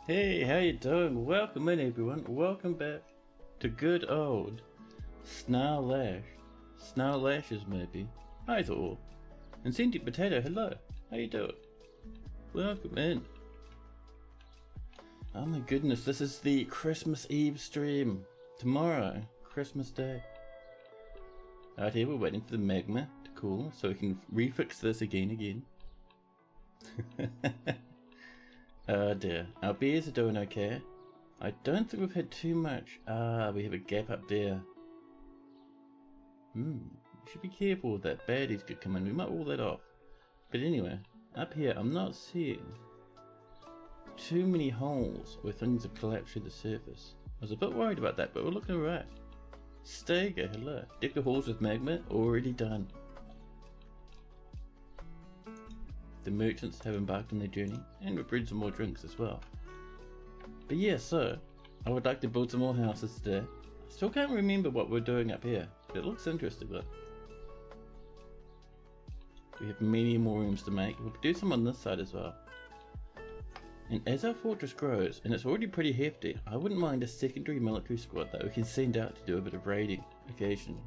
Hey, how you doing? Welcome in everyone. Welcome back to good old Snarllashes maybe. Either or. And Scented Potato, hello. How you doing? Welcome in. Oh my goodness, this is the Christmas Eve stream. Tomorrow, Christmas Day. Out here we're waiting for the magma to cool so we can refix this again. Oh dear, our beers are doing okay. I don't think we've had too much. We have a gap up there. We should be careful with that. Baddies could come in, we might wall that off. But anyway, up here I'm not seeing too many holes where things have collapsed through the surface. I was a bit worried about that, but we're looking alright. Stega, hello. Deck the halls with magma, already done. The merchants have embarked on their journey, and we've brewed some more drinks as well. But yeah, so, I would like to build some more houses today. I still can't remember what we're doing up here, but it looks interesting though. We have many more rooms to make. We'll do some on this side as well. And as our fortress grows, and it's already pretty hefty, I wouldn't mind a secondary military squad that we can send out to do a bit of raiding occasionally.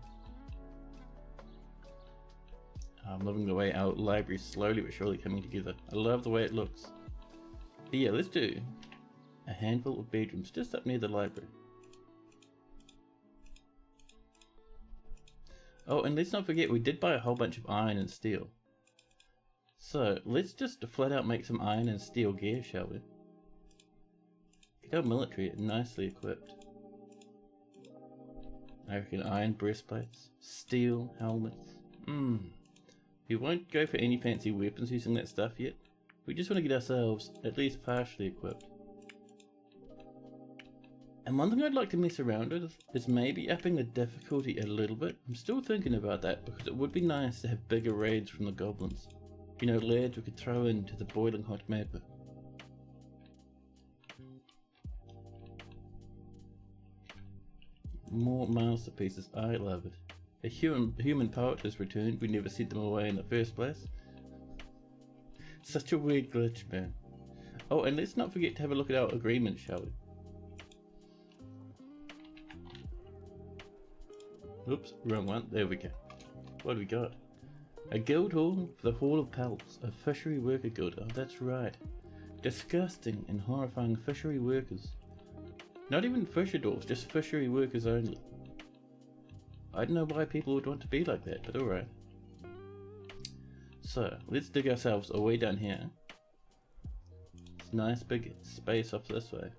I'm loving the way our library is slowly but surely coming together. I love the way it looks. But yeah, let's do a handful of bedrooms just up near the library. Oh, and let's not forget we did buy a whole bunch of iron and steel. So let's just flat out make some iron and steel gear, shall we? Get our military nicely equipped. I reckon iron breastplates, steel helmets. We won't go for any fancy weapons using that stuff yet. We just want to get ourselves at least partially equipped. And one thing I'd like to mess around with is maybe upping the difficulty a little bit. I'm still thinking about that because it would be nice to have bigger raids from the goblins. You know, lads we could throw into the boiling hot magma. More masterpieces, I love it. A human poet has returned, we never sent them away in the first place. Such a weird glitch, man. Oh, and let's not forget to have a look at our agreement, shall we? Oops, wrong one, there we go. What do we got? A guild hall for the Hall of Pelts, a fishery worker guild. Oh, that's right. Disgusting and horrifying fishery workers. Not even fishadors, just fishery workers only. I don't know why people would want to be like that, but alright. So, let's dig ourselves a way down here. It's nice big space off this way. And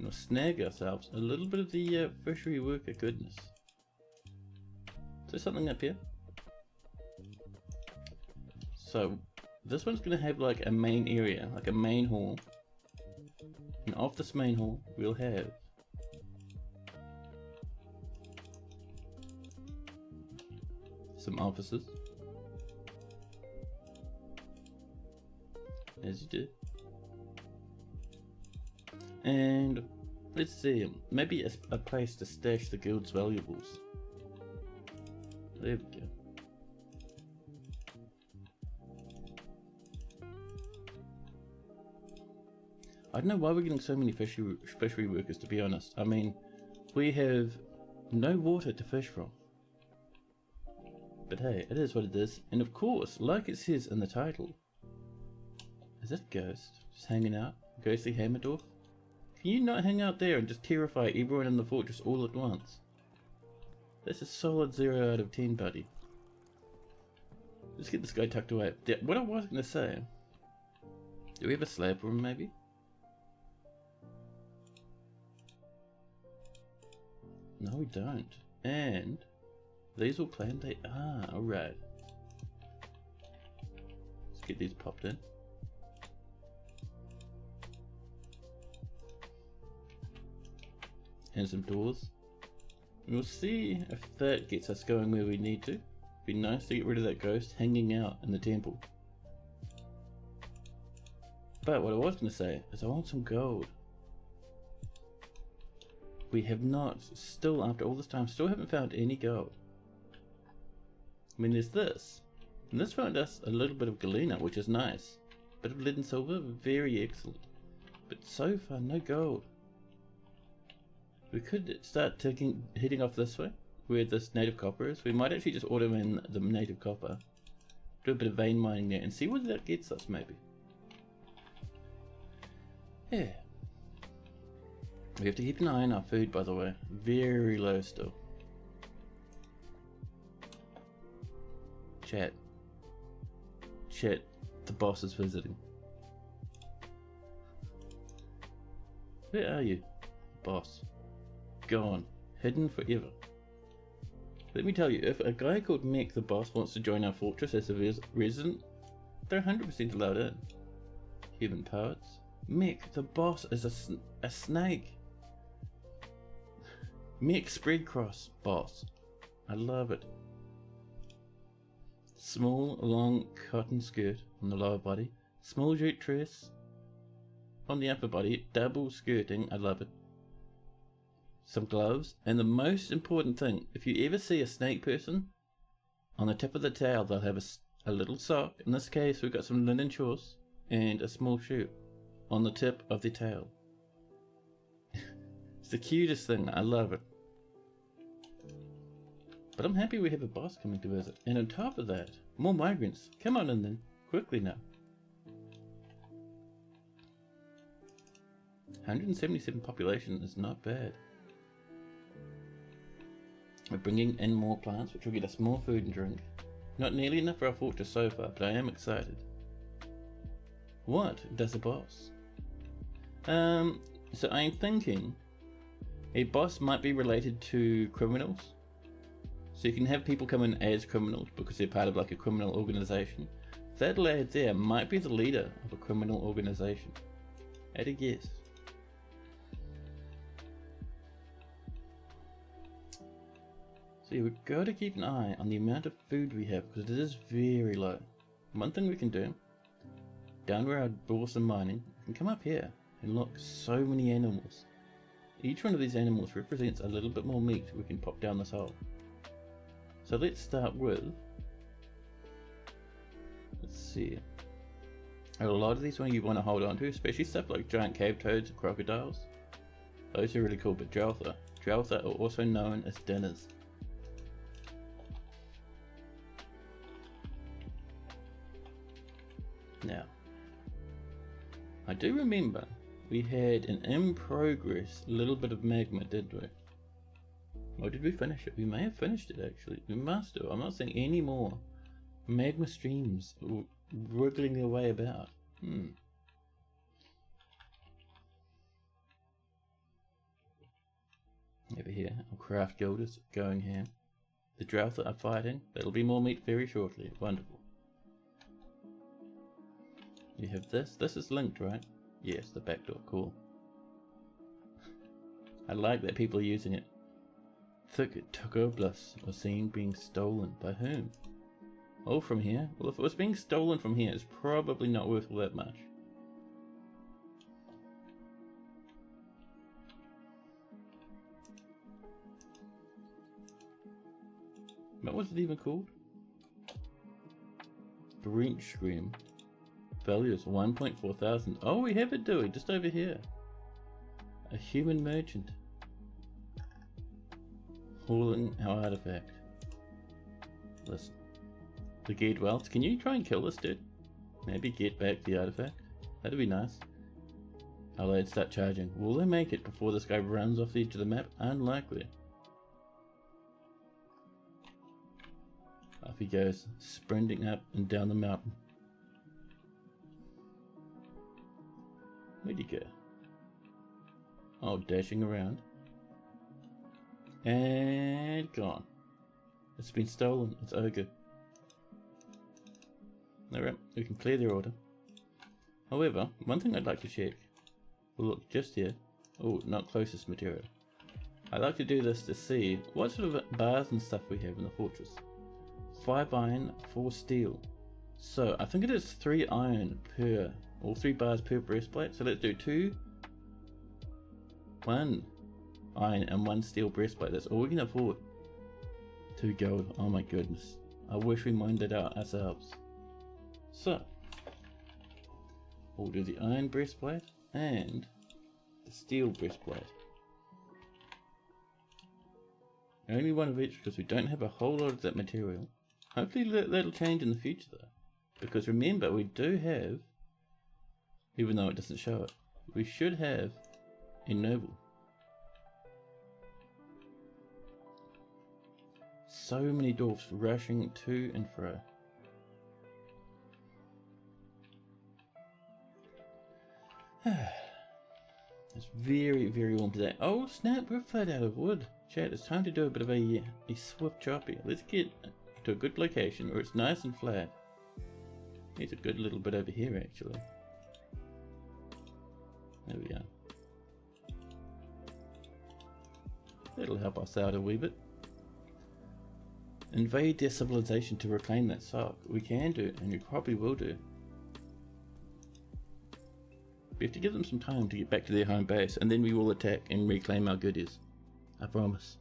we'll snag ourselves a little bit of the fishery worker goodness. Is there something up here? So, this one's going to have like a main area, like a main hall. And off this main hall, we'll have some offices, as you do, and let's see, maybe a place to stash the guild's valuables. There we go. I don't know why we're getting so many fishery workers, to be honest. I mean, we have no water to fish from. But hey, it is what it is. And of course, like it says in the title, is that Ghost just hanging out? Ghostly Hammerdorf? Can you not hang out there and just terrify everyone in the fortress all at once? That's a solid 0 out of 10, buddy. Let's get this guy tucked away. Yeah, what I was going to say, do we have a slab room maybe? No, we don't. And these will claim they are. Alright. Let's get these popped in. And some doors. And we'll see if that gets us going where we need to. Be nice to get rid of that ghost hanging out in the temple. But what I was going to say is I want some gold. We have not, still after all this time, still haven't found any gold. I mean, there's this. And this found us a little bit of galena, which is nice. Bit of lead and silver, very excellent. But so far, no gold. We could start heading off this way, where this native copper is. We might actually just auto in the native copper, do a bit of vein mining there, and see what that gets us, maybe. Yeah. We have to keep an eye on our food, by the way. Very low still. Chat. Chat, the boss is visiting. Where are you, boss? Gone. Hidden forever. Let me tell you, if a guy called Mick the boss wants to join our fortress as a resident, they're 100% allowed in. Human poets. Mick the boss is a snake. Mick Spreadcross boss. I love it. Small, long cotton skirt on the lower body. Small jute dress on the upper body. Double skirting. I love it. Some gloves. And the most important thing, if you ever see a snake person, on the tip of the tail they'll have a little sock. In this case we've got some linen shorts and a small shoe on the tip of the tail. It's the cutest thing. I love it. But I'm happy we have a boss coming to visit. And on top of that, more migrants. Come on in then. Quickly now. 177 population is not bad. We're bringing in more plants, which will get us more food and drink. Not nearly enough for our fortress so far, but I am excited. What does a boss? So I'm thinking a boss might be related to criminals. So you can have people come in as criminals because they're part of like a criminal organization. That lad there might be the leader of a criminal organization. At a guess. So yeah, we've got to keep an eye on the amount of food we have because it is very low. One thing we can do, down where our doors are mining, we can come up here and look, so many animals. Each one of these animals represents a little bit more meat we can pop down this hole. So let's start with, let's see, a lot of these ones you want to hold on to, especially stuff like giant cave toads and crocodiles. Those are really cool, but Droutha are also known as dinners. Now, I do remember we had an in progress little bit of magma, did we? Or did we finish it? We may have finished it actually. We must have. I'm not seeing any more magma streams wriggling their way about. Over here, our craft guild is going ham. The Droutha are fighting. There'll be more meat very shortly. Wonderful. You have this. This is linked, right? Yes, the back door. Cool. I like that people are using it. Thick Togoblas was seen being stolen. By whom? Oh, from here? Well, if it was being stolen from here, it's probably not worth all that much. What was it even called? Breach Scream. Value is 1.4 thousand. Oh, we have it, do we? Just over here. A human merchant. Hauling our artifact. Listen. The Geared Wealth. Can you try and kill this dude? Maybe get back the artifact? That'd be nice. I'll let it start charging. Will they make it before this guy runs off the edge of the map? Unlikely. Off he goes, sprinting up and down the mountain. Where'd he go? Oh, dashing around. And gone. It's been stolen. It's ogre. Alright, we can clear their order. However, one thing I'd like to check. We'll look just here. Oh, not closest material. I'd like to do this to see what sort of bars and stuff we have in the fortress. 5 iron, 4 steel. So I think it is 3 iron per, or 3 bars per breastplate. So let's do 2, 1 iron and 1 steel breastplate. That's all we can afford. 2 gold. Oh my goodness. I wish we mined it out ourselves. So We'll do the iron breastplate and the steel breastplate. Only one of each because we don't have a whole lot of that material. Hopefully that'll change in the future though. Because remember, we do have, even though it doesn't show it, we should have a noble. So many dwarfs rushing to and fro. It's very, very warm today. Oh snap, we're flat out of wood. Chat, it's time to do a bit of a swift chop here. Let's get to a good location where it's nice and flat. There's a good little bit over here actually. There we go. That'll help us out a wee bit. Invade their civilization to reclaim that sock. We can do, and we probably will do. We have to give them some time to get back to their home base, and then we will attack and reclaim our goodies. I promise.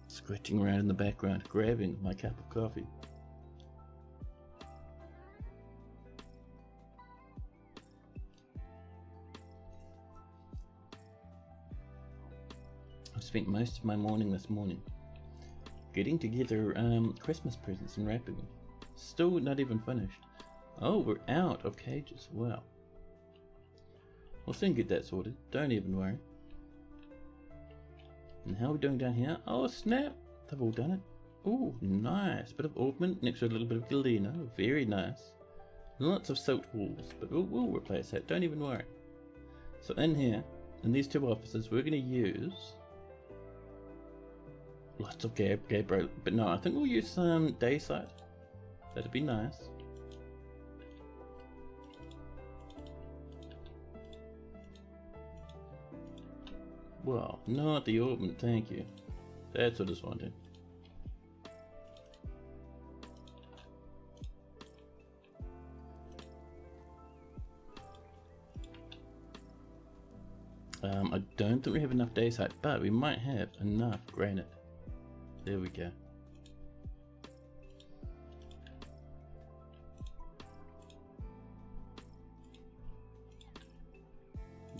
Scratching around in the background, grabbing my cup of coffee. I spent most of my morning this morning getting together Christmas presents and wrapping them. Still not even finished. Oh, we're out of cages. Wow. We'll soon get that sorted. Don't even worry. And how are we doing down here? Oh snap! They've all done it. Oh, nice. Bit of ornament next to a little bit of galena. Very nice. Lots of silk walls, but we'll replace that. Don't even worry. So in here, in these two offices, we're going to use lots of gabbro. But no, I think we'll use some dayside. That'd be nice. Well, not the ornament, thank you. That's what I was wanting. I don't think we have enough daysite, but we might have enough granite. There we go.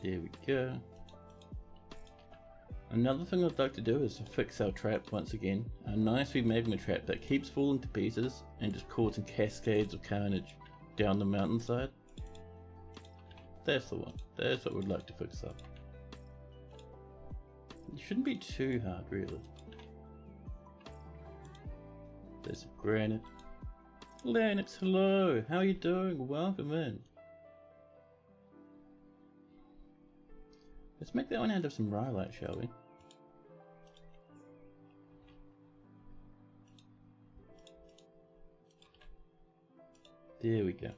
There we go. Another thing I'd like to do is to fix our trap once again. A nice wee magma trap that keeps falling to pieces and just causing cascades of carnage down the mountainside. That's the one. That's what we'd like to fix up. It shouldn't be too hard really. There's some granite. Lennox, hello! How are you doing? Welcome in. Let's make that one out of some rhyolite, shall we? There we go.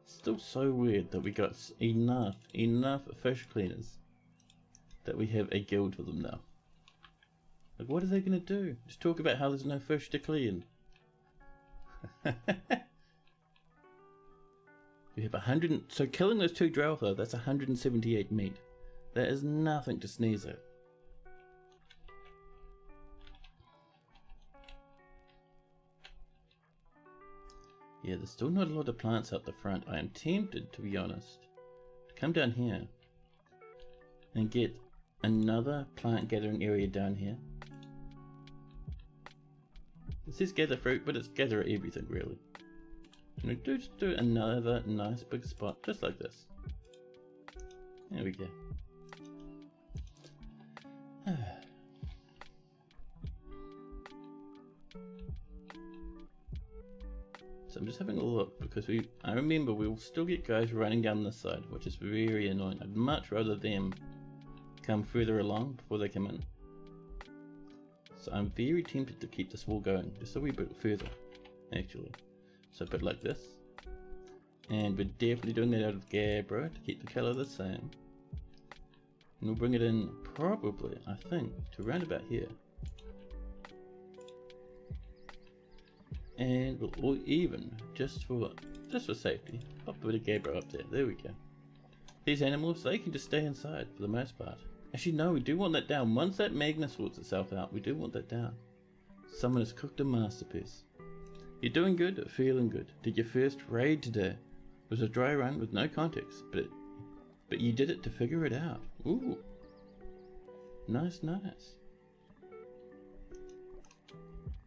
Still so weird that we got enough fish cleaners that we have a guild for them now. Like, what are they gonna do? Just talk about how there's no fish to clean. We have 100, so killing those two drow though, that's 178 meat. That is nothing to sneeze at. Yeah, there's still not a lot of plants out the front. I am tempted, to be honest, to come down here and get another plant gathering area down here. It says gather fruit, but it's gather everything really. And we do just do another nice big spot, just like this. There we go. So I'm just having a look because I remember we will still get guys running down this side, which is very annoying. I'd much rather them come further along before they come in. So I'm very tempted to keep this wall going just a wee bit further, actually. So a bit like this. And we're definitely doing that out of gabbro to keep the colour the same. And we'll bring it in probably, I think, to around about here. And we'll all even, just for safety, pop a bit of gabbro up there. There we go. These animals, they can just stay inside for the most part. Actually, no, we do want that down. Once that magma sorts itself out, we do want that down. Someone has cooked a masterpiece. You're doing good, feeling good. Did your first raid today. It was a dry run with no context, but you did it to figure it out. Ooh. Nice, nice.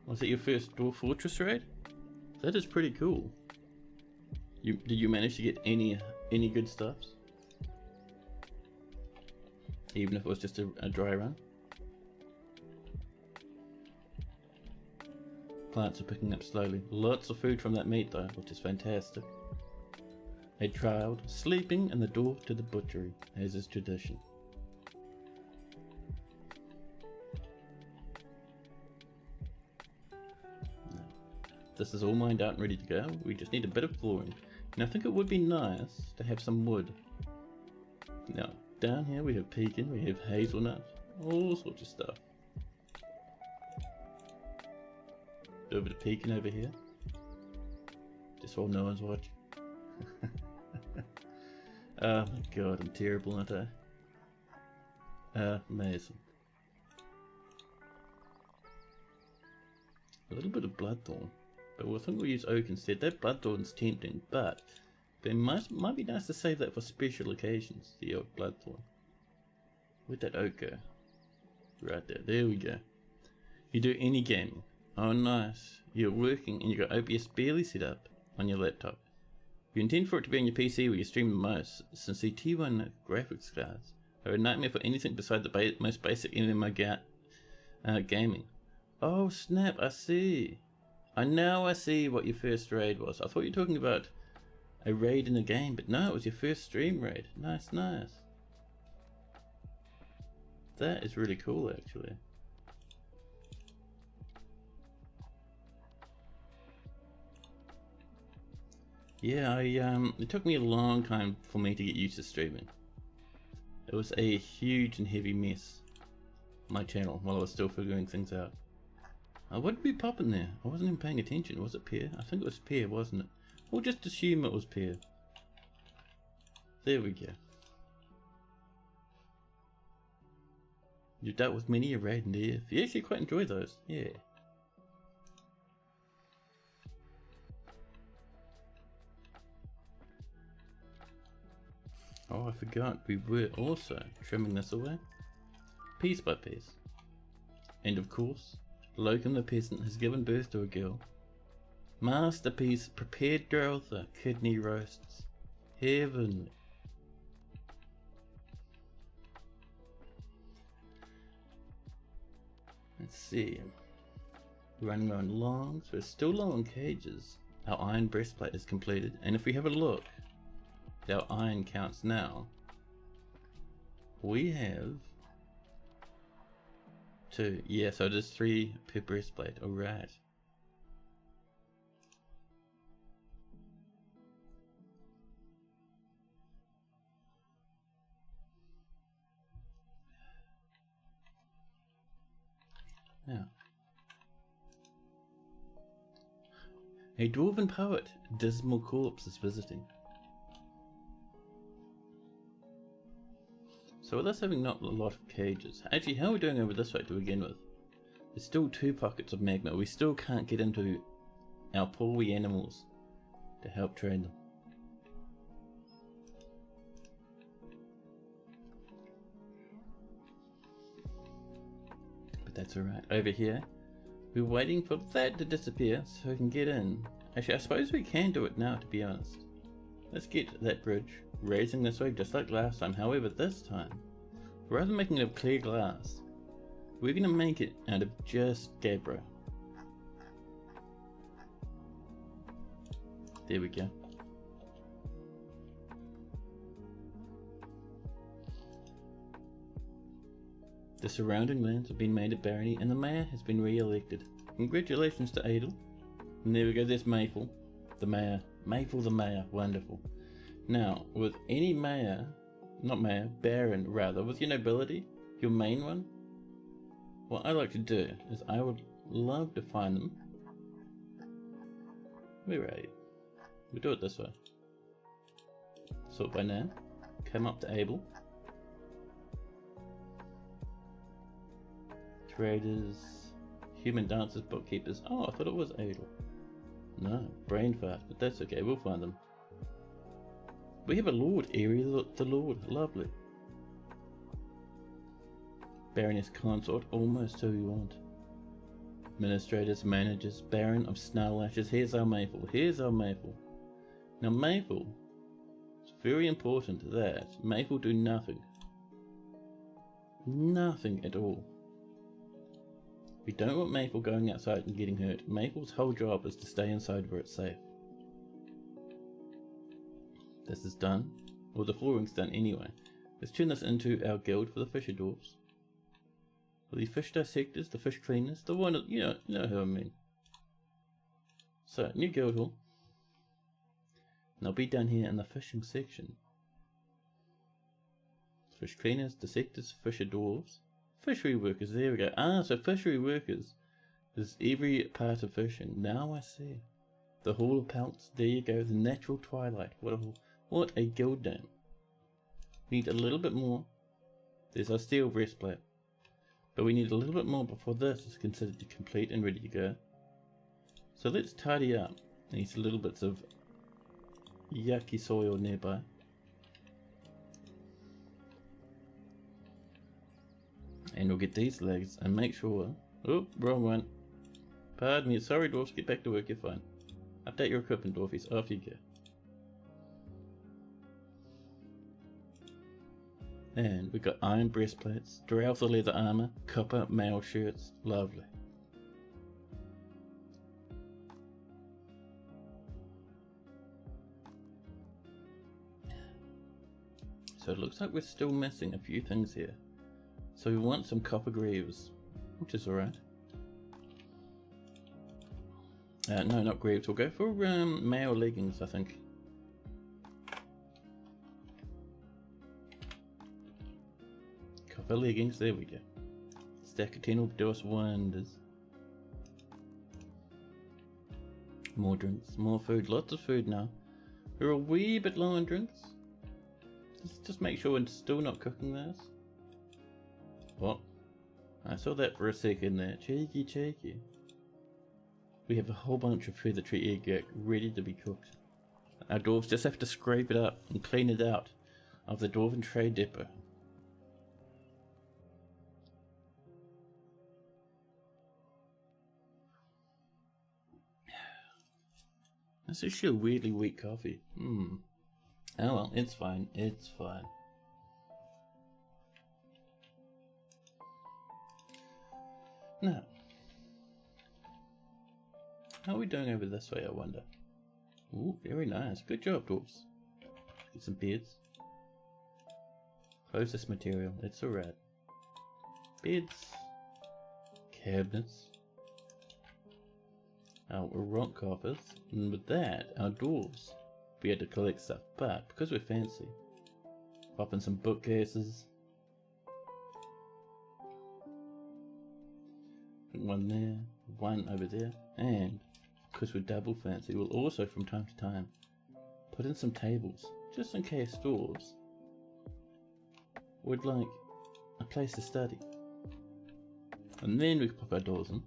Was it your first Dwarf Fortress raid? That is pretty cool. Did you manage to get any good stuffs? Even if it was just a dry run? Plants are picking up slowly. Lots of food from that meat though, which is fantastic. A child sleeping in the door to the butchery, as is tradition. No. This is all mined out and ready to go. We just need a bit of flooring. And I think it would be nice to have some wood. Now, down here we have pecan, we have hazelnut, all sorts of stuff. Over to pecan over here. Just while no one's watching. Oh my god, I'm terrible, aren't I? Amazing. A little bit of bloodthorn. But I think we'll use oak instead. That bloodthorn's tempting, but it might be nice to save that for special occasions, the oak bloodthorn. Where'd that oak go? Right there, there we go. You do any gaming. Oh nice, you're working and you've got OBS barely set up on your laptop. You intend for it to be on your PC where you stream the most, since the T1 graphics cards are a nightmare for anything beside the most basic MMO gaming. Oh snap, I see. I see what your first raid was. I thought you were talking about a raid in the game, but no, it was your first stream raid. Nice, nice. That is really cool actually. Yeah, it took me a long time for me to get used to streaming. It was a huge and heavy mess, my channel, while I was still figuring things out. What did we pop in there? I wasn't even paying attention. Was it pear? I think it was pear, wasn't it? We'll just assume it was pear. There we go. You've dealt with many a raid and DF. You actually quite enjoy those, yeah. Oh, I forgot, we were also trimming this away, piece by piece. And of course, Logan the peasant has given birth to a girl. Masterpiece prepared growth, kidney roasts. Heavenly. Let's see. Running around longs, we're still low on cages. Our iron breastplate is completed, and if we have a look, our iron counts now. We have 2. Yeah, so it is 3 per breastplate. Alright. Now, a dwarven poet, Dismal Corpse, is visiting. So with us having not a lot of cages, actually how are we doing over this way to begin with? There's still 2 pockets of magma. We still can't get into our poor wee animals to help train them. But that's alright. Over here, we're waiting for that to disappear so we can get in. Actually, I suppose we can do it now, to be honest. Let's get that bridge raising this way just like last time. However, this time, rather than making it of clear glass, we're going to make it out of just gabbro. There we go. The surrounding lands have been made a barony and the mayor has been re-elected. Congratulations to Adel. And there we go, there's Maple. The mayor. Maple the mayor. Wonderful. Now, with any mayor, not mayor, baron rather, with your nobility, your main one, what I like to do is I would love to find them. Where are you? We do it this way. Sort by name. Come up to Abel. traders, human dancers, bookkeepers. Oh, I thought it was Adel. No, brain fart, but that's okay, we'll find them. We have a lord, Area the Lord, lovely. Baroness Consort, almost who we want. Administrators, managers, Baron of Snarllashes. Here's our Maple, here's our Maple. Now Maple, it's very important that Maple do nothing. Nothing at all. We don't want Maple going outside and getting hurt. Maple's whole job is to stay inside where it's safe. This is done. Well, the flooring's done anyway. Let's turn this into our guild for the fisher dwarfs. For the fish dissectors, the fish cleaners, the one, you know who I mean. So, new guild hall. And I'll be down here in the fishing section. Fish cleaners, dissectors, fisher dwarves. Fishery workers, there we go. Ah, so fishery workers is every part of fishing. Now I see. The Hall of Pelts, there you go. The Natural Twilight. What a guild name. Need a little bit more. There's our steel breastplate. But we need a little bit more before this is considered complete and ready to go. So let's tidy up these little bits of yucky soil nearby. And we'll get these legs and make sure... Oh, wrong one. Pardon me, sorry dwarfs, get back to work, you're fine. Update your equipment, dwarfies, off you go. And we've got iron breastplates, Drouther leather armor, copper mail shirts, lovely. So it looks like we're still missing a few things here. So we want some copper greaves, which is alright. No, not greaves. We'll go for male leggings, I think. Copper leggings, there we go. Stack of 10 will do us wonders. More drinks, more food, lots of food now. We're a wee bit low on drinks. Let's just make sure we're still not cooking those. What? I saw that for a second there. Cheeky, cheeky. We have a whole bunch of feather tree egg yolk ready to be cooked. Our dwarves just have to scrape it up and clean it out of the Dwarven Trade Depot. This is actually a weirdly weak coffee. Oh well, it's fine, it's fine. Now, how are we doing over this way, I wonder? Ooh, very nice. Good job, dwarves. Get some beds. Close this material. It's alright. Beds. Cabinets. Our rock coffers. And with that, our dwarves be able to collect stuff. But, because we're fancy, pop in some bookcases. One there, one over there, and because we're double fancy, we'll also from time to time put in some tables, just in case dwarves would like a place to study. And then we can pop our doors in.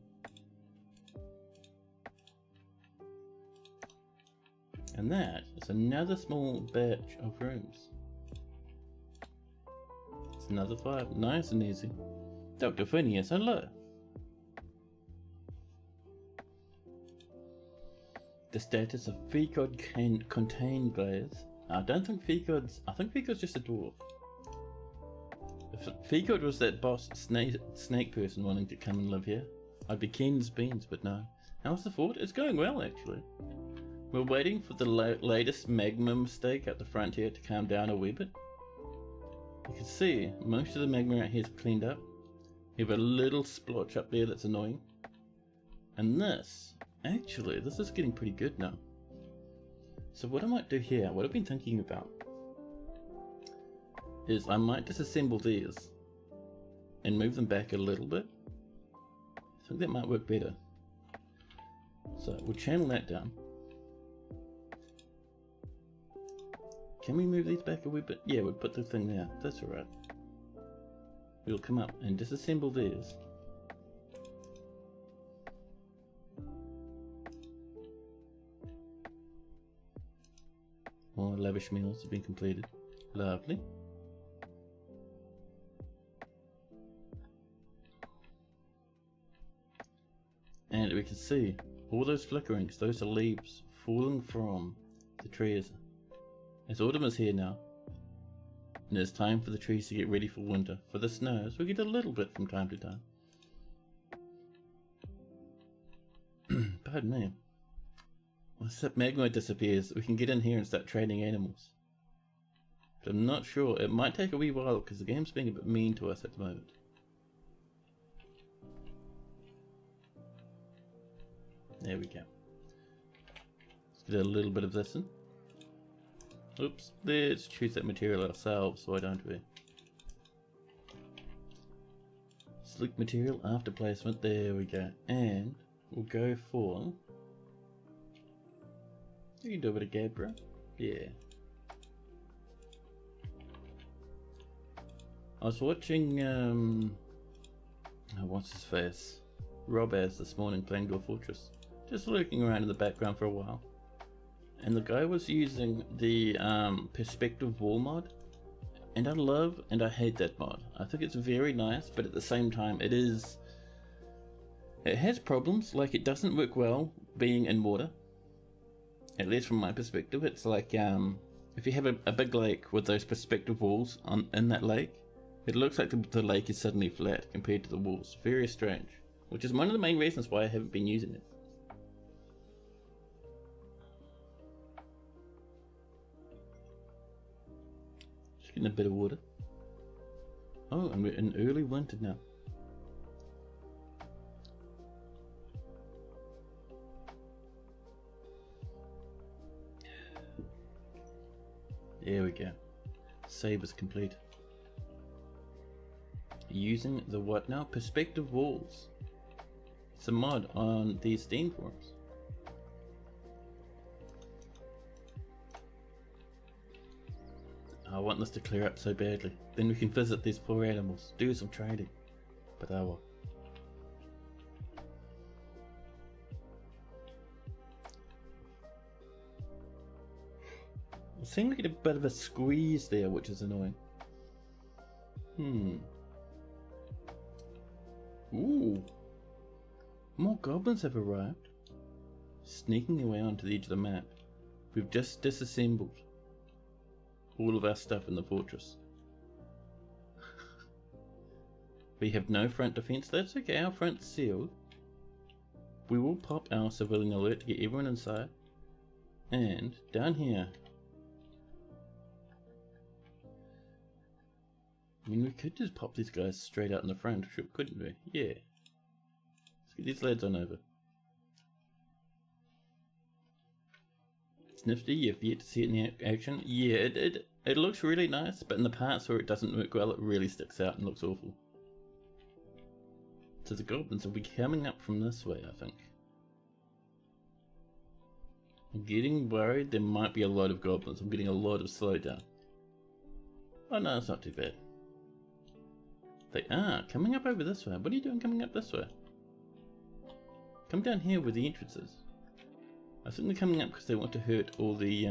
And that is another small batch of rooms. It's another 5, nice and easy. Dr. Phineas, hello. The status of Fecod can contain glaze. I don't think Fecod's... I think Fecod's just a dwarf. If Fecod was that boss snake person wanting to come and live here, I'd be keen as beans, but no. How's the fort? It's going well, actually. We're waiting for the latest magma mistake at the frontier to calm down a wee bit. You can see most of the magma out here is cleaned up. We have a little splotch up there that's annoying. And this... Actually, this is getting pretty good now. So what I might do here, what I've been thinking about, is I might disassemble these and move them back a little bit. I think that might work better. So we'll channel that down. Can we move these back a wee bit? Yeah, we'll put the thing there. That's alright. We'll come up and disassemble these. More lavish meals have been completed. Lovely. And we can see all those flickerings, those are leaves falling from the trees. As autumn is here now, and it's time for the trees to get ready for winter. For the snows, we get a little bit from time to time. Pardon me. Once that magma disappears, we can get in here and start trading animals. But I'm not sure, it might take a wee while because the game's being a bit mean to us at the moment. There we go. Let's get a little bit of this in. Oops, let's choose that material ourselves, why don't we? Slick material after placement, there we go. And we'll go for... You can do a bit of Gabbro. Yeah. I was watching, what's his face? Rob as this morning playing Dwarf Fortress. Just lurking around in the background for a while. And the guy was using the perspective wall mod. And I love and I hate that mod. I think it's very nice, but at the same time it has problems, like it doesn't work well being in water. At least from my perspective, it's like if you have a big lake with those perspective walls in that lake, it looks like the lake is suddenly flat compared to the walls. Very strange. Which is one of the main reasons why I haven't been using it. Just getting a bit of water. Oh, and we're in early winter now. There we go. Save is complete. Using the what now? Perspective walls. It's a mod on the Steam forums. I want this to clear up so badly. Then we can visit these poor animals, do some trading. But I will. I seem to get a bit of a squeeze there, which is annoying. Ooh. More goblins have arrived. Sneaking their way onto the edge of the map. We've just disassembled all of our stuff in the fortress. We have no front defense. That's okay, our front's sealed. We will pop our civilian alert to get everyone inside. And down here, I mean, we could just pop these guys straight out in the front, couldn't we? Yeah. Let's get these lads on over. It's nifty, you've yet to see it in action. Yeah, it looks really nice, but in the parts where it doesn't work well, it really sticks out and looks awful. So the goblins will be coming up from this way, I think. I'm getting worried there might be a lot of goblins. I'm getting a lot of slowdown. Oh no, it's not too bad. They are coming up over this way. What are you doing coming up this way? Come down here where the entrance is. I think they're coming up because they want to hurt all the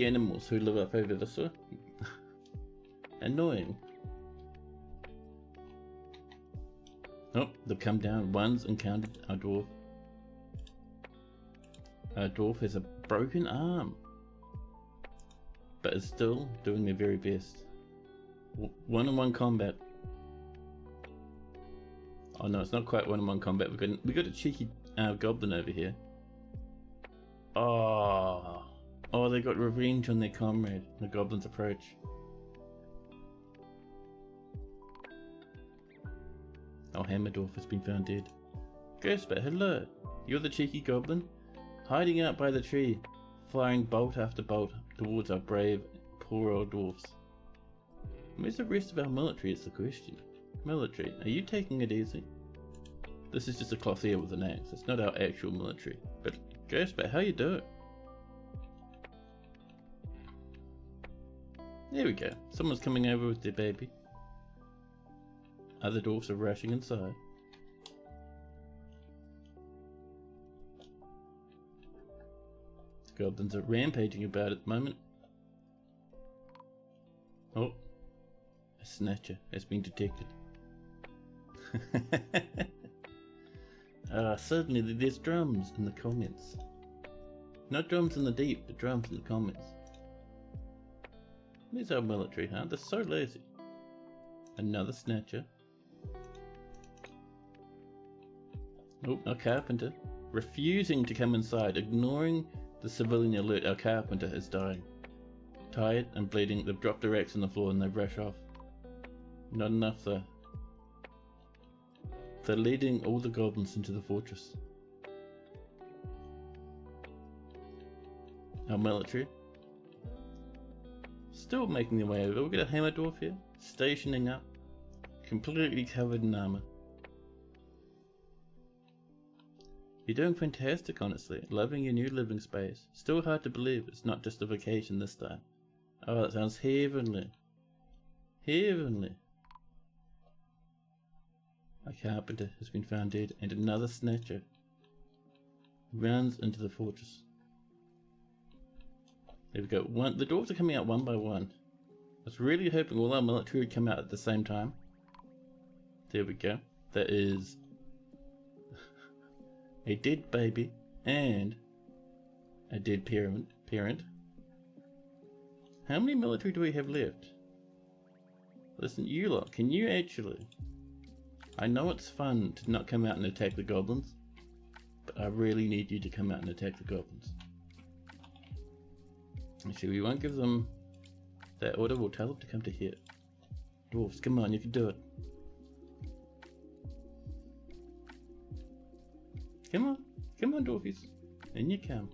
animals who live up over this way. Annoying. Oh, they've come down. One's encountered our dwarf. Our dwarf has a broken arm, but is still doing their very best. One-on-one combat. Oh no, it's not quite one-on-one combat. We got a cheeky goblin over here. Oh, they got revenge on their comrade. The goblins approach. Oh, Hammerdorf has been found dead. Ghostbat, hello. You're the cheeky goblin? Hiding out by the tree, firing bolt after bolt towards our brave, poor old dwarfs. Where's the rest of our military is the question. Military, are you taking it easy? This is just a clothier with an axe. It's not our actual military. But Ghostbat, how you doing? There we go. Someone's coming over with their baby. Other dwarfs are rushing inside. The goblins are rampaging about at the moment. Oh, a snatcher has been detected. Certainly there's drums in the comments. Not drums in the deep, but drums in the comments. These are military, huh? They're so lazy. Another snatcher. Oh, our carpenter. Refusing to come inside, ignoring the civilian alert. Our carpenter is dying. Tired and bleeding, they've dropped their axe on the floor and they rush off. Not enough though. They're leading all the goblins into the fortress. Our military still making their way over. We've got a hammer dwarf here, stationing up, completely covered in armor. You're doing fantastic, honestly. Loving your new living space. Still hard to believe it's not just a vacation this time. Oh, that sounds heavenly. Heavenly. A carpenter has been found dead, and another snatcher runs into the fortress. There we go. The dwarves are coming out one by one. I was really hoping all our military would come out at the same time. There we go. That is a dead baby and a dead parent. How many military do we have left? Listen, you lot, can you actually... I know it's fun to not come out and attack the goblins, but I really need you to come out and attack the goblins. Actually, we won't give them that order, we'll tell them to come to here. Dwarves, come on, you can do it. Come on dwarfies, in you come.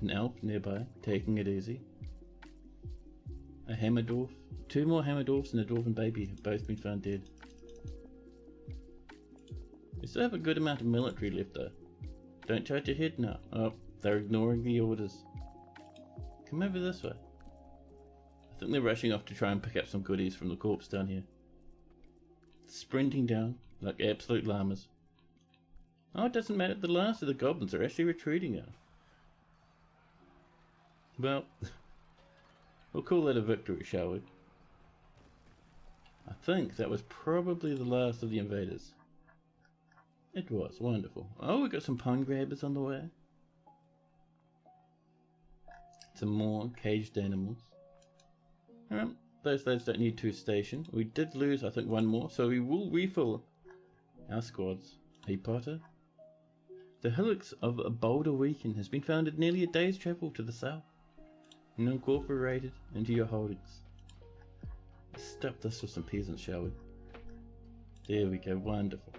An elf nearby, taking it easy. A hammer dwarf, 2 more hammer dwarfs and a dwarven baby have both been found dead. We still have a good amount of military left though. Don't charge your head now. Oh, they're ignoring the orders. Come over this way. I think they're rushing off to try and pick up some goodies from the corpse down here. Sprinting down like absolute llamas. Oh, it doesn't matter, the last of the goblins are actually retreating now. Well, we'll call that a victory, shall we? I think that was probably the last of the invaders. It was, wonderful. Oh, we got some pine grabbers on the way. Some more caged animals. Alright, those lads don't need to station. We did lose, I think, 1 more, so we will refill our squads. Hey Potter? The hillocks of Boulder Weekend has been found at nearly a day's travel to the south and incorporated into your holdings. Let's stuff this with some peasants, shall we? There we go, wonderful.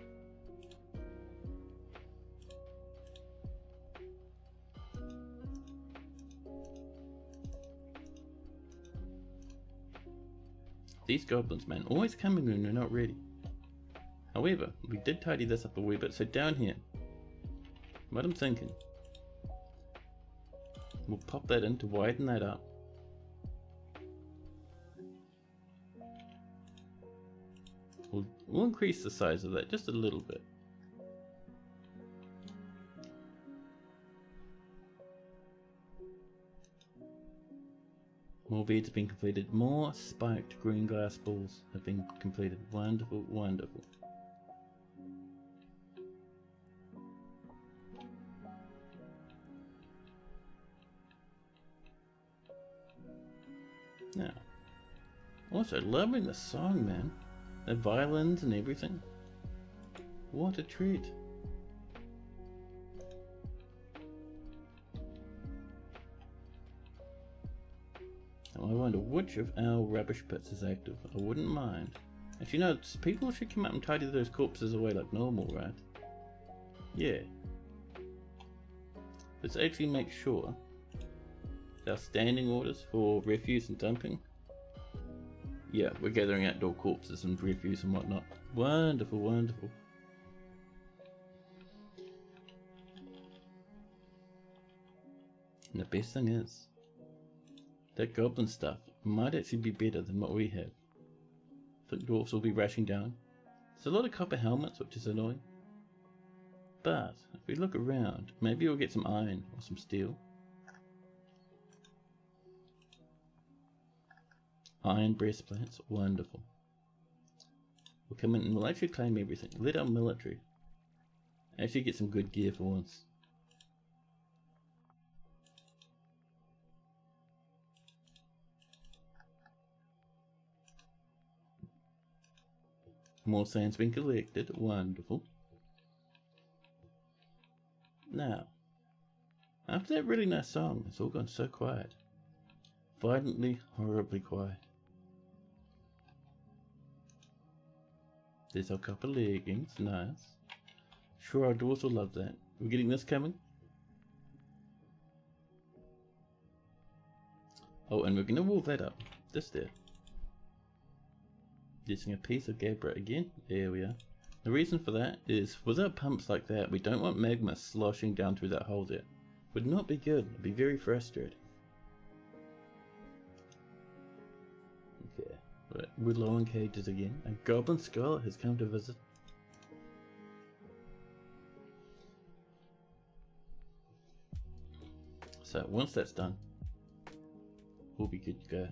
These goblins, man, always coming when we're not ready. However, we did tidy this up a wee bit, so down here, what I'm thinking, we'll pop that in to widen that up. We'll increase the size of that just a little bit. More beads have been completed. More spiked green glass balls have been completed. Wonderful, wonderful. Now, also loving the song, man. The violins and everything. What a treat. Now I wonder which of our rubbish pits is active. I wouldn't mind. Actually, no, people should come up and tidy those corpses away like normal, right? Yeah. Let's actually make sure our standing orders for refuse and dumping. Yeah, we're gathering outdoor corpses and refuse and whatnot. Wonderful, wonderful. And the best thing is, that goblin stuff might actually be better than what we have. I think dwarves will be rushing down. There's a lot of copper helmets, which is annoying. but if we look around, maybe we'll get some iron or some steel. Iron breastplates, wonderful. We'll come in and we'll actually claim everything. Let our military actually get some good gear for once. More sand's been collected, wonderful. Now, after that really nice song, it's all gone so quiet. Violently, horribly quiet. There's our copper leggings, nice. Sure, our dwarves will love that. We're getting this coming. Oh, and we're gonna wall that up. This there. Using a piece of gabbro again. There we are. The reason for that is, without pumps like that, we don't want magma sloshing down through that hole there. Would not be good. It'd be very frustrating. Okay, right. We're low on cages again. A goblin skull has come to visit. So once that's done, we'll be good to go.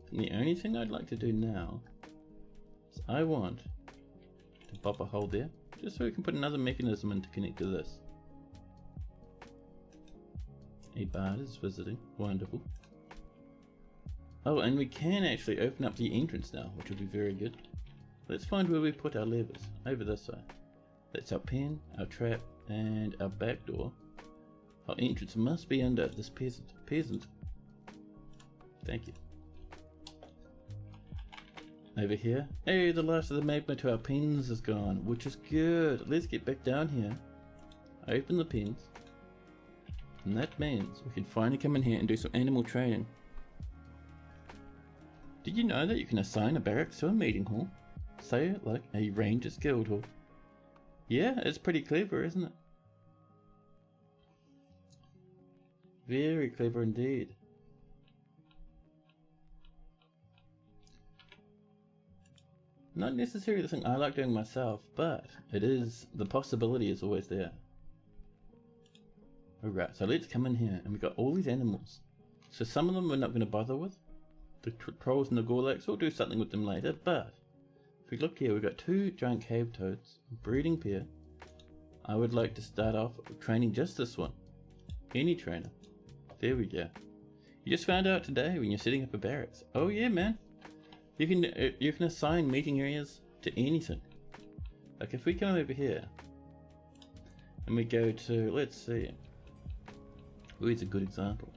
And the only thing I'd like to do now is I want to pop a hole there, just so we can put another mechanism in to connect to this. A bard is visiting, wonderful. Oh, and we can actually open up the entrance now, which will be very good. Let's find where we put our levers, over this side. That's our pen, our trap, and our back door. Our entrance must be under this peasant. Thank you. Over here. Hey, the last of the magma to our pens is gone, which is good. Let's get back down here. Open the pens. And that means we can finally come in here and do some animal training. Did you know that you can assign a barracks to a meeting hall? Say like a ranger's guild hall. Yeah, it's pretty clever, isn't it? Very clever indeed. Not necessarily the thing I like doing myself, but it is, the possibility is always there. Alright, so let's come in here, and we've got all these animals. So some of them we're not going to bother with. The trolls and the gorlaks, we'll do something with them later, but if we look here, we've got 2 giant cave toads, a breeding pair. I would like to start off training just this one. Any trainer. There we go. You just found out today when you're setting up a barracks. Oh yeah, man. You can assign meeting areas to anything. Like if we come over here and we go to, let's see, where's a good example?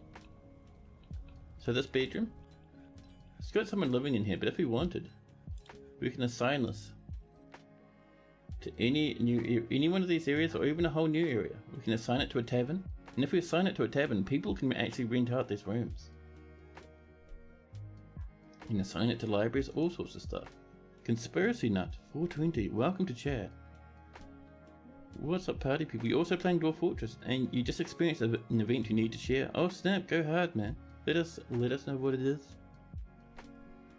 So this bedroom, it's got someone living in here, but if we wanted, we can assign this to any one of these areas, or even a whole new area. We can assign it to a tavern, and if we assign it to a tavern, people can actually rent out these rooms. You can assign it to libraries, all sorts of stuff. Conspiracy Nut 420, welcome to chat. What's up, party people? You're also playing Dwarf Fortress, and you just experienced an event you need to share. Oh snap, go hard, man. Let us know what it is.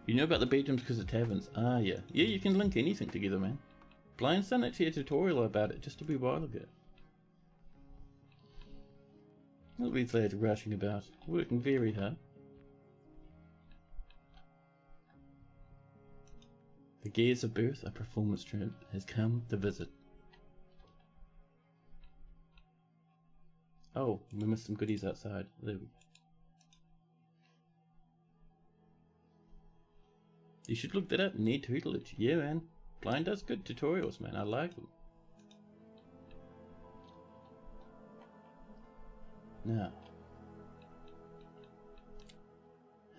You know about the bedrooms because of taverns. Ah, yeah. Yeah, you can link anything together, man. Blind's done actually a tutorial about it just a wee while ago. All these lads rushing about, working very hard. The Gears of Birth, a performance troupe, has come to visit. Oh, we missed some goodies outside. There we go. You should look that up. Need tutelage. Yeah, man. Blind does good tutorials, man. I like them. Now,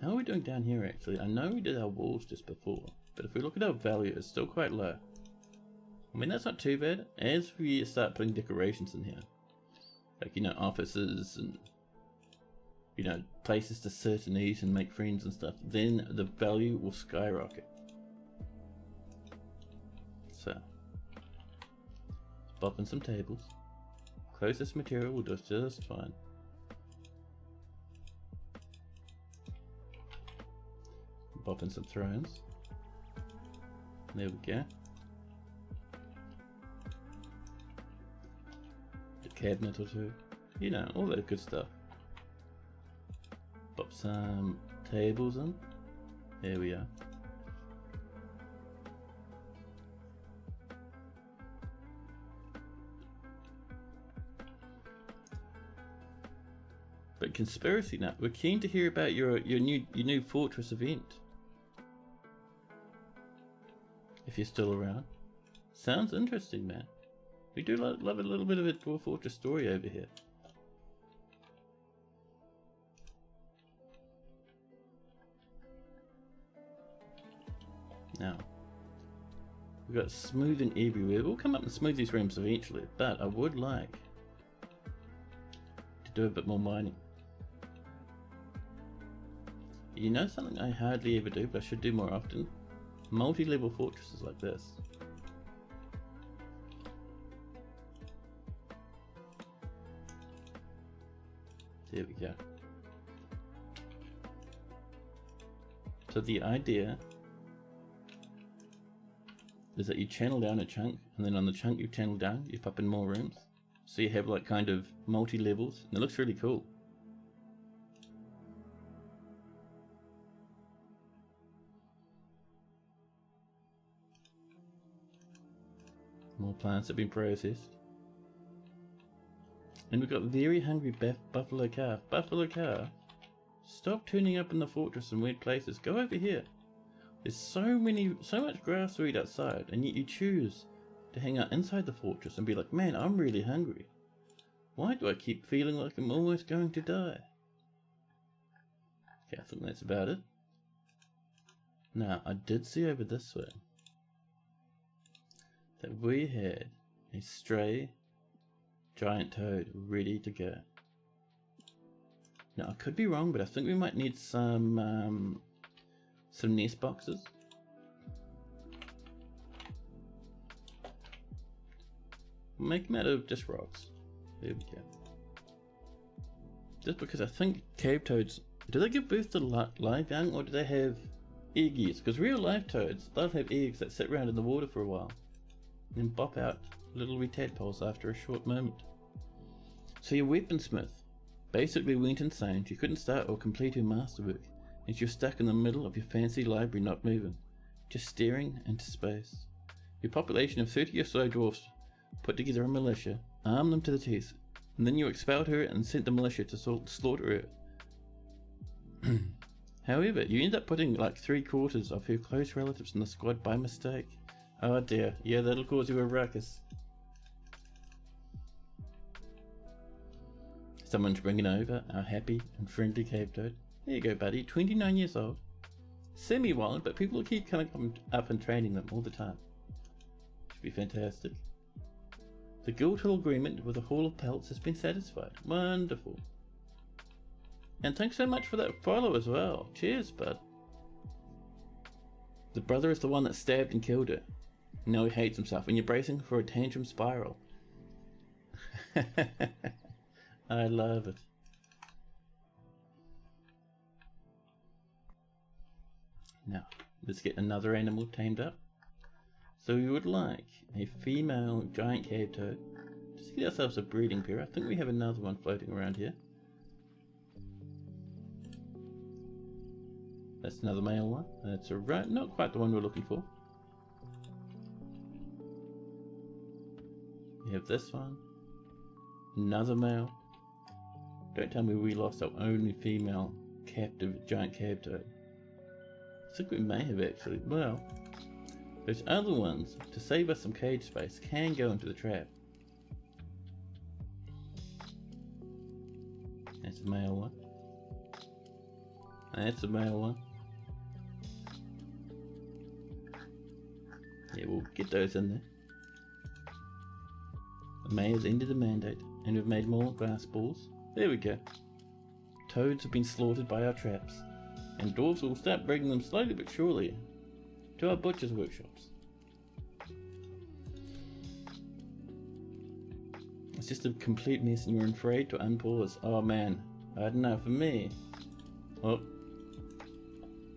how are we doing down here actually? I know we did our walls just before, but if we look at our value, it's still quite low. I mean, that's not too bad. As we start putting decorations in here, like, you know, offices and, you know, places to sit and eat and make friends and stuff, then the value will skyrocket. So, pop in some tables. Close this material will do just fine. Pop in some thrones. There we go. cabinet or two. You know, all that good stuff. Pop some tables in. There we are. But Conspiracy Nut, we're keen to hear about your new fortress event. If you're still around. Sounds interesting, man. We do love a little bit of a Dwarf Fortress story over here. Now, we've got smoothing everywhere. We'll come up and smooth these rooms eventually, but I would like to do a bit more mining. You know something I hardly ever do, but I should do more often? Multi-level fortresses like this. There we go. So the idea is that you channel down a chunk, and then on the chunk you channel down, you pop in more rooms. So you have like kind of multi-levels, and it looks really cool. More plants have been processed. And we've got very hungry buffalo calf. Buffalo calf, stop turning up in the fortress in weird places. Go over here. There's so much grass to eat outside, and yet you choose to hang out inside the fortress and be like, man, I'm really hungry. Why do I keep feeling like I'm almost going to die? Okay, I think that's about it. Now, I did see over this way that we had a stray giant toad ready to go. Now I could be wrong, but I think we might need some nest boxes. Make them out of just rocks. There we go. Just because I think cave toads, do they give birth to live young, or do they have eggs? Because real live toads, they'll have eggs that sit around in the water for a while and then pop out little wee tadpoles after a short moment. So your weaponsmith basically went insane. She couldn't start or complete her masterwork, and she was stuck in the middle of your fancy library, not moving, just staring into space. Your population of 30 or so dwarfs put together a militia, armed them to the teeth, and then you expelled her and sent the militia to slaughter her. However, you end up putting like 3/4 of her close relatives in the squad by mistake. Oh dear, yeah, that'll cause you a ruckus. Someone's bringing over our happy and friendly cave toad. There you go, buddy. 29 years old. Semi-wild, but people will keep coming up and training them all the time. Should be fantastic. The Guildhall agreement with the Hall of Pelts has been satisfied. Wonderful. And thanks so much for that follow as well. Cheers, bud. The brother is the one that stabbed and killed her. Now he hates himself, and you're bracing for a tantrum spiral. I love it. Now, let's get another animal tamed up. So we would like a female giant cave toad. Just get ourselves a breeding pair. I think we have another one floating around here. That's another male one. That's alright. Not quite the one we're looking for. We have this one. Another male. Don't tell me we lost our only female captive giant cave toad. I think we may have actually. Well, those other ones, to save us some cage space, can go into the trap. That's a male one. That's a male one. Yeah, we'll get those in there. The mayor's ended the mandate, and we've made more glass balls. There we go. Toads have been slaughtered by our traps, and dwarves will start bringing them slowly but surely to our butcher's workshops. It's just a complete mess, and you're afraid to unpause. Oh man, I don't know, for me. Oh,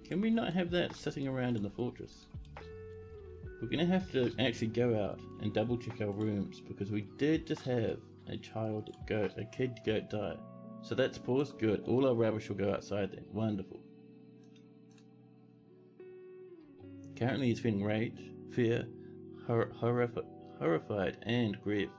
can we not have that sitting around in the fortress? We're gonna have to actually go out and double check our rooms, because we did just have a kid goat died. So that's paused. Good. All our rubbish will go outside then. Wonderful. Currently he's feeling rage, fear, horrified, and grief.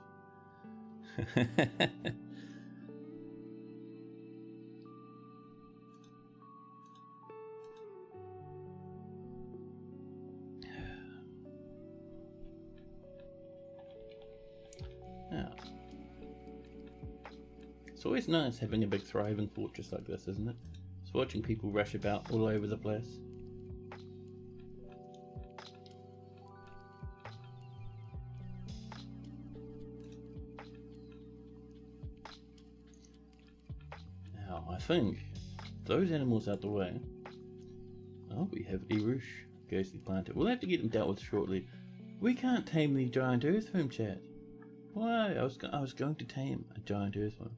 Now, it's always nice having a big thriving fortress like this, isn't it? Just watching people rush about all over the place. Now, I think those animals out the way. Oh, we have Erush, ghostly planter. We'll have to get them dealt with shortly. We can't tame the giant earthworm, Chad. Why? I was going to tame a giant earthworm.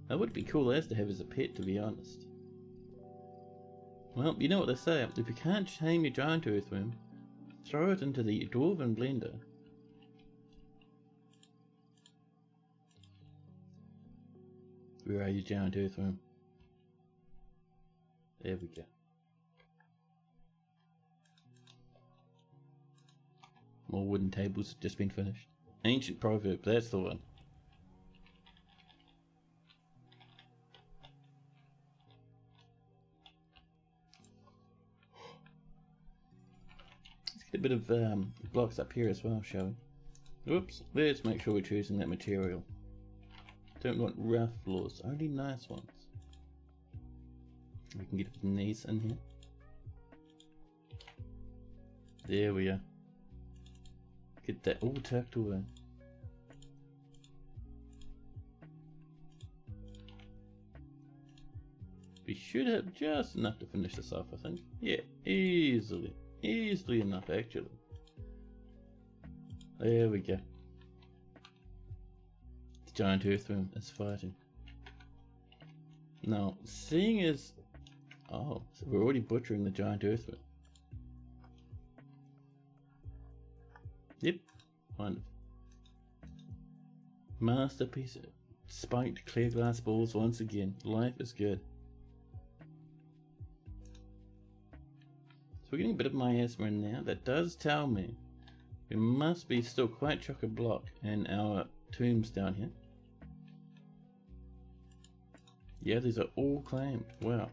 That would be cool as to have as a pet, to be honest. Well, you know what they say. If you can't tame your giant earthworm, throw it into the dwarven blender. Where are you, giant earthworm? There we go. More wooden tables have just been finished. Ancient proverb, that's the one. Let's get a bit of blocks up here as well, shall we? Oops, let's make sure we're choosing that material. Don't want rough floors, only nice ones. We can get these in here. There we are. Get that all tucked away. We should have just enough to finish this off, I think. Yeah, easily enough actually. There we go. The giant earthworm is fighting. Now, seeing as... Oh, so we're already butchering the giant earthworm. Yep, wonderful. Masterpiece. Spiked clear glass balls once again. Life is good. So we're getting a bit of miasma in there. That does tell me we must be still quite chock-a-block in our tombs down here. Yeah, these are all claimed. Wow.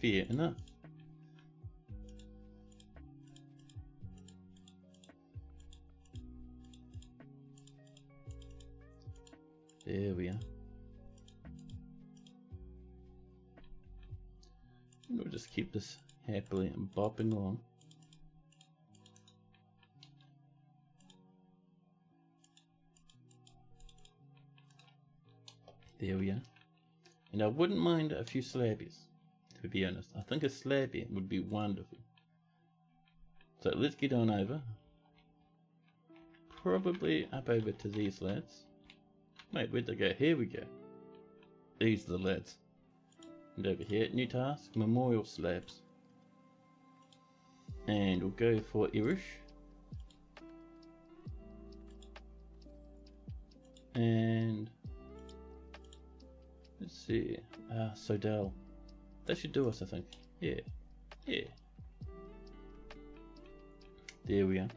Fair enough. There we are. And we'll just keep this happily and bopping along. There we are. And I wouldn't mind a few slabbies, to be honest. I think a slabbie would be wonderful. So let's get on over. Probably up over to these lads. Wait, where'd they go? Here we go. These are the lads. And over here, new task, memorial slabs. And we'll go for Irish. And let's see. Sodell. That should do us, I think. Yeah. Yeah. There we are.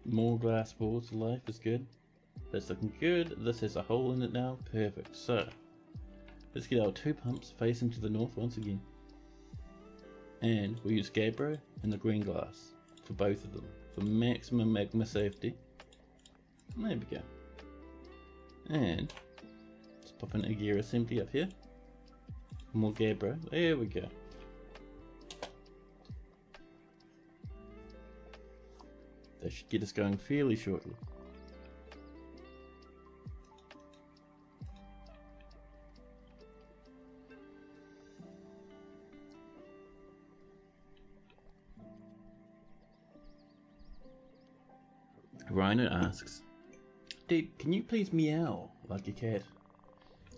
More glass balls. Life is good. That's looking good. This has a hole in it now. Perfect. So, let's get our two pumps facing to the north once again. And we'll use Gabbro and the green glass for both of them for maximum magma safety. There we go. And let's pop in a gear assembly up here. More Gabbro. There we go. That should get us going fairly shortly. Rhino asks, Dude, can you please meow like a cat?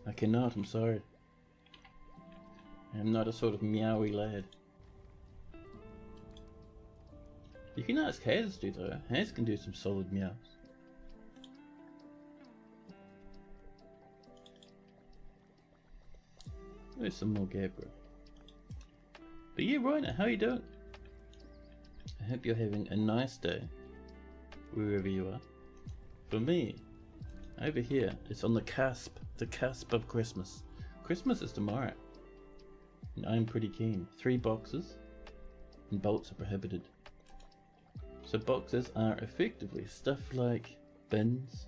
I cannot, I'm sorry. I'm not a sort of meowy lad. You can ask Haz to though. Haz can do some solid meows. There's some more Gabriel. But yeah, Rhino, how you doing? I hope you're having a nice day, wherever you are. For me, over here, it's on the cusp of Christmas. Christmas is tomorrow. And I'm pretty keen. 3 boxes, and bolts are prohibited. So boxes are effectively stuff like bins.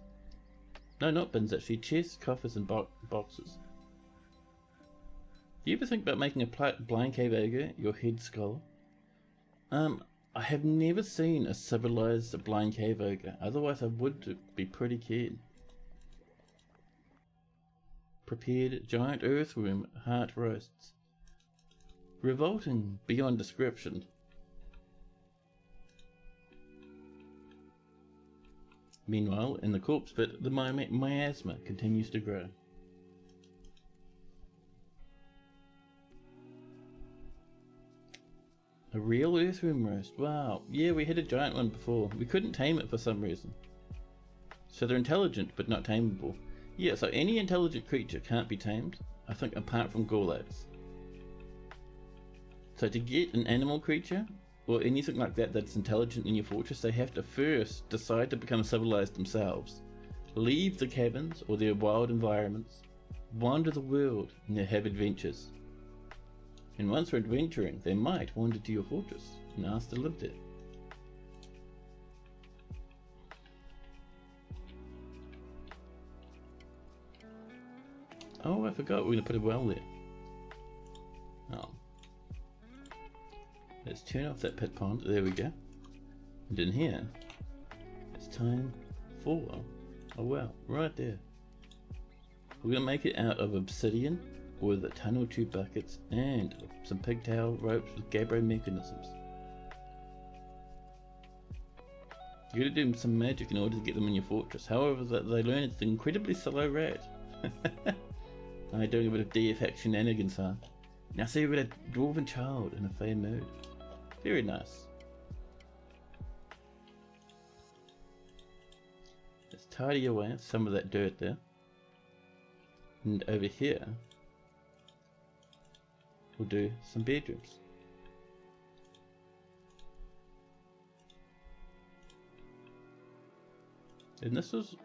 No, not bins actually, chests, coffers and boxes. Do you ever think about making a blind cave ogre your head scholar? I have never seen a civilized blind cave ogre, otherwise I would be pretty keen. Prepared giant earthworm heart roasts. Revolting beyond description. Meanwhile, in the corpse pit, the miasma continues to grow. A real earthworm roast, wow. Yeah, we had a giant one before. We couldn't tame it for some reason. So they're intelligent, but not tameable. Yeah, so any intelligent creature can't be tamed, I think, apart from Gorlads. So to get an animal creature, or anything like that that's intelligent in your fortress, they have to first decide to become civilized themselves, leave the cabins or their wild environments, wander the world, and have adventures. And once they're adventuring, they might wander to your fortress and ask to live there. Oh, I forgot we're going to put a well there. Oh. Let's turn off that pit pond. There we go. And in here, it's time for a well. Right there. We're going to make it out of obsidian with a ton or 2 buckets and some pigtail ropes with gabbro mechanisms. You gotta do some magic in order to get them in your fortress. However, they learn it's an incredibly slow rate. I'm doing a bit of DFX shenanigans, huh? Now see, we've got a dwarven child in a fair mood. Very nice. Let's tidy away some of that dirt there. And over here, we'll do some bedrooms. And this was,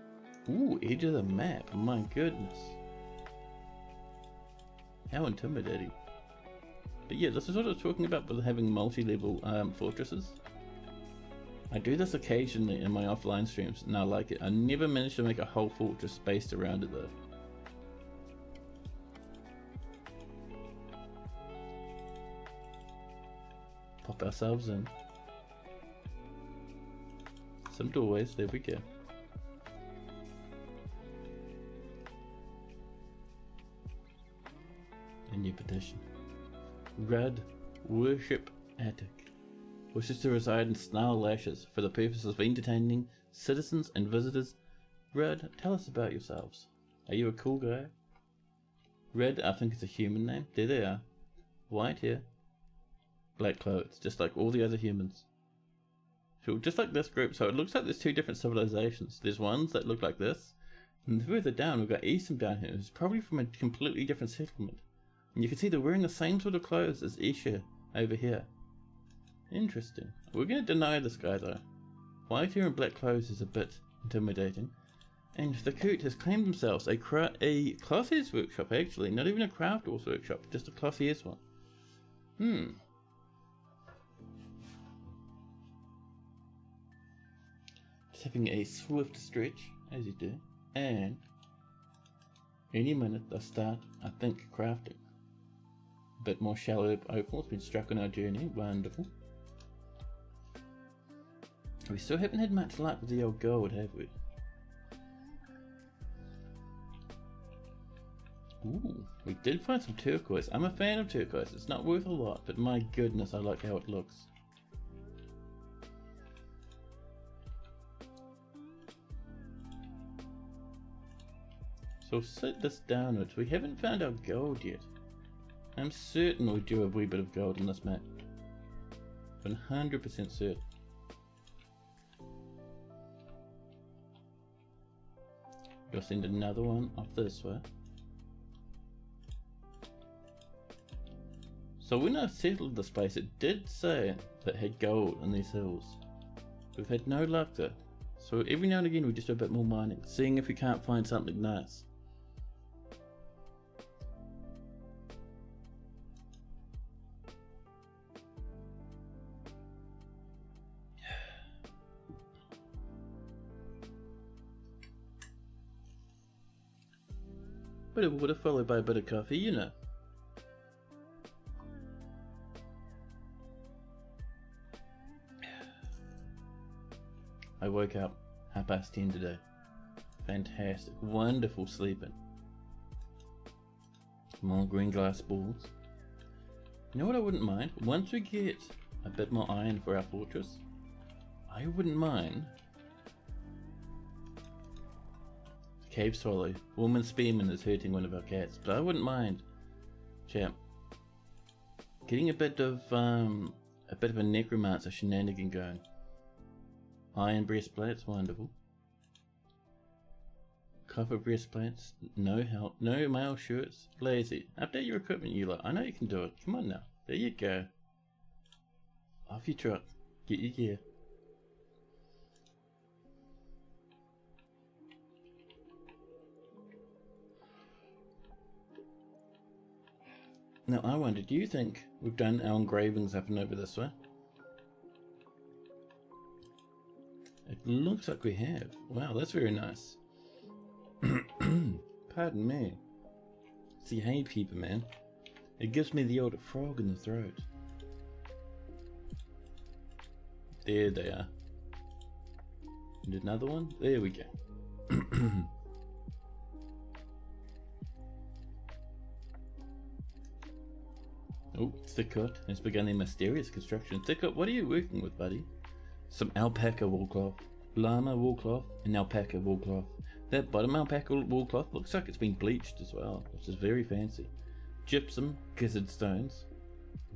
ooh, edge of the map, my goodness. How intimidating. But yeah, this is what I was talking about with having multi-level fortresses. I do this occasionally in my offline streams and I like it. I never managed to make a whole fortress based around it though. Pop ourselves in. Some doorways, there we go. A new petition. Rudd Worship Attic wishes to reside in Snarllashes for the purposes of entertaining citizens and visitors. Rudd, tell us about yourselves. Are you a cool guy? Red, I think it's a human name. There they are. White hair. Black clothes, just like all the other humans. So just like this group, so it looks like there's 2 different civilizations. There's ones that look like this, and further down we've got Eastham down here, who's probably from a completely different settlement. And you can see they're wearing the same sort of clothes as Escher over here. Interesting. We're going to deny this guy though. White hair and black clothes is a bit intimidating. And the Coot has claimed themselves a clothier's workshop actually, not even a crafter's workshop, just a clothier's one. Just having a swift stretch, as you do, and any minute they'll start, I think, crafting. A bit more shallow opal has been struck on our journey, wonderful. We still haven't had much luck with the old gold, have we? Ooh, we did find some turquoise. I'm a fan of turquoise. It's not worth a lot, but my goodness, I like how it looks. So set this downwards. We haven't found our gold yet. I'm certain we do a wee bit of gold in this map. 100% certain. We'll send another one off this way. So when I settled this place, it did say that it had gold in these hills. We've had no luck though. So every now and again we just do a bit more mining, seeing if we can't find something nice. Bit of water followed by a bit of coffee, you know. I woke up 10:30 today. Fantastic, wonderful sleeping. More green glass balls. You know what I wouldn't mind? Once we get a bit more iron for our fortress, I wouldn't mind. Cave swallow. Woman spearman is hurting one of our cats, but I wouldn't mind, chap, getting a bit of a necromancer shenanigan going. Iron breastplates, wonderful. Copper breastplates, no help, no mail shirts, lazy. Update your equipment, you lot. I know you can do it. Come on now. There you go. Off your truck. Get your gear. Now I wonder, do you think we've done our engravings up and over this way? It looks like we have. Wow, that's very nice. Pardon me. See, hay peeper, man. It gives me the old frog in the throat. There they are. And another one? There we go. Oh, Thickot has begun their mysterious construction. Thickot, what are you working with, buddy? Some alpaca wool cloth, llama wool cloth, and alpaca wool cloth. That bottom alpaca wool cloth looks like it's been bleached as well, which is very fancy. Gypsum, gizzard stones,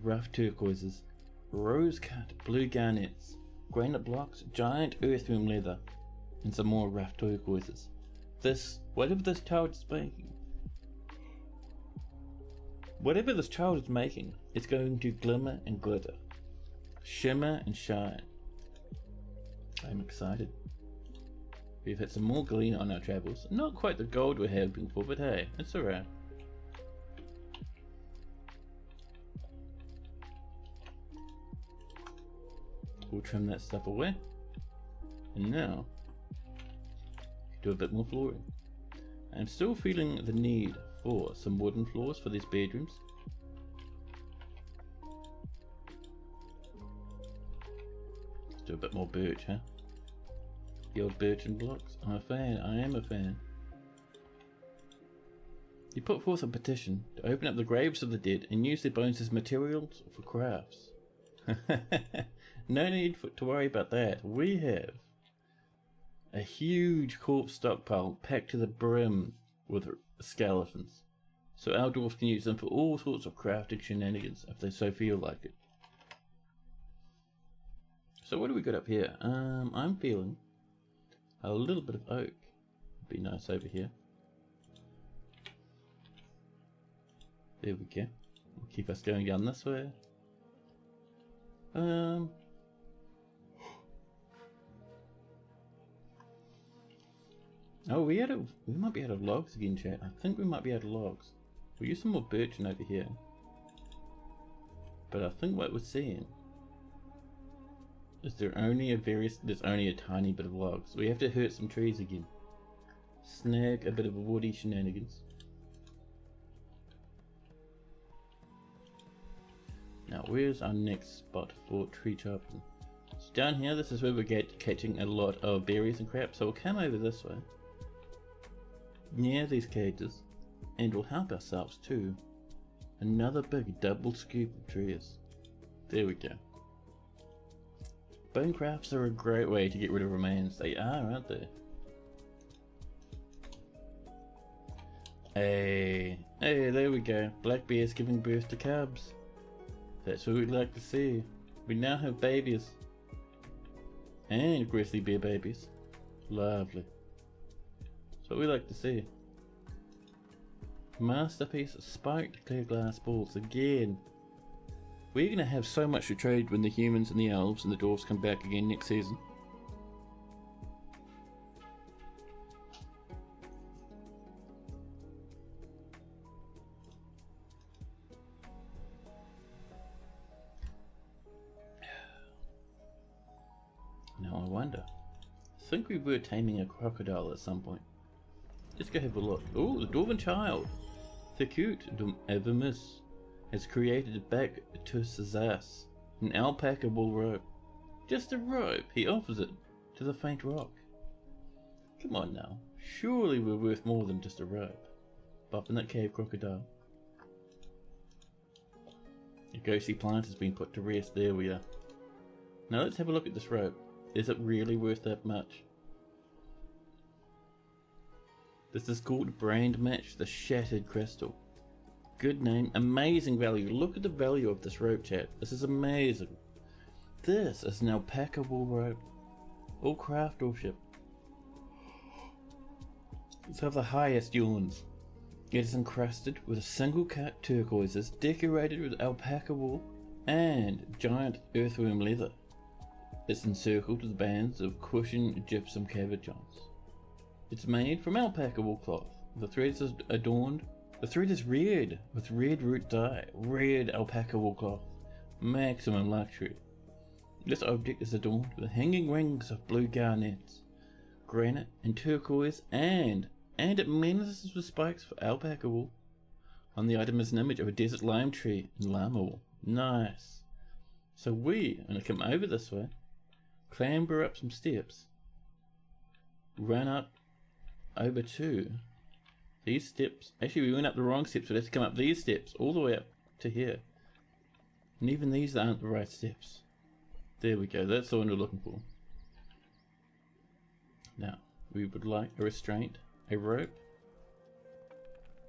rough turquoises, rose cut blue garnets, granite blocks, giant earthworm leather, and some more rough turquoises. Whatever this child is making, it's going to glimmer and glitter, shimmer and shine. I'm excited. We've had some more glean on our travels. Not quite the gold we're hoping for, but hey, it's alright. We'll trim that stuff away. And now, do a bit more flooring. I'm still feeling the need for some wooden floors for these bedrooms. Let's do a bit more birch, huh? The old birch and blocks. I'm a fan. I am a fan. You put forth a petition to open up the graves of the dead and use their bones as materials for crafts. No need to worry about that. We have a huge corpse stockpile packed to the brim with skeletons, so our dwarves can use them for all sorts of crafting shenanigans if they so feel like it. So what do we got up here? I'm feeling a little bit of oak would be nice over here. There we go. We'll keep us going down this way. Oh, we might be out of logs again, chat. I think we might be out of logs. We'll use some more birchen over here. But I think what we're seeing is there's only a tiny bit of logs. We have to hurt some trees again. Snag a bit of woody shenanigans. Now, where's our next spot for tree chopping? So down here, this is where we're catching a lot of berries and crap. So we'll come over this way, near these cages, and we'll help ourselves to another big double scoop of trees. There we go. Bone crafts are a great way to get rid of remains. They are, aren't they? Hey, there we go. Black bears giving birth to cubs. That's what we'd like to see. We now have babies. And grizzly bear babies. Lovely. That's what we like to see. Masterpiece spiked clear glass balls again. We're gonna have so much to trade when the humans and the elves and the dwarves come back again next season. Now I wonder. I think we were taming a crocodile at some point. Let's go have a look. Oh, the dwarven child. The cute Evamus has created back to Sazas an alpaca wool rope. Just a rope, he offers it to the faint rock. Come on now, surely we're worth more than just a rope. Up in that cave, crocodile. The ghostly plant has been put to rest, there we are. Now let's have a look at this rope. Is it really worth that much? This is called Brand Match the Shattered Crystal. Good name, amazing value. Look at the value of this rope, chat. This is amazing. This is an alpaca wool rope. All craftsmanship. It's of the highest yawns. It is encrusted with single cut turquoises, decorated with alpaca wool and giant earthworm leather. It's encircled with bands of cushioned gypsum cabochons. It's made from alpaca wool cloth. The thread is adorned. The thread is red with red root dye. Red alpaca wool cloth. Maximum luxury. This object is adorned with hanging rings of blue garnets, granite and turquoise, and it menaces with spikes for alpaca wool. On the item is an image of a desert lime tree and llama wool. Nice. So we are going to come over this way, clamber up some steps, run up over to these steps. Actually, we went up the wrong steps, so we have to come up these steps all the way up to here. And even these aren't the right steps. There we go, that's the one we're looking for. Now, we would like a restraint, a rope,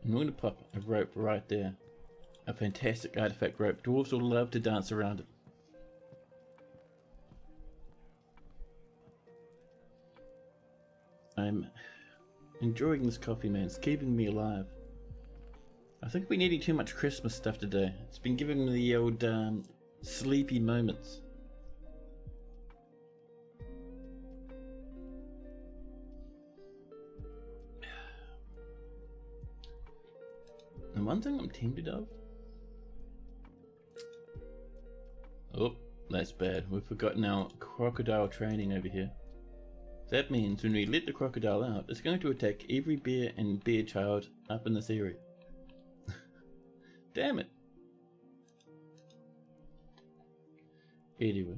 and we're going to pop a rope right there. A fantastic artifact rope. Dwarves will love to dance around it. I'm enjoying this coffee, man. It's keeping me alive. I think we're eating too much Christmas stuff today. It's been giving me the old sleepy moments. And one thing I'm tempted of... Oh, that's bad. We've forgotten our crocodile training over here. That means when we let the crocodile out, it's going to attack every bear and bear child up in this area. Damn it. Anyway.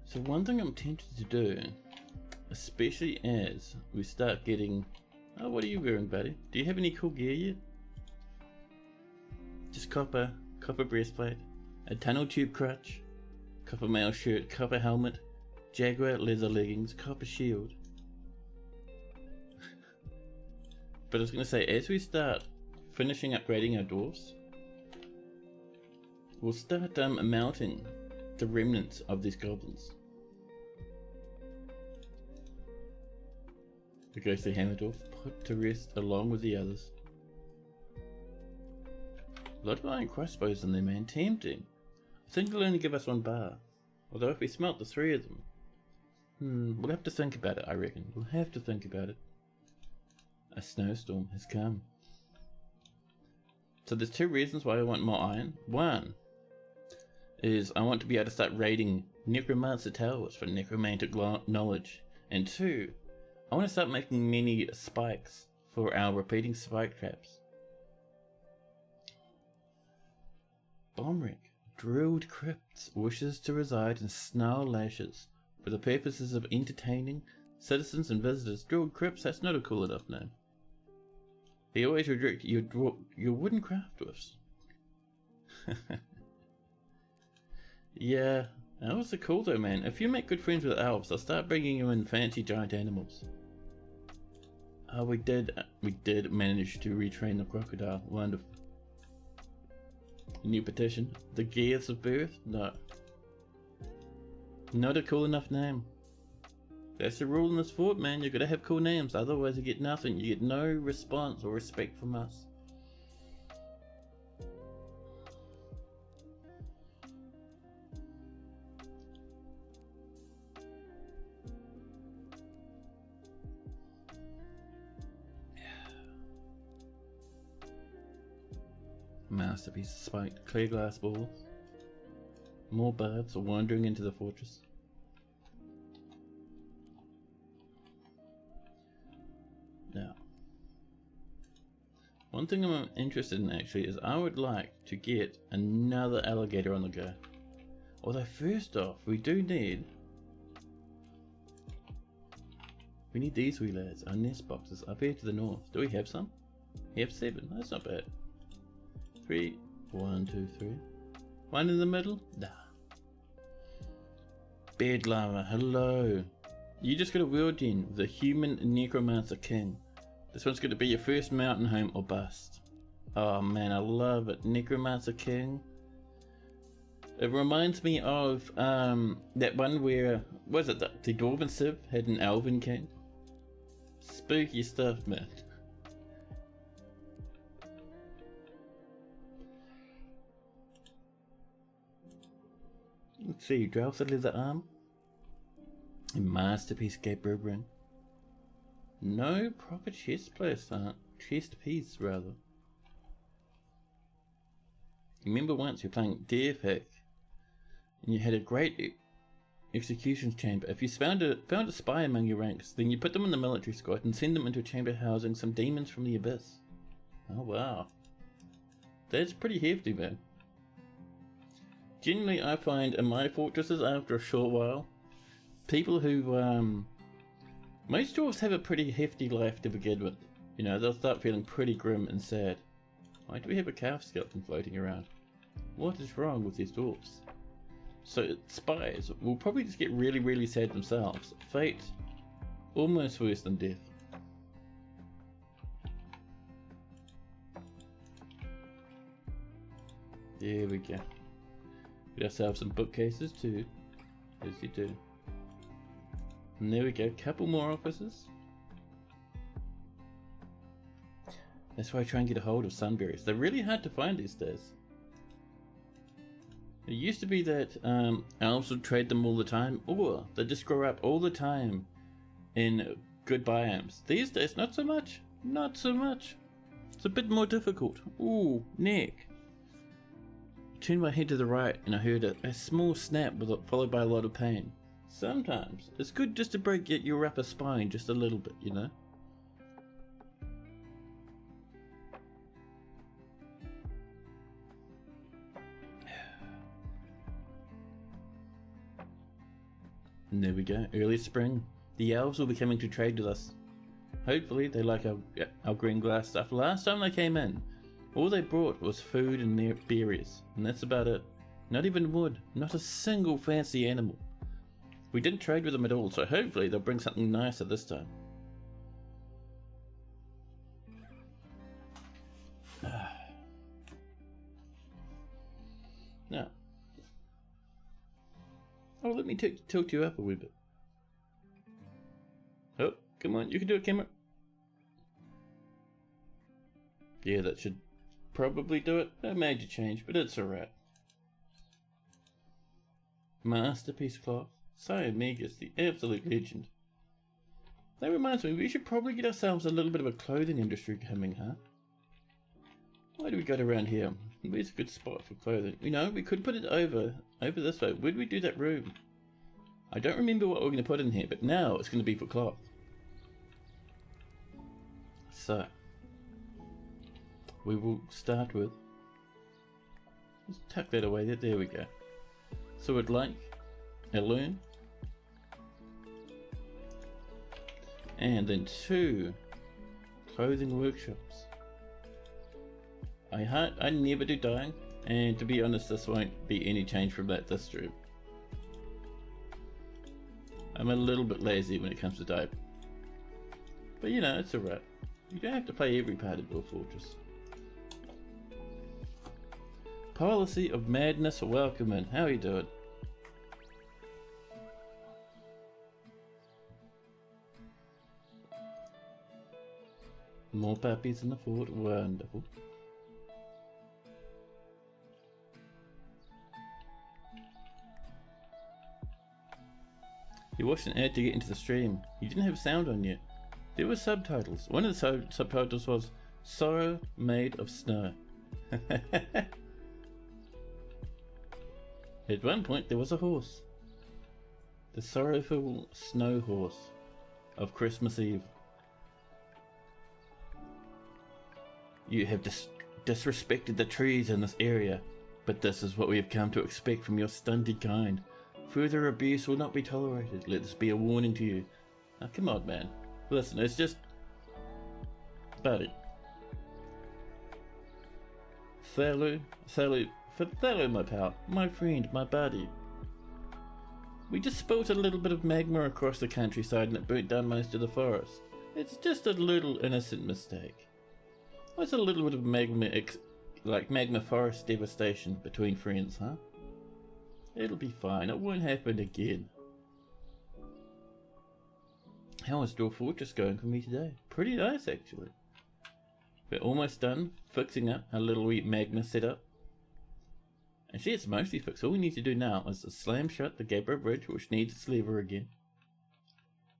So one thing I'm tempted to do, especially as we start getting... Oh, what are you wearing, buddy? Do you have any cool gear yet? Just copper breastplate, a tunnel tube crutch, copper mail shirt, copper helmet, jaguar leather leggings, copper shield. But I was going to say, as we start finishing upgrading our dwarves, we'll start mounting the remnants of these goblins. The ghostly hammer dwarf put to rest along with the others. A lot of iron crossbows in there, man. Tempting. I think they'll only give us 1 bar. Although if we smelt the 3 of them... we'll have to think about it, I reckon. We'll have to think about it. A snowstorm has come. So there's 2 reasons why I want more iron. One is I want to be able to start raiding necromancer towers for necromantic knowledge. And 2, I want to start making many spikes for our repeating spike traps. Bomric, drilled crypts, wishes to reside in Snarllashes for the purposes of entertaining citizens and visitors. Drilled crypts, that's not a cool enough name. He always reject your wooden craft whiffs. Yeah, elves are cool though, man. If you make good friends with elves, they'll start bringing you in fancy giant animals. Oh, we did manage to retrain the crocodile. Wonderful. New petition. The Gears of Birth? No. Not a cool enough name. That's the rule in this fort, man. You gotta have cool names, otherwise you get nothing. You get no response or respect from us. Masterpiece, spiked clear glass balls. More birds are wandering into the fortress. Now, one thing I'm interested in actually is I would like to get another alligator on the go. Although first off, we need these wee lads, our nest boxes up here to the north. Do we have some? We have 7, that's not bad. 3, 1, 2, 3. One in the middle? Nah. Bed llama, hello. You just got a world in with a human necromancer king. This one's going to be your first mountain home or bust. Oh man, I love it. Necromancer king. It reminds me of that one where, was it the Dwarven Civ had an elven king? Spooky stuff, man. Let's see, Drowser leather arm. A masterpiece Gabriel ring. No proper chest piece rather. Remember once you're playing Deerpack and you had a great executions chamber. If you found a spy among your ranks, then you put them in the military squad and send them into a chamber housing some demons from the abyss. Oh wow. That's pretty hefty, man. Generally, I find in my fortresses, after a short while, people who, most dwarves have a pretty hefty life to begin with. You know, they'll start feeling pretty grim and sad. Why do we have a calf skeleton floating around? What is wrong with these dwarves? So, spies will probably just get really, really sad themselves. Fate, almost worse than death. There we go. Get ourselves some bookcases too, as you do. And there we go, couple more offices. That's why I try and get a hold of sunberries. They're really hard to find these days. It used to be that elves would trade them all the time, or they just grow up all the time in good biomes. These days, not so much. Not so much. It's a bit more difficult. Ooh, neck. Turned my head to the right and I heard a small snap followed by a lot of pain. Sometimes it's good just to break your upper spine just a little bit, you know? And there we go, early spring. The elves will be coming to trade with us. Hopefully they like our green glass stuff. Last time they came in, all they brought was food and berries, and that's about it. Not even wood, not a single fancy animal. We didn't trade with them at all, so hopefully they'll bring something nicer this time. Now, oh, let me tilt you up a wee bit. Oh, come on, you can do it, camera. Yeah, that should probably do it. No major change, but it's alright. Masterpiece cloth. Megas, the absolute legend. That reminds me, we should probably get ourselves a little bit of a clothing industry coming, huh? Why do we go around here? Where's a good spot for clothing? You know, we could put it over this way. Where do we do that room? I don't remember what we're going to put in here, but now it's going to be for cloth. So, we will start with, let's tuck that away there, we go. So we'd like a loom, and then 2 clothing workshops. I never do dyeing, and to be honest, this won't be any change from that this stream. I'm a little bit lazy when it comes to dye, but you know, it's alright. You don't have to play every part of your fortress. Policy of Madness, welcome in. How are you doing? More puppies in the fort. Wonderful. You watched an ad to get into the stream. You didn't have sound on yet. There were subtitles. One of the subtitles was Sorrow Made of Snow. At one point there was a horse. The sorrowful snow horse of Christmas Eve. You have disrespected the trees in this area, but this is what we have come to expect from your stunted kind. Further abuse will not be tolerated. Let this be a warning to you. Now come on, man. Listen, it's just... Buddy. Thalu, my pal. My friend, my buddy. We just spilled a little bit of magma across the countryside and it burnt down most of the forest. It's just a little innocent mistake. What's a little bit of magma forest devastation between friends, huh? It'll be fine, it won't happen again. How is Dwarf Fortress going for me today? Pretty nice, actually. We're almost done fixing up our little wee magma setup. Actually, it's mostly fixed. All we need to do now is to slam shut the Gabriel Bridge, which needs its lever again.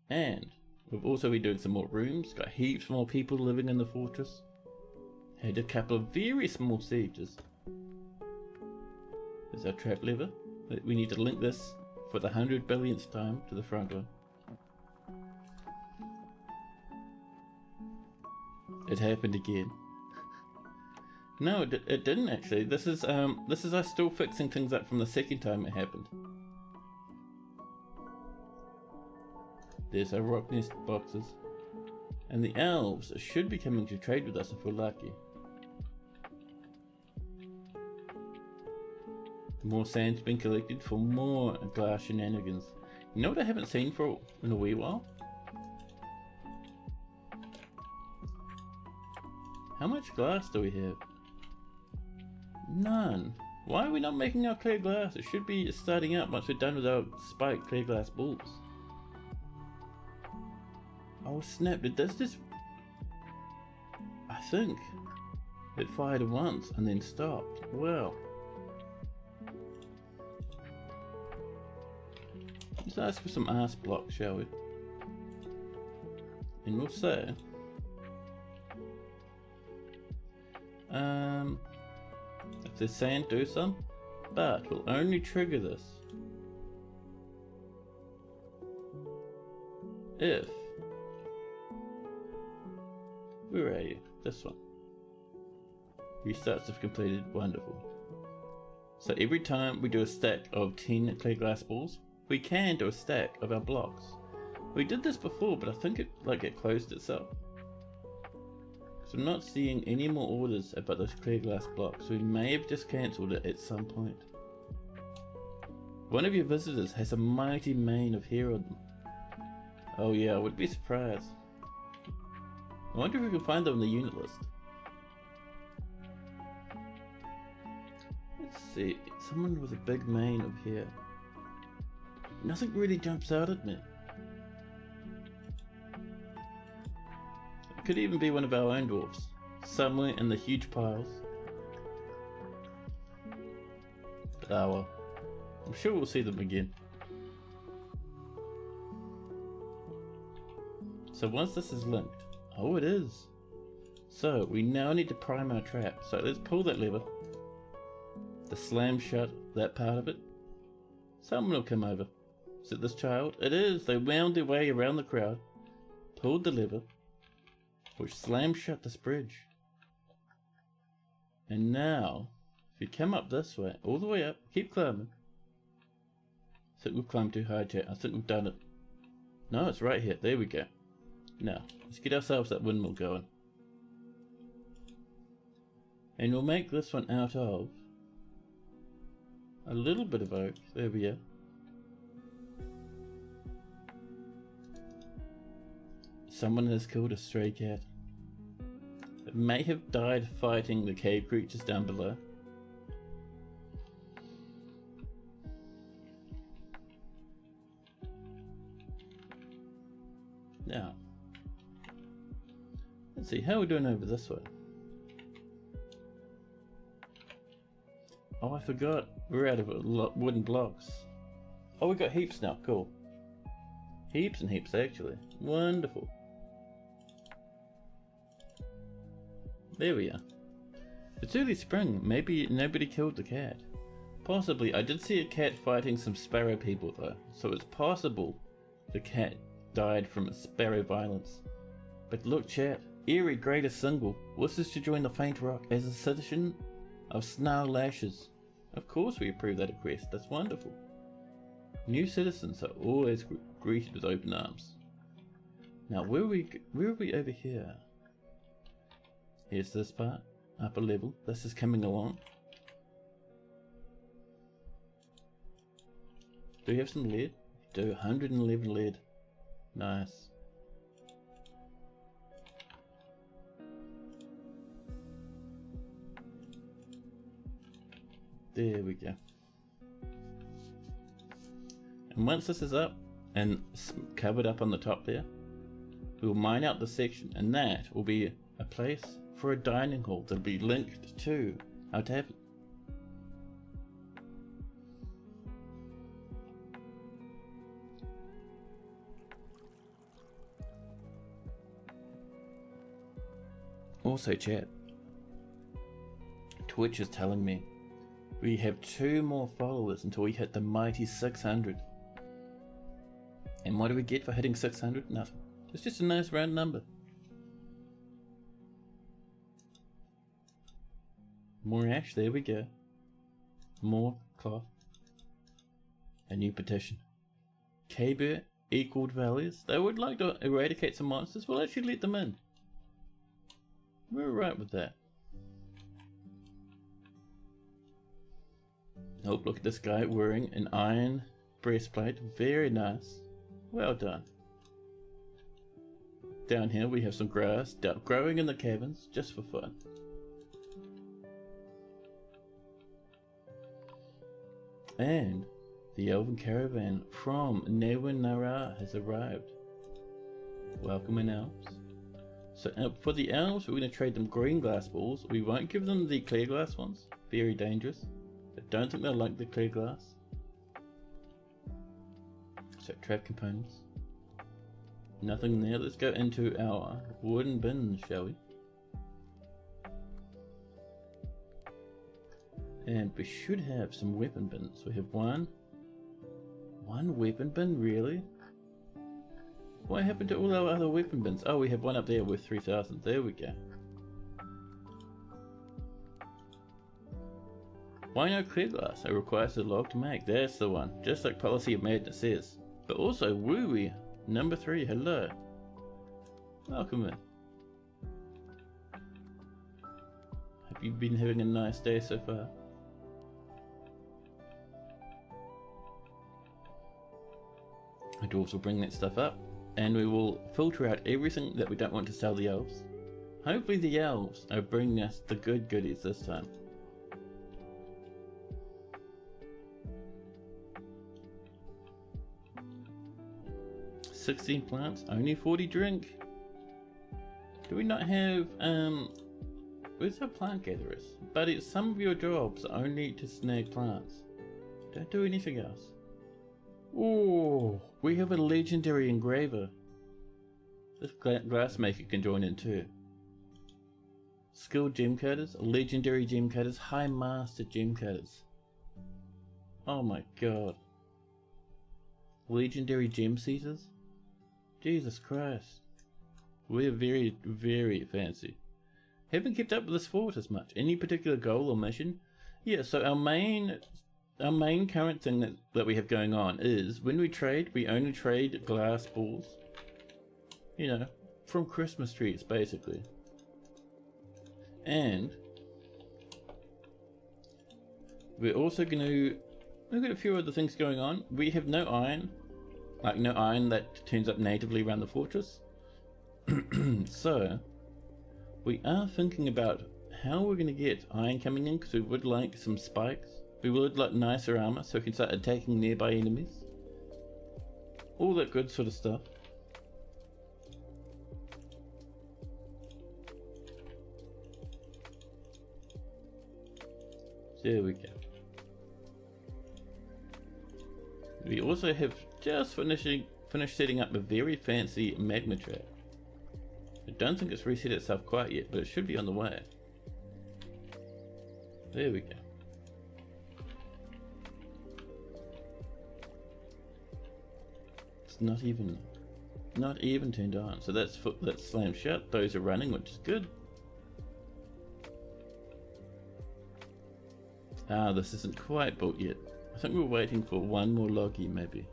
And we've also been doing some more rooms, got heaps more people living in the fortress. Had a couple of very small sieges. There's our trap lever. We need to link this for the 100 billionth time to the front one. It happened again. No, it didn't actually. This is us still fixing things up from the second time it happened. There's our rock nest boxes. And the elves should be coming to trade with us if we're lucky. More sand's been collected for more glass shenanigans. You know what I haven't seen in a wee while? How much glass do we have? None. Why are we not making our clear glass? It should be starting out once we're done with our spiked clear glass balls. Oh snap, did this just... I think it fired once and then stopped. Well. Let's ask for some ass blocks, shall we? And we'll say... if there's sand, do some, but we'll only trigger this if... Where are you? This one. Restarts if completed. Wonderful. So every time we do a stack of 10 clear glass balls, we can do a stack of our blocks. We did this before, but I think it closed itself. So I'm not seeing any more orders about those clear glass blocks. We may have just cancelled it at some point. One of your visitors has a mighty mane of hair on them. Oh yeah, I would be surprised. I wonder if we can find them on the unit list. Let's see, someone with a big mane of hair. Nothing really jumps out at me. It could even be one of our own dwarves, somewhere in the huge piles. But ah well, I'm sure we'll see them again. So once this is linked, oh it is. So we now need to prime our trap. So let's pull that lever, to slam shut that part of it. Someone will come over. Is it this child? It is. They wound their way around the crowd, pulled the lever, which slammed shut this bridge. And now, if you come up this way, all the way up, keep climbing. I think we've climbed too high, chat. I think we've done it. No, it's right here. There we go. Now, let's get ourselves that windmill going. And we'll make this one out of a little bit of oak. There we are. Someone has killed a stray cat. It may have died fighting the cave creatures down below. Now, Let's see, how are we doing over this way? Oh, I forgot. We're out of wooden blocks. Oh, we got heaps now. Cool. Heaps and heaps, actually. Wonderful. There we are. It's early spring. Maybe nobody killed the cat. Possibly. I did see a cat fighting some sparrow people, though. So it's possible the cat died from sparrow violence. But look, chat. Eerie greatest single wishes to join the Faint Rock as a citizen of Snarllashes. Of course we approve that request. That's wonderful. New citizens are always greeted with open arms. Now where are we over here? Here's this part. Upper level. This is coming along. Do we have some lead? We do. 111 lead. Nice. There we go. And once this is up and covered up on the top there, we'll mine out the section, and that will be a place for a dining hall that'll be linked to our tavern. Also, chat, Twitch is telling me we have 2 more followers until we hit the mighty 600. And what do we get for hitting 600? Nothing. It's just a nice round number. More ash, there we go. More cloth. A new petition. K-Bear equaled values. They would like to eradicate some monsters. We'll actually let them in. We're right with that. Oh, look at this guy wearing an iron breastplate. Very nice. Well done. Down here we have some grass growing in the caverns just for fun. And the elven caravan from Nara has arrived. Welcome in elves. So for the elves, we're going to trade them green glass balls. We won't give them the clear glass ones. Very dangerous. I don't think they'll like the clear glass. So trap components. Nothing there. Let's go into our wooden bins, shall we? And we should have some weapon bins. We have one weapon bin, really? What happened to all our other weapon bins? Oh, we have one up there with 3,000. There we go. Why no clear glass? It requires a log to make. That's the one. Just like Policy of Madness says. But also, Wooey, number 3, hello. Welcome in. Hope you've been having a nice day so far. The dwarves will bring that stuff up, and we will filter out everything that we don't want to sell the elves. Hopefully the elves are bringing us the good goodies this time. "16 plants, only 40 drink." Do we not have, where's our plant gatherers? But some of your jobs are only to snag plants. Don't do anything else. Oh, we have a legendary engraver. This glassmaker can join in too. Skilled gem cutters, legendary gem cutters, high master gem cutters. Oh my god. Legendary gem seizers? Jesus Christ. We're very, very fancy. Haven't kept up with this fort as much. Any particular goal or mission? Yeah, so our main current thing that we have going on is when we trade, we only trade glass balls. You know, from Christmas trees, basically. And we're also going to look at a few other things going on. We have no iron. Like no iron that turns up natively around the fortress. So we are thinking about how we're going to get iron coming in, because we would like some spikes. We would like nicer armor so we can start attacking nearby enemies. All that good sort of stuff. There we go. We also have just finished setting up a very fancy magma trap. I don't think it's reset itself quite yet, but it should be on the way. There we go. It's not even turned on. So that's slammed shut. Those are running, which is good. Ah, this isn't quite built yet. I think we're waiting for one more loggy, maybe.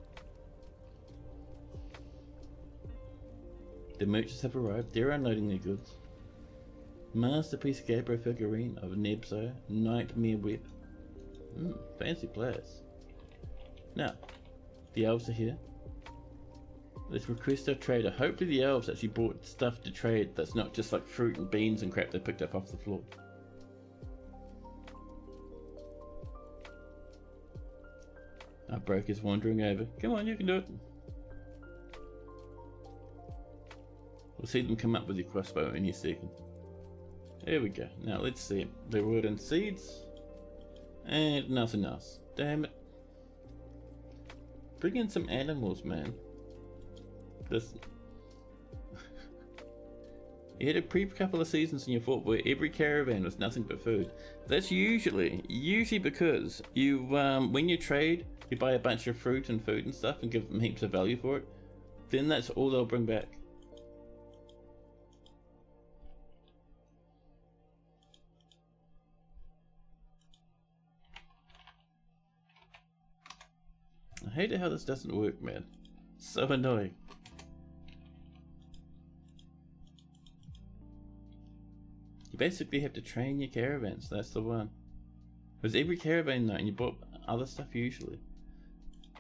The merchants have arrived. They're unloading their goods. Masterpiece Gabriel figurine of Nebzo, Nightmare Whip. Fancy place. Now, the elves are here. Let's request our trader. Hopefully the elves actually brought stuff to trade that's not just like fruit and beans and crap they picked up off the floor. Our broker's wandering over. Come on, you can do it. We'll see them come up with your crossbow any second. There we go. Now let's see. They were in seeds. And nothing else. Damn it. Bring in some animals, man. This. You had a couple of seasons in your fort where every caravan was nothing but food. That's usually because you when you trade, you buy a bunch of fruit and food and stuff and give them heaps of value for it. Then that's all they'll bring back. I hate it how this doesn't work, man. So annoying. You basically have to train your caravans, that's the one. Because every caravan though, and you bought other stuff usually.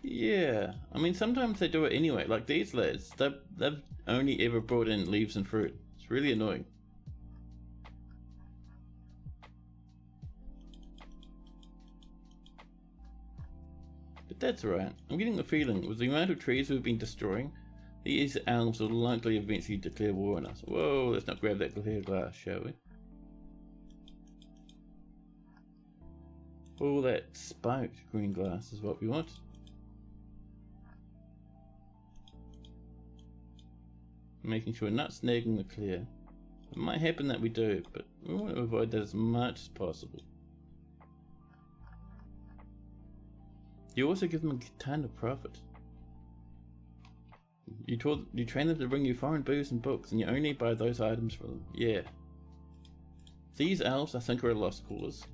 Yeah, I mean sometimes they do it anyway, like these lads, they've only ever brought in leaves and fruit. It's really annoying. But that's alright. I'm getting the feeling, with the amount of trees we've been destroying, these elves will likely eventually declare war on us. Whoa, let's not grab that clear glass, shall we? All that spiked green glass is what we want. Making sure we're not snagging the clear. It might happen that we do, but we want to avoid that as much as possible. You also give them a ton of profit. You train them to bring you foreign booze and books, and you only buy those items for them. Yeah. These elves, I think, are a lost cause,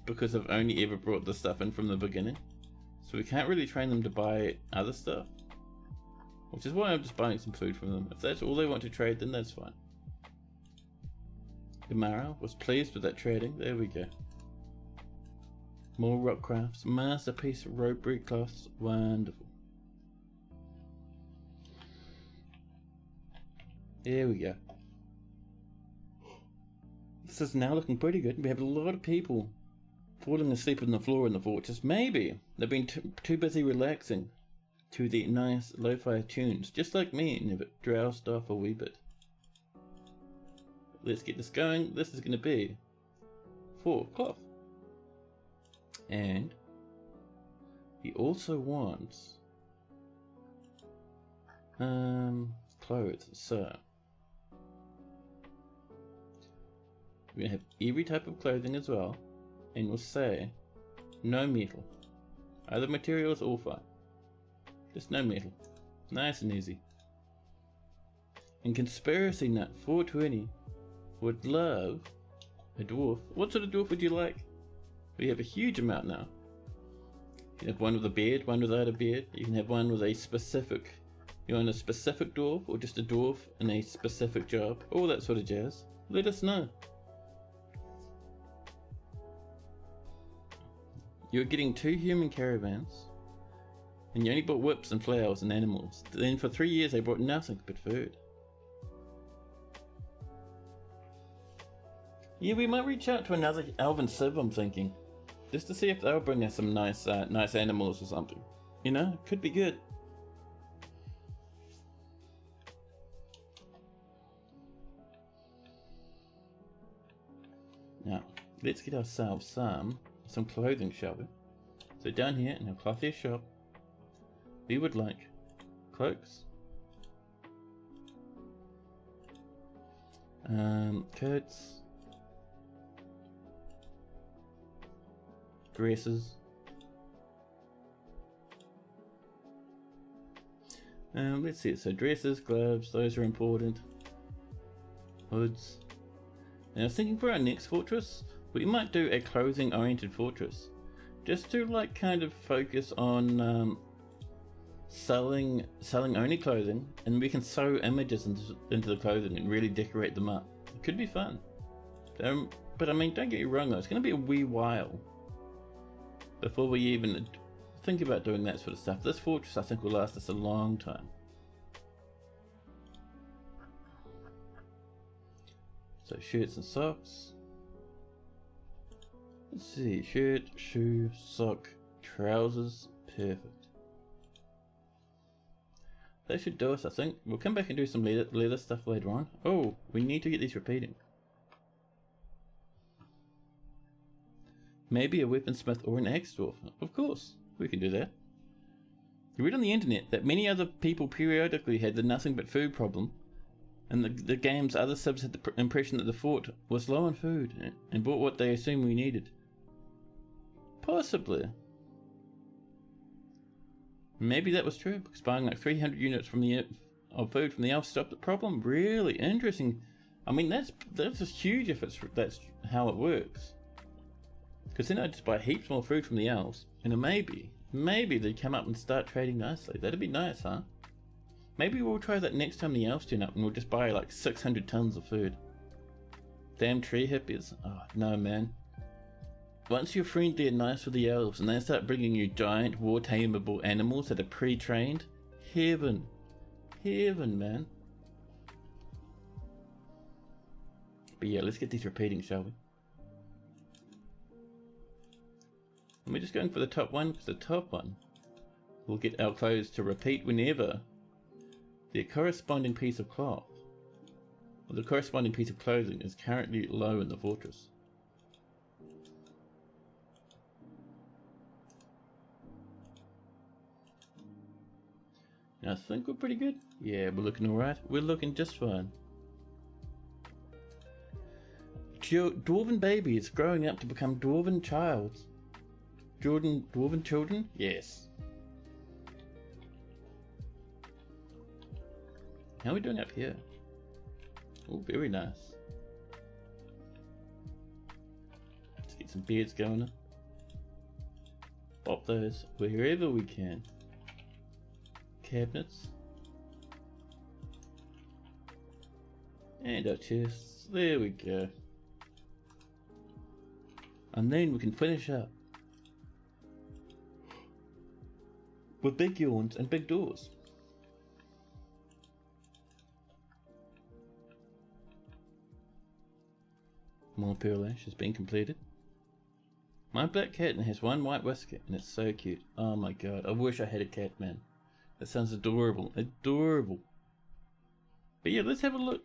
because I've only ever brought this stuff in from the beginning. So we can't really train them to buy other stuff. Which is why I'm just buying some food from them. If that's all they want to trade, then that's fine. Gamara was pleased with that trading. There we go. More rock crafts. Masterpiece ropery cloths. Wonderful. There we go. This is now looking pretty good. We have a lot of people falling asleep on the floor in the fortress. Maybe they've been too busy relaxing to the nice lo-fi tunes, just like me, and they've drowsed off a wee bit. Let's get this going. This is going to be 4 cloth. And he also wants clothes. So we're going to have every type of clothing as well, and we'll say no metal. Other materials all fine. Just no metal. Nice and easy. And Conspiracy Nut 420 would love a dwarf. What sort of dwarf would you like? We have a huge amount now. You can have one with a beard, one without a beard. You can have one with a specific... You want a specific dwarf, or just a dwarf in a specific job? All that sort of jazz. Let us know. You're getting 2 human caravans. And you only bought whips and flowers and animals. Then for 3 years they brought nothing but food. Yeah, we might reach out to another Elven Civ, I'm thinking. Just to see if they'll bring us some nice animals or something. You know, could be good. Now, let's get ourselves some some clothing, shall we? So down here in our clothier shop, we would like cloaks, coats, dresses, let's see, so dresses, gloves, those are important, hoods. Now I was thinking for our next fortress, we might do a clothing oriented fortress, just to like kind of focus on selling only clothing, and we can sew images into the clothing and really decorate them up. It could be fun. But I mean, don't get me wrong though, it's going to be a wee while before we even think about doing that sort of stuff. This fortress I think will last us a long time. So shirts and socks. Let's see, shirt, shoe, sock, trousers, perfect. That should do us, I think. We'll come back and do some leather stuff later on. Oh, we need to get these repeating. Maybe a weaponsmith or an axe dwarf. Of course, we can do that. You read on the internet that many other people periodically had the nothing but food problem, and the game's other subs had the impression that the fort was low on food and bought what they assumed we needed. Possibly. Maybe that was true, because buying like 300 units of food from the elves stopped the problem. Really interesting. I mean, that's just huge if that's how it works. Because then I'd just buy heaps more food from the elves, and maybe they'd come up and start trading nicely. That'd be nice, huh? Maybe we'll try that next time the elves turn up, and we'll just buy like 600 tons of food. Damn tree hippies. Oh, no, man. Once you're friendly and nice with the elves, and they start bringing you giant, war-tameable animals that are pre-trained, heaven. Heaven, man. But yeah, let's get these repeating, shall we? And we're just going for the top one, because the top one will get our clothes to repeat whenever the corresponding piece of cloth, or the corresponding piece of clothing, is currently low in the fortress. Now I think we're pretty good. Yeah, we're looking alright. We're looking just fine. Dwarven babies growing up to become dwarven childs. Dwarven children? Yes. How are we doing up here? Oh, very nice. Let's get some beards going. Pop those wherever we can. Cabinets. And our chests. There we go. And then we can finish up with big yawns and big doors. More pearl ash has been completed. My black cat has one white whisker and it's so cute. Oh my god, I wish I had a cat, man. That sounds adorable. Adorable. But yeah, let's have a look.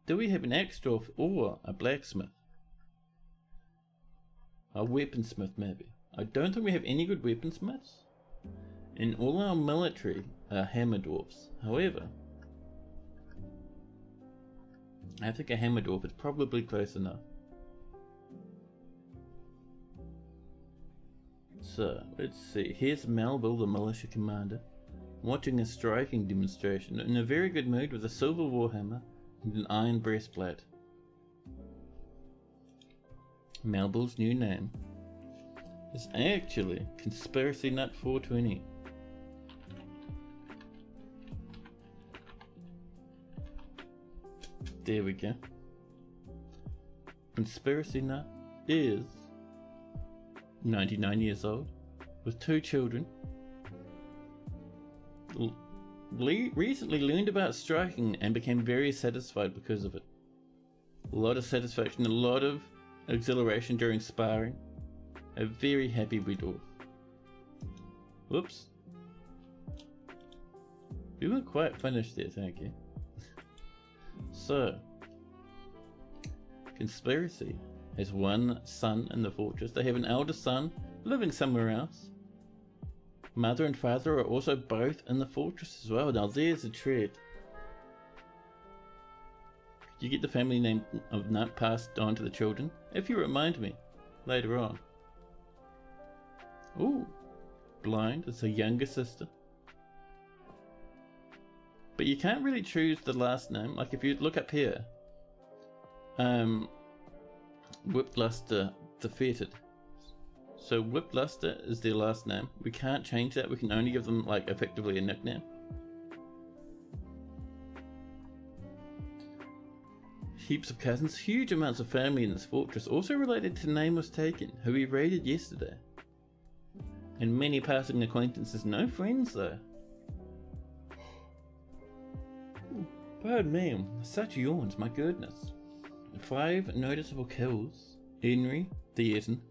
Do we have an axe dwarf or a blacksmith? A weaponsmith, maybe. I don't think we have any good weaponsmiths. And all our military are hammer dwarfs. However, I think a hammer dwarf is probably close enough. So, let's see. Here's Melville, the militia commander, watching a striking demonstration, in a very good mood with a silver warhammer and an iron breastplate. Melville's new name is actually Conspiracy Nut 420. There we go. Conspiracy Nut is 99 years old, with 2 children. Recently learned about striking and became very satisfied because of it. A lot of satisfaction, a lot of exhilaration during sparring. A very happy dwarf. Whoops. We weren't quite finished there, thank you. So, Conspiracy has one son in the fortress. They have an elder son living somewhere else. Mother and father are also both in the fortress as well. Now there's a trait. Could you get the family name of Nut passed on to the children? If you remind me later on. Ooh, blind. It's a younger sister. But you can't really choose the last name. Like if you look up here, Whipluster defeated. So Whipluster is their last name. We can't change that. We can only give them like effectively a nickname. Heaps of cousins, huge amounts of family in this fortress, also related to Name Was Taken, who we raided yesterday. And many passing acquaintances, no friends though. Pardon me, such yawns, my goodness. 5 noticeable kills. Henry, the Eton,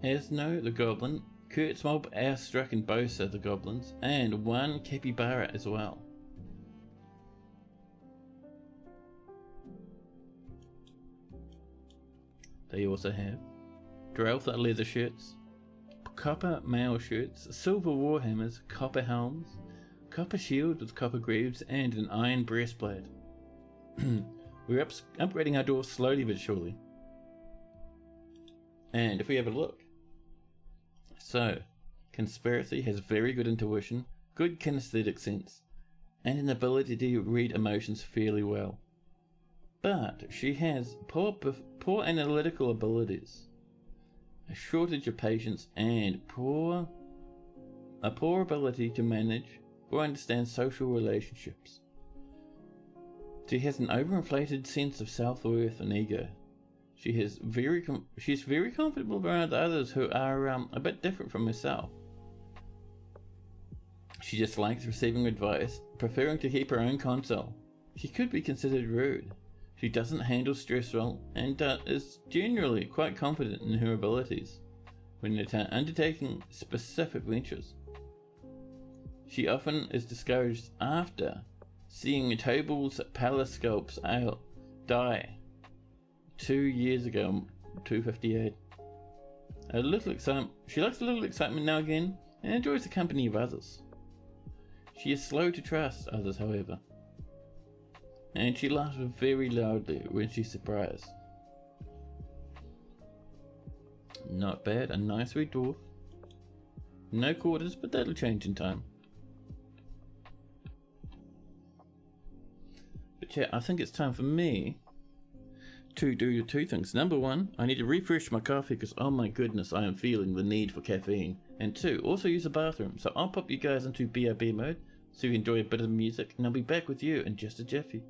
Hasno, the Goblin, Kurtzmob, Airstruck and Bosa, the Goblins, and 1 Capybara as well. They also have Dreltha leather shirts, copper mail shirts, silver warhammers, copper helms, copper shield with copper greaves, and an iron breastplate. We're upgrading our dwarf slowly but surely. And if we have a look. So, Conspiracy has very good intuition, good kinesthetic sense, and an ability to read emotions fairly well. But she has poor analytical abilities, a shortage of patience, and a poor ability to manage or understand social relationships. She has an overinflated sense of self-worth and ego. She's very comfortable around others who are a bit different from herself. She just likes receiving advice, preferring to keep her own counsel. She could be considered rude. She doesn't handle stress well and is generally quite confident in her abilities when undertaking specific ventures. She often is discouraged after seeing Tobal's palace sculpts die 2 years ago, 258. She likes a little excitement now and again and enjoys the company of others. She is slow to trust others, however, and she laughs very loudly when she's surprised. Not bad, a nice wee dwarf. No quarters, but that'll change in time. But yeah, I think it's time for me to do 2 things. Number 1, I need to refresh my coffee because oh my goodness, I am feeling the need for caffeine. And 2, also use the bathroom. So I'll pop you guys into BRB mode so you enjoy a bit of music, and I'll be back with you in just a jiffy.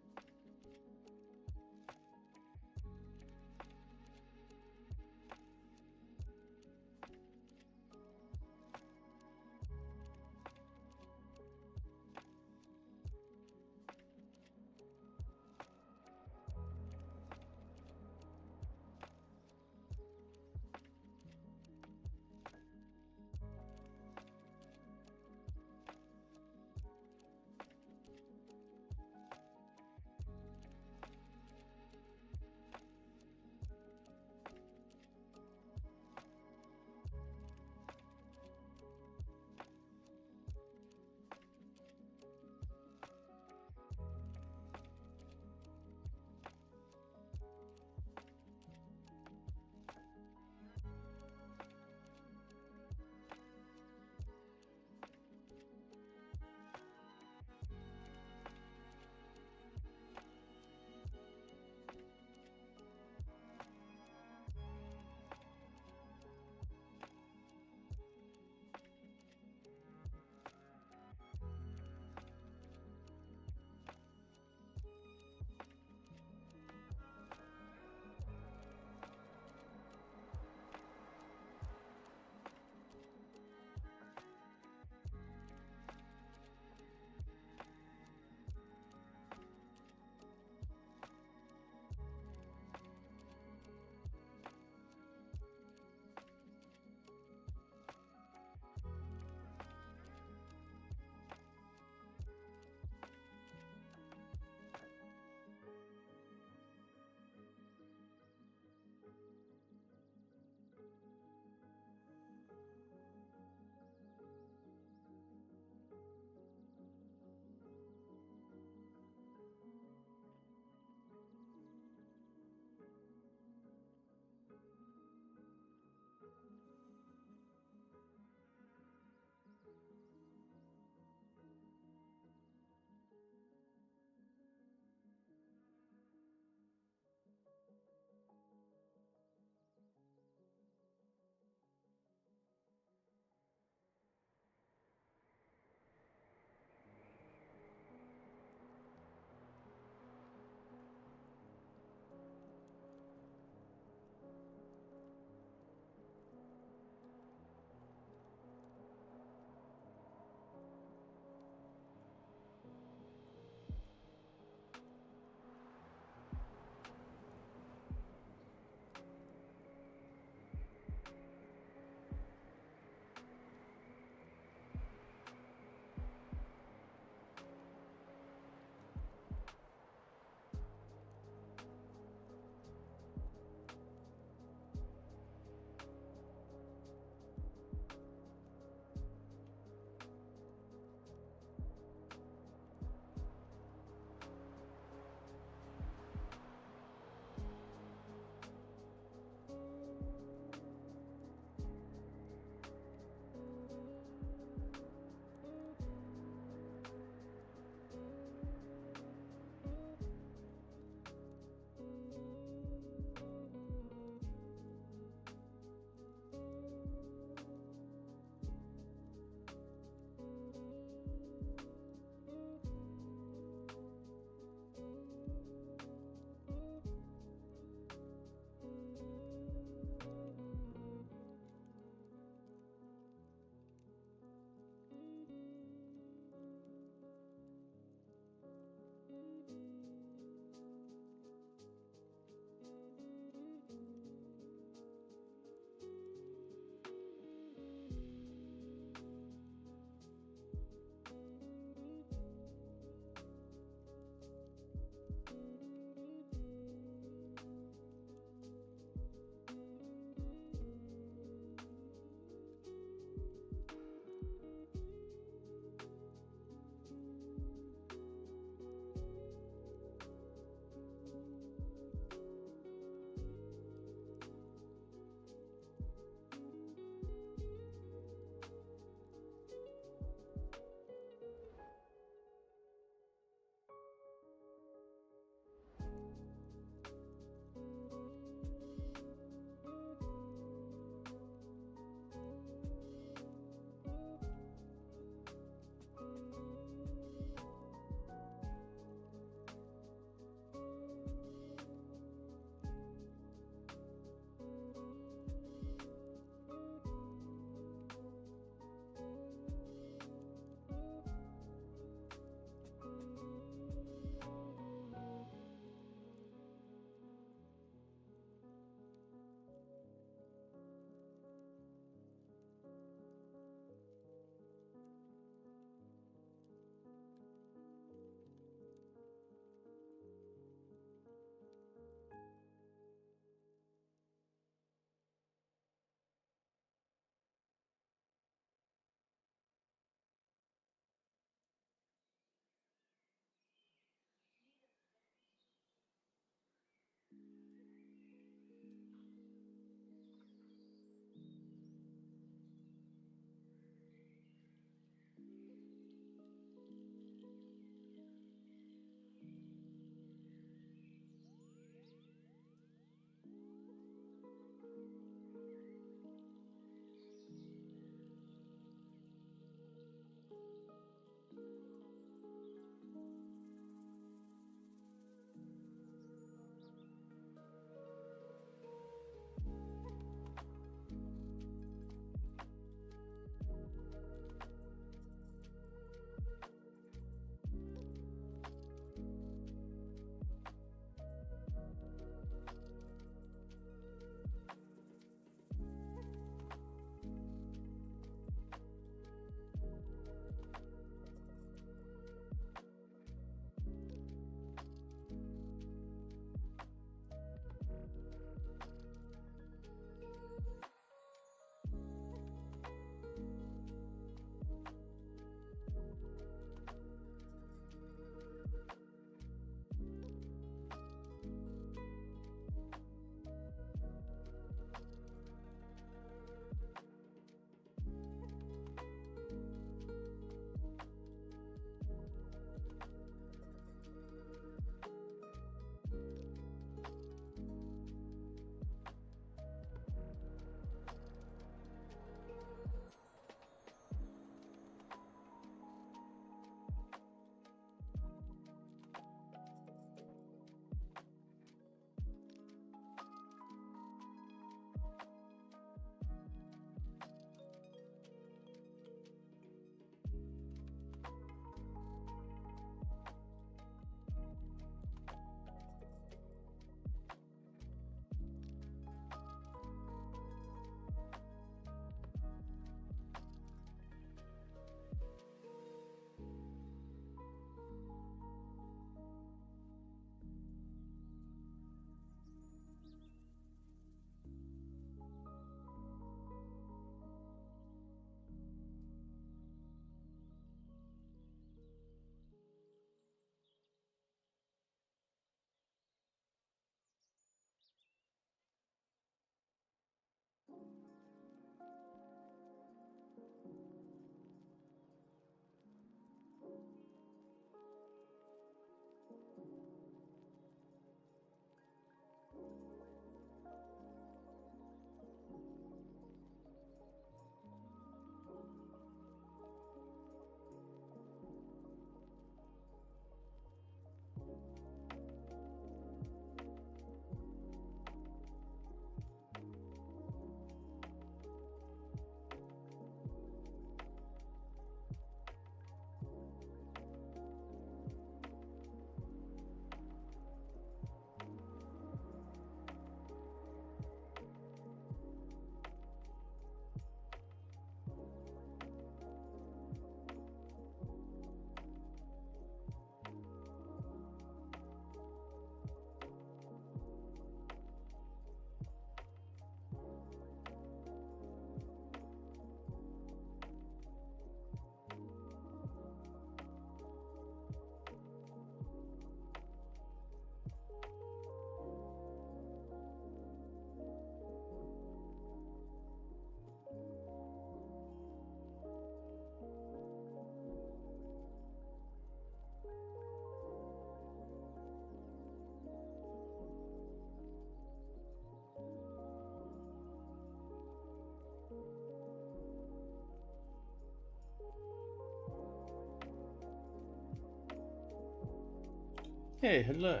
Hey, hello.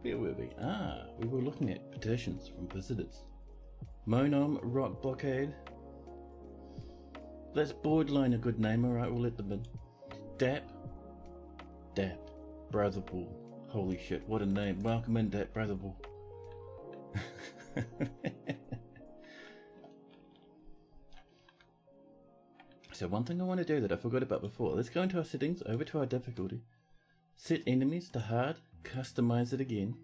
Where were we? Ah, we were looking at petitions from visitors. Monom Rock Blockade. That's borderline a good name, alright, we'll let them in. Dap. Brotherbull. Holy shit, what a name. Welcome in, Dap Brotherbull. So one thing I want to do that I forgot about before, let's go into our settings, over to our difficulty. Set enemies to hard, customize it again.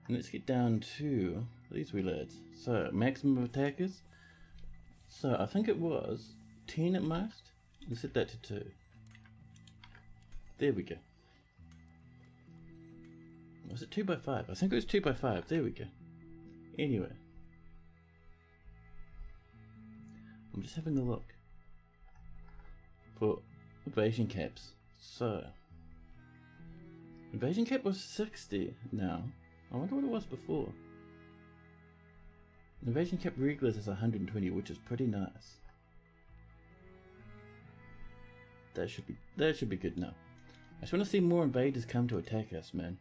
And let's get down to these wee lads. So, maximum attackers. So, I think it was 10 at most. Let's set that to 2. There we go. Was it 2x5? I think it was 2x5. There we go. Anyway. I'm just having a look for evasion caps. So, evasion cap was 60 now. I wonder what it was before. Evasion cap regulars is 120, which is pretty nice. That should be good now. I just want to see more invaders come to attack us, man.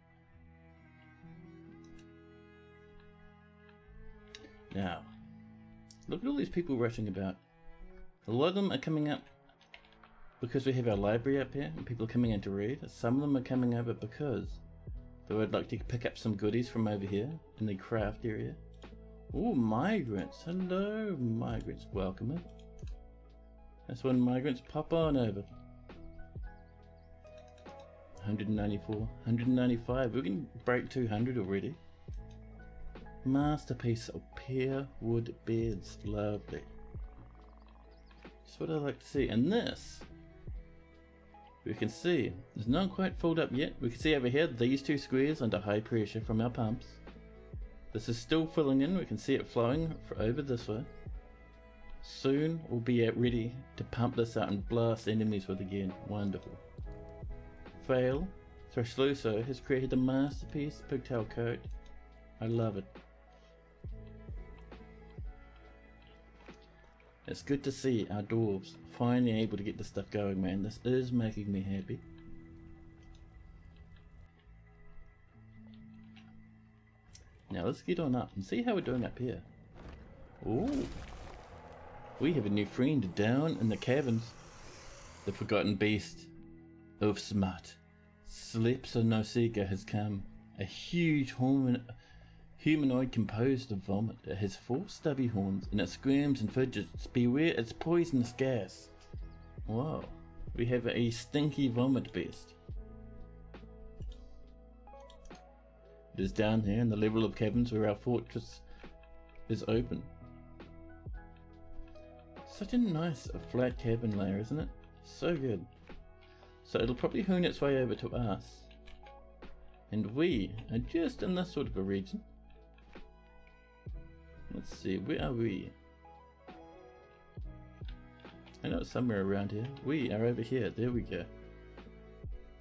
Now, look at all these people rushing about. A lot of them are coming up because we have our library up here and people are coming in to read. Some of them are coming over because they would like to pick up some goodies from over here in the craft area. Oh, migrants. Hello, migrants. Welcome in. That's when migrants pop on over. 194, 195. We can break 200 already. Masterpiece of pear wood beds. Lovely. That's what I like to see. And this, we can see, it's not quite filled up yet. We can see over here these two squares under high pressure from our pumps. This is still filling in. We can see it flowing over this way. Soon we'll be ready to pump this out and blast enemies with again. Wonderful. Fail. Thrashluso has created a masterpiece pigtail coat. I love it. It's good to see our dwarves finally able to get this stuff going, man. This is making me happy. Now let's get on up and see how we're doing up here. Ooh. We have a new friend down in the caverns. The forgotten beast of Smut. Slepsonosika has come. A huge humanoid composed of vomit. It has 4 stubby horns and it squirms and fidgets. Beware its poisonous gas. Wow. We have a stinky vomit beast. It is down here in the level of caverns where our fortress is open. Such a nice flat cabin layer, isn't it? So good. So it'll probably hoon its way over to us. And we are just in this sort of a region. Let's see, where are we? I know it's somewhere around here. We are over here, there we go.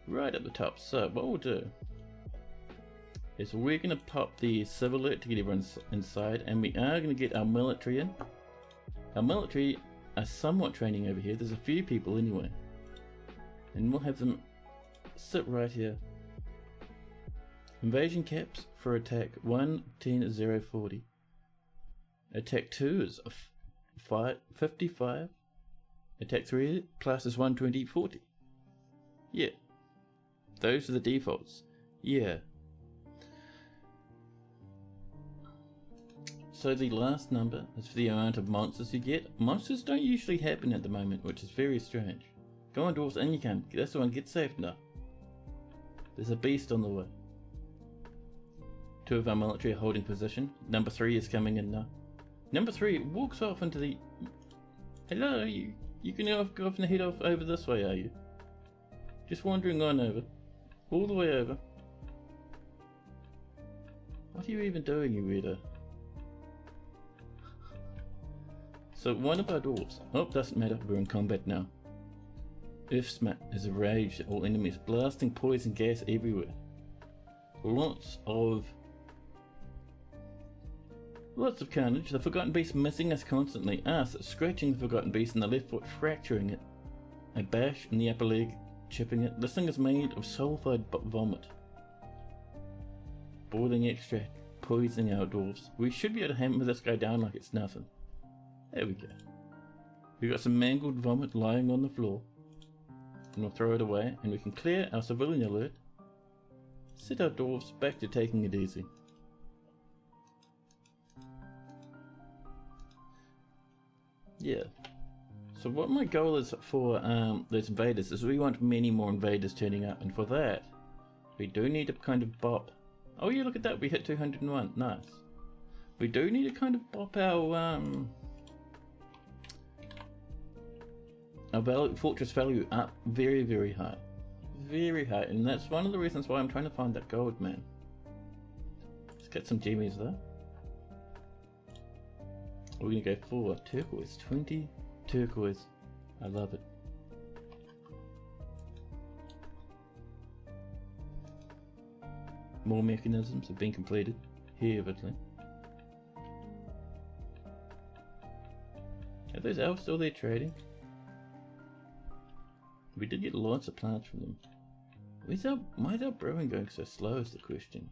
Right at the top. So what we'll do is we're going to pop the civil alert to get everyone inside, and we are going to get our military in. Our military are somewhat training over here. There's a few people anyway. And we'll have them sit right here. Invasion caps for attack 1, 10, 0, 40. Attack 2 is 55. Attack 3 plus is 120, 40. Yeah. Those are the defaults. Yeah. So the last number is for the amount of monsters you get. Monsters don't usually happen at the moment, which is very strange. Go on, dwarves, and you can. That's the one, get safe now. There's a beast on the way. 2 of our military are holding position. Number 3 is coming in now. Number 3 walks off into the... Hello, you can go off and head off over this way, are you? Just wandering on over. All the way over. What are you even doing, you weirdo? So one of our dwarves... Oh, doesn't matter, we're in combat now. Earthsmut is enraged at all enemies, blasting poison gas everywhere. Lots of carnage. The Forgotten Beast missing us constantly. Us scratching the Forgotten Beast in the left foot, fracturing it. A bash in the upper leg chipping it. This thing is made of sulfide vomit. Boiling extract, poisoning our dwarves. We should be able to hammer this guy down like it's nothing. There we go. We got some mangled vomit lying on the floor. And we'll throw it away, and we can clear our civilian alert. Set our dwarves back to taking it easy. Yeah. So what my goal is for those invaders is we want many more invaders turning up, and for that we do need to kind of bop. Oh yeah, look at that, we hit 201, nice. We do need to kind of bop our fortress value up very, very high. Very high, and that's one of the reasons why I'm trying to find that gold, man. Let's get some gemmies there. We're gonna go for turquoise, 20 turquoise. I love it. More mechanisms have been completed here, evidently. Are those elves still there trading? We did get lots of plants from them. Why is our brewing going so slow is the question.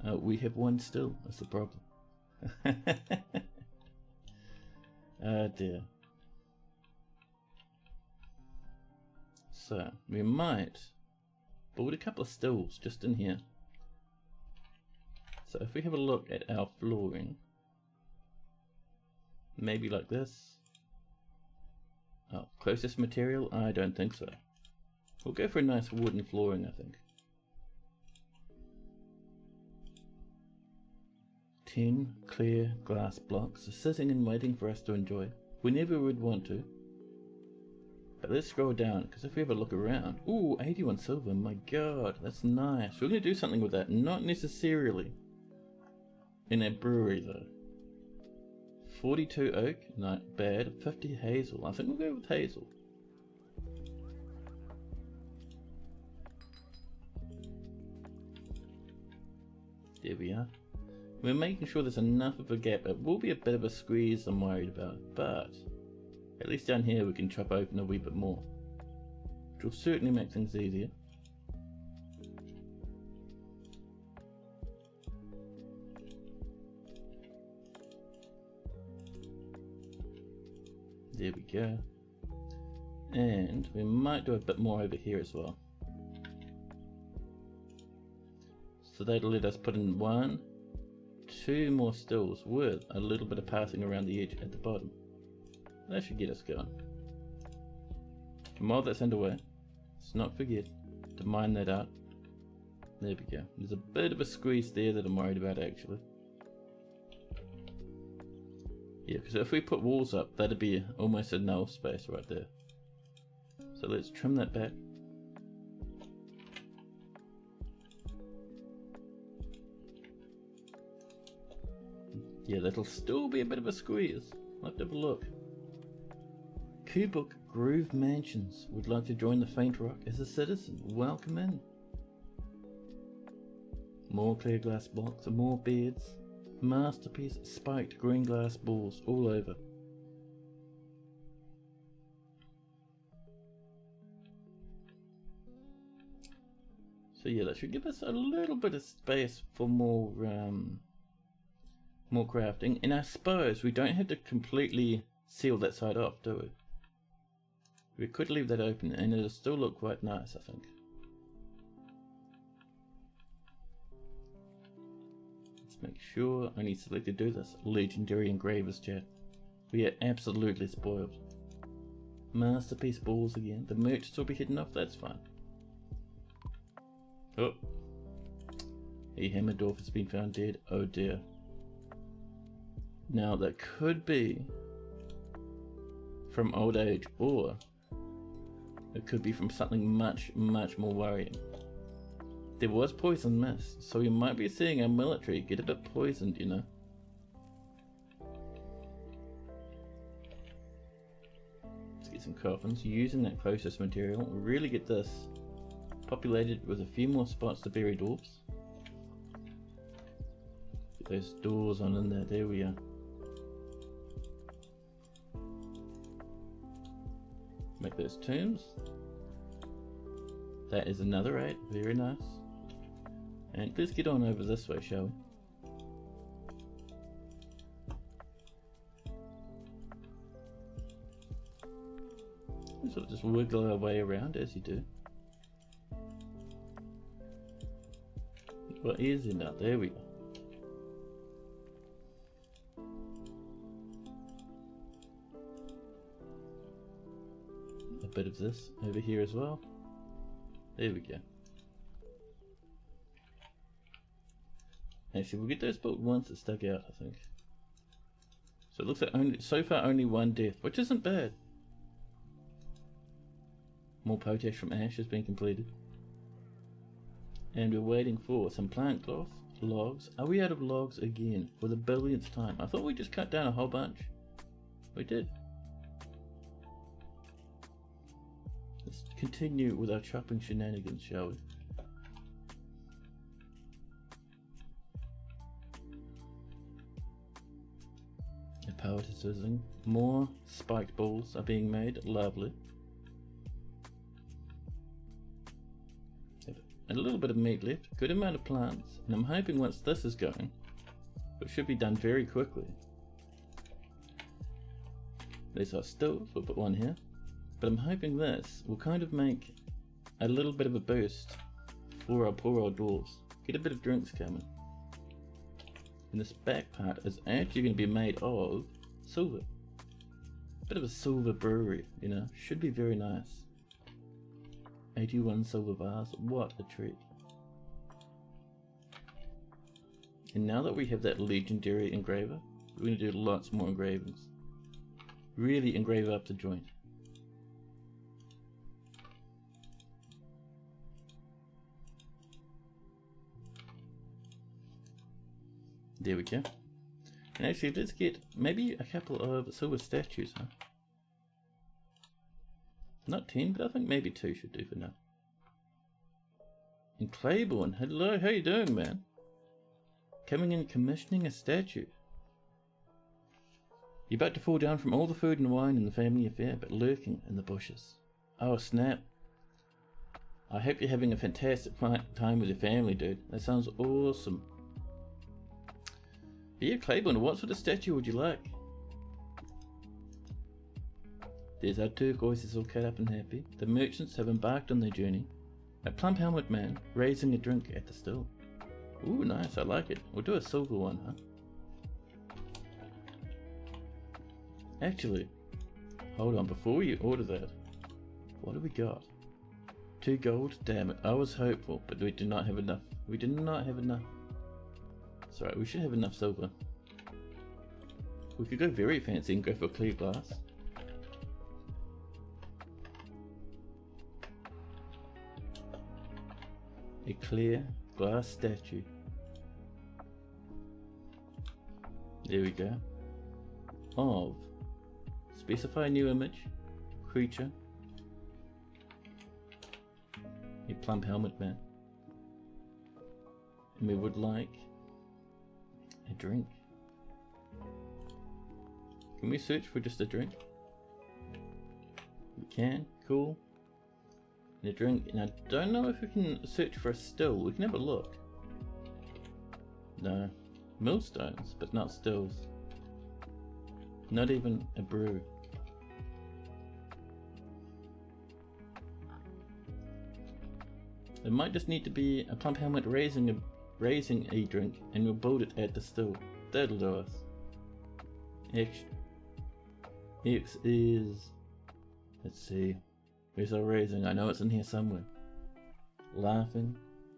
We have one still, that's the problem. Oh dear. So, we might build a couple of stills just in here. So if we have a look at our flooring, maybe like this. Oh, closest material? I don't think so. We'll go for a nice wooden flooring, I think. 10 clear glass blocks are sitting and waiting for us to enjoy whenever we'd want to. But let's scroll down, because if we have a look around, ooh, 81 silver, my god, that's nice. We're going to do something with that, not necessarily in a brewery though. 42 oak, not bad. 50 hazel, I think we'll go with hazel. There we are. We're making sure there's enough of a gap. It will be a bit of a squeeze I'm worried about, but at least down here we can chop open a wee bit more, which will certainly make things easier. There we go. And we might do a bit more over here as well. So that'll let us put in 1, 2 more stills with a little bit of passing around the edge at the bottom. That should get us going. And while that's underway, let's not forget to mine that out. There we go. There's a bit of a squeeze there that I'm worried about actually. Yeah, because if we put walls up, that'd be almost a null space right there. So let's trim that back. Yeah, that'll still be a bit of a squeeze. I'll have to have a look. Kubuk Groove Mansions would like to join the Faint Rock as a citizen. Welcome in. More clear glass blocks and more beds. Masterpiece spiked green glass balls all over. So yeah, that should give us a little bit of space for more crafting. And I suppose we don't have to completely seal that side off, do we? We could leave that open and it'll still look quite nice, I think. Let's make sure I need to select to do this. Legendary engravers chat. We are absolutely spoiled. Masterpiece balls again. The merchants will be hidden off, that's fine. Oh. A Hammerdorf has been found dead. Oh dear. Now that could be from old age, or it could be from something much, much more worrying. There was poison mist, so we might be seeing our military get a bit poisoned, you know. Let's get some coffins using that closest material. Really get this populated with a few more spots to bury dwarfs. Get those doors on in there. There we are. Make those tombs. That is another 8. Very nice. And let's get on over this way, shall we? Sort of just wiggle our way around as you do. What is it now? There we go. A bit of this over here as well. There we go. Actually, we'll get those built once that stuck out, I think. So it looks like so far only 1 death, which isn't bad. More potash from ash has been completed. And we're waiting for some plant cloth, logs. Are we out of logs again for the billionth time? I thought we just cut down a whole bunch. We did. Let's continue with our chopping shenanigans, shall we? The power is sizzling. More spiked balls are being made. Lovely. And a little bit of meat left, good amount of plants, and I'm hoping once this is going, it should be done very quickly. There's our stove, we'll put one here, but I'm hoping this will kind of make a little bit of a boost for our poor old dwarves. Get a bit of drinks coming. And this back part is actually going to be made of silver. Bit of a silver brewery, you know, should be very nice. 81 silver bars, what a treat. And now that we have that legendary engraver, we're going to do lots more engravings. Really engrave up the joint. There we go. And actually, let's get maybe a couple of silver statues, huh? Not 10, but I think maybe 2 should do for now. And Claiborne, hello, how you doing, man? Coming in commissioning a statue. You're about to fall down from all the food and wine in the family affair, but lurking in the bushes. Oh, snap. I hope you're having a fantastic time with your family, dude. That sounds awesome. But yeah, Claiborne, what sort of statue would you like? There's our turquoises all cut up and happy. The merchants have embarked on their journey. A plump helmet man raising a drink at the still. Ooh, nice, I like it. We'll do a silver one, huh? Actually, hold on, before you order that, what do we got? 2 gold? Damn it, I was hopeful, but we did not have enough. We did not have enough. It's alright, we should have enough silver. We could go very fancy and go for clear glass. A clear glass statue. There we go. Of specify new image, creature, a plump helmet man. And we would like a drink. Can we search for just a drink? We can, cool. And a drink, and I don't know if we can search for a still. We can have a look. No. Millstones, but not stills. Not even a brew. It might just need to be a plump helmet raising a drink, and we'll build it at the still. That'll do us. X is, let's see, where's our raising? I know it's in here somewhere. Laughing,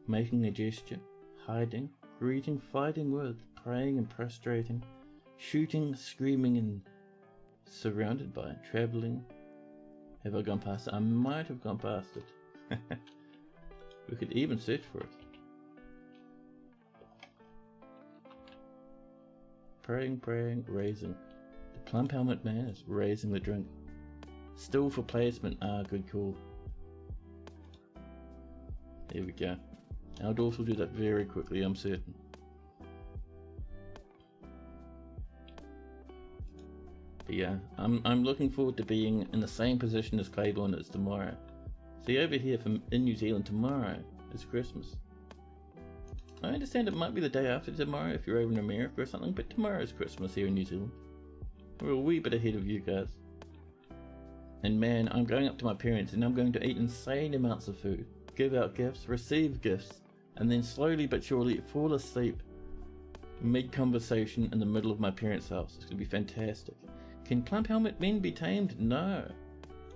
making a gesture, hiding, greeting, fighting with, praying and prostrating, shooting, screaming and surrounded by, traveling. Have I gone past it? I might have gone past it. We could even search for it. Praying, raising. The plump helmet man is raising the drink. Still for placement. Ah, good call. There we go. Our dwarfs will do that very quickly, I'm certain. But yeah, I'm looking forward to being in the same position as Claiborne is tomorrow. See, over here in New Zealand, tomorrow is Christmas. I understand it might be the day after tomorrow if you're over in America or something, but tomorrow is Christmas here in New Zealand. We're a wee bit ahead of you guys. And man, I'm going up to my parents and I'm going to eat insane amounts of food, give out gifts, receive gifts, and then slowly but surely fall asleep mid-conversation in the middle of my parents' house. It's going to be fantastic. Can plump helmet men be tamed? No.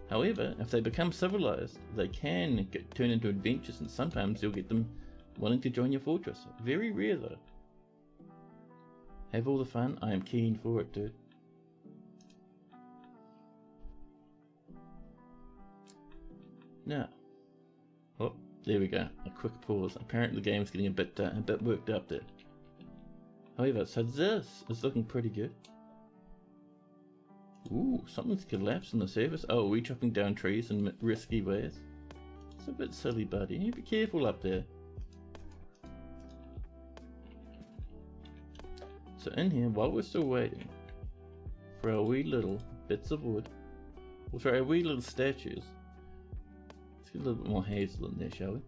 However, if they become civilized, they can turn into adventures, and sometimes you'll get them wanting to join your fortress. Very rare though. Have all the fun. I am keen for it, dude. Now, oh, there we go. A quick pause. Apparently the game's getting a bit worked up there. However, so this is looking pretty good. Ooh, something's collapsed on the surface. Oh, are we chopping down trees in risky ways? It's a bit silly, buddy. Be careful up there. So in here, while we're still waiting for our wee little bits of wood, or sorry, our wee little statues, let's get a little bit more hazel in there, shall we?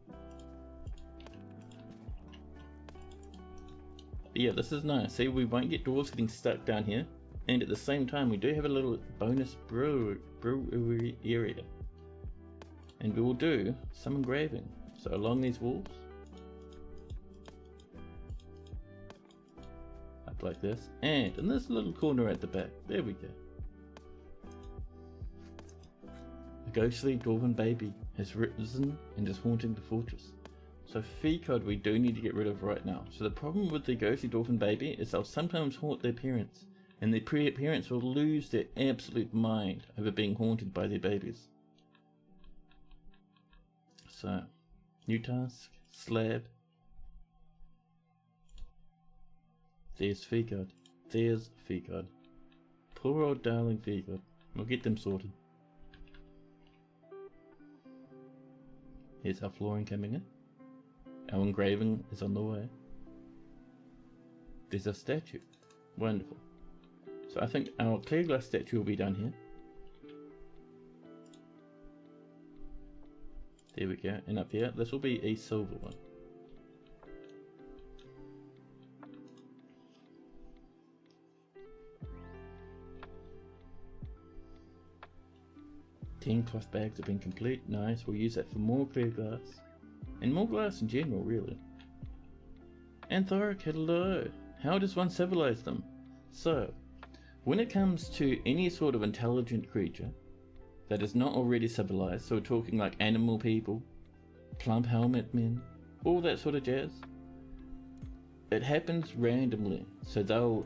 But yeah, this is nice. See, we won't get dwarves getting stuck down here. And at the same time, we do have a little bonus brewery area. And we will do some engraving. So along these walls, up like this, and in this little corner at the back, there we go. A ghostly dwarven baby has risen and is haunting the fortress. So Feecod we do need to get rid of right now. So the problem with the ghostly dwarven baby is they'll sometimes haunt their parents. And their parents will lose their absolute mind over being haunted by their babies. So, new task, slab. There's Feecod. There's Feecod. Poor old darling Feecod. We'll get them sorted. Here's our flooring coming in. Our engraving is on the way. There's a statue. Wonderful. So I think our clear glass statue will be down here. There we go. And up here, this will be a silver one. Ten cloth bags have been complete. Nice. We'll use that for more clear glass. And more glass in general, really. Anthoric, hello. How does one civilize them? So, when it comes to any sort of intelligent creature that is not already civilized, so we're talking like animal people, plump helmet men, all that sort of jazz, it happens randomly. So they'll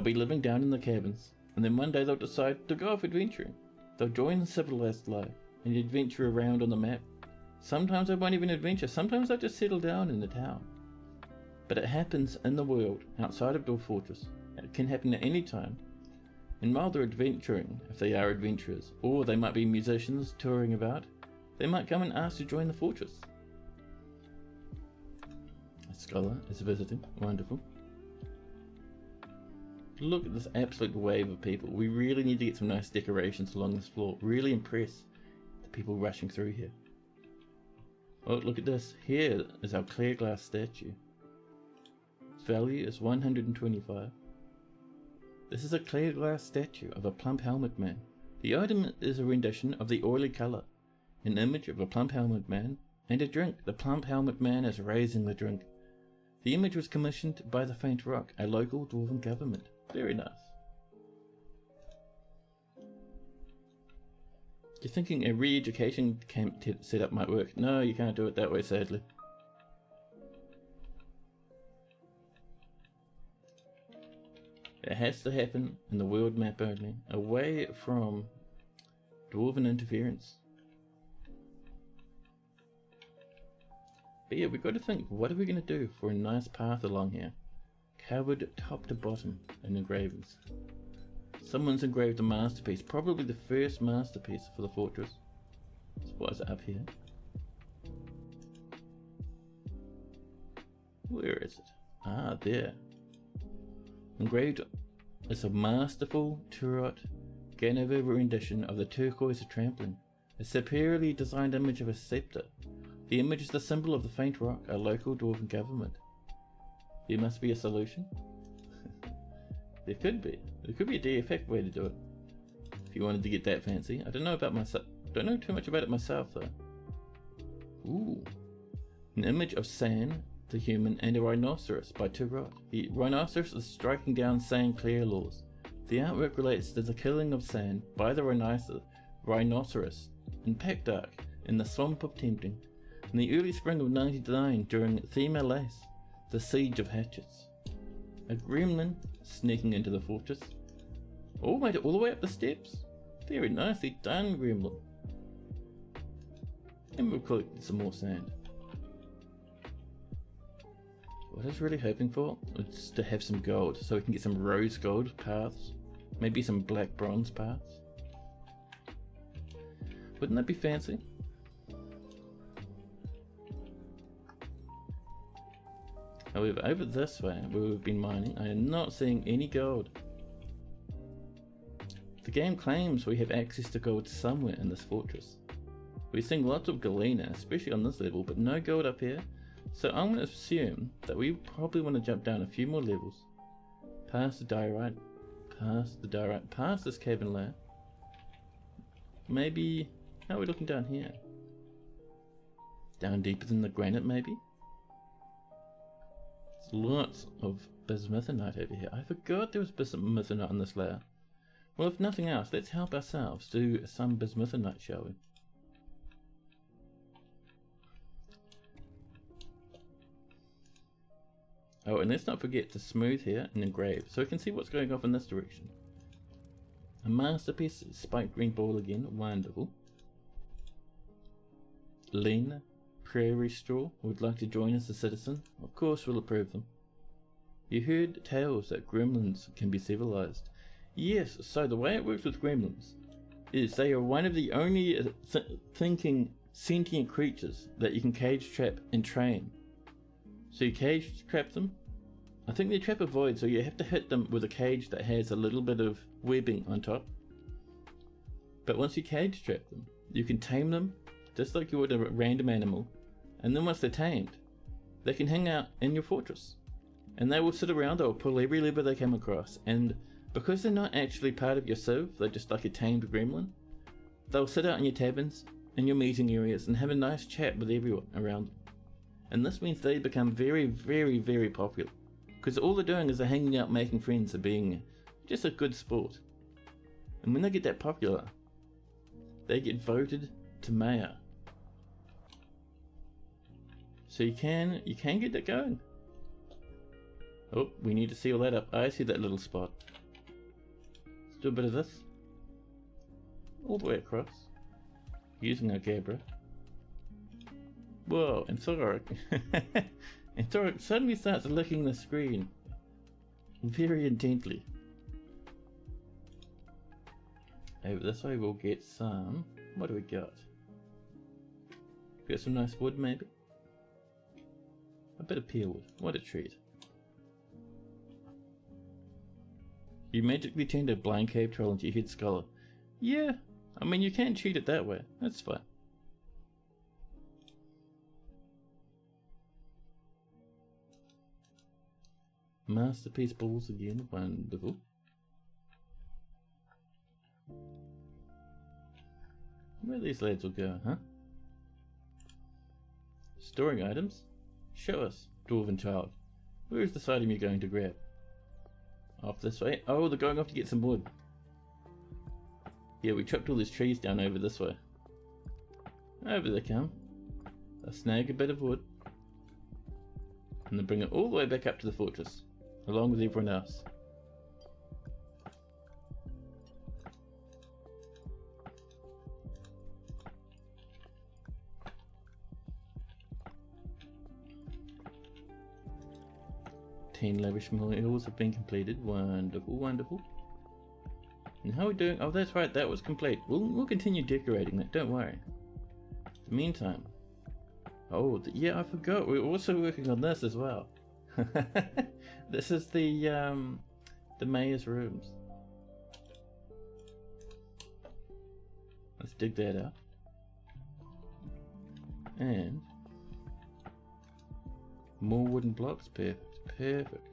be living down in the cabins, and then one day they'll decide to go off adventuring. They'll join the civilized life and adventure around on the map. Sometimes they won't even adventure, sometimes they'll just settle down in the town. But it happens in the world outside of Dwarf Fortress. It can happen at any time. And while they're adventuring, if they are adventurers, or they might be musicians touring about, they might come and ask to join the fortress. A scholar is visiting. Wonderful. Look at this absolute wave of people. We really need to get some nice decorations along this floor. Really impress the people rushing through here. Oh, look at this. Here is our clear glass statue. Its value is 125. This is a clear glass statue of a plump helmet man. The item is a rendition of the oily colour, an image of a plump helmet man, and a drink. The plump helmet man is raising the drink. The image was commissioned by the Faint Rock, a local dwarven government. Very nice. You're thinking a re-education camp setup might work. No, you can't do it that way, sadly. It has to happen in the world map only, away from dwarven interference. But yeah, we've got to think, what are we going to do for a nice path along here? Covered top to bottom in engravings. Someone's engraved a masterpiece, probably the first masterpiece for the fortress. So what is it up here? Where is it? Ah, there. Engraved is a masterful Turot Ganova rendition of the turquoise trampling. A superiorly designed image of a scepter. The image is the symbol of the faint rock, a local dwarven government. There must be a solution. There could be. There could be a DFF way to do it. If you wanted to get that fancy. I don't know about myself. Don't know too much about it myself though. Ooh. An image of San, the human, and a rhinoceros by Turgot. The rhinoceros is striking down San clear laws. The artwork relates to the killing of San by the rhinoceros in Pacdark in the Swamp of Tempting in the early spring of 99 during Thema Lace, the Siege of Hatchets. A gremlin sneaking into the fortress. Oh, made it all the way up the steps. Very nicely done, gremlin. And we'll collect some more sand. What I was really hoping for was to have some gold, so we can get some rose gold paths. Maybe some black bronze paths. Wouldn't that be fancy? However, over this way, where we've been mining, I am not seeing any gold. The game claims we have access to gold somewhere in this fortress. We're seeing lots of galena, especially on this level, but no gold up here. So I'm going to assume that we probably want to jump down a few more levels. Past the diorite, past this cabin layer. Maybe, how are we looking down here? Down deeper than the granite maybe? There's lots of bismuthinite over here. I forgot there was bismuthinite on this layer. Well, if nothing else, let's help ourselves do some bismuthinite, shall we? Oh, and let's not forget to smooth here and engrave, so we can see what's going off in this direction. A masterpiece, spiked green ball again, wonderful. Lean, prairie straw, would like to join as a citizen. Of course we'll approve them. You heard tales that gremlins can be civilized. Yes, so the way it works with gremlins is they are one of the only thinking sentient creatures that you can cage trap and train. So you cage trap them. I think they trap a void, so you have to hit them with a cage that has a little bit of webbing on top. But once you cage trap them, you can tame them just like you would a random animal. And then once they're tamed, they can hang out in your fortress. And they will sit around, they will pull every lever they come across. And because they're not actually part of your civ, they're just like a tamed gremlin, they'll sit out in your taverns, in your meeting areas, and have a nice chat with everyone around them. And this means they become very, very, very popular. Because all they're doing is they're hanging out, making friends, and being just a good sport. And when they get that popular, they get voted to mayor. So you can get that going. Oh, we need to seal that up. I see that little spot. Let's do a bit of this. All the way across. Using our Gabra. Whoa, and Thoric. And Thoric suddenly starts licking the screen. Very intently. Over this way we'll get some... What do we got? Got some nice wood maybe? A bit of peel wood. What a treat. You magically turned a blind cave troll into your head scholar. Yeah, I mean you can cheat it that way. That's fine. Masterpiece balls again, wonderful. Where these lads will go, huh? Storing items? Show us, dwarven child. Where is this item you're going to grab? Off this way? Oh, they're going off to get some wood. Yeah, we chopped all these trees down over this way. Over they come. They'll snag a bit of wood. And then bring it all the way back up to the fortress. Along with everyone else. Ten lavish meals have been completed. Wonderful, wonderful. And how are we doing? Oh, that's right, that was complete. We'll continue decorating that, don't worry. In the meantime. Oh, yeah, I forgot. We're also working on this as well. This is the mayor's rooms. Let's dig that out. And more wooden blocks. Perfect. Perfect.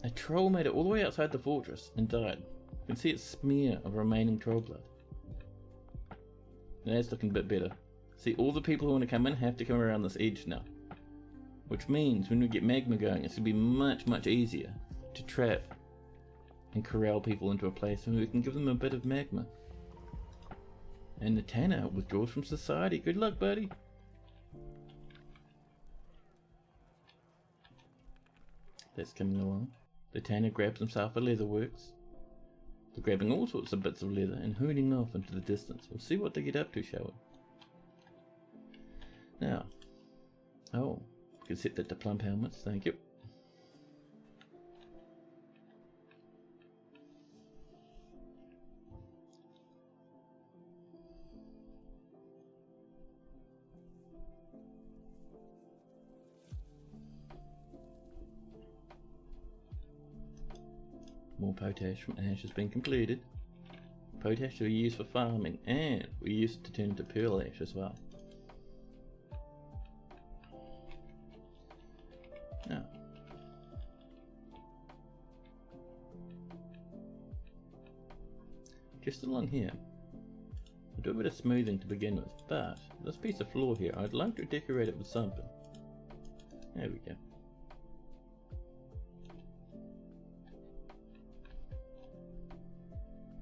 A troll made it all the way outside the fortress and died. You can see its smear of remaining troll blood. That's looking a bit better. See, all the people who want to come in have to come around this edge now. Which means when we get magma going, it's going to be much, much easier to trap and corral people into a place and we can give them a bit of magma. And the Tanner withdraws from society. Good luck, buddy. That's coming along. The Tanner grabs himself a leather works. They're grabbing all sorts of bits of leather and hooning off into the distance. We'll see what they get up to, shall we? Now, oh, we can set that to plump helmets, thank you. More potash from ash has been completed. Potash we use for farming, and we use it to turn into pearl ash as well. Now, just along here, I'll do a bit of smoothing to begin with, but this piece of floor here, I'd like to decorate it with something. There we go.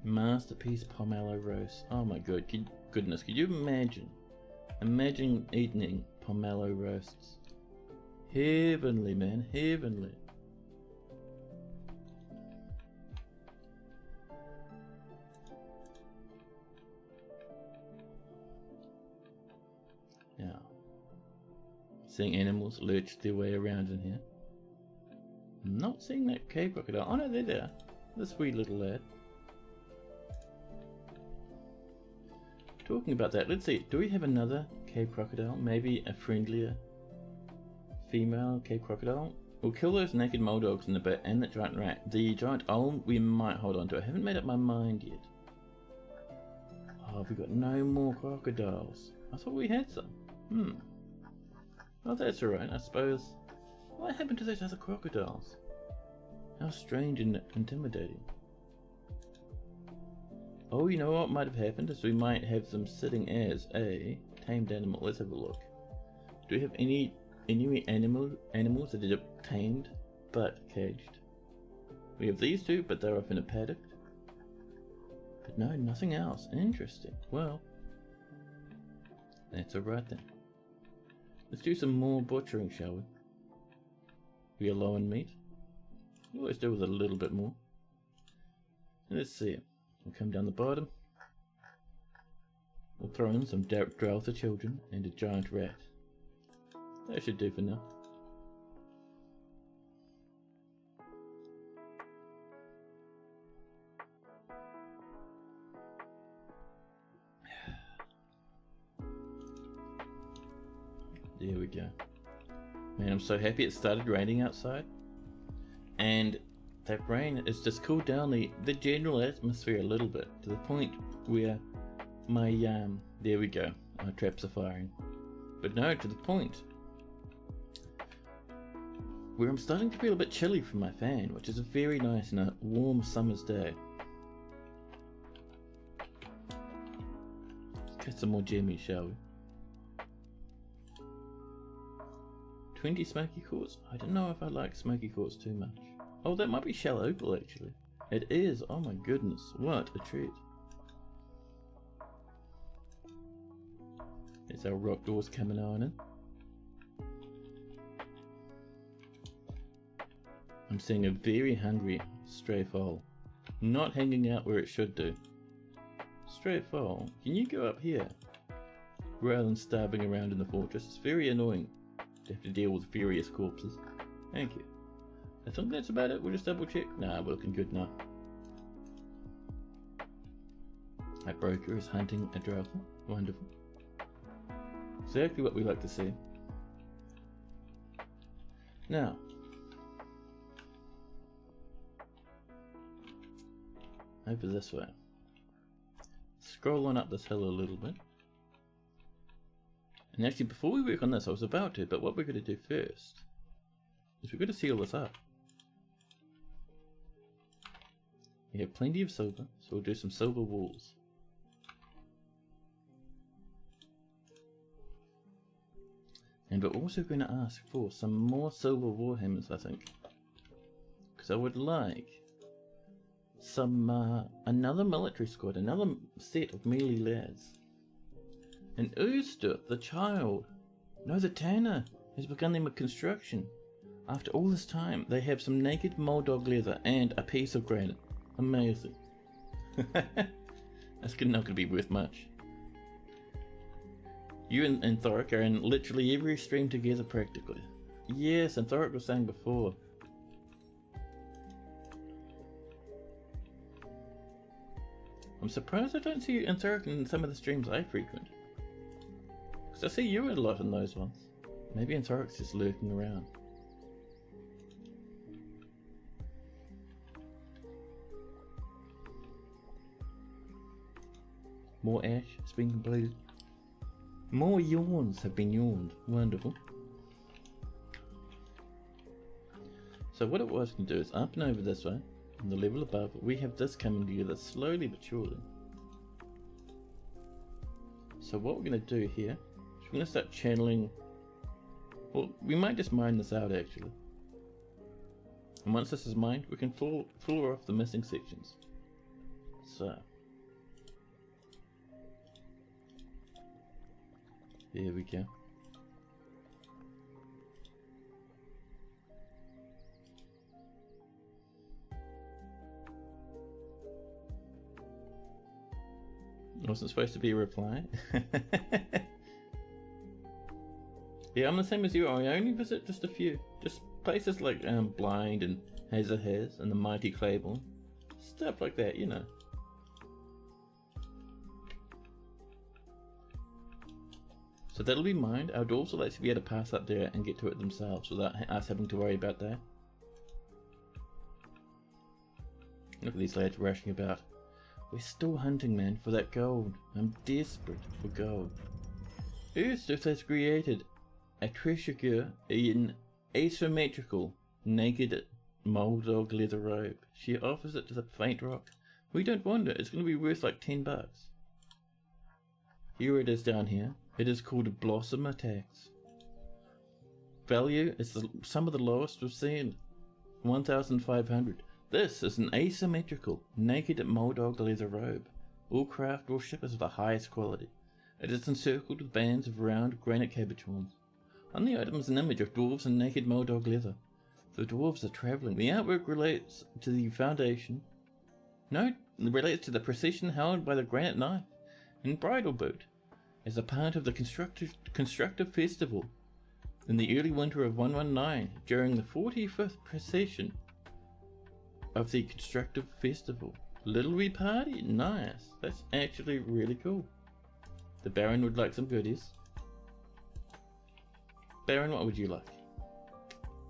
Masterpiece pomelo roast. Oh my goodness, could you imagine? Imagine eating pomelo roasts. Heavenly, man, heavenly. Now, seeing animals lurch their way around in here. I'm not seeing that cave crocodile. Oh no, they're there. This wee little lad. Talking about that, let's see, do we have another cave crocodile? Maybe a friendlier female cave crocodile? We'll kill those naked mole dogs in a bit and the giant rat. The giant owl we might hold on to. I haven't made up my mind yet. Oh, we've got no more crocodiles. I thought we had some. Well, that's alright, I suppose. What happened to those other crocodiles? How strange and intimidating. Oh, you know what might have happened is we might have them sitting as a tamed animal. Let's have a look. Do we have any animals that are tamed but caged? We have these two, but they're off in a paddock. But no, nothing else. Interesting. Well, that's alright then. Let's do some more butchering, shall we? We are low on meat. We always do with a little bit more. Let's see it. We'll come down the bottom. We'll throw in some Drouther children and a giant rat. That should do for now. There we go. Man, I'm so happy it started raining outside. And that rain has just cooled down the general atmosphere a little bit, to the point where my, there we go, my traps are firing. But no, to the point where I'm starting to feel a bit chilly from my fan, which is a very nice and a warm summer's day. Let's get some more jammies, shall we? 20 smoky quartz? I don't know if I like smoky quartz too much. Oh, that might be shell opal actually. It is, oh my goodness, what a treat. There's our rock doors coming on in. I'm seeing a very hungry stray foal. Not hanging out where it should do. Stray foal, can you go up here? Rather than starving around in the fortress. It's very annoying to have to deal with furious corpses. Thank you. I think that's about it. We'll just double check. Nah, we're looking good now. Our broker is hunting a Drouther. Wonderful. Exactly what we like to see. Now, over this way. Scroll on up this hill a little bit. And actually, before we work on this, I was about to, but what we're going to do first is we're going to seal this up. We have plenty of silver, so we'll do some silver walls. And we're also going to ask for some more silver warhammers, I think. Because I would like some, another military squad, another set of melee lads. And Uster, the child, no, the tanner, has begun their construction. After all this time, they have some naked moldog leather and a piece of granite. Amazing. That's not going to be worth much. You and Thoric are in literally every stream together practically. Yes, and Thoric was saying before. I'm surprised I don't see you and Thoric in some of the streams I frequent. Because I see you a lot in those ones. Maybe Thoric's just lurking around. More ash has been completed. More yawns have been yawned. Wonderful. So what it was going to do is up and over this way, on the level above, we have this coming together slowly but surely. So what we're going to do here is we're going to start channeling. Well, we might just mine this out actually. And once this is mined, we can floor off the missing sections. So. There we go. Wasn't supposed to be a reply. Yeah, I'm the same as you. I only visit just a few. Just places like Blind and Hazerhez and the Mighty Claiborne. Stuff like that, you know. So that'll be mined. Our dwarves will actually be able to pass up there and get to it themselves without us having to worry about that. Look at these lads rushing about. We're still hunting, man, for that gold. I'm desperate for gold. Earthstuff has created a treasure in asymmetrical, naked moldog leather robe. She offers it to the faint rock. We don't want it. It's going to be worth like $10. Here it is down here. It is called Blossom Attacks. Value is some of the lowest we've seen. 1,500. This is an asymmetrical, naked moldog leather robe. All craft or ship is of the highest quality. It is encircled with bands of round granite cabbage horns. On the item is an image of dwarves in naked moldog leather. The dwarves are travelling. The artwork relates to the foundation. No, it relates to the precision held by the granite knife and bridle boot. As a part of the constructive festival in the early winter of 119 during the 45th procession of the constructive festival. Little wee party? Nice. That's actually really cool. The Baron would like some goodies. Baron, what would you like?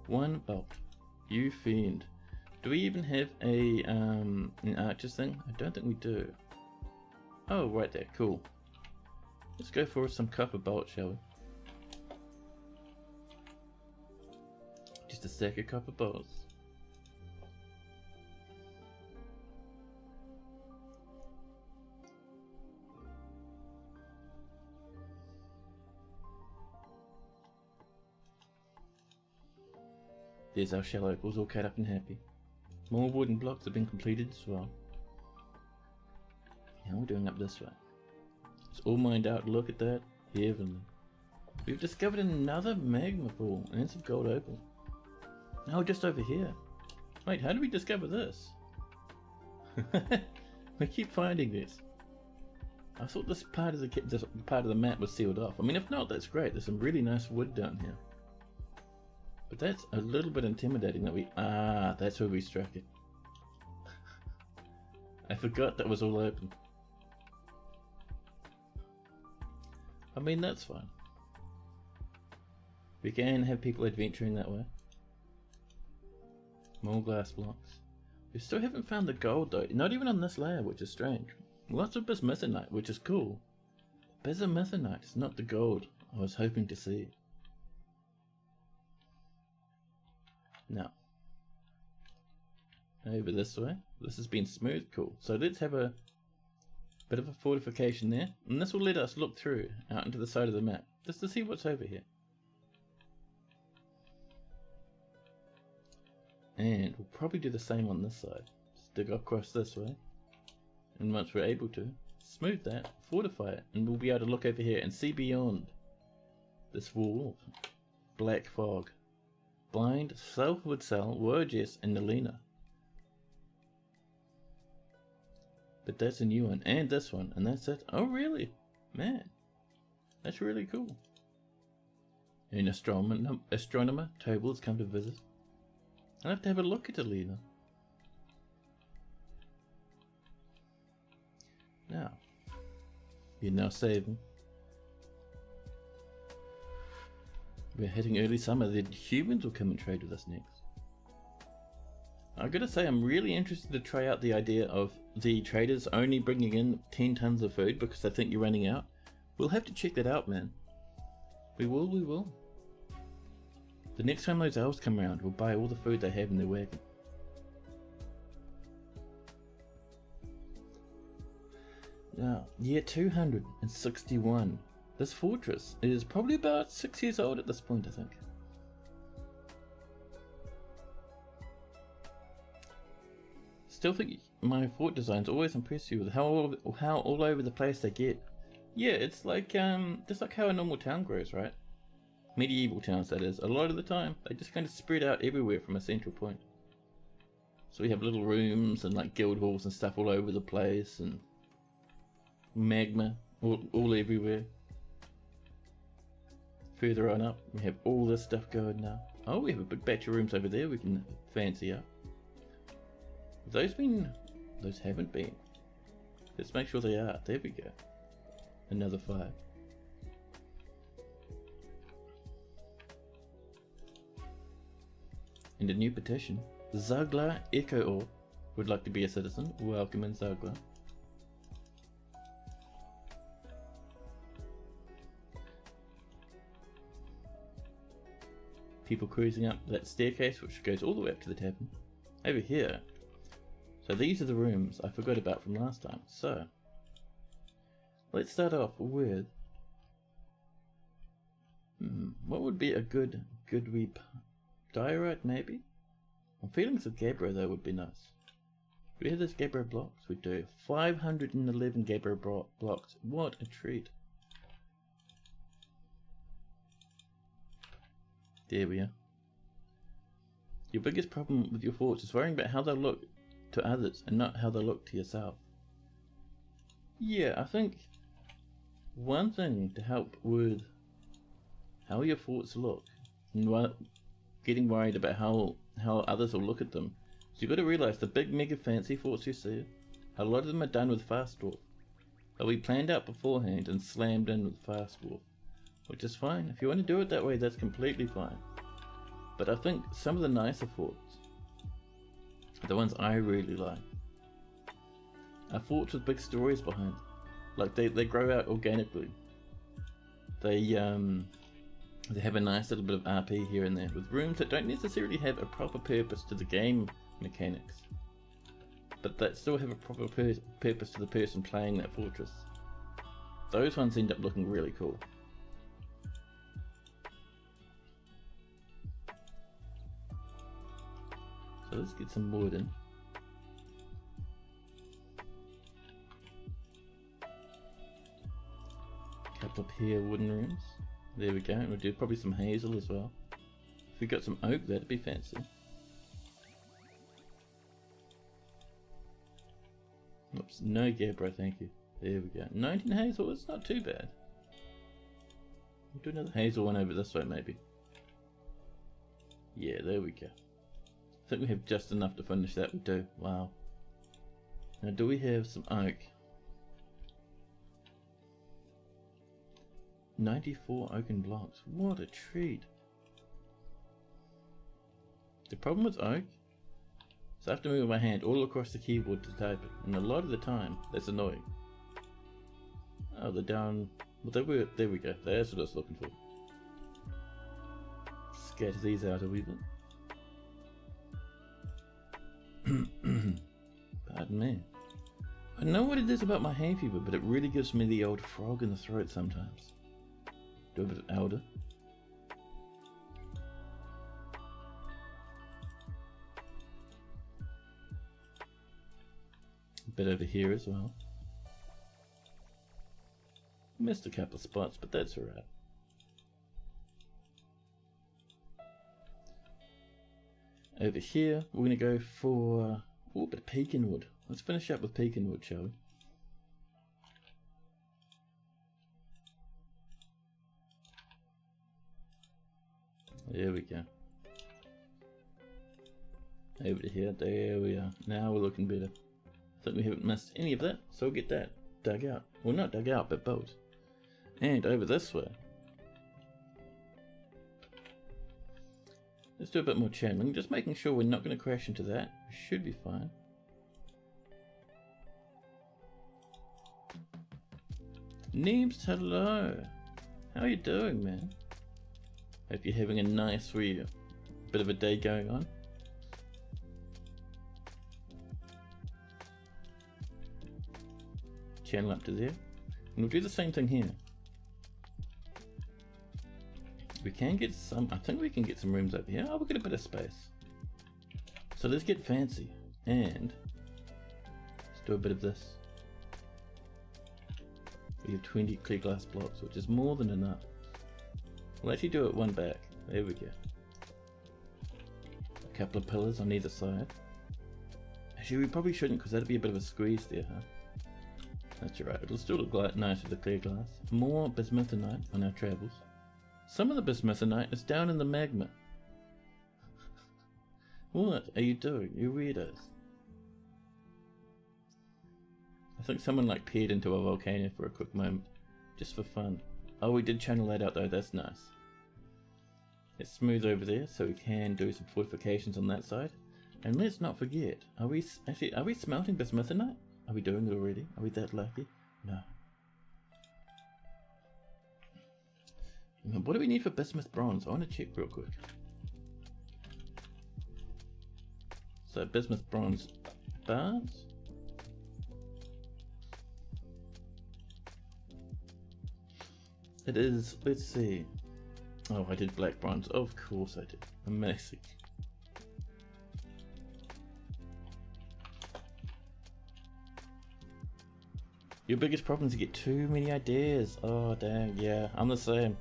1 bolt. You fiend. Do we even have an archer's thing? I don't think we do. Oh, right there. Cool. Let's go for some copper bolt, shall we? Just a stack of copper bolts. There's our shell opals all cut up and happy. More wooden blocks have been completed as well. Now we're doing up this way. It's all mined out. Look at that. Heavenly. We've discovered another magma pool and some gold opal. Now just over here. Wait, how did we discover this? We keep finding this. I thought this part of the map was sealed off. I mean, if not, that's great. There's some really nice wood down here. But that's a little bit intimidating that we... Ah, that's where we struck it. I forgot that was all open. I mean, that's fine. We can have people adventuring that way. More glass blocks. We still haven't found the gold though, not even on this layer, which is strange. Lots of bismuthinite, which is cool. Bismuthinite is not the gold I was hoping to see. Now, over this way. This has been smooth, cool. So let's have a bit of a fortification there, and this will let us look through out into the side of the map, just to see what's over here. And we'll probably do the same on this side. Just dig across this way, and once we're able to, smooth that, fortify it, and we'll be able to look over here and see beyond this wall of black fog. Blind, Selfwood Cell, Wojess, and Nalina. But that's a new one, and this one, and that's it. Oh really? Man, that's really cool. An astronomer, Tobal, has come to visit. I'll have to have a look at Alina. Now, you're now saving. We're hitting early summer, the humans will come and trade with us next. I gotta say, I'm really interested to try out the idea of the traders only bringing in 10 tons of food because they think you're running out. We'll have to check that out, man. We will. The next time those elves come around, we'll buy all the food they have in their wagon. Now, year 261. This fortress is probably about 6 years old at this point, I think. Still think my fort designs always impress you with how all over the place they get. Yeah, it's like just like how a normal town grows, right? Medieval towns, that is. A lot of the time, they just kind of spread out everywhere from a central point. So we have little rooms and like guild halls and stuff all over the place, and magma all everywhere. Further on up, we have all this stuff going now. Oh, we have a big batch of rooms over there we can fancy up. Have those been? Those haven't been. Let's make sure they are. There we go. Another 5. And a new petition. Zagla Echo would like to be a citizen. Welcome in, Zagla. People cruising up that staircase which goes all the way up to the tavern. Over here. So these are the rooms I forgot about from last time. So let's start off with what would be a good weep? Diorite maybe? I'm feeling some Gabbro though would be nice. Do we have those Gabbro blocks? We do. 511 Gabbro blocks. What a treat. There we are. Your biggest problem with your forts is worrying about how they'll look to others and not how they look to yourself. Yeah, I think one thing to help with how your forts look and getting worried about how others will look at them is you've got to realise the big mega fancy forts you see, a lot of them are done with fast dwarf. They'll be planned out beforehand and slammed in with fast dwarf, which is fine. If you want to do it that way, that's completely fine. But I think some of the nicer forts, the ones I really like, are forts with big stories behind. Like they grow out organically. They have a nice little bit of RP here and there, with rooms that don't necessarily have a proper purpose to the game mechanics, but that still have a proper purpose to the person playing that fortress. Those ones end up looking really cool. So let's get some wood in. Couple up here, wooden rooms. There we go, and we'll do probably some hazel as well. If we got some oak, that'd be fancy. Oops, no Gabbro, thank you. There we go. 19 hazel, it's not too bad. We'll do another hazel one over this way maybe. Yeah, there we go. I think we have just enough to finish that, we do. Wow. Now do we have some oak? 94 oaken blocks. What a treat. The problem with oak So I have to move my hand all across the keyboard to type it, and a lot of the time, that's annoying. Oh, they're down... Well, there we go. That's what I was looking for. Scatter these out a wee bit. Pardon me. I know what it is about my hay fever, but it really gives me the old frog in the throat sometimes. Do a bit of elder. A bit over here as well. Missed a couple of spots, but that's alright. Over here, we're going to go for a bit of pecan wood. Let's finish up with pecan wood, shall we? There we go. Over to here, there we are. Now we're looking better. I think we haven't missed any of that, so we'll get that dug out. Well, not dug out, but built. And over this way. Let's do a bit more channeling, just making sure we're not going to crash into that. We should be fine. Neebs, hello. How are you doing, man? Hope you're having a nice wee bit of a day going on. Channel up to there. And we'll do the same thing here. We can get some, I think we can get some rooms over here. Oh, we'll get a bit of space. So let's get fancy. And let's do a bit of this. We have 20 clear glass blocks, which is more than enough. We'll actually do it one back. There we go. A couple of pillars on either side. Actually, we probably shouldn't, because that'd be a bit of a squeeze there, huh? That's alright. It'll still look nice with the clear glass. More bismuthinite on our travels. Some of the bismuthinite is down in the magma. What are you doing, you weirdos? I think someone like peered into a volcano for a quick moment, just for fun. Oh, we did channel that out though, that's nice. It's smooth over there, so we can do some fortifications on that side. And let's not forget, are we smelting bismuthinite? Are we doing it already? Are we that lucky? No. What do we need for bismuth bronze? I want to check real quick. So bismuth bronze bars. It is, let's see. Oh, I did black bronze. Of course I did. Amazing. Your biggest problem is you get too many ideas. Oh dang, yeah, I'm the same.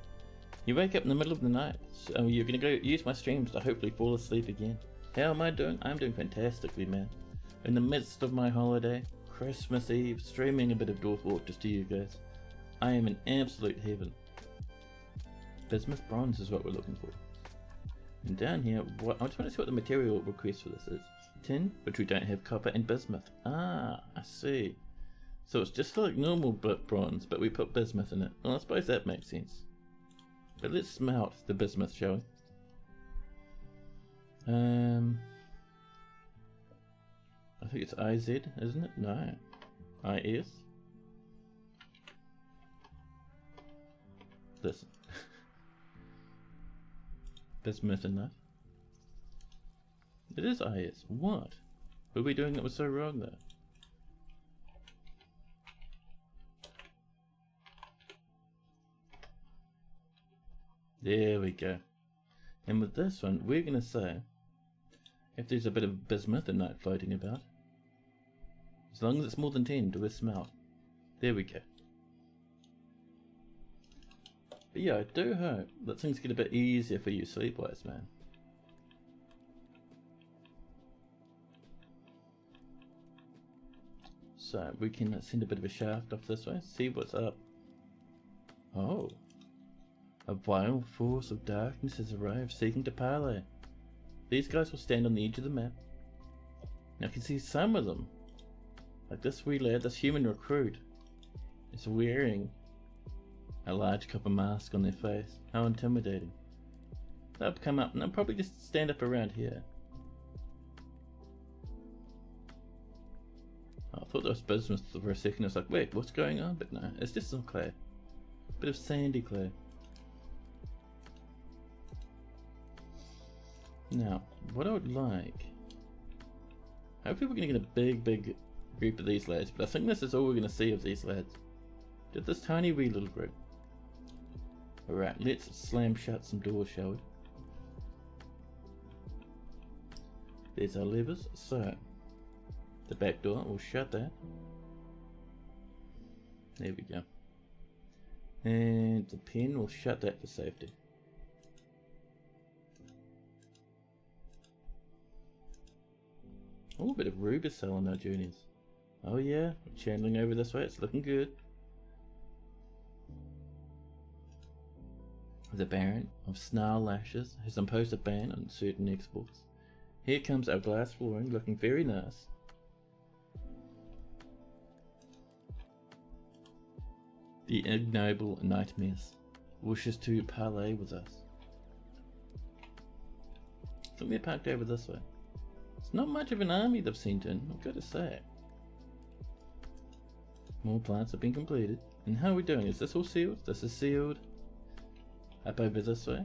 You wake up in the middle of the night, so you're gonna go use my streams to hopefully fall asleep again. How am I doing? I'm doing fantastically, man. In the midst of my holiday, Christmas Eve, streaming a bit of Dwarf Walk just to you guys. I am in absolute heaven. Bismuth bronze is what we're looking for. And down here, I just want to see what the material request for this is. Tin, which we don't have, copper and bismuth. Ah, I see. So it's just like normal bronze, but we put bismuth in it. Well, I suppose that makes sense. But let's smelt the bismuth, shall we? I think it's IZ, isn't it? No. IS. Listen. Bismuth enough. It is IS. What? What are we doing that was so wrong there? There we go. And with this one, we're going to say, if there's a bit of bismuthinite floating about, as long as it's more than 10, do a smelt. There we go. But yeah, I do hope that things get a bit easier for you sleep-wise, man. So we can send a bit of a shaft off this way, see what's up. Oh. A vile force of darkness has arrived, seeking to parley. These guys will stand on the edge of the map. Now I can see some of them. Like this wee lad, this human recruit, is wearing a large copper mask on their face. How intimidating. They'll come up and they'll probably just stand up around here. I thought that was business for a second. I was like, wait, what's going on? But no, it's just some clay. Bit of sandy clay. Now, what I would like... Hopefully we're going to get a big group of these lads, but I think this is all we're going to see of these lads. Just this tiny wee little group. Alright, let's slam shut some doors, shall we? There's our levers, so... The back door, we'll shut that. There we go. And the pen, we'll shut that for safety. Oh, a bit of Rubicel on our journeys. Oh yeah, we're channeling over this way, it's looking good. The Baron of Snarllashes has imposed a ban on certain exports. Here comes our glass flooring, looking very nice. The ignoble Nightmares wishes to parley with us. I think they're parked over this way. It's not much of an army they've sent in, I've got to say. More plants have been completed. And how are we doing? Is this all sealed? This is sealed. Up over this way.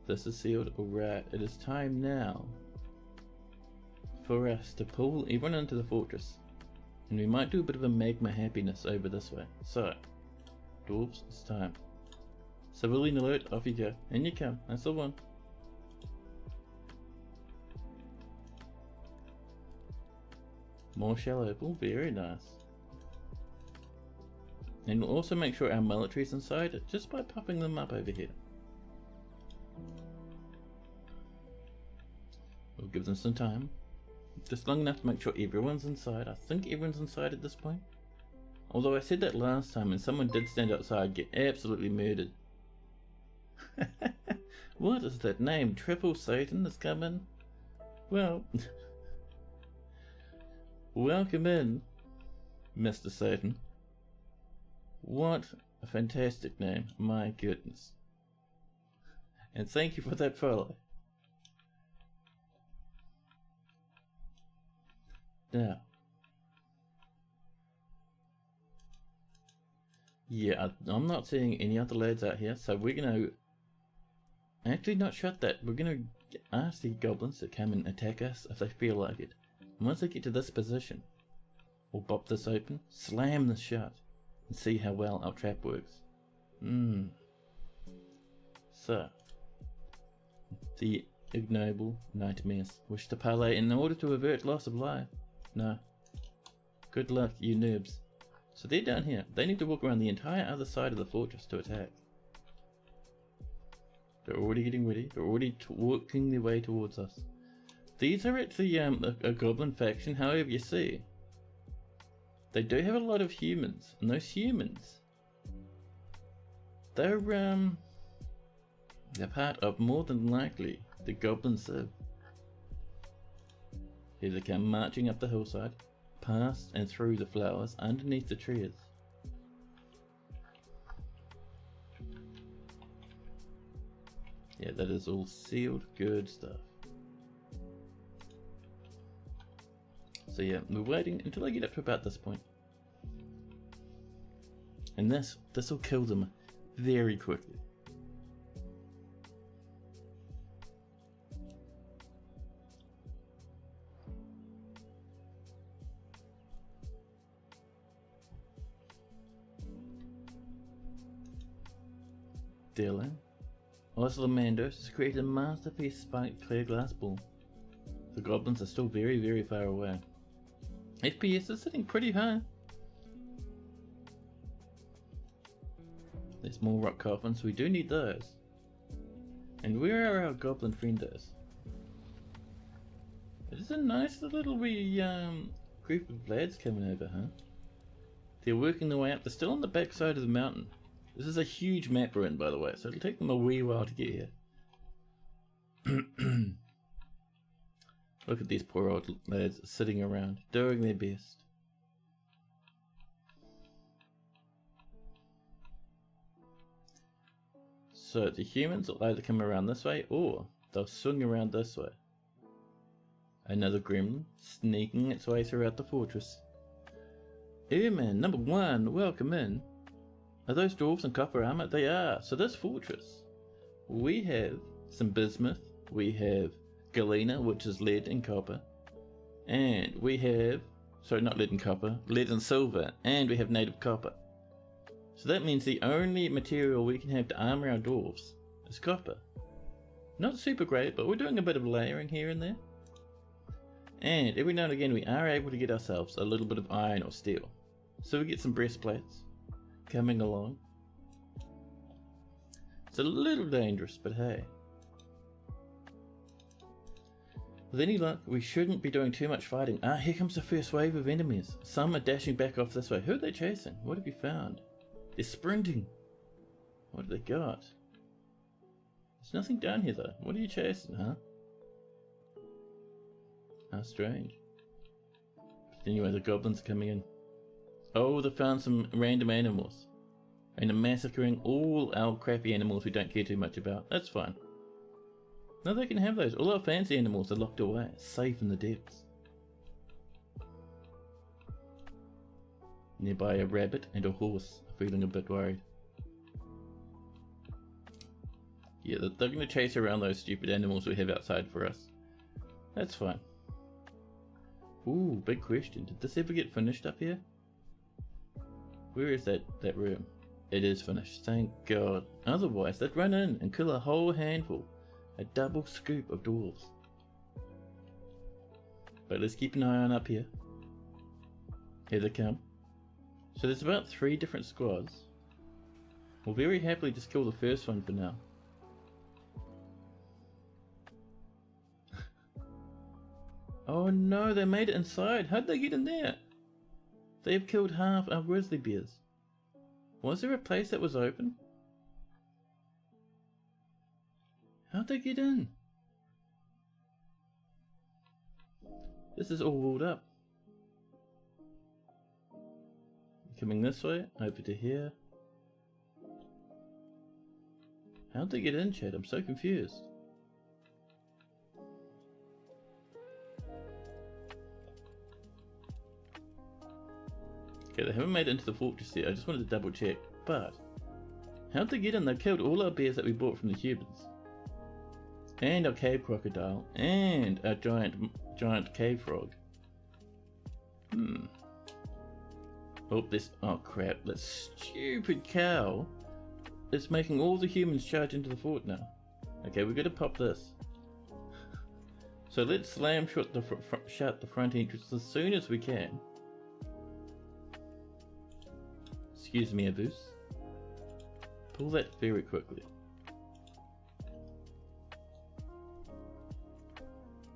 This is sealed. Alright, it is time now for us to pull everyone into the fortress. And we might do a bit of a magma happiness over this way. So, dwarves, it's time. Civilian alert, off you go. In you come, that's the one. More shell opal, very nice. And we'll also make sure our military's inside it just by popping them up over here. We'll give them some time. Just long enough to make sure everyone's inside. I think everyone's inside at this point. Although I said that last time and someone did stand outside, get absolutely murdered. What is that name? Triple Satan has come in? Well, welcome in, Mr. Satan. What a fantastic name, my goodness. And thank you for that follow. Now, yeah, I'm not seeing any other lads out here, so we're gonna actually not shut that. We're gonna ask the goblins to come and attack us if they feel like it. And once they get to this position, we'll pop this open, slam this shut, and see how well our trap works. So, the ignoble Nightmares wish to parley in order to avert loss of life. No. Good luck, you noobs. So they're down here. They need to walk around the entire other side of the fortress to attack. They're already getting ready. They're already walking their way towards us. These are actually a goblin faction, however you see. They do have a lot of humans, and those humans, they're part of, more than likely, the goblin civ. Here they come, marching up the hillside, past and through the flowers, underneath the trees. Yeah, that is all sealed, good stuff. So yeah, we're waiting until I get up to about this point. And this will kill them very quickly. Dylan Oslomandos has created a masterpiece spiked clear glass ball. The goblins are still very, very far away. FPS is sitting pretty high. There's more rock coffins, we do need those. And where are our goblin friendos? It is a nice little wee group of lads coming over, huh? They're working their way up. They're still on the back side of the mountain. This is a huge map we're in, by the way, so it'll take them a wee while to get here. Look at these poor old lads sitting around, doing their best. So the humans will either come around this way, or they'll swing around this way. Another gremlin sneaking its way throughout the fortress. Airman number 1, welcome in. Are those dwarves in copper armor? They are. So this fortress, we have some bismuth, we have galena, which is lead and copper, and we have, sorry, not lead and copper, lead and silver, and we have native copper. So that means the only material we can have to armor our dwarves is copper. Not super great, but we're doing a bit of layering here and there. And every now and again we are able to get ourselves a little bit of iron or steel. So we get some breastplates coming along. It's a little dangerous, but hey. With any luck, we shouldn't be doing too much fighting. Ah, here comes the first wave of enemies. Some are dashing back off this way. Who are they chasing? What have you found? They're sprinting. What have they got? There's nothing down here though. What are you chasing, huh? How strange. But anyway, the goblins are coming in. Oh, they found some random animals. And are massacring all our crappy animals we don't care too much about. That's fine. No, they can have those. All our fancy animals are locked away, safe in the depths. Nearby a rabbit and a horse are feeling a bit worried. Yeah, they're going to chase around those stupid animals we have outside for us. That's fine. Ooh, big question. Did this ever get finished up here? Where is that room? It is finished, thank God. Otherwise, they'd run in and kill a whole handful. A double scoop of dwarves. But let's keep an eye on up here. Here they come. So there's about 3 different squads. We'll very happily just kill the first one for now. Oh no, they made it inside. How'd they get in there? They have killed half our grizzly bears. Was there a place that was open? How'd they get in? This is all walled up. Coming this way, over to here. How'd they get in, Chad? I'm so confused. Okay, they haven't made it into the fortress yet. I just wanted to double check. But how'd they get in? They killed all our bears that we bought from the humans. And our cave crocodile. And our giant cave frog. Oh, oh crap. That stupid cow is making all the humans charge into the fort now. Okay, we've got to pop this. So let's slam shut the front entrance as soon as we can. Excuse me, Abus. Pull that very quickly.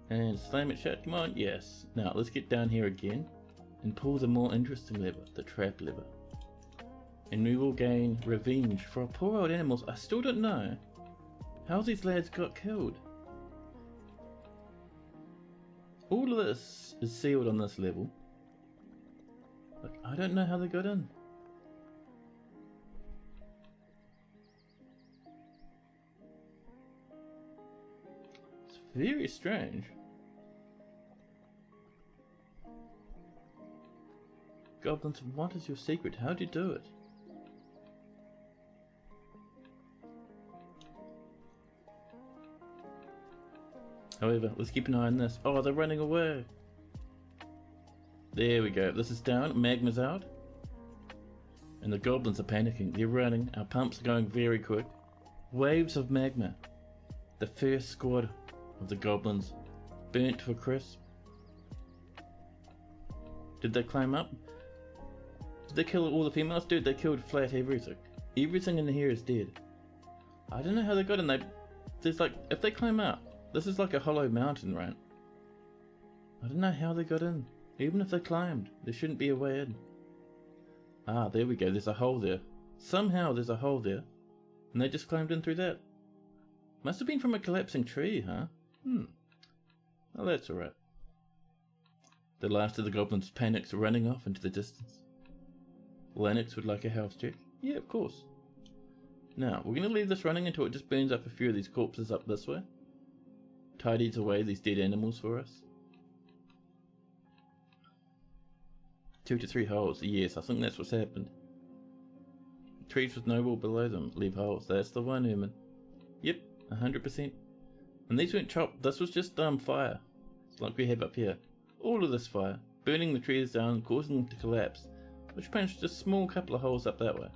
And slam it shut, come on, yes. Now let's get down here again and pull the more interesting lever, the trap lever. And we will gain revenge for our poor old animals. I still don't know how these lads got killed. All of this is sealed on this level. Like, I don't know how they got in. It's very strange. Goblins, what is your secret? How'd you do it? However, let's keep an eye on this. Oh, they're running away. There we go. This is down. Magma's out. And the goblins are panicking. They're running. Our pumps are going very quick. Waves of magma. The first squad of the goblins burnt to a crisp. Did they climb up? Did they kill all the females? Dude, they killed flat everything. Everything in here is dead. I don't know how they got in. There's like, if they climb up, this is like a hollow mountain, right? I don't know how they got in. Even if they climbed, there shouldn't be a way in. Ah, there we go. There's a hole there. Somehow there's a hole there. And they just climbed in through that. Must have been from a collapsing tree, huh? Well, that's alright. The last of the goblins panics, running off into the distance. Lennox would like a health check. Yeah, of course. Now, we're going to leave this running until it just burns up a few of these corpses up this way. Tidies away these dead animals for us. 2 to 3 holes. Yes, I think that's what's happened. Trees with no wall below them leave holes. That's the one, Herman. Yep, 100%. And these weren't chopped. This was just fire. It's like we have up here. All of this fire, burning the trees down, causing them to collapse, which punched a small couple of holes up that way.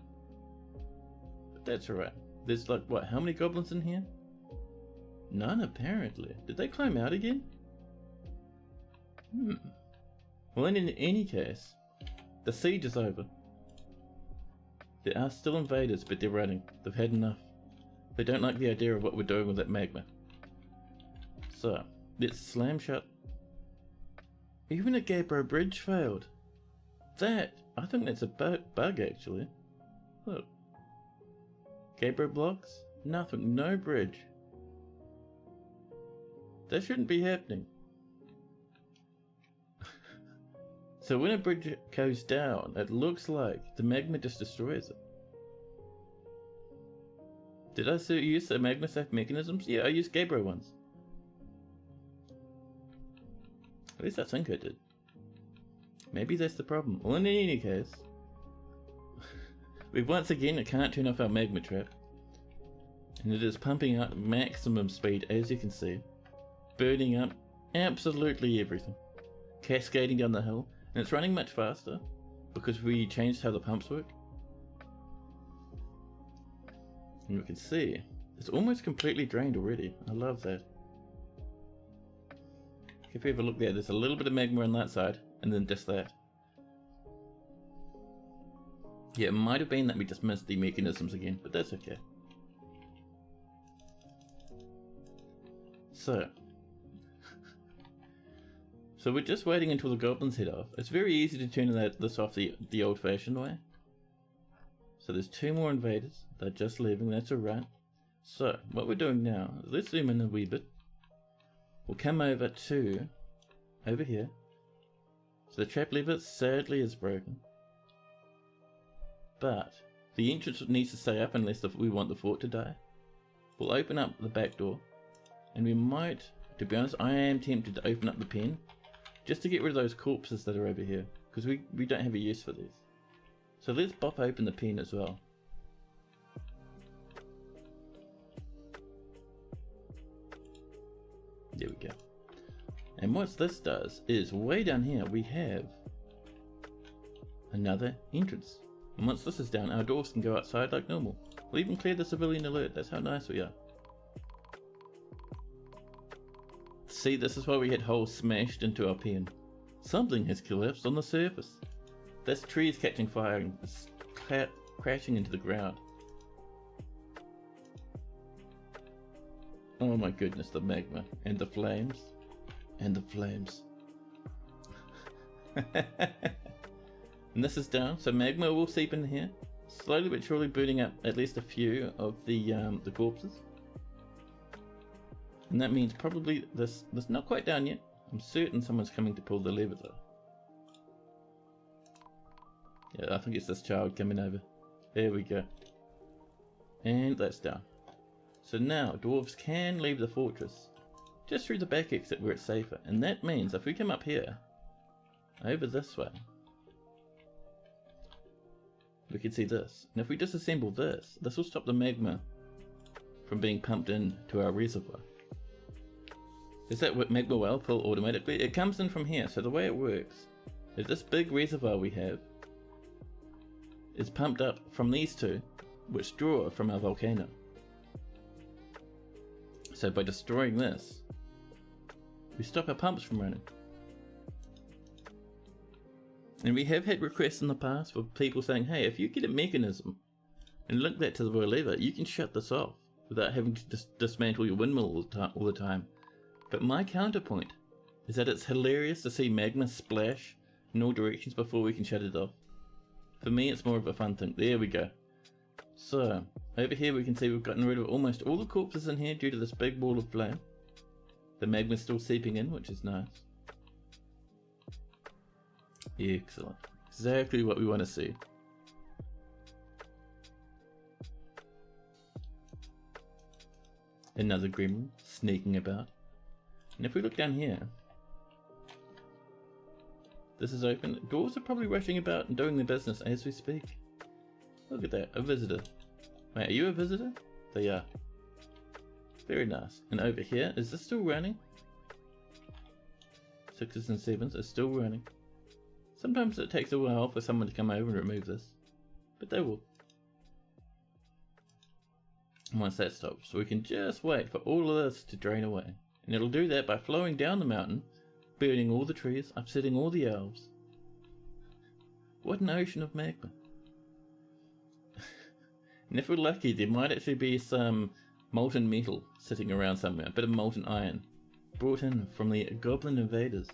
But that's alright. There's like, what, how many goblins in here? None, apparently. Did they climb out again? Well, in any case, the siege is over. There are still invaders, but they're running. They've had enough. They don't like the idea of what we're doing with that magma. So, let's slam shut. Even a Gabbro bridge failed. I think that's a bug actually. Look. Gabbro blocks? Nothing, no bridge. That shouldn't be happening. So when a bridge goes down, it looks like the magma just destroys it. Did I use the magma safe mechanisms? Yeah, I used Gabbro ones. At least I think I did. Maybe that's the problem. Well, in any case, we've once again, it can't turn off our magma trap. And it is pumping out maximum speed, as you can see. Burning up absolutely everything. Cascading down the hill. And it's running much faster because we changed how the pumps work. And you can see it's almost completely drained already. I love that. If you ever look there, there's a little bit of magma on that side and then just that. Yeah, it might have been that we just missed the mechanisms again, but that's okay. So we're just waiting until the goblins head off. It's very easy to turn this off the old-fashioned way. So there's 2 more invaders. They're just leaving. That's alright. So what we're doing now is let's zoom in a wee bit. We'll come over here. So the trap lever sadly is broken. But the entrance needs to stay up unless we want the fort to die. We'll open up the back door. And we might, to be honest, I am tempted to open up the pen. Just to get rid of those corpses that are over here. Because we don't have a use for these. So let's pop open the pen as well. There we go. And what this does is way down here we have another entrance. And once this is down, our doors can go outside like normal. We'll even clear the civilian alert. That's how nice we are. See, this is why we had holes smashed into our pen. Something has collapsed on the surface. This tree is catching fire and it's crashing into the ground. Oh my goodness, the magma and the flames. And the flames. And this is down, so magma will seep in here. Slowly but surely burning up at least a few of the corpses. And that means probably this not quite down yet. I'm certain someone's coming to pull the lever though. Yeah, I think it's this child coming over. There we go. And that's down. So now dwarves can leave the fortress just through the back exit where it's safer. And that means if we come up here, over this way, we can see this. And if we disassemble this, this will stop the magma from being pumped into our reservoir. Is that magma well pull automatically? It comes in from here. So the way it works is this big reservoir we have is pumped up from these two, which draw from our volcano. So by destroying this, we stop our pumps from running. And we have had requests in the past for people saying, hey, if you get a mechanism and link that to the lever, you can shut this off without having to dismantle your windmill all the time. But my counterpoint is that it's hilarious to see magma splash in all directions before we can shut it off. For me, it's more of a fun thing. There we go. So, over here we can see we've gotten rid of almost all the corpses in here due to this big ball of flame. The magma's still seeping in, which is nice. Excellent. Exactly what we want to see. Another gremlin sneaking about. And if we look down here, This is open. Dwarves are probably rushing about and doing their business as we speak. Look at that, a visitor. Wait, are you a visitor? They are. Very nice. And over here, is this still running? 6s and 7s are still running. Sometimes it takes a while for someone to come over and remove this, but they will. And once that stops, we can just wait for all of this to drain away. And it'll do that by flowing down the mountain, burning all the trees, upsetting all the elves. What an ocean of magma. And if we're lucky, there might actually be some molten metal sitting around somewhere, a bit of molten iron, brought in from the goblin invaders.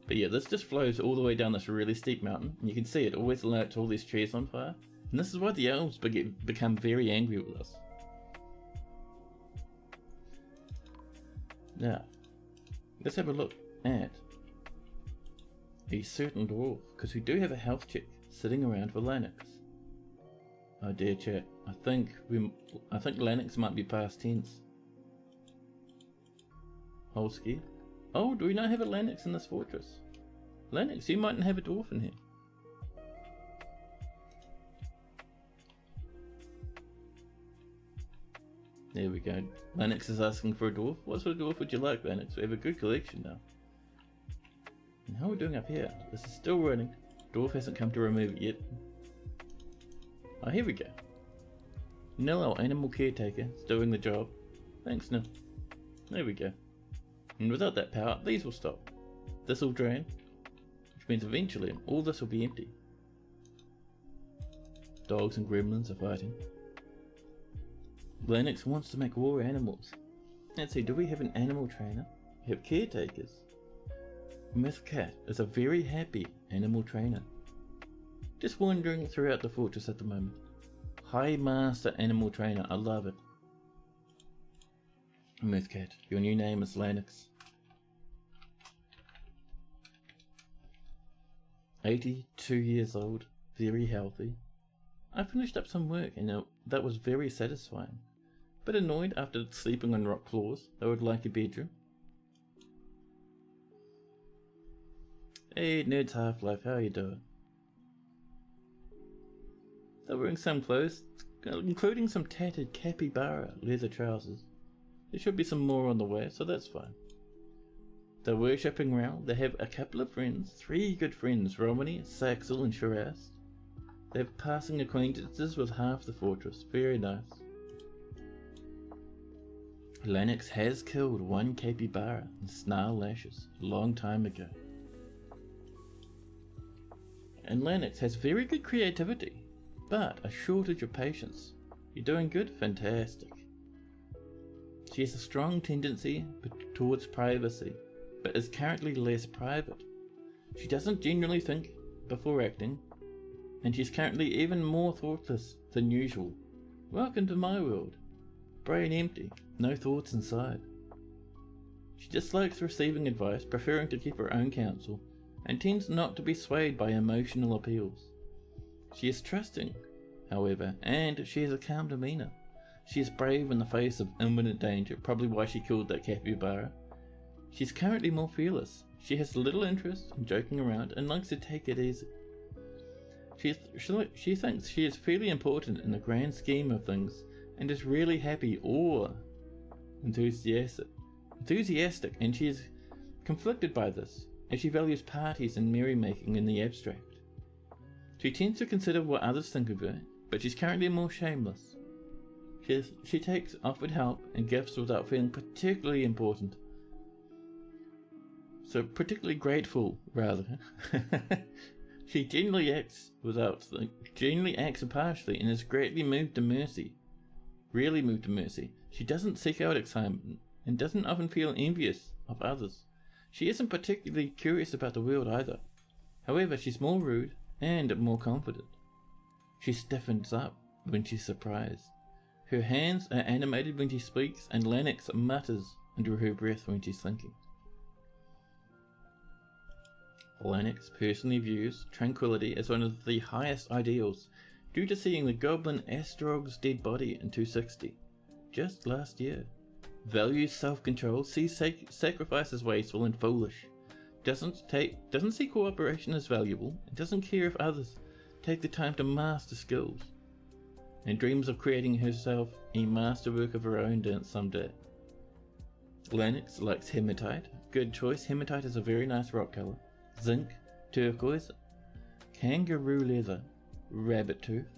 But yeah, this just flows all the way down this really steep mountain, and you can see it always lights all these trees on fire. And this is why the elves become very angry with us. Now, let's have a look at a certain dwarf, because we do have a health check sitting around for Lennox. Oh dear chat, I think Lennox might be past tense. Holski. Oh, do we not have a Lennox in this fortress? Lennox, you mightn't have a dwarf in here. There we go. Lennox is asking for a dwarf. What sort of dwarf would you like, Lennox? We have a good collection now. And how are we doing up here? This is still running. Dwarf hasn't come to remove it yet. Oh, here we go. Nil, our animal caretaker, is doing the job. Thanks, Nil. There we go. And without that power, these will stop. This will drain, which means eventually all this will be empty. Dogs and gremlins are fighting. Lennox wants to make war animals. Let's see, do we have an animal trainer? We have caretakers. Myth Cat is a very happy animal trainer. Just wandering throughout the fortress at the moment. High Master Animal Trainer, I love it. Myth Cat, your new name is Lennox. 82 years old, very healthy. I finished up some work and that was very satisfying. But annoyed after sleeping on rock floors, I would like a bedroom. Hey Nerds Half-Life, how you doing? They're wearing some clothes, including some tattered capybara leather trousers. There should be some more on the way, so that's fine. They're worshipping round. They have a couple of friends, 3 good friends, Romany, Saxel and Shiraz. They have passing acquaintances with half the fortress, very nice. Lennox has killed 1 capybara in Snarllashes a long time ago. And Lennox has very good creativity, but a shortage of patience. You're doing good? Fantastic. She has a strong tendency towards privacy, but is currently less private. She doesn't generally think before acting, and she's currently even more thoughtless than usual. Welcome to my world. Brain empty, no thoughts inside. She dislikes receiving advice, preferring to keep her own counsel, and tends not to be swayed by emotional appeals. She is trusting, however, and she has a calm demeanour. She is brave in the face of imminent danger, probably why she killed that capybara. She's currently more fearless. She has little interest in joking around and likes to take it easy. She thinks she is fairly important in the grand scheme of things and is really happy or enthusiastic, and she is conflicted by this, as she values parties and merrymaking in the abstract. She tends to consider what others think of her, but she's currently more shameless. She takes offered help and gifts without feeling particularly important. So particularly grateful, rather. She generally acts impartially and is greatly moved to mercy. Really moved to mercy. She doesn't seek out excitement and doesn't often feel envious of others. She isn't particularly curious about the world either. However, she's more rude and more confident. She stiffens up when she's surprised. Her hands are animated when she speaks, and Lennox mutters under her breath when she's thinking. Lennox personally views tranquility as one of the highest ideals, due to seeing the goblin Astrog's dead body in 260, just last year. Values self-control, sees sacrifice as wasteful and foolish, doesn't see cooperation as valuable, and doesn't care if others take the time to master skills, and dreams of creating herself a masterwork of her own dance someday. Lennox likes hematite. Good choice. Hematite is a very nice rock color. Zinc, turquoise, kangaroo leather, rabbit tooth,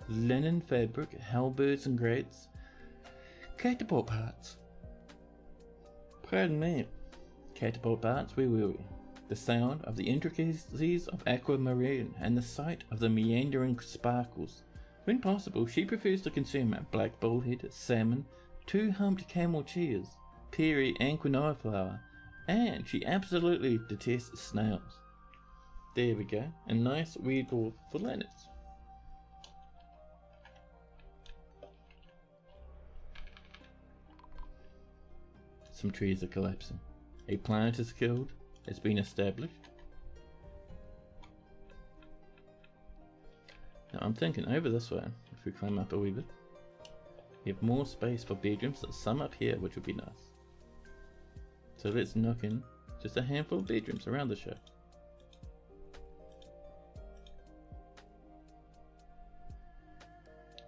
linen fabric, halberds and grates, catapult parts. Pardon me. Catapult parts, where were we? The sound of the intricacies of aquamarine and the sight of the meandering sparkles. When possible, she prefers to consume black bullhead, salmon, two-humped camel cheese, peri and quinoa flour, and she absolutely detests snails. There we go, a nice weird dwarf for Lennox. Some trees are collapsing. A planet is killed, has been established. Now I'm thinking over this way, if we climb up a wee bit, we have more space for bedrooms, some up here which would be nice. So let's knock in just a handful of bedrooms around the show.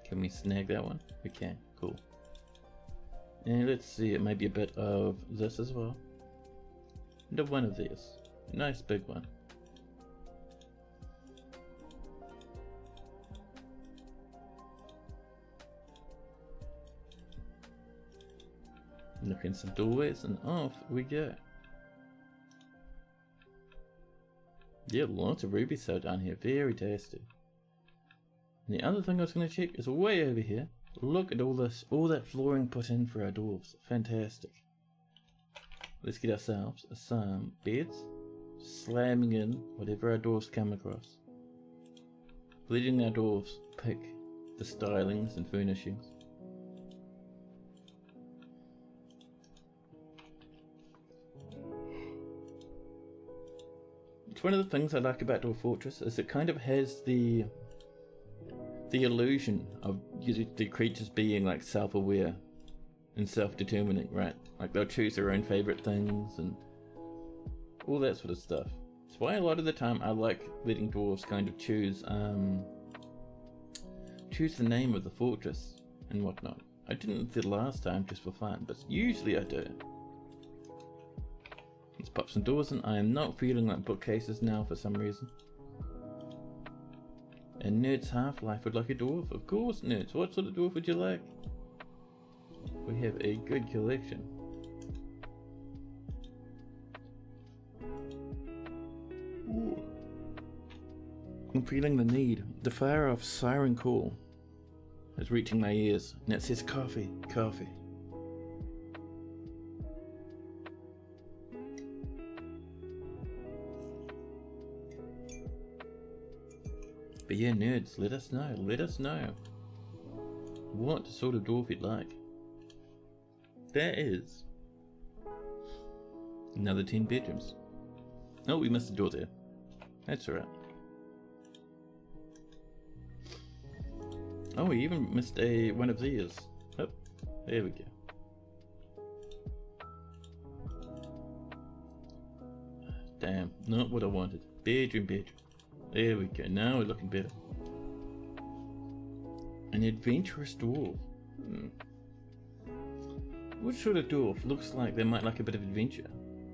Can we snag that one? We can, cool. And let's see, it may be a bit of this as well. And of one of these. A nice big one. Look in some doorways and off we go. Yeah, lots of ruby cell down here, very tasty. And the other thing I was going to check is way over here. Look at all this, all that flooring put in for our dwarves. Fantastic. Let's get ourselves some beds, slamming in whatever our dwarves come across. Letting our dwarves pick the stylings and furnishings. It's one of the things I like about Dwarf Fortress is it kind of has the illusion of the creatures being like self-aware and self-determining, right? Like they'll choose their own favorite things and all that sort of stuff. That's why a lot of the time I like letting dwarves kind of choose the name of the fortress and whatnot. I didn't the last time just for fun, but usually I do. Let's pop some doors in. I am not feeling like bookcases now for some reason. And Nerd's Half-Life would like a dwarf. Of course, Nerds. What sort of dwarf would you like? We have a good collection. Ooh. I'm feeling the need. The fire of siren call is reaching my ears, and it says coffee, coffee. But yeah, nerds, let us know what sort of dwarf you'd like. There is another 10 bedrooms. Oh, we missed a door there. That's alright. Oh, we even missed one of these. Oh, there we go. Damn, not what I wanted. Bedroom. There we go, now we're looking better. An adventurous dwarf. What sort of dwarf looks like they might like a bit of adventure?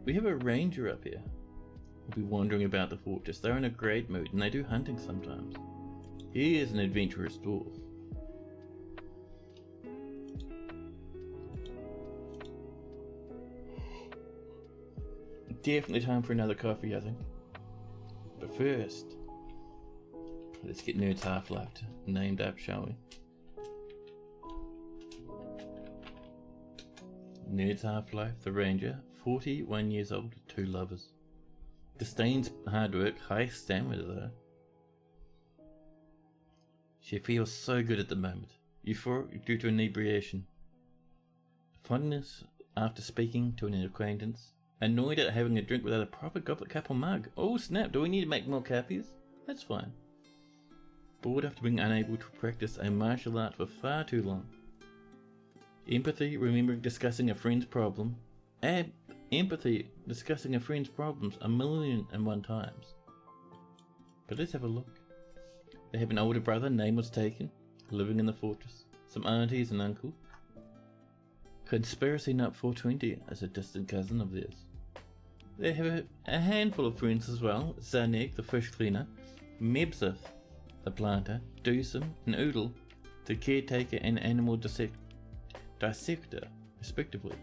We have a ranger up here. We'll be wandering about the fortress. They're in a great mood and they do hunting sometimes. He is an adventurous dwarf. Definitely time for another coffee, I think. But first, let's get Nerd's Half-Life named up, shall we? Nerd's Half-Life, the Ranger, 41 years old, 2 lovers. Disdains hard work, high stamina though. She feels so good at the moment. Euphoric due to inebriation. Fondness after speaking to an acquaintance. Annoyed at having a drink without a proper goblet cup or mug. Oh snap, do we need to make more cappies? That's fine. Bored after being unable to practice a martial art for far too long. Empathy, remembering discussing a friend's problem. empathy, discussing a friend's problems 1,000,001 times. But let's have a look. They have an older brother, name was taken, living in the fortress. Some aunties and uncle. Conspiracy Nut 420 as a distant cousin of theirs. They have a handful of friends as well. Zanig, the fish cleaner, Mebzith, the planter, Dusum and Oodle, the caretaker and animal dissector, respectively.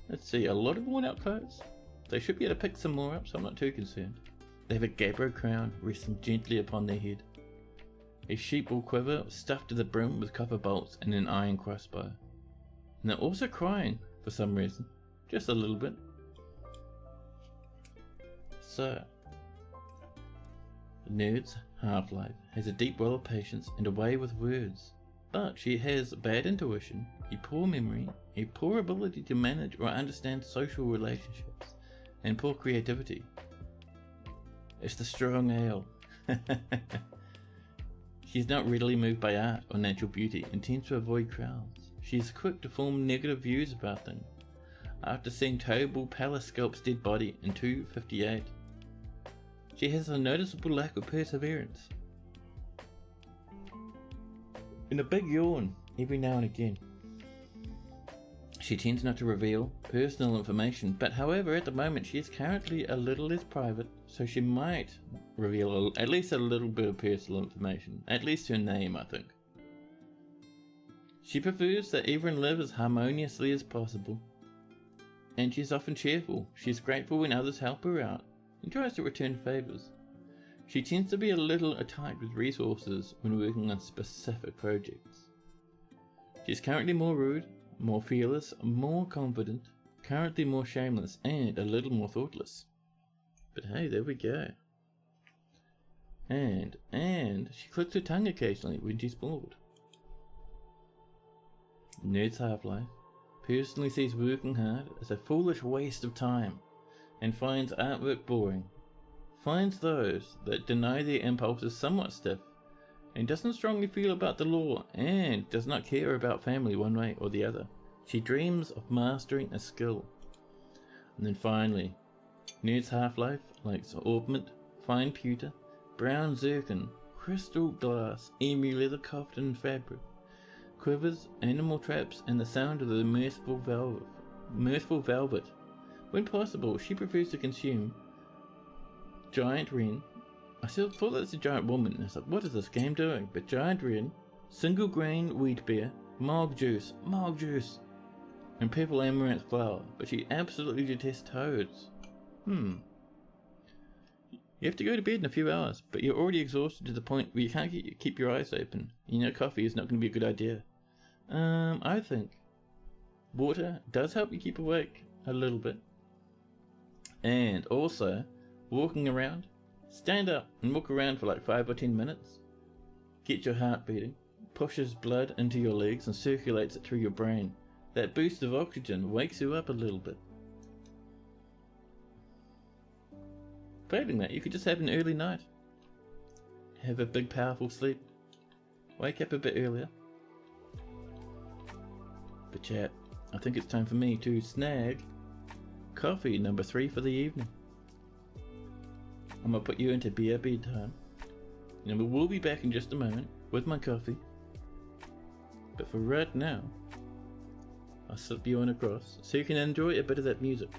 Let's see, a lot of worn out clothes. They should be able to pick some more up, so I'm not too concerned. They have a gabbro crown resting gently upon their head. A sheepwool quiver stuffed to the brim with copper bolts and an iron crossbow. And they're also crying for some reason, just a little bit. So, the nerd's half-life has a deep well of patience and a way with words, but she has bad intuition, a poor memory, a poor ability to manage or understand social relationships, and poor creativity. It's the strong ale. She is not readily moved by art or natural beauty and tends to avoid crowds. She is quick to form negative views about things. After seeing Tobal Palace sculpt's dead body in 258, she has a noticeable lack of perseverance and a big yawn every now and again. She tends not to reveal personal information, but however at the moment she is currently a little less private, so she might reveal at least a little bit of personal information, at least her name I think. She prefers that everyone live as harmoniously as possible, and she is often cheerful. She is grateful when others help her out and tries to return favours. She tends to be a little tight with resources when working on specific projects. She is currently more rude, more fearless, more confident, currently more shameless, and a little more thoughtless. But hey, there we go. And she clicks her tongue occasionally when she's bored. Nerd's half-life personally sees working hard as a foolish waste of time and finds artwork boring. Finds those that deny their impulses somewhat stiff and doesn't strongly feel about the law and does not care about family one way or the other. She dreams of mastering a skill. And then finally, Nerd's half-life likes ornament, fine pewter, brown zircon, crystal glass, emu leather coftan fabric, quivers, animal traps, and the sound of the merciful velvet. When possible, she prefers to consume giant wren. I still thought that's a giant woman. I was like, what is this game doing? But giant wren, single grain wheat beer, mog juice, and purple amaranth flour. But she absolutely detests toads. You have to go to bed in a few hours, but you're already exhausted to the point where you can't keep your eyes open. You know coffee is not going to be a good idea. I think water does help you keep awake a little bit. And also, walking around, stand up and walk around for like 5 or 10 minutes. Get your heart beating, pushes blood into your legs and circulates it through your brain. That boost of oxygen wakes you up a little bit. Failing that, you could just have an early night. Have a big powerful sleep. Wake up a bit earlier. But chat, I think it's time for me to snag coffee number 3 for the evening. I'm gonna put you into beer bedtime. And we'll be back in just a moment with my coffee. But for right now, I'll slip you on across so you can enjoy a bit of that music.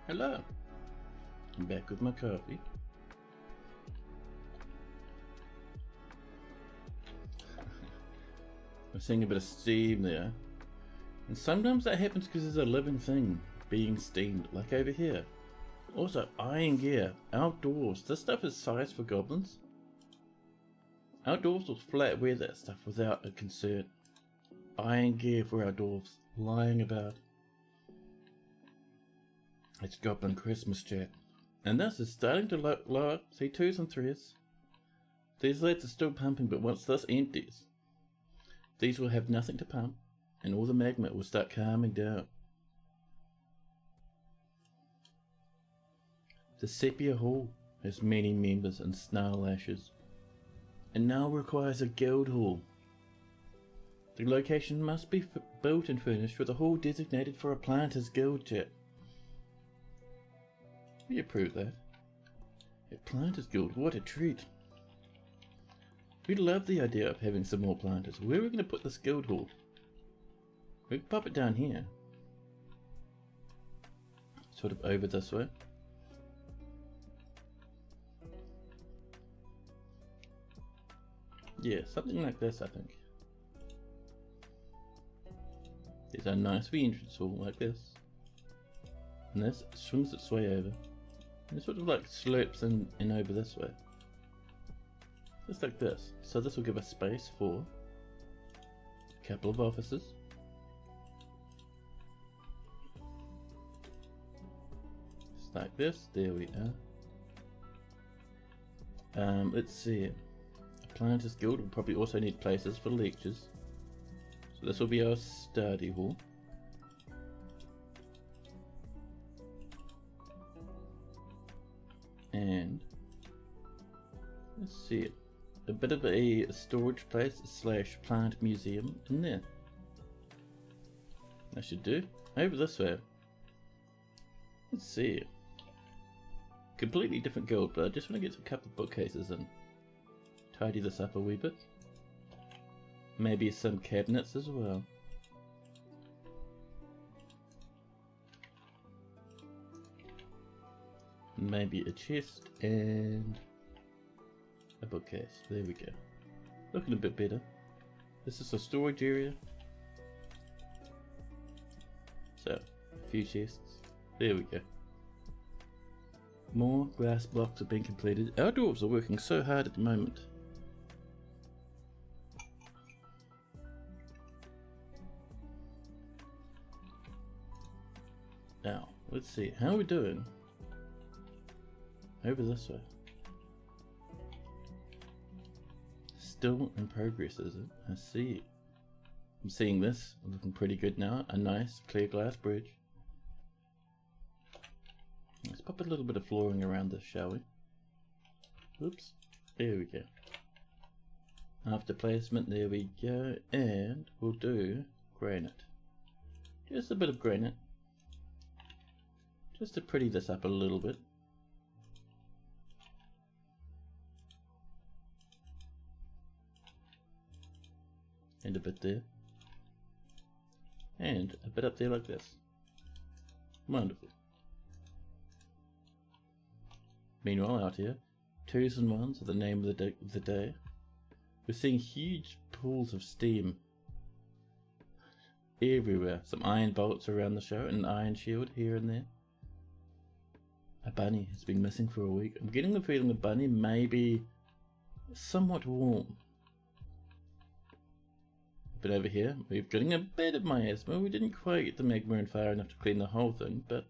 Hello. I'm back with my coffee. We're seeing a bit of steam there. And sometimes that happens because there's a living thing being steamed, like over here. Also, iron gear. Outdoors. This stuff is sized for goblins. Outdoors will flat wear that stuff without a concern. Iron gear for our dwarves. Lying about. It's Goblin Christmas, chat. And this is starting to lower. See, 2s and 3s. These leads are still pumping, but once this empties, these will have nothing to pump, and all the magma will start calming down. The Sepia Hall has many members and Snarllashes, and now requires a guild hall. The location must be built and furnished with a hall designated for a Planters Guild, chat. We approve that. A Planters Guild, what a treat. We love the idea of having some more planters. Where are we going to put this guild hall? We can pop it down here. Sort of over this way. Yeah, something like this, I think. There's a nice entrance hall like this. And this swings its way over. And it sort of like slopes in over this way. Just like this. So this will give us space for a couple of offices. Just like this. There we are. Let's see. A Planters Guild will probably also need places for lectures. So this will be our study hall. And let's see it. A bit of a storage place / plant museum in there. That should do. Over this way. Let's see. Completely different guild, but I just want to get a couple of bookcases and tidy this up a wee bit. Maybe some cabinets as well. Maybe a chest and a bookcase. There we go. Looking a bit better. This is a storage area. So, a few chests. There we go. More glass blocks have been completed. Our dwarves are working so hard at the moment. Now, let's see. How are we doing? Over this way. Still in progress, is it? I see. I'm seeing this. Looking pretty good now. A nice clear glass bridge. Let's pop a little bit of flooring around this, shall we? Oops. There we go. After placement, there we go. And we'll do granite. Just a bit of granite. Just to pretty this up a little bit. And a bit there. And a bit up there like this. Wonderful. Meanwhile out here, 2s and 1s are the name of the day. We're seeing huge pools of steam everywhere. Some iron bolts around the show and an iron shield here and there. A bunny has been missing for a week. I'm getting the feeling the bunny may be somewhat warm. But over here, we're getting a bit of miasma. We didn't quite get the magma in far enough to clean the whole thing, but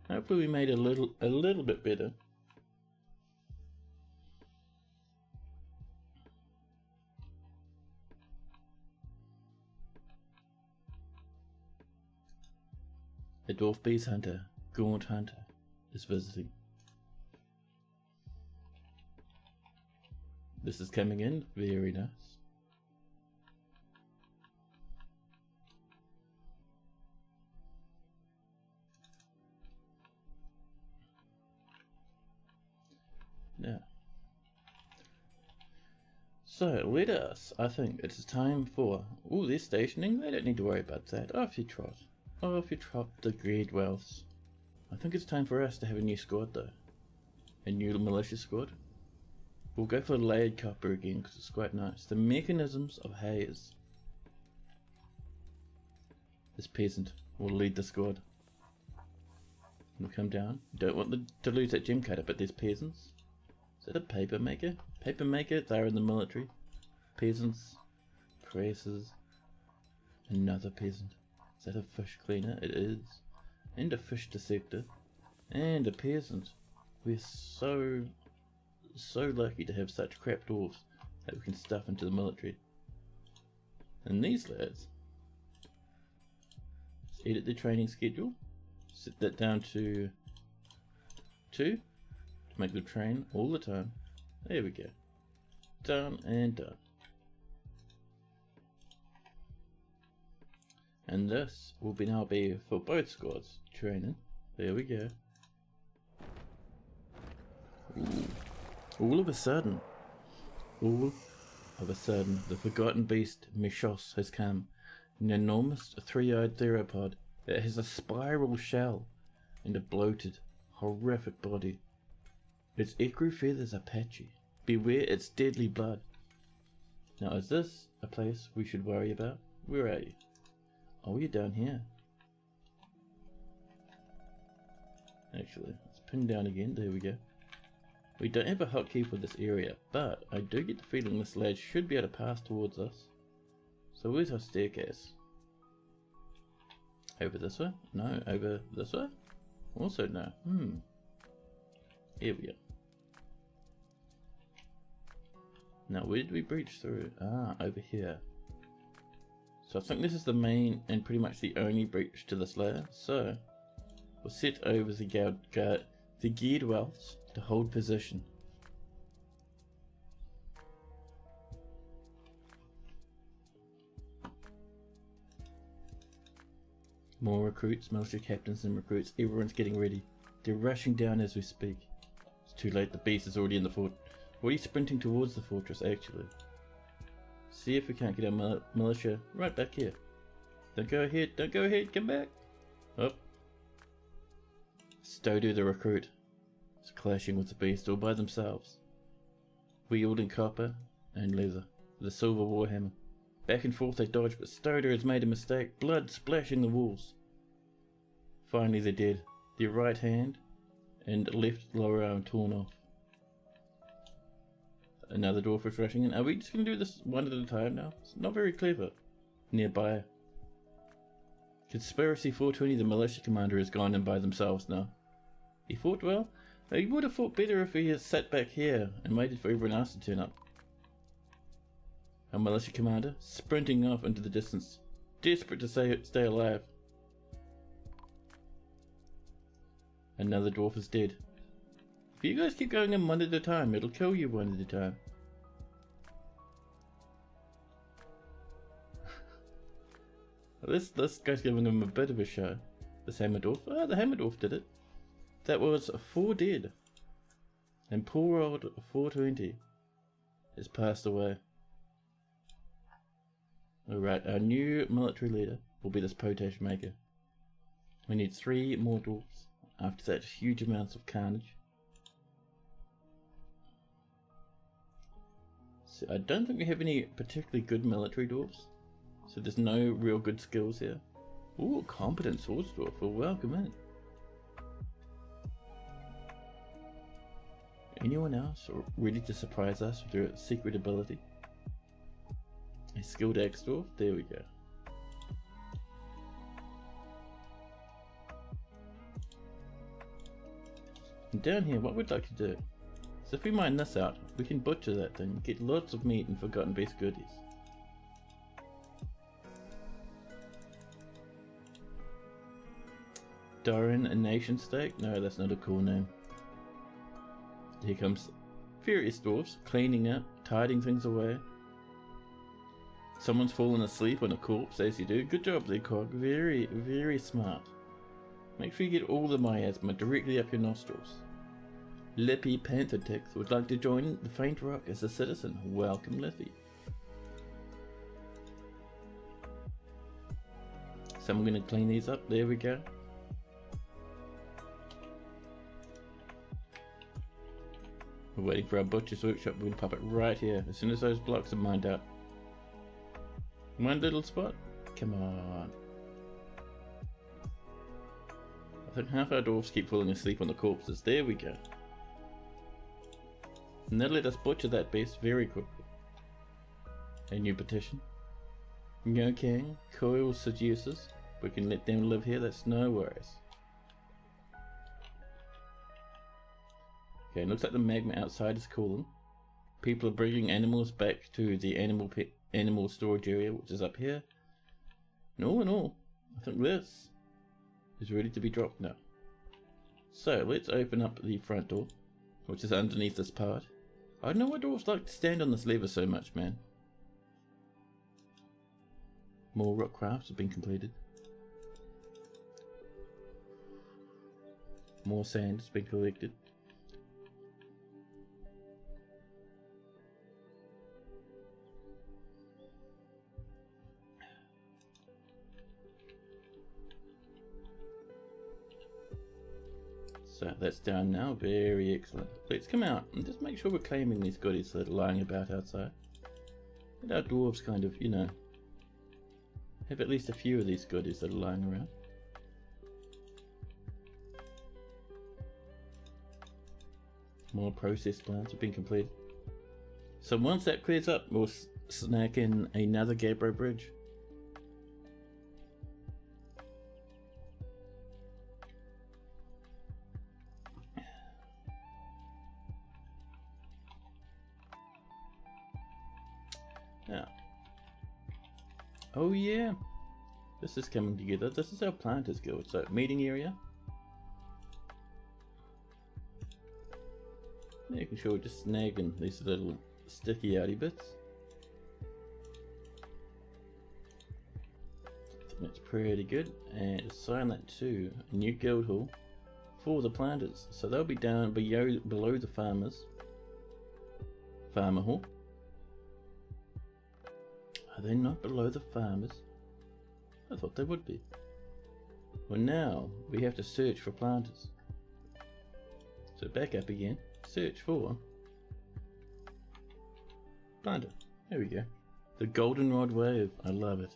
hopefully we made it a little bit better. A dwarf beast hunter, gaunt hunter, is visiting. This is coming in, very nice. Now, so let us, I think it's time for, oh, they're stationing, they don't need to worry about that. Off you trot the great wealths. I think it's time for us to have a new squad though. A new militia squad. We'll go for layered copper again because it's quite nice. The mechanisms of haze. This peasant will lead the squad. We'll come down. Don't want to lose that gem cutter, but there's peasants. Is that a paper maker? Paper maker, they're in the military. Peasants. Presses. Another peasant. Is that a fish cleaner? It is. And a fish dissector. And a peasant. We're so lucky to have such crap dwarves that we can stuff into the military. And these lads. Let's edit the training schedule. Set that down to 2 to make them train all the time. There we go. Done and done. And this will now be for both squads training. There we go. Ooh. All of a sudden, the forgotten beast Mishos has come. An enormous three-eyed theropod that has a spiral shell and a bloated, horrific body. Its ecru feathers are patchy. Beware its deadly blood. Now is this a place we should worry about? Where are you? Oh, you're down here. Actually, let's pin down again. There we go. We don't have a hotkey for this area, but I do get the feeling this lad should be able to pass towards us. So where's our staircase? Over this way? No, over this way? Also no. Here we go. Now where did we breach through? Ah, over here. So I think this is the main and pretty much the only breach to this layer. So we'll set over the geared wells to hold position. More recruits, military captains and recruits. Everyone's getting ready. They're rushing down as we speak. It's too late, the beast is already in the fort. Already sprinting towards the fortress actually. See if we can't get our militia right back here. Don't go ahead, come back. Up. Stodu the recruit is clashing with the beast all by themselves, wielding copper and leather with a silver warhammer. Back and forth they dodge, but Stodu has made a mistake, blood splashing the walls. Finally they're dead, their right hand and left lower arm torn off. Another dwarf is rushing in. Are we just going to do this one at a time now? It's not very clever. Nearby. Conspiracy 420, the militia commander, has gone in by themselves now. He fought well. He would have fought better if he had sat back here and waited for everyone else to turn up. Our militia commander, sprinting off into the distance, desperate to stay alive. Another dwarf is dead. If you guys keep going in one at a time, it'll kill you one at a time. This guy's giving him a bit of a show. This hammer dwarf. Ah, the hammer dwarf did it. That was 4 dead. And poor old 420 has passed away. Alright, our new military leader will be this potash maker. We need 3 more dwarfs. After that, huge amounts of carnage. So I don't think we have any particularly good military dwarfs. So there's no real good skills here. Ooh, competent swords dwarf. Well, welcome in. Anyone else ready to surprise us with their secret ability? A skilled axe dwarf? There we go. And down here, what we'd like to do is if we mine this out, we can butcher that thing, get lots of meat and forgotten beast goodies. Doran, a nation state? No, that's not a cool name. Here comes furious dwarfs, cleaning up, tidying things away. Someone's fallen asleep on a corpse, as you do. Good job there, Cog. Very, very smart. Make sure you get all the miasma directly up your nostrils. Lippy Panther Tix would like to join the Faint Rock as a citizen. Welcome, Lippy. So I'm going to clean these up. There we go. We're waiting for our butcher's workshop. We're gonna pop it right here as soon as those blocks are mined out. One little spot? Come on. I think half our dwarves keep falling asleep on the corpses. There we go. And they'll let us butcher that beast very quickly. A new petition. No king, coil seducers. We can let them live here, that's no worries. Okay, looks like the magma outside is cooling. People are bringing animals back to the animal storage area, which is up here. And all in all, I think this is ready to be dropped now. So let's open up the front door, which is underneath this part. I don't know why dwarves like to stand on this lever so much, man. More rock crafts have been completed. More sand has been collected. So that's down now, very excellent. Let's come out and just make sure we're claiming these goodies that are lying about outside. Let our dwarves kind of, you know, have at least a few of these goodies that are lying around. More process plants have been completed. So once that clears up, we'll snack in another Gabbro bridge. Now, oh yeah, this is coming together. This is our planters guild. So meeting area. Making sure we're just snagging these little sticky outy bits. That's pretty good. And assign that to a new guild hall for the planters. So they'll be down below the farmers. Farmer hall. Are they not below the farmers? I thought they would be. Well, now we have to search for planters. So back up again. Search for planter. There we go. The goldenrod wave. I love it.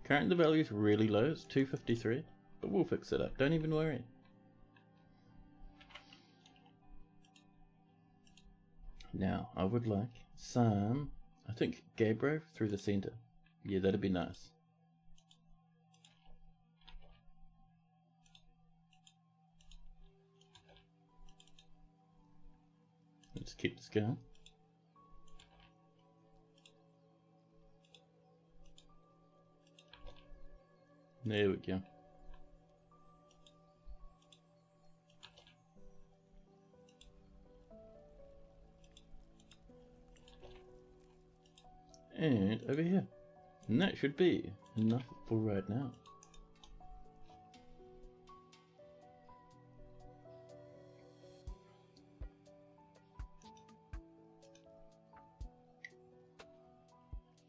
Currently the value is really low. It's 253. But we'll fix it up. Don't even worry. Now, I would like some, I think, Gabbro through the center. Yeah, that'd be nice. Let's keep this going. There we go. And over here. And that should be enough for right now.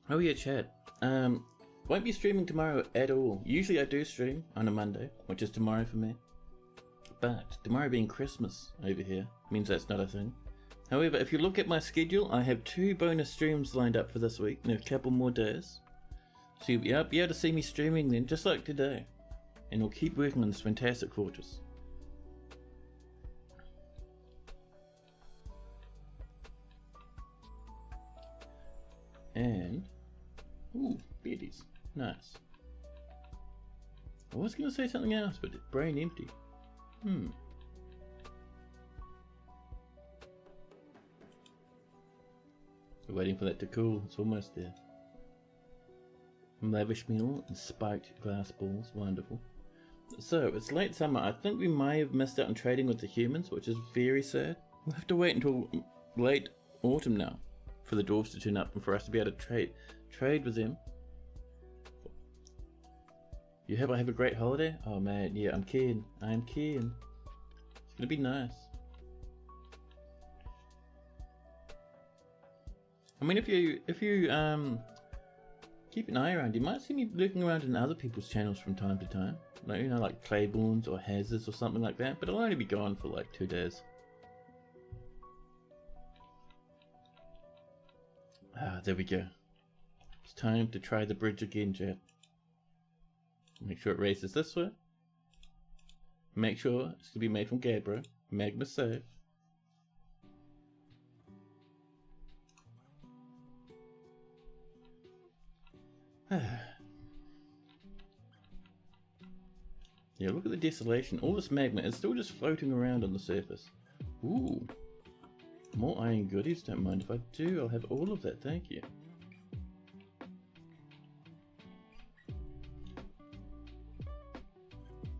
Oh yeah, chat. Won't be streaming tomorrow at all. Usually I do stream on a Monday, which is tomorrow for me. But tomorrow being Christmas over here means that's not a thing. However, if you look at my schedule, I have 2 bonus streams lined up for this week in a couple more days. So you'll be able to see me streaming then, just like today. And we'll keep working on this fantastic fortress. And, ooh, beardies. Nice. I was going to say something else, but brain empty. We're waiting for that to cool. It's almost there. Lavish meal and spiked glass balls. Wonderful. So, it's late summer. I think we may have missed out on trading with the humans, which is very sad. We'll have to wait until late autumn now for the dwarves to turn up and for us to be able to trade with them. I have a great holiday? Oh man, yeah, I'm keen. I'm keen. It's gonna be nice. I mean, if you keep an eye around, you might see me looking around in other people's channels from time to time. Like, you know, like Claiborne's or Hazard's or something like that. But I'll only be gone for like 2 days. Ah, there we go. It's time to try the bridge again, Jet. Make sure it races this way. Make sure it's gonna be made from Gabbro. Magma safe. Yeah, look at the desolation. All this magma is still just floating around on the surface. Ooh. More iron goodies, don't mind if I do. I'll have all of that, thank you.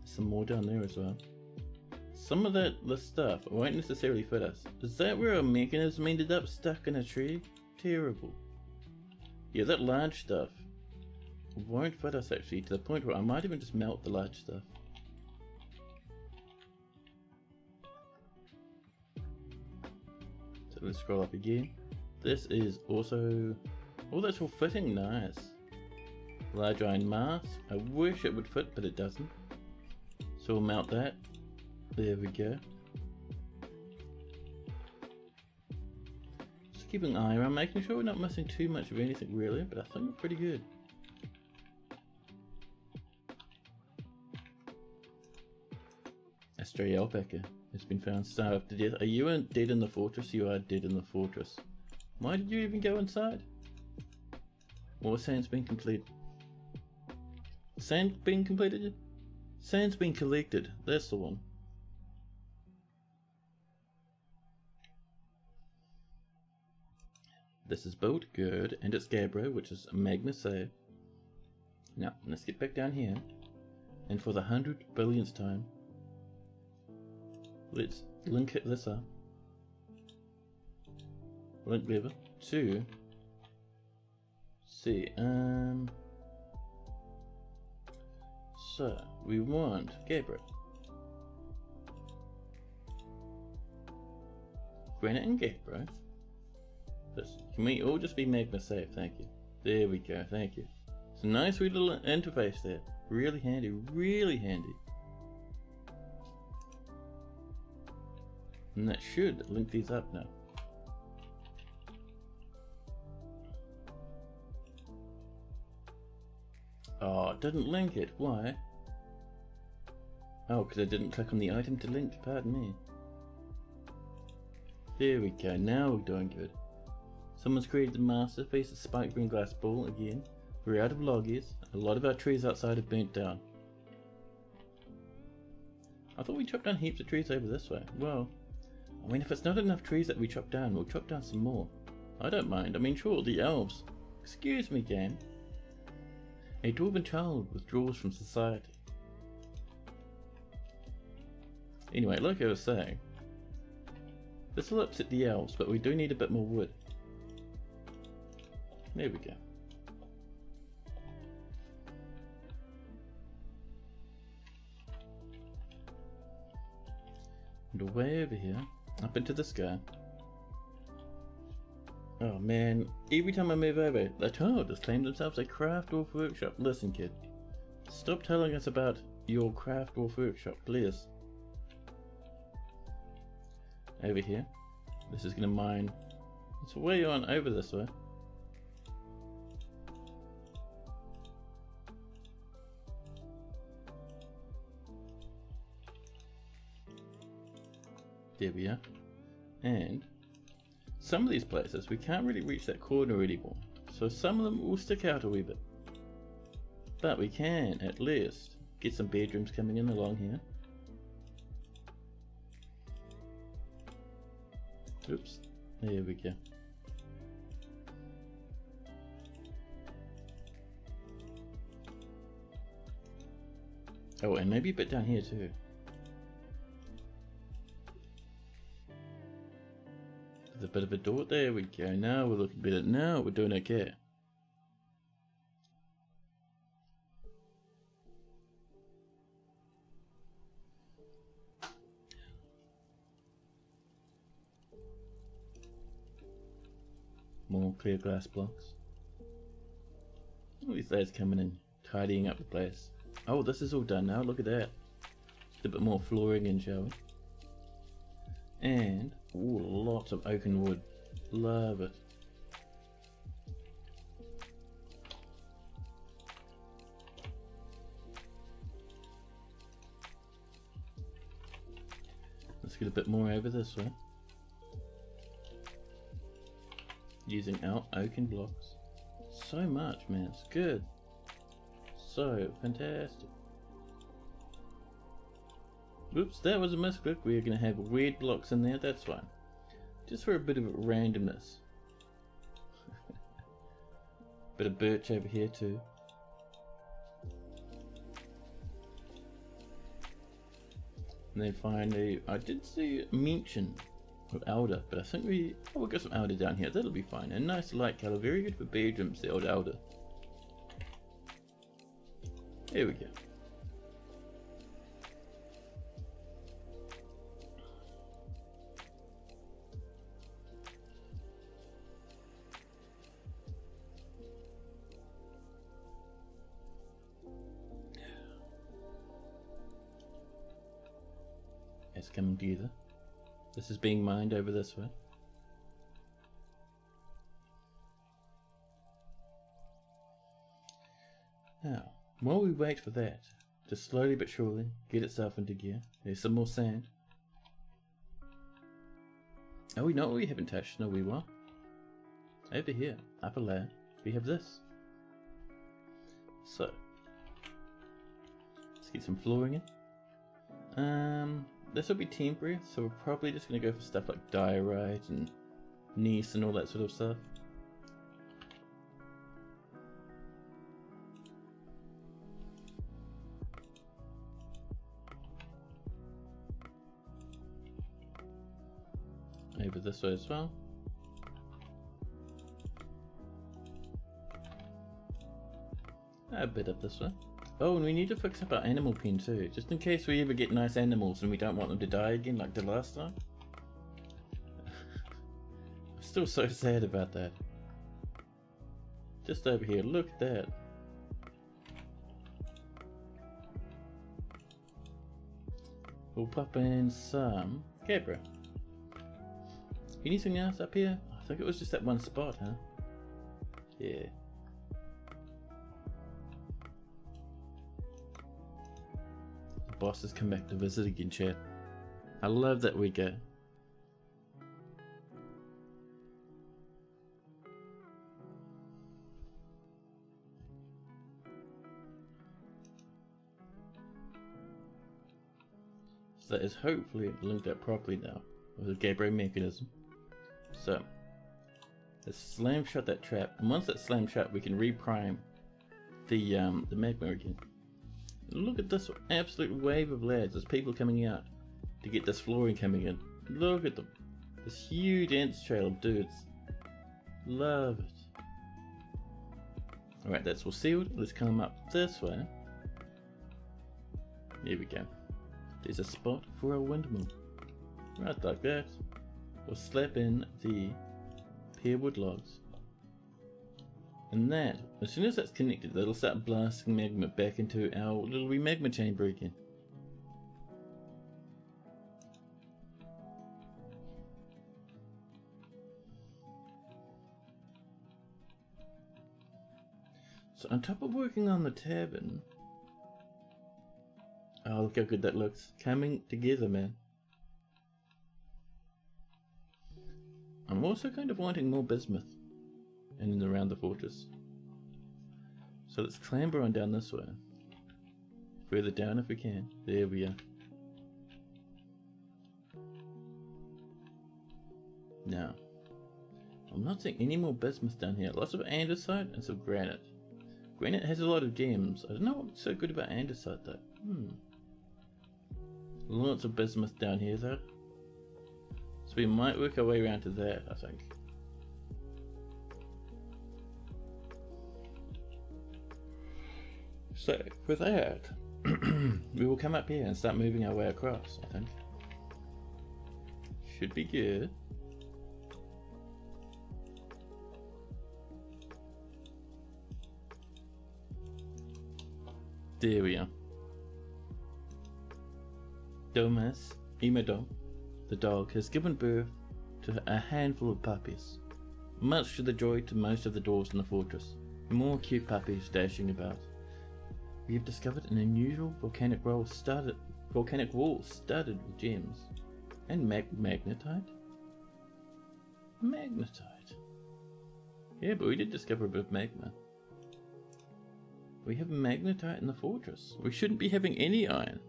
Some more down there as well. Some of the stuff won't necessarily fit us. Is that where our mechanism ended up stuck in a tree? Terrible. Yeah, that large stuff won't fit us actually, to the point where I might even just melt the large stuff. So let's scroll up again. This is also... oh, that's all fitting, nice. Large iron mask. I wish it would fit, but it doesn't. So we'll mount that. There we go. Just keeping an eye around, making sure we're not missing too much of anything really, but I think we're pretty good. A stray alpaca has been found starved to death. Are you dead in the fortress? You are dead in the fortress. Why did you even go inside? More sand's been completed. Sand being completed? Sand's been collected. That's the one. This is built good, and it's Gabbro, which is magma safe. Now, let's get back down here, and for the 100 billionth time, let's link this up. Link lever to see. So we want Gabbro, granite, and Gabbro. Can we all just be magma safe? Thank you. There we go. Thank you. It's a nice wee little interface there. Really handy. Really handy. And that should link these up now. Oh, it didn't link it. Why? Oh, because I didn't click on the item to link. Pardon me. There we go. Now we're doing good. Someone's created the masterpiece of spiked green glass ball again. We're out of loggies. A lot of our trees outside have burnt down. I thought we chopped down heaps of trees over this way. Well, I mean, if it's not enough trees that we chop down, we'll chop down some more. I don't mind. I mean, sure, the elves. Excuse me, game. A dwarven child withdraws from society. Anyway, like I was saying, this will upset the elves, but we do need a bit more wood. There we go. And away over here, up into the sky. Oh man, every time I move over, the child has claimed themselves a craft dwarf workshop. Listen kid, stop telling us about your craft dwarf workshop, please. Over here, this is gonna mine. It's way on over this way. There we are. And some of these places we can't really reach that corner anymore, so some of them will stick out a wee bit. But we can at least get some bedrooms coming in along here. Oops, there we go. Oh, and maybe a bit down here too. There's a bit of a door. There we go. Now we're looking better. Now we're doing okay. More clear glass blocks. All these lads coming in, tidying up the place. Oh, this is all done now. Look at that. Just a bit more flooring in, shall we? And ooh, lots of oaken wood. Love it. Let's get a bit more over this way. Using our oaken blocks. So much, man. It's good. So fantastic. Whoops, that was a misclick. We're going to have weird blocks in there. That's fine. Just for a bit of randomness. Bit of birch over here too. And then finally, I did see mention of alder, but I think we'll get some alder down here. That'll be fine. A nice light colour, very good for bedrooms, the old alder. There we go. It's coming together. This is being mined over this way. Now, while we wait for that to slowly but surely get itself into gear, there's some more sand. Oh, we know what we haven't touched. No, we will. Over here, upper layer, we have this. So, let's get some flooring in. This will be temporary, so we're probably just going to go for stuff like diorite and gneiss and all that sort of stuff. Over this way as well. A bit up this way. Oh, and we need to fix up our animal pen too, just in case we ever get nice animals and we don't want them to die again like the last time. I'm still so sad about that. Just over here, look at that. We'll pop in some Gabriel. Anything else up here? I think it was just that one spot, huh? Yeah. Boss has come back to visit again, chat. I love that we go. So that is hopefully linked up properly now with the gateway mechanism. So let's slam shut that trap, and once that's slammed shut, we can reprime the magma again. Look at this absolute wave of lads. There's people coming out to get this flooring coming in. Look at them. This huge ants trail of dudes. Love it. Alright, that's all sealed. Let's come up this way. Here we go. There's a spot for a windmill. Right like that. We'll slap in the pearwood logs. And that, as soon as that's connected, that'll start blasting magma back into our little wee magma chamber again. So on top of working on the tavern, oh look how good that looks, coming together, man. I'm also kind of wanting more bismuth in and around the fortress. So let's clamber on down this way. Further down if we can. There we are. Now, I'm not seeing any more bismuth down here. Lots of andesite and some granite. Granite has a lot of gems. I don't know what's so good about andesite though. Lots of bismuth down here though. So we might work our way around to that, I think. So, with that, we will come up here and start moving our way across, I think. Should be good. There we are. Domas, Imadom, the dog, has given birth to a handful of puppies, much to the joy to most of the dwarves in the fortress. More cute puppies dashing about. We have discovered an unusual volcanic wall studded with gems. And magnetite? Magnetite. Yeah, but we did discover a bit of magma. We have magnetite in the fortress. We shouldn't be having any iron.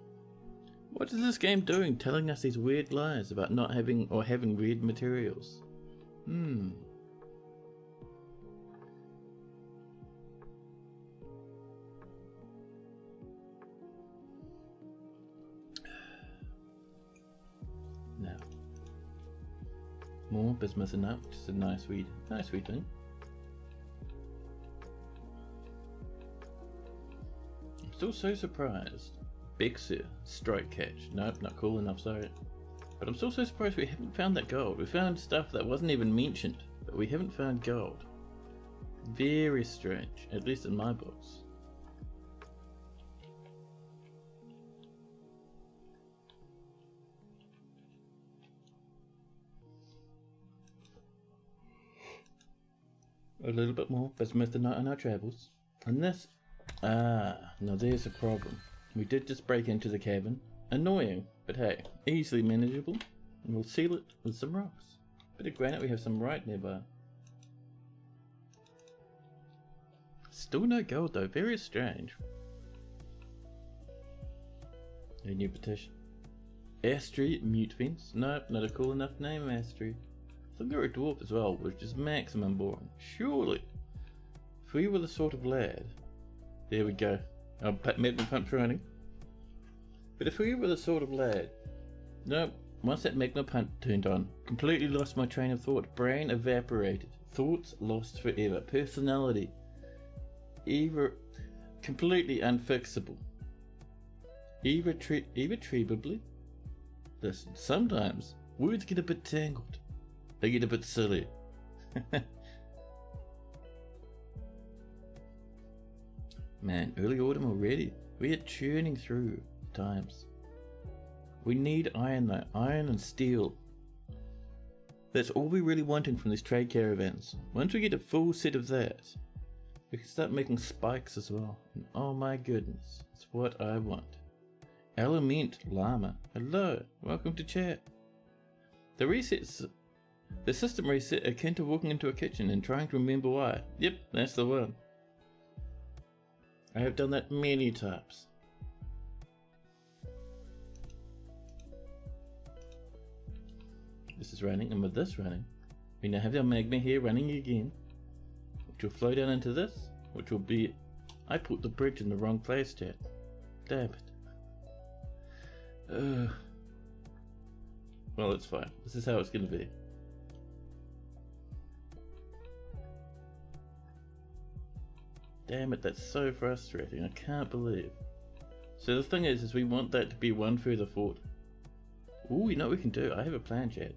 What is this game doing, telling us these weird lies about not having or having weird materials? Now, more bismuth and up, just a nice sweet thing. I'm still so surprised. Bexir, strike catch. Nope, not cool enough, sorry. But I'm still so surprised we haven't found that gold. We found stuff that wasn't even mentioned, but we haven't found gold. Very strange, at least in my books. A little bit more bismuth than on our travels. And this, now there's a problem. We did just break into the cabin. Annoying, but hey, easily manageable. And we'll seal it with some rocks. Bit of granite, we have some right nearby. Still no gold though, very strange. A new petition. Astri Mute Fence. Nope, not a cool enough name, Astri. You're a dwarf as well, which is maximum boring. Surely. If we were the sort of lad. There we go. Our magma pump's running. But if we were the sort of lad. Nope. Once that magma pump turned on, completely lost my train of thought. Brain evaporated. Thoughts lost forever. Personality. Completely unfixable. Irretrievably. Listen, sometimes words get a bit tangled. They get a bit silly. Man, early autumn already. We are churning through times. We need iron though. Iron and steel. That's all we're really wanting from these trade caravans. Once we get a full set of that, we can start making spikes as well. And oh my goodness, it's what I want. Element Llama. Hello, welcome to chat. The system reset akin to walking into a kitchen and trying to remember why. Yep, that's the one. I have done that many times. This is running, and with this running, we now have our magma here running again, which will flow down into this, which will be... I put the bridge in the wrong place, chat. Damn it. Well, it's fine. This is how it's going to be. Damn it, that's so frustrating. I can't believe. So the thing is we want that to be one further forward. Ooh, you know what we can do? I have a plan, chat.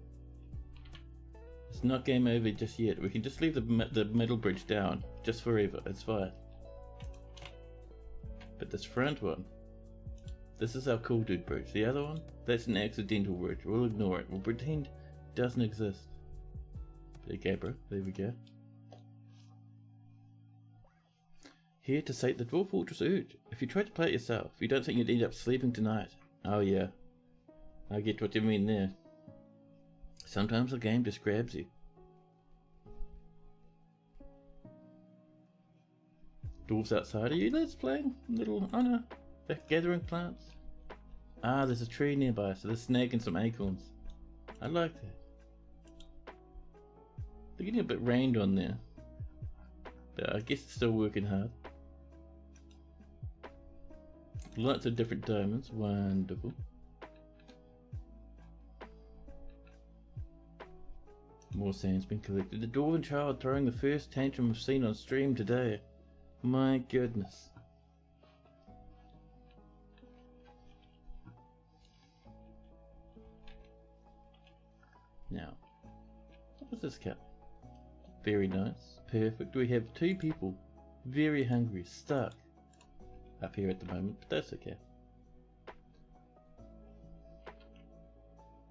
It's not game over just yet. We can just leave the middle bridge down, just forever. It's fine. But this front one, this is our cool dude bridge. The other one, that's an accidental bridge. We'll ignore it. We'll pretend it doesn't exist. There you go, bro. There we go. Here to sate the Dwarf Fortress urge. If you try to play it yourself, you don't think you'd end up sleeping tonight. Oh yeah. I get what you mean there. Sometimes the game just grabs you. Dwarves outside, are you let's playing? Little, oh no, they're gathering plants. Ah, there's a tree nearby, so they're snagging some acorns. I like that. They're getting a bit rained on there. But I guess it's still working hard. Lots of different diamonds, wonderful. More sand's been collected. The dwarven child throwing the first tantrum I've seen on stream today. My goodness. Now, what was this cup? Very nice. Perfect. We have two people very hungry, stuck up here at the moment, but that's okay.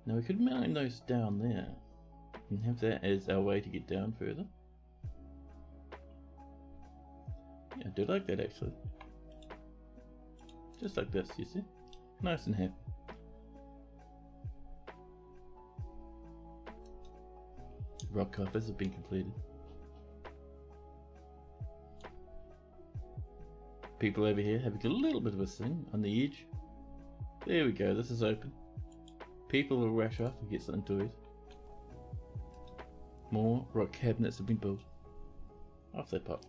Now we could mine those down there and have that as our way to get down further. Yeah, I do like that actually. Just like this, you see? Nice and happy. rock coffers have been completed. People over here having a little bit of a sing on the edge. There we go, this is open. People will rush off and get something to eat. More rock cabinets have been built. Off they pop.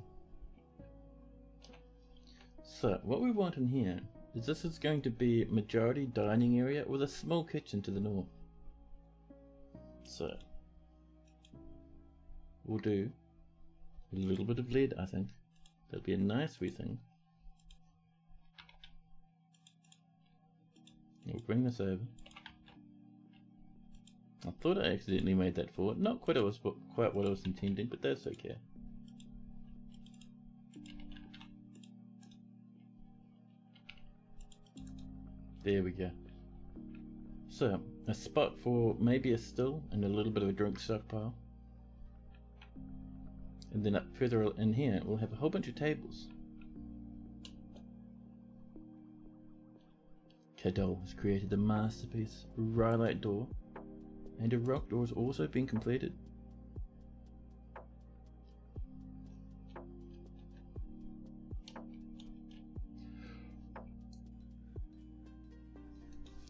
So, what we want in here is this is going to be majority dining area with a small kitchen to the north. So, we'll do a little bit of lead, I think. That'll be a nice wee thing. We'll bring this over. I thought I accidentally made that forward. Not quite what I was intending, but that's okay. There we go. So, a spot for maybe a still and a little bit of a drink stockpile. And then up further in here, we'll have a whole bunch of tables. Cadol has created a masterpiece, rhyolite door, and a rock door has also been completed.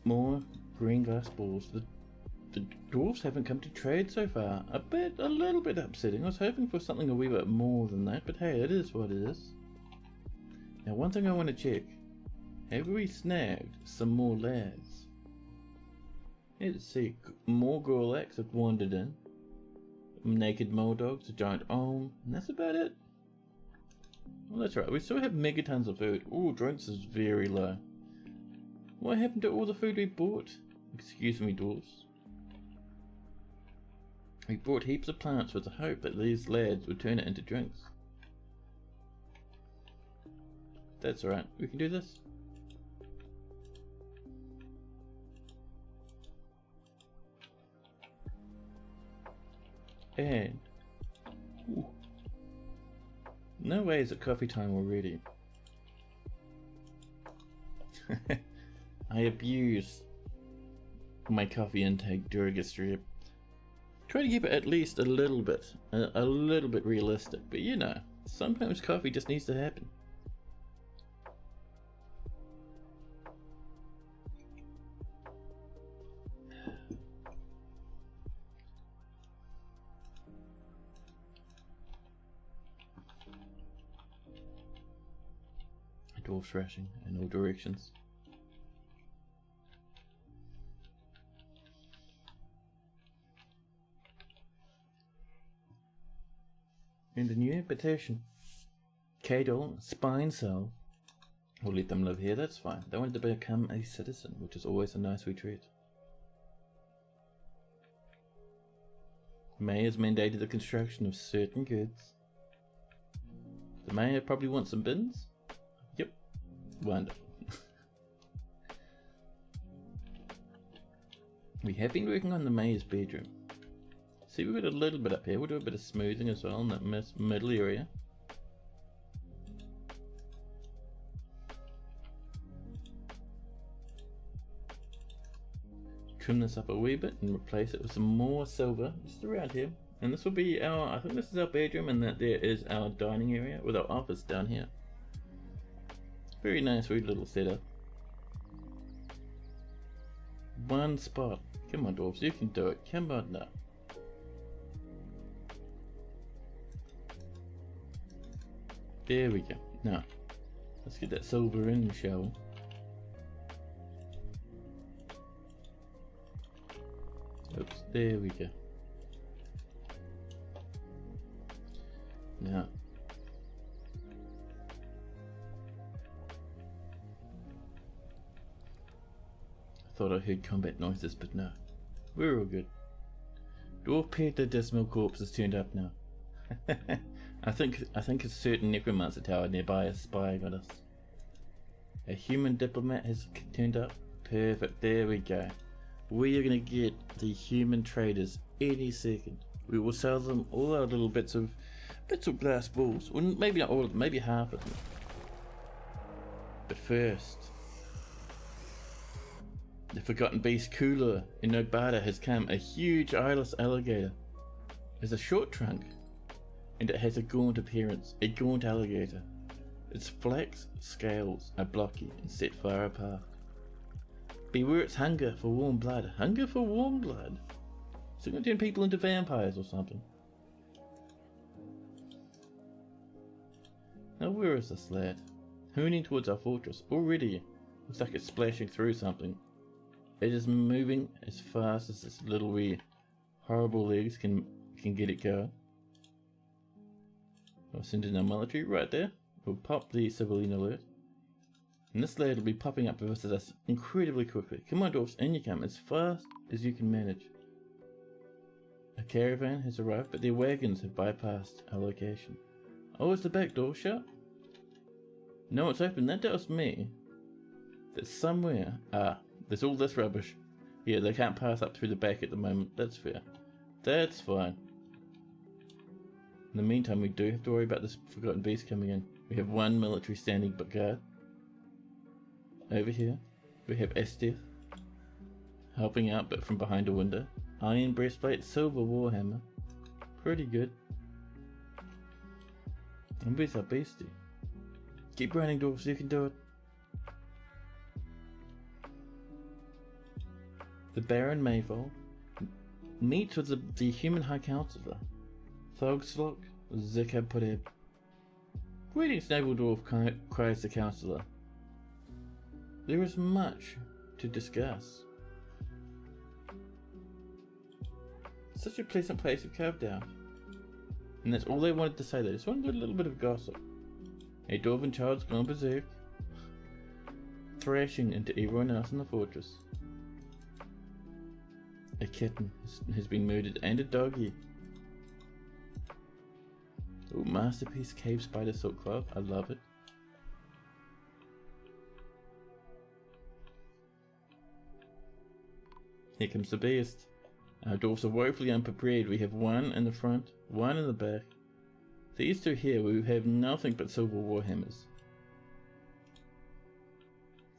More green glass balls. The dwarves haven't come to trade so far. A little bit upsetting. I was hoping for something a wee bit more than that, but hey, it is what it is. Now, one thing I want to check. Have we snagged some more lads? Let's see. More Gorlaks have wandered in. Naked Moledogs, a giant Olm, and that's about it. Well, that's right. We still have megatons of food. Ooh, drinks is very low. What happened to all the food we bought? Excuse me, dwarves. We brought heaps of plants with the hope that these lads would turn it into drinks. That's alright, we can do this. And... ooh. No way is it coffee time already. I abuse my coffee intake during a strip. Try to keep it at least a little bit realistic, but you know, sometimes coffee just needs to happen. Dwarfs rushing in all directions. And a new invitation. Cadol, spine cell. We'll let them live here, that's fine. They wanted to become a citizen, which is always a nice wee treat. Mayor has mandated the construction of certain goods. The mayor probably wants some bins? Yep. Wonderful. We have been working on the mayor's bedroom. See, we've got a little bit up here. We'll do a bit of smoothing as well in that middle area. Trim this up a wee bit and replace it with some more silver just around here. And this will be our, I think this is our bedroom, and that there is our dining area with our office down here. Very nice wee little setup. One spot. Come on, dwarves, you can do it. Come on now. There we go. Now, let's get that silver in, shall we? Oops, there we go. Now, I thought I heard combat noises, but no. We're all good. Dwarf Peter Dismal Corpse has turned up now. I think a certain necromancer tower nearby is spying on us. A human diplomat has turned up. Perfect, there we go. We are going to get the human traders any second. We will sell them all our little bits of glass balls. Well, maybe not all of them, maybe half of them. But first, the forgotten beast cooler in Nobata has come. A huge eyeless alligator. has a short trunk, and it has a gaunt appearance, a gaunt alligator. Its flex scales are blocky and set far apart. Beware its hunger for warm blood. Hunger for warm blood? Is it going to turn people into vampires or something? Now where is this lad? Hooning towards our fortress. Already looks like it's splashing through something. It is moving as fast as its little wee horrible legs can get it going. I'll send in our military right there. We'll pop the civilian alert. And this lad will be popping up to visit us incredibly quickly. Come on, dwarfs, in you come, as fast as you can manage. A caravan has arrived, but their wagons have bypassed our location. Oh, is the back door shut? No, it's open. That tells me that somewhere... there's all this rubbish. Yeah, they can't pass up through the back at the moment. That's fair. That's fine. In the meantime, we do have to worry about this forgotten beast coming in. We have one military standing guard. Over here, we have Esteth helping out, but from behind a window. Iron breastplate, silver warhammer. Pretty good. And where's our beastie? Keep running, dwarves, you can do it. The Baron Mayvol meets with the human High Counselor, Thogslok Zekabporeb. Greetings, noble dwarf, cries the Counselor. There is much to discuss. Such a pleasant place we've carved out. And that's all they wanted to say. They just wanted a little bit of gossip. A dwarven child's gone berserk, thrashing into everyone else in the fortress. A kitten has been murdered, and a doggy. Oh, masterpiece cave spider silk cloth. I love it. Here comes the beast. Our dwarfs are woefully unprepared. We have one in the front, one in the back. These two here, we have nothing but silver warhammers.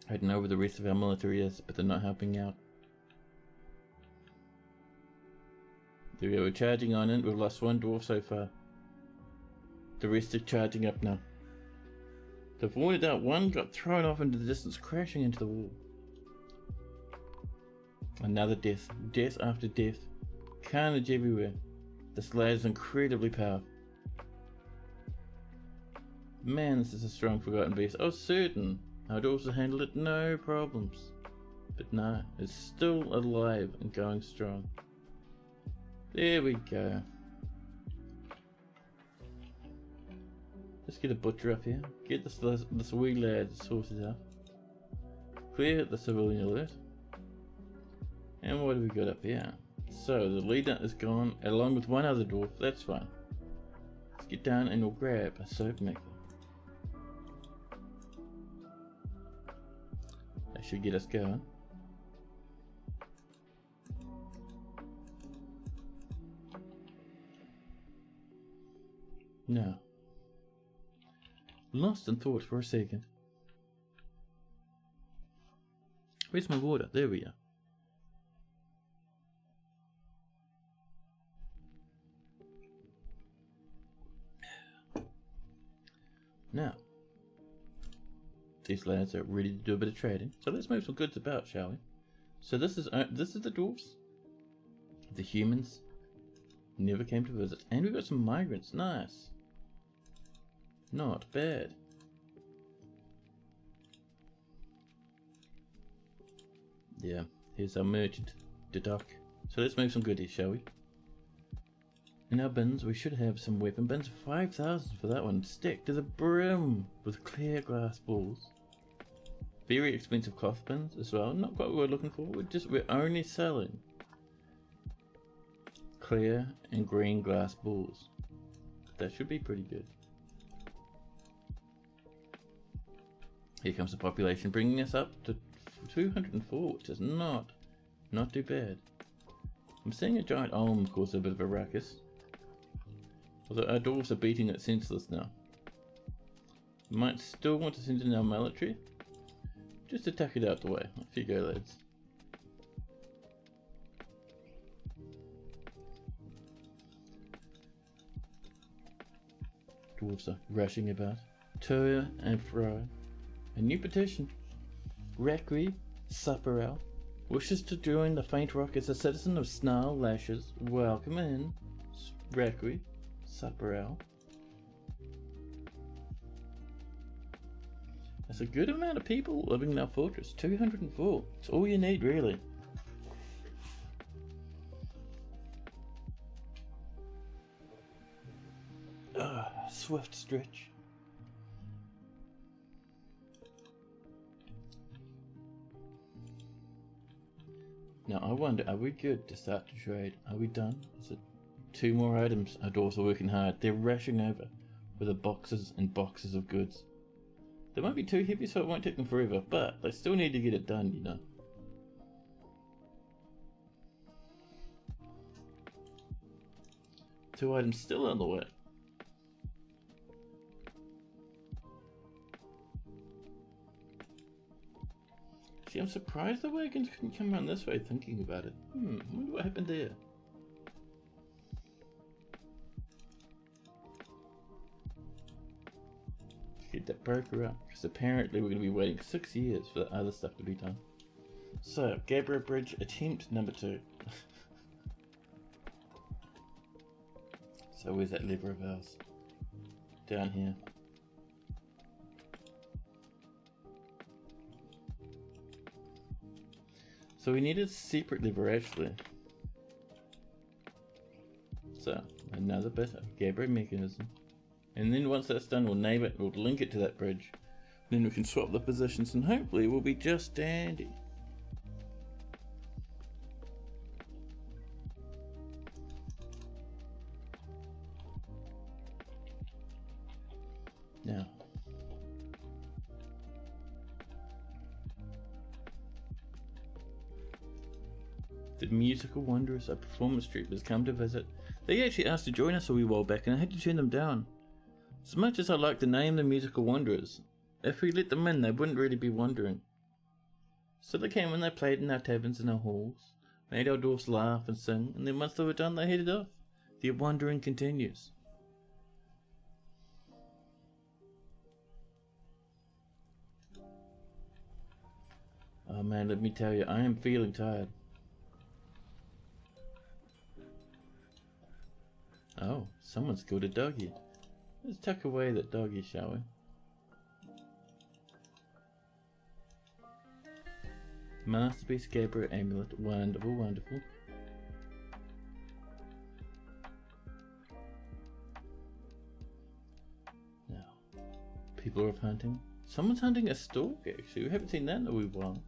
I don't know where the rest of our military is, but they're not helping out. There we go, we're charging on in. We've lost one dwarf so far. The rest are charging up now. They've warned out. One got thrown off into the distance, crashing into the wall. Another death. Death after death. Carnage everywhere. This lad is incredibly powerful. Man, this is a strong forgotten beast. Oh, certain. Our dwarves have handled it no problems. But no, it's still alive and going strong. There we go. Let's get a butcher up here. Get this wee lad's horses up. Clear the civilian alert. And what have we got up here? So the leader is gone, along with one other dwarf. That's fine. Let's get down and we'll grab a soap maker. That should get us going. Now, lost in thought for a second. Where's my water? There we are. Now, these lads are ready to do a bit of trading. So let's move some goods about, shall we? So this is the dwarves. The humans never came to visit, and we've got some migrants. Nice. Not bad. Yeah, here's our merchant, the dock. So let's move some goodies, shall we? In our bins, we should have some weapon bins. 5,000 for that one. Stacked to the brim with clear glass balls. Very expensive cloth bins as well. Not quite what we're looking for. We're only selling clear and green glass balls. That should be pretty good. Here comes the population, bringing us up to 204, which is not too bad. I'm seeing a giant olm cause a bit of a ruckus. Although our dwarves are beating it senseless now. Might still want to send in our military. Just to tuck it out the way. Off you go, lads. dwarves are rushing about, to and fro. A new petition. Requi Supperal wishes to join the Faint Rock as a citizen of Snarllashes. Welcome in, Requi Supperal. That's a good amount of people living in our fortress. 204. It's all you need, really. Swift stretch. Now I wonder, are we good to start to trade? Are we done? Is it 2 more items? Our dwarves are working hard. They're rushing over with the boxes and boxes of goods. They won't be too heavy, so it won't take them forever, but they still need to get it done, you know. Two items still on the way. See, I'm surprised the wagons couldn't come around this way thinking about it. I wonder what happened there. Get that broker up, because apparently we're going to be waiting 6 years for the other stuff to be done. So, Gabriel Bridge attempt number 2. So where's that lever of ours? Down here. So we need a separate lever actually. So, another bit of Gabriel mechanism. And then once that's done, we'll name it, we'll link it to that bridge. Then we can swap the positions and hopefully we'll be just dandy. Now, the musical wonders of performance troupe has come to visit. They actually asked to join us a wee while back and I had to turn them down. As much as I like to name the musical wanderers, if we let them in they wouldn't really be wandering. So they came and they played in our taverns and our halls, made our dwarfs laugh and sing, and then once they were done they headed off. Their wandering continues. Oh man, let me tell you, I am feeling tired. Oh, someone's killed a doggy. Let's tuck away that doggy, shall we? Masterpiece Gabriel amulet. Wonderful, wonderful. Now, people are hunting. Someone's hunting a stork, actually. We haven't seen that in a wee while.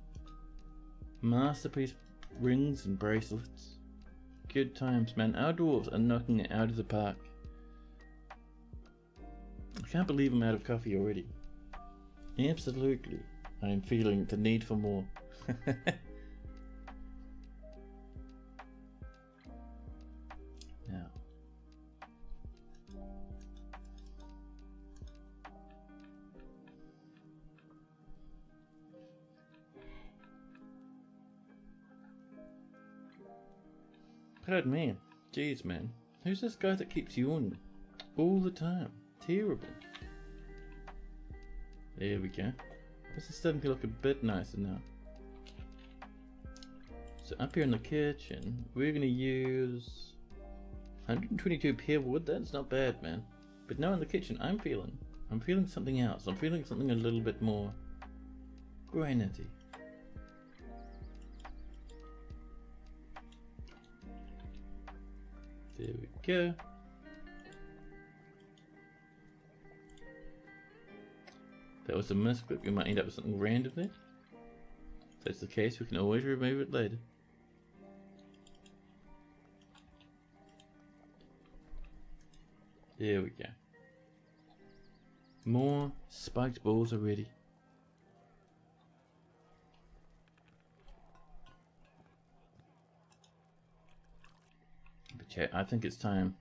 Masterpiece rings and bracelets. Good times, man. Our dwarves are knocking it out of the park. I can't believe I'm out of coffee already. Absolutely. I am feeling the need for more. Now. Pardon me. Jeez, man. Who's this guy that keeps yawning? All the time. Terrible. There we go. This is starting to look a bit nicer now. So up here in the kitchen, we're going to use 122 pear wood. That's not bad, man. But now in the kitchen, I'm feeling something else. I'm feeling something a little bit more granity. There we go. That was a misclick. We might end up with something random there. If that's the case, we can always remove it later. There we go. More spiked balls are ready. But chat, I think it's time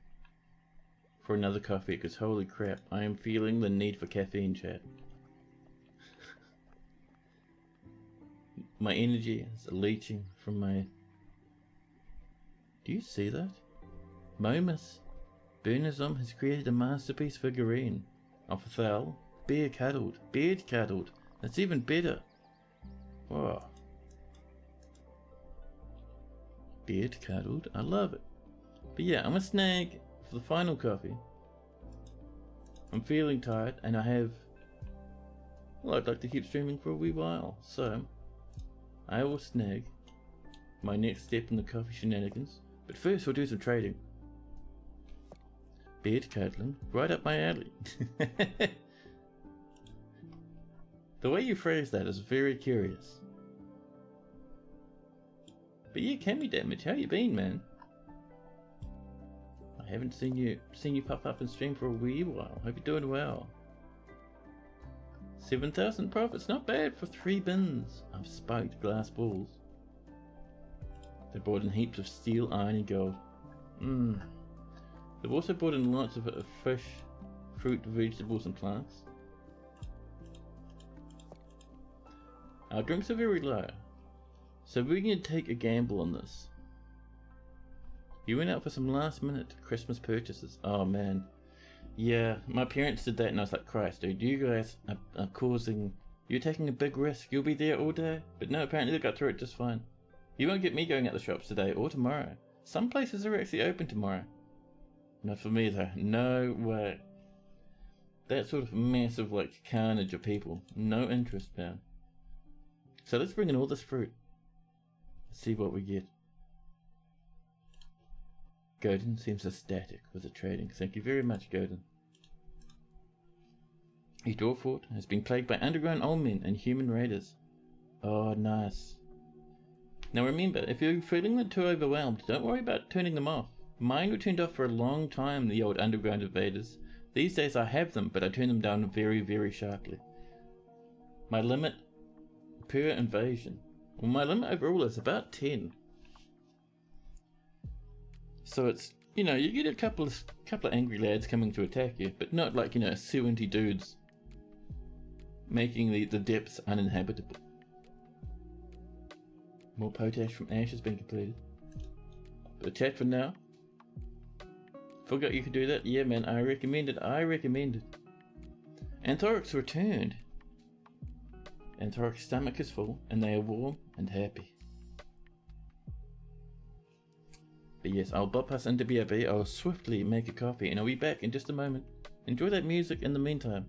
for another coffee because holy crap, I am feeling the need for caffeine, chat. My energy is leaching from my... Do you see that? Momus Bernazom has created a masterpiece figurine of Thal, beard cuddled. That's even better. Whoa. Beard cuddled, I love it. But yeah, I'm gonna snag for the final coffee. I'm feeling tired and I'd like to keep streaming for a wee while, so I will snag my next step in the coffee shenanigans. But first we'll do some trading. Beard cuddling, right up my alley. The way you phrase that is very curious. But yeah, Cammy Damage, how you been, man? I haven't seen you pop up and stream for a wee while. Hope you're doing well. 7,000 profits, not bad for 3 bins of spiked glass balls. They brought in heaps of steel, iron and gold. They've also brought in lots of fish, fruit, vegetables and plants. Our drinks are very low, so we're going to take a gamble on this. You went out for some last minute Christmas purchases. Oh man. Yeah, my parents did that and I was like, Christ dude, you guys are you're taking a big risk. You'll be there all day. But no, apparently they got through it just fine. You won't get me going out the shops today or tomorrow. Some places are actually open tomorrow. Not for me though, no way. That sort of massive carnage of people, no interest, man. So let's bring in all this fruit. Let's see what we get. Godin seems ecstatic with the trading. Thank you very much, Godin. His dwarf fort has been plagued by underground old men and human raiders. Oh, nice. Now remember, if you're feeling too overwhelmed, don't worry about turning them off. Mine were turned off for a long time, the old underground invaders. These days I have them, but I turn them down very, very sharply. My limit per invasion. Well, my limit overall is about 10. So it's, you get a couple of angry lads coming to attack you, but not 70 dudes making the depths uninhabitable. More potash from ash has been completed. But chat for now. Forgot you could do that? Yeah man, I recommend it. Anthoric's returned. Anthoric's stomach is full, and they are warm and happy. But yes, I'll bypass into BRB, I'll swiftly make a coffee, and I'll be back in just a moment. Enjoy that music in the meantime.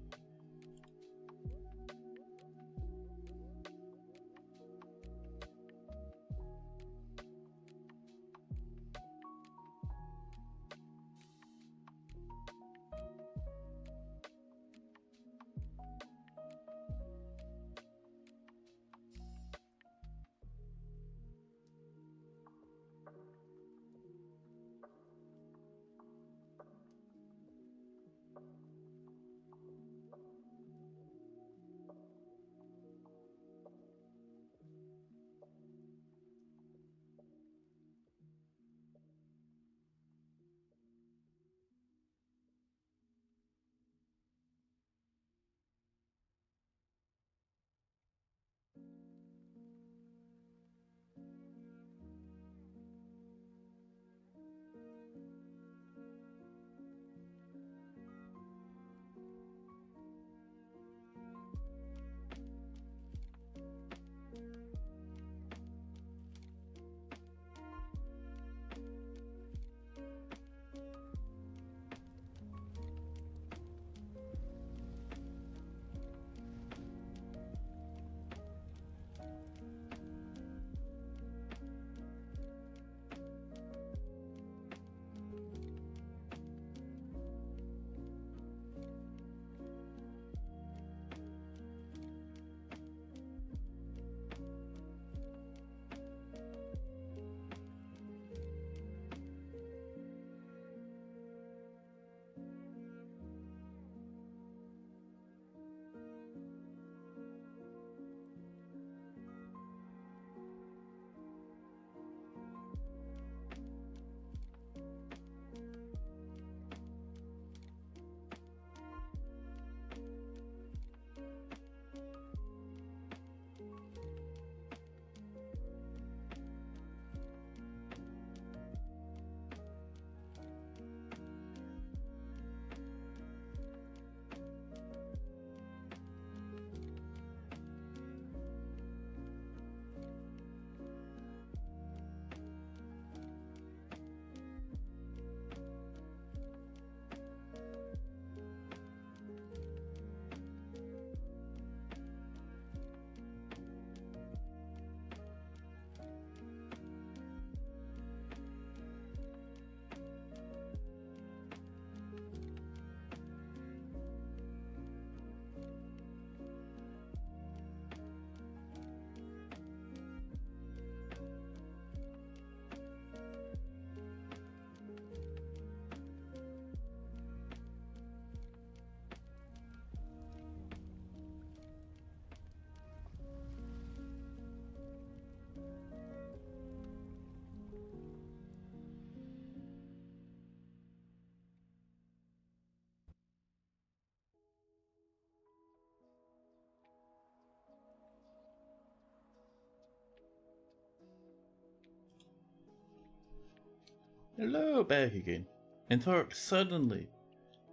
Hello, back again. And Thorok suddenly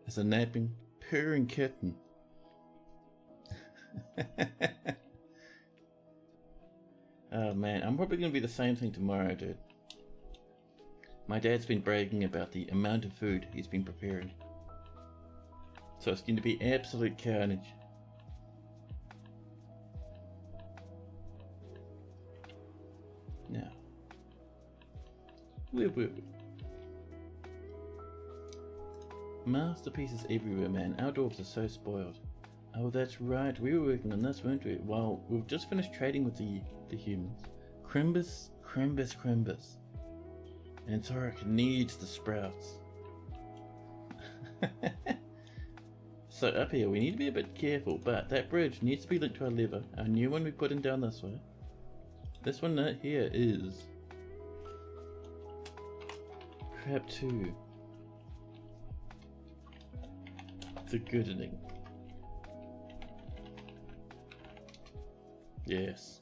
is a napping, purring kitten. Oh man, I'm probably going to be the same thing tomorrow, dude. My dad's been bragging about the amount of food he's been preparing. So it's going to be absolute carnage. Now, where were we? Masterpieces everywhere, man. Our dogs are so spoiled. Oh, that's right. We were working on this, weren't we? Well, we've just finished trading with the humans. Crimbus. And Thorok needs the sprouts. So up here, we need to be a bit careful, but that bridge needs to be linked to our lever. Our new one we put in down this way. This one here is crab 2. It's a goodening. Yes.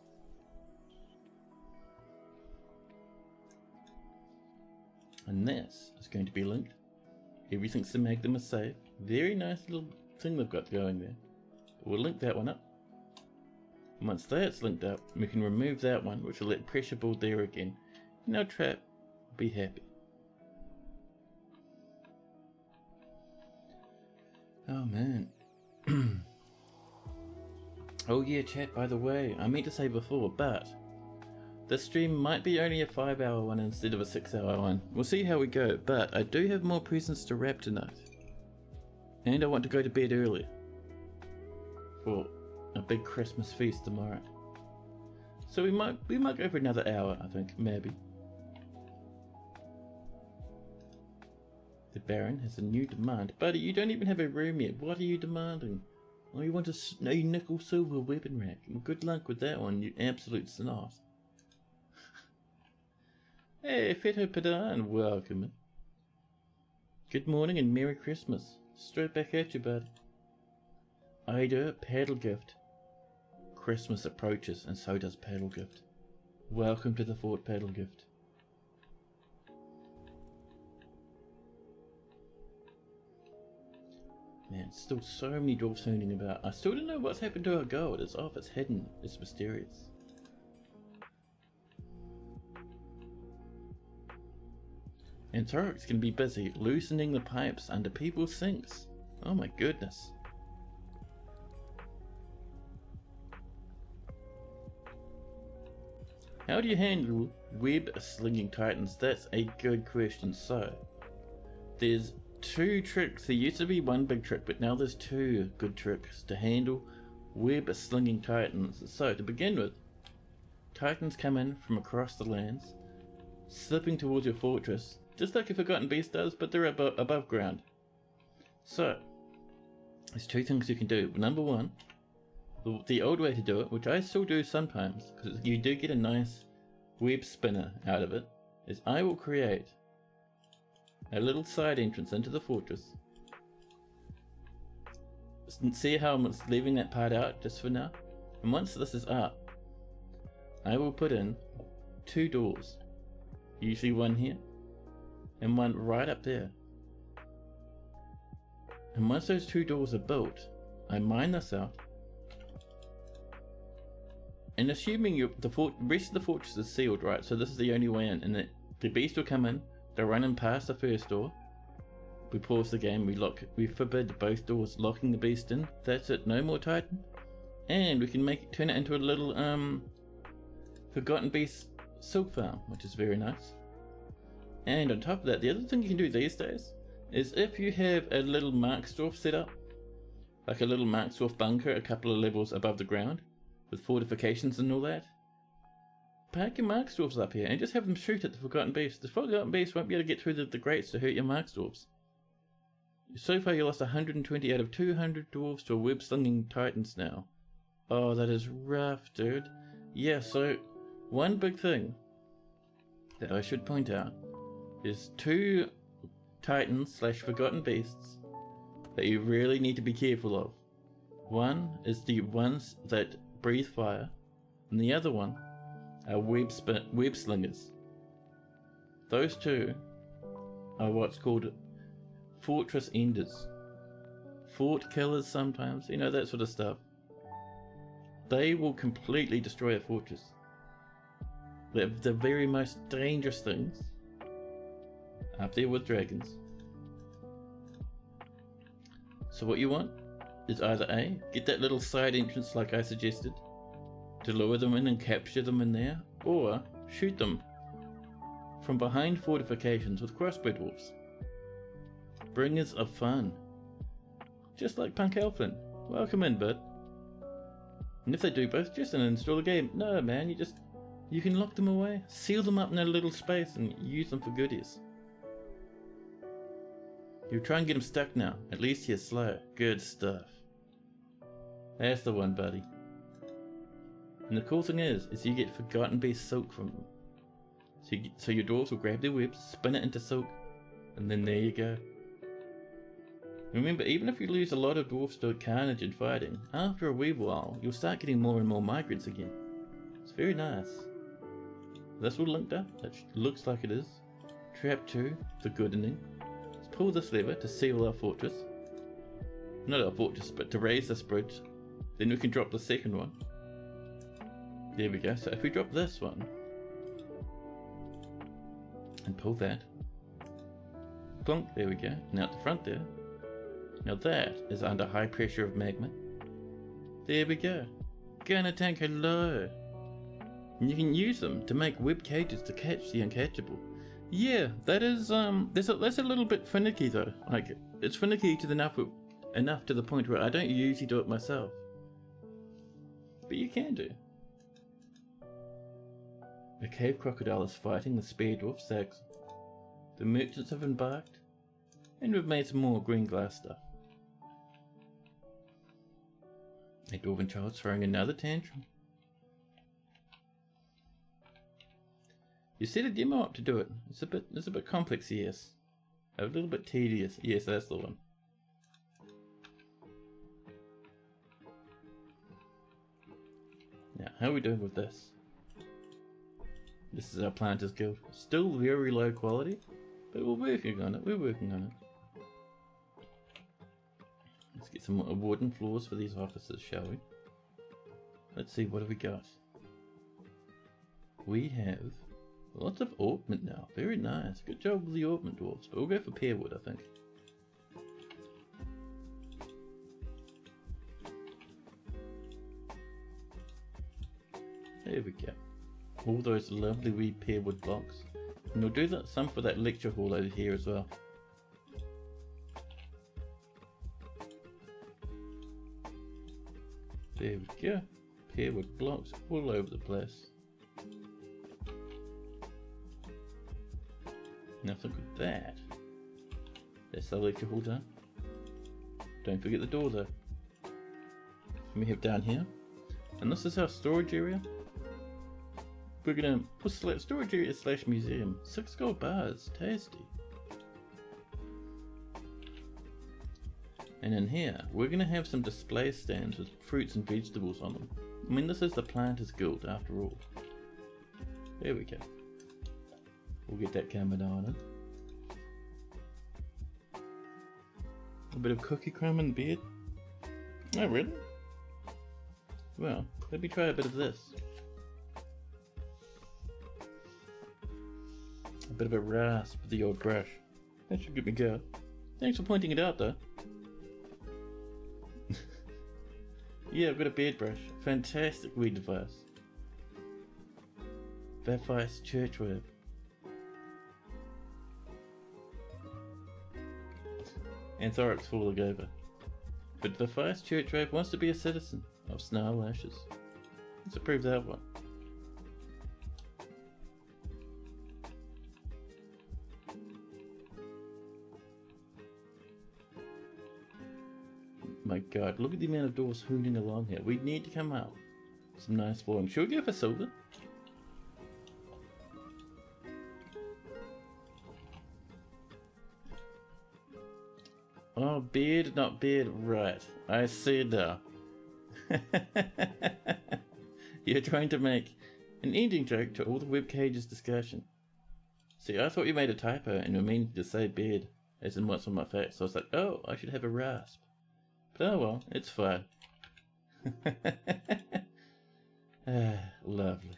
And this is going to be linked. Everything's to make them a safe. Very nice little thing they've got going there. We'll link that one up. And once that's linked up, we can remove that one, which will let pressure build there again. And our trap will be happy. Oh man. Oh yeah, chat, by the way, I meant to say before, but this stream might be only a 5-hour one instead of a 6-hour one. We'll see how we go, but I do have more presents to wrap tonight. And I want to go to bed early for a big Christmas feast tomorrow. So we might go for another hour, I think, maybe. The Baron has a new demand. Buddy, you don't even have a room yet. What are you demanding? Oh, you want a nickel silver weapon rack. Well, good luck with that one, you absolute snot. Hey, Feto Padan, welcome. Good morning and Merry Christmas. Straight back at you, bud. Ida, paddle gift. Christmas approaches and so does paddle gift. Welcome to the fort, paddle gift. Man, still so many dwarves hooning about. I still don't know what's happened to our gold. It's off, it's hidden, it's mysterious. And Thorok's gonna be busy loosening the pipes under people's sinks. Oh my goodness. How do you handle web slinging titans? That's a good question. So, there's 2 tricks. There used to be one big trick, but now there's 2 good tricks to handle web slinging titans. So, to begin with, titans come in from across the lands, slipping towards your fortress, just like a Forgotten Beast does, but they're above ground. So, there's 2 things you can do. Number 1, the old way to do it, which I still do sometimes, because you do get a nice web spinner out of it, is I will create a little side entrance into the fortress. See how I'm leaving that part out just for now? And once this is up, I will put in 2 doors. Usually one here, and one right up there. And once those 2 doors are built, I mine this out. And assuming the rest of the fortress is sealed, right? So this is the only way in, and the beast will come in. They'll run in past the first door. We pause the game. We forbid both doors, locking the beast in. That's it. No more Titan. And we can turn it into a little Forgotten Beast silk farm, which is very nice. And on top of that, the other thing you can do these days is if you have a little Marksdorf set up, like a little Marksdorf bunker a couple of levels above the ground, with fortifications and all that, park your Marksdorfs up here and just have them shoot at the Forgotten Beast. The Forgotten Beast won't be able to get through the grates to hurt your Marksdorfs. So far you lost 120 out of 200 dwarves to a web-slinging titans now. Oh, that is rough, dude. Yeah, so one big thing that I should point out is 2 titans / Forgotten Beasts that you really need to be careful of. One is the ones that breathe fire, and the other one are web slingers. Those 2 are what's called fortress enders. Fort killers sometimes, you know, that sort of stuff. They will completely destroy a fortress. They're the very most dangerous things up there with dragons. So what you want is either A, get that little side entrance like I suggested, to lure them in and capture them in there, or shoot them from behind fortifications with crossbow dwarfs. Bringers of fun. Just like Punk Elfin. Welcome in, bud. And if they do both, just uninstall the game. No, man, you can lock them away, seal them up in a little space, and use them for goodies. You try and get them stuck now. At least you're slow. Good stuff. That's the one, buddy. And the cool thing is you get Forgotten Beast silk from them. So your dwarves will grab their webs, spin it into silk, and then there you go. Remember, even if you lose a lot of dwarfs to carnage and fighting, after a wee while, you'll start getting more and more migrants again. It's very nice. This all linked up. It looks like it is. Trap 2, the goodening. Let's pull this lever to seal our fortress. Not our fortress, but to raise this bridge. Then we can drop the second one. There we go. So if we drop this one, and pull that. Plonk, there we go. Now at the front there. Now that is under high pressure of magma. There we go. Gunner tank, hello. And you can use them to make web cages to catch the uncatchable. Yeah, that is that's a little bit finicky though. Like, it's finicky to enough to the point where I don't usually do it myself. But you can do. The cave crocodile is fighting the spear dwarf Sax. The merchants have embarked, and we've made some more green glass stuff. A dwarven child's throwing another tantrum. You set a demo up to do it. It's a bit complex, yes. A little bit tedious. Yes, that's the one. Now, how are we doing with this? This is our Planters Guild. Still very low quality, but we're working on it. Let's get some wooden floors for these officers, shall we? Let's see, what have we got? We have lots of ornament now. Very nice. Good job with the ornament dwarves. But we'll go for pear wood, I think. There we go. All those lovely wee pear wood blocks. And we'll do that some for that lecture hall over here as well. There we go. Pear wood blocks all over the place. Now look at that. That's the lecture hall done. Don't forget the door though. We have down here. And this is our storage area. We're gonna put storage area / museum. 6 gold bars. Tasty. And in here, we're gonna have some display stands with fruits and vegetables on them. I mean, this is the Planters Guild after all. There we go. We'll get that coming on in. A bit of cookie crumb in bed. Oh, really? Well, let me try a bit of this. A bit of a rasp with the old brush. That should give me go. Thanks for pointing it out though. Yeah, I've got a beard brush. Fantastic weed device. Vaphice church web. And Thorax falling over. But Vaphice church web wants to be a citizen of Snarllashes. Let's approve that one. My god, look at the amount of doors hooning along here. We need to come out. Some nice flooring. Should we go for silver? Oh, beard, not beard. Right. I see now. You're trying to make an ending joke to all the web cages discussion. See, I thought you made a typo and you meant to say bed, as in what's on my face. So I was like, oh, I should have a rasp. But oh well, it's fine. Lovely.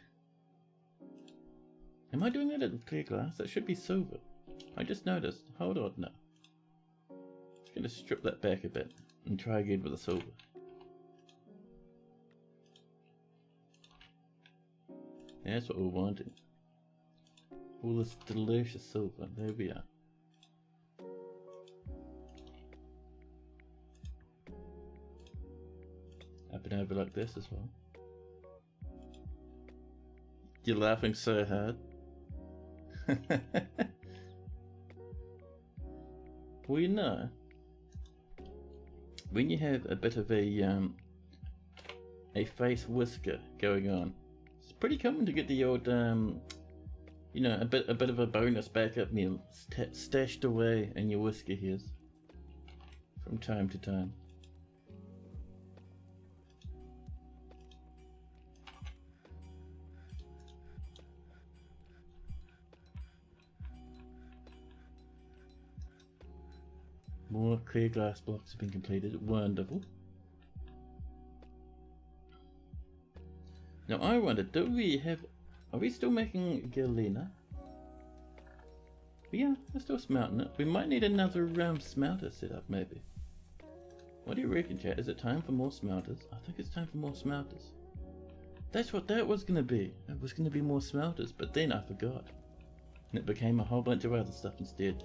Am I doing that in clear glass? That should be silver. I just noticed. Hold on now. Just gonna strip that back a bit and try again with the silver. That's what we're wanting. All this delicious silver. There we are. Up and over like this as well. You're laughing so hard. Well, you know, when you have a bit of a face whisker going on, it's pretty common to get the old you know, a bit of a bonus backup meal stashed away in your whisker hairs from time to time. More clear glass blocks have been completed. Wonderful. Now I wonder, are we still making galena? Yeah, we're still smelting it. We might need another smelter set up maybe. What do you reckon, chat? Is it time for more smelters? I think it's time for more smelters. That's what that was going to be. It was going to be more smelters, but then I forgot. And it became a whole bunch of other stuff instead.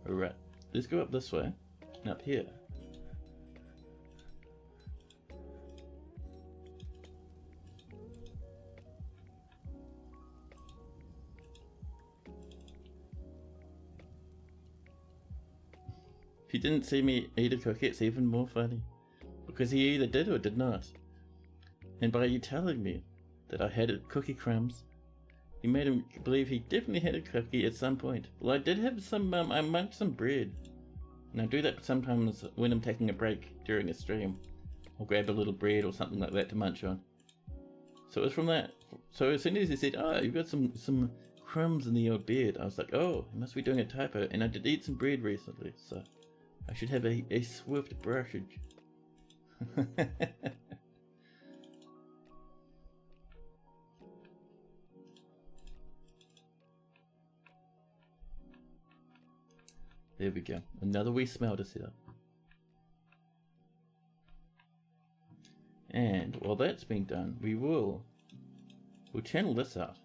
Alright. Let's go up this way, and up here. If you didn't see me eat a cookie, it's even more funny. Because he either did or did not. And by you telling me that I had cookie crumbs, you made him believe he definitely had a cookie at some point. Well, I did have some, I munched some bread. And I do that sometimes when I'm taking a break during a stream. I'll grab a little bread or something like that to munch on. So it was from that. So as soon as he said, oh, you've got some crumbs in the old bed, I was like, oh, he must be doing a typo. And I did eat some bread recently, so I should have a swift brushage. There we go. Another wee smelter set up. And while that's being done, we'll channel this out.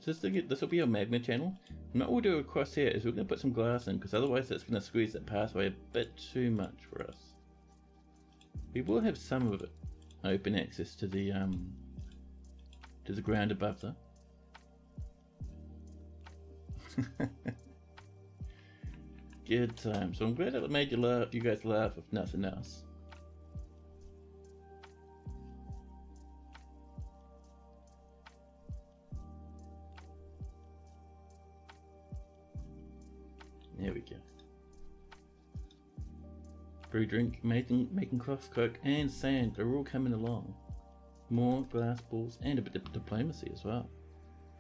This will be a magma channel. And what we'll do across here is we're going to put some glass in, because otherwise that's going to squeeze that pathway a bit too much for us. We will have some of it open access to the ground above though. Good time. So I'm glad it made you guys laugh if nothing else. There we go. Brew drink, making cloth, coke, and sand are all coming along. More glass balls and a bit of diplomacy as well.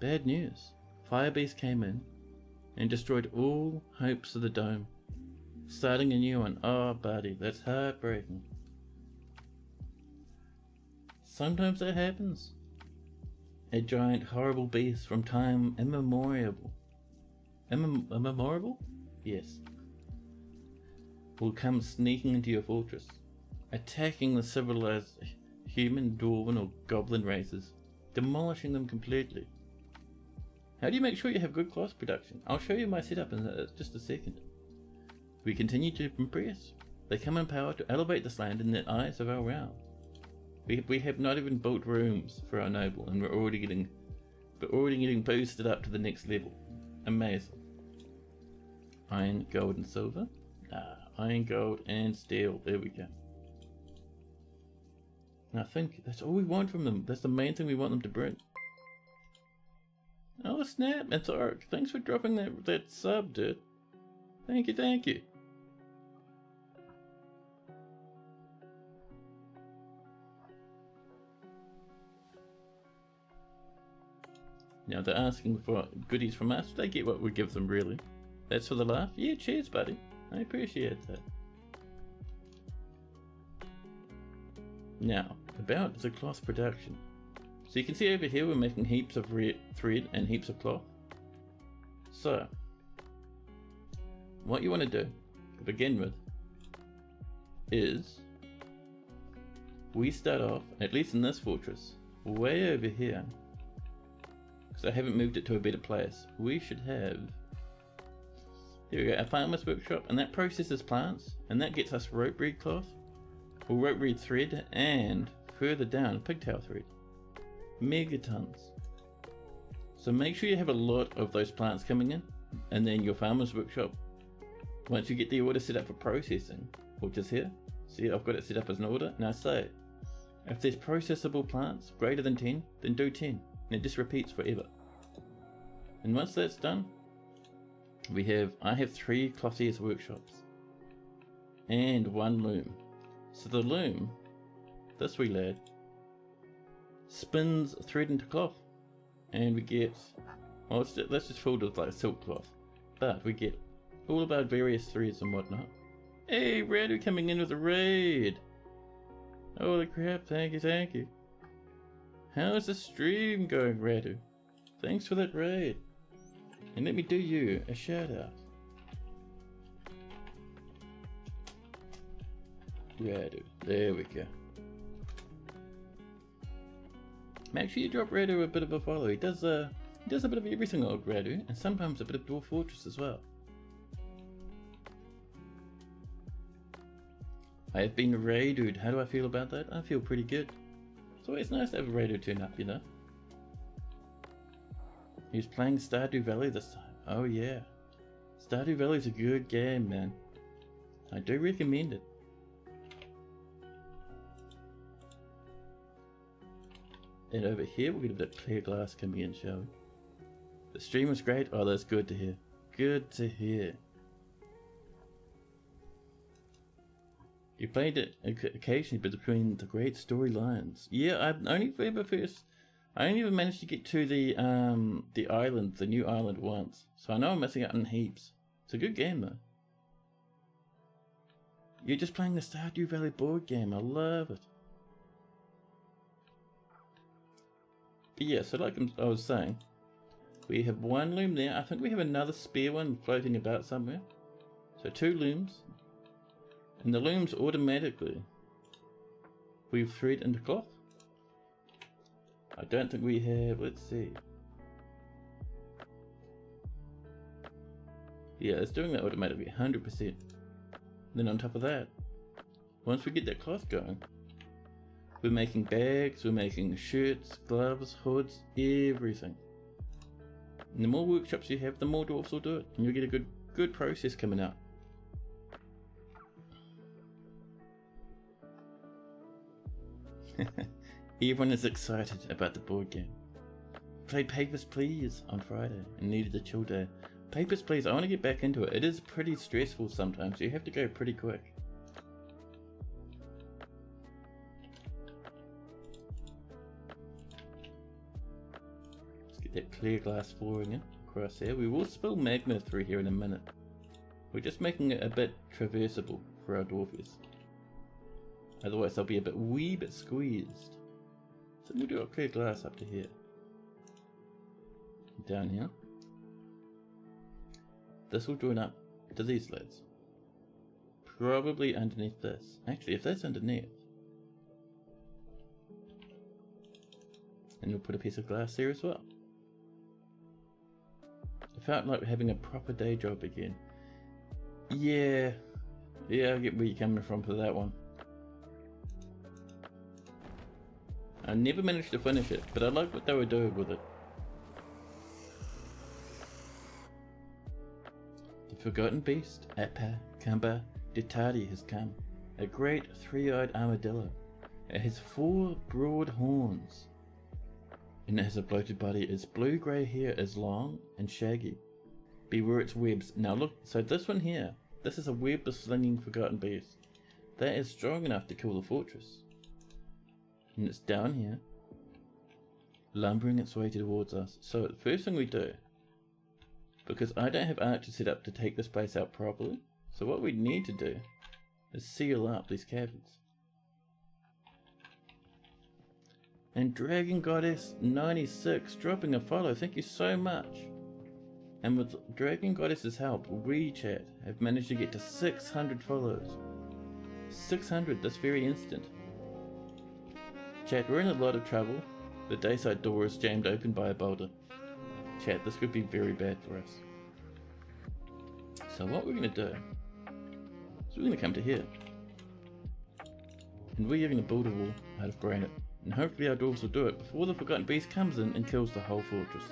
Bad news. Firebeast came in and destroyed all hopes of the dome. Starting a new one. Oh, buddy, that's heartbreaking. Sometimes that happens. A giant, horrible beast from time immemorial. Immemorial? Yes. Will come sneaking into your fortress, attacking the civilized human, dwarven, or goblin races, demolishing them completely. How do you make sure you have good cloth production? I'll show you my setup in just a second. We continue to impress. They come in power to elevate this land in the eyes of our realm. We have not even built rooms for our noble, and we're already getting boosted up to the next level. Amazing. Iron, gold, and silver. Iron, gold, and steel. There we go. And I think that's all we want from them. That's the main thing we want them to bring. Oh snap, it's Ark. Thanks for dropping that sub, dude. Thank you, thank you. Now they're asking for goodies from us. They get what we give them, really. That's for the laugh? Yeah, cheers, buddy. I appreciate that. Now, about the cloth production. So you can see over here we're making heaps of thread and heaps of cloth. So, what you want to do to begin with is we start off, at least in this fortress, way over here, because I haven't moved it to a better place. We should have, there we go, a farmer's workshop, and that processes plants, and that gets us rope reed cloth, or rope reed thread, and further down pigtail thread. Megatons. So make sure you have a lot of those plants coming in, and then your farmer's workshop, once you get the order set up for processing, which is here, see I've got it set up as an order. Now say, if there's processable plants greater than 10, then do 10, and it just repeats forever. And once that's done, I have 3 clothiers workshops, and 1 loom. So the loom, this wee lad, spins thread into cloth, and we get, well that's just filled with like silk cloth, but we get all of our various threads and whatnot. Hey, Radu coming in with a raid! Holy crap, thank you. How's the stream going, Radu? Thanks for that raid. And let me do you a shout out. Radu, there we go. Make sure you drop Radu a bit of a follow. He does a bit of everything, old Radu, and sometimes a bit of Dwarf Fortress as well. I have been raided. How do I feel about that? I feel pretty good. It's always nice to have a raider turn up, you know. He's playing Stardew Valley this time. Oh yeah. Stardew Valley's a good game, man. I do recommend it. And over here we'll get a bit of clear glass coming in, shall we? The stream was great. Oh, that's good to hear. Good to hear. You played it occasionally, but between the great storylines. Yeah, I only ever managed to get to the island, the new island once. So I know I'm missing out on heaps. It's a good game though. You're just playing the Stardew Valley board game. I love it. But yeah, so like I was saying, we have 1 loom there. I think we have another spare one floating about somewhere. So 2 looms. And the looms automatically weave thread into cloth. I don't think we have, let's see. Yeah, it's doing that automatically, 100%. Then on top of that, once we get that cloth going, we're making bags, we're making shirts, gloves, hoods, everything. And the more workshops you have, the more dwarfs will do it, and you'll get a good process coming out. Everyone is excited about the board game. Played Papers, Please on Friday and needed a chill day. Papers, Please, I want to get back into it. It is pretty stressful sometimes. You have to go pretty quick. Let's get that clear glass flooring in across there. We will spill magma through here in a minute. We're just making it a bit traversable for our dwarfies. Otherwise they'll be a wee bit squeezed. So we'll do a clear glass up to here. Down here. This will join up to these leads. Probably underneath this. Actually, if that's underneath. And we'll put a piece of glass there as well. It felt like having a proper day job again. Yeah, I get where you're coming from for that one. I never managed to finish it, but I like what they were doing with it. The forgotten beast, Appa Kamba Detari, has come. A great 3-eyed armadillo. It has 4 broad horns. And it has a bloated body. Its blue-grey hair is long and shaggy. Beware its webs. Now look, so this one here, this is a webless slinging forgotten beast. That is strong enough to kill the fortress. And it's down here. lumbering its way towards us. So the first thing we do, because I don't have archers set up to take this place out properly, so what we need to do is seal up these caverns. And Dragon Goddess 96 dropping a follow, thank you so much. And with Dragon Goddess's help, we, chat, have managed to get to 600 follows. 600 this very instant. Chat, we're in a lot of trouble. The dayside door is jammed open by a boulder. Chat, this could be very bad for us. So what we're going to do is we're going to come to here. And we are going to build a wall out of granite. And hopefully our dwarves will do it before the Forgotten Beast comes in and kills the whole fortress.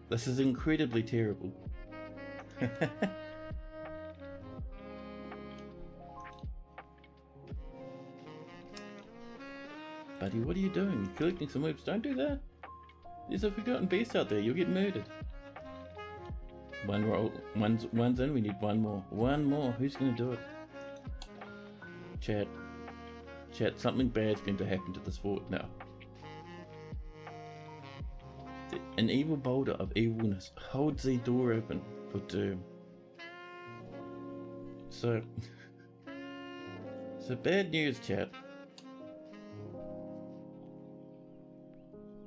This is incredibly terrible. Buddy, what are you doing? You're collecting some herbs. Don't do that. There's a Forgotten Beast out there. You'll get murdered. One roll. One's in. We need one more. One more. Who's going to do it? Chat. Chat, something bad's going to happen to this fort now. An evil boulder of evilness holds the door open for doom. So bad news, chat.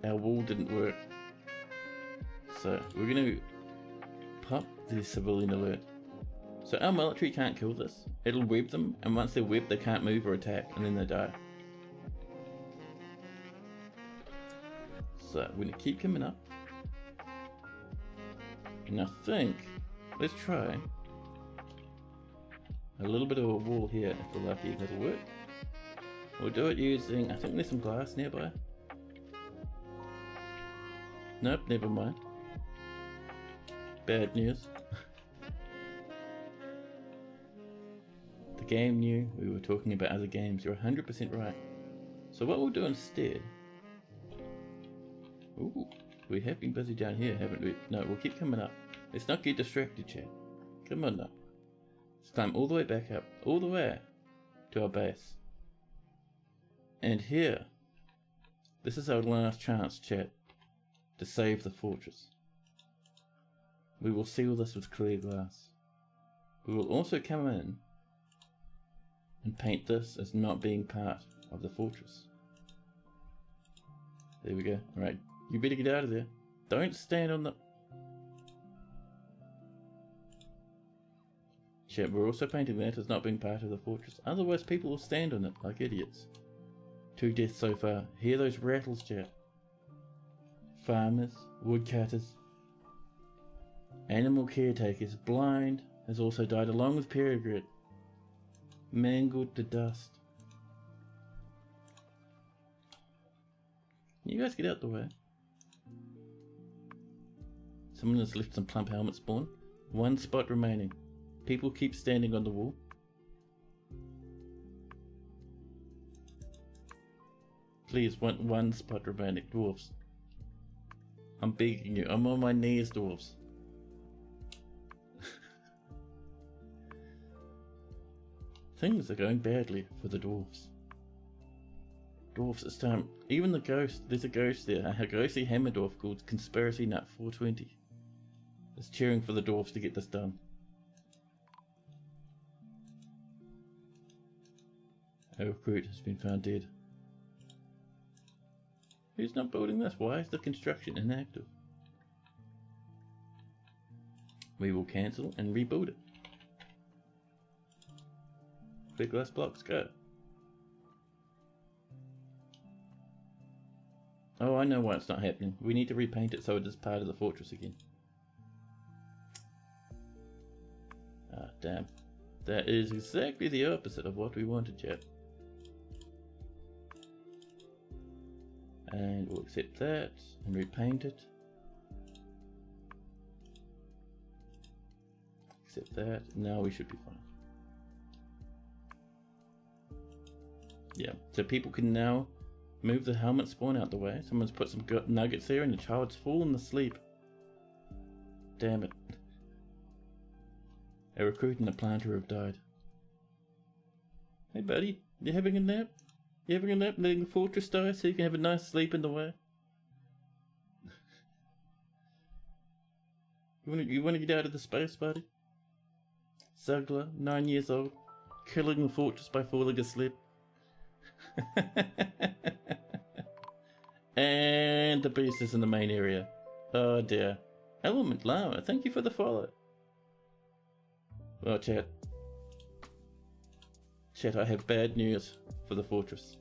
Our wall didn't work. So we're going to pop the civilian alert. So our military can't kill this. It'll web them, and once they're webbed they can't move or attack, and then they die. So we're going to keep coming up. And I think, let's try a little bit of a wall here if we're lucky. That'll work. We'll do it using, I think there's some glass nearby. Nope, never mind. Bad news. The game knew we were talking about other games. You're 100% right. So what we'll do instead... Ooh, we have been busy down here, haven't we? No, we'll keep coming up. Let's not get distracted, chat. Come on now. Let's climb all the way back up. All the way to our base. And here, this is our last chance, chat, to save the fortress. We will seal this with clear glass. We will also come in and paint this as not being part of the fortress. There we go. Right, you better get out of there. Don't stand on the... Chat, we're also painting that as not being part of the fortress. Otherwise people will stand on it like idiots. 2 deaths so far. Hear those rattles, chat. Farmers, woodcutters, animal caretakers, blind, has also died along with Peregrine. Mangled to dust. Can you guys get out the way? Someone has left some plump helmet spawn. 1 spot remaining. People keep standing on the wall. Please, one spot remaining. Dwarves. I'm begging you. I'm on my knees, dwarves. Things are going badly for the dwarves. Dwarves, it's time. Even the ghost, there's a ghost there. A ghostly hammer dwarf called Conspiracy Nut 420 is cheering for the dwarves to get this done. A recruit has been found dead. Who's not building this? Why is the construction inactive? We will cancel and rebuild it. Big glass blocks, go. Oh, I know why it's not happening. We need to repaint it so it is part of the fortress again. Ah, damn. That is exactly the opposite of what we wanted, chat. And we'll accept that and repaint it. Accept that. Now we should be fine. Yeah, so people can now move the helmet spawn out the way. Someone's put some nuggets there and the child's fallen asleep. Damn it. A recruit and a planter have died. Hey buddy, you having a nap? You having a nap letting the fortress die so you can have a nice sleep in the way? You wanna get out of the space, buddy? Zugler, 9 years old, killing the fortress by falling asleep. And the beast is in the main area. Oh dear. Element Llama, thank you for the follow. Well, chat. Chat, I have bad news for the fortress.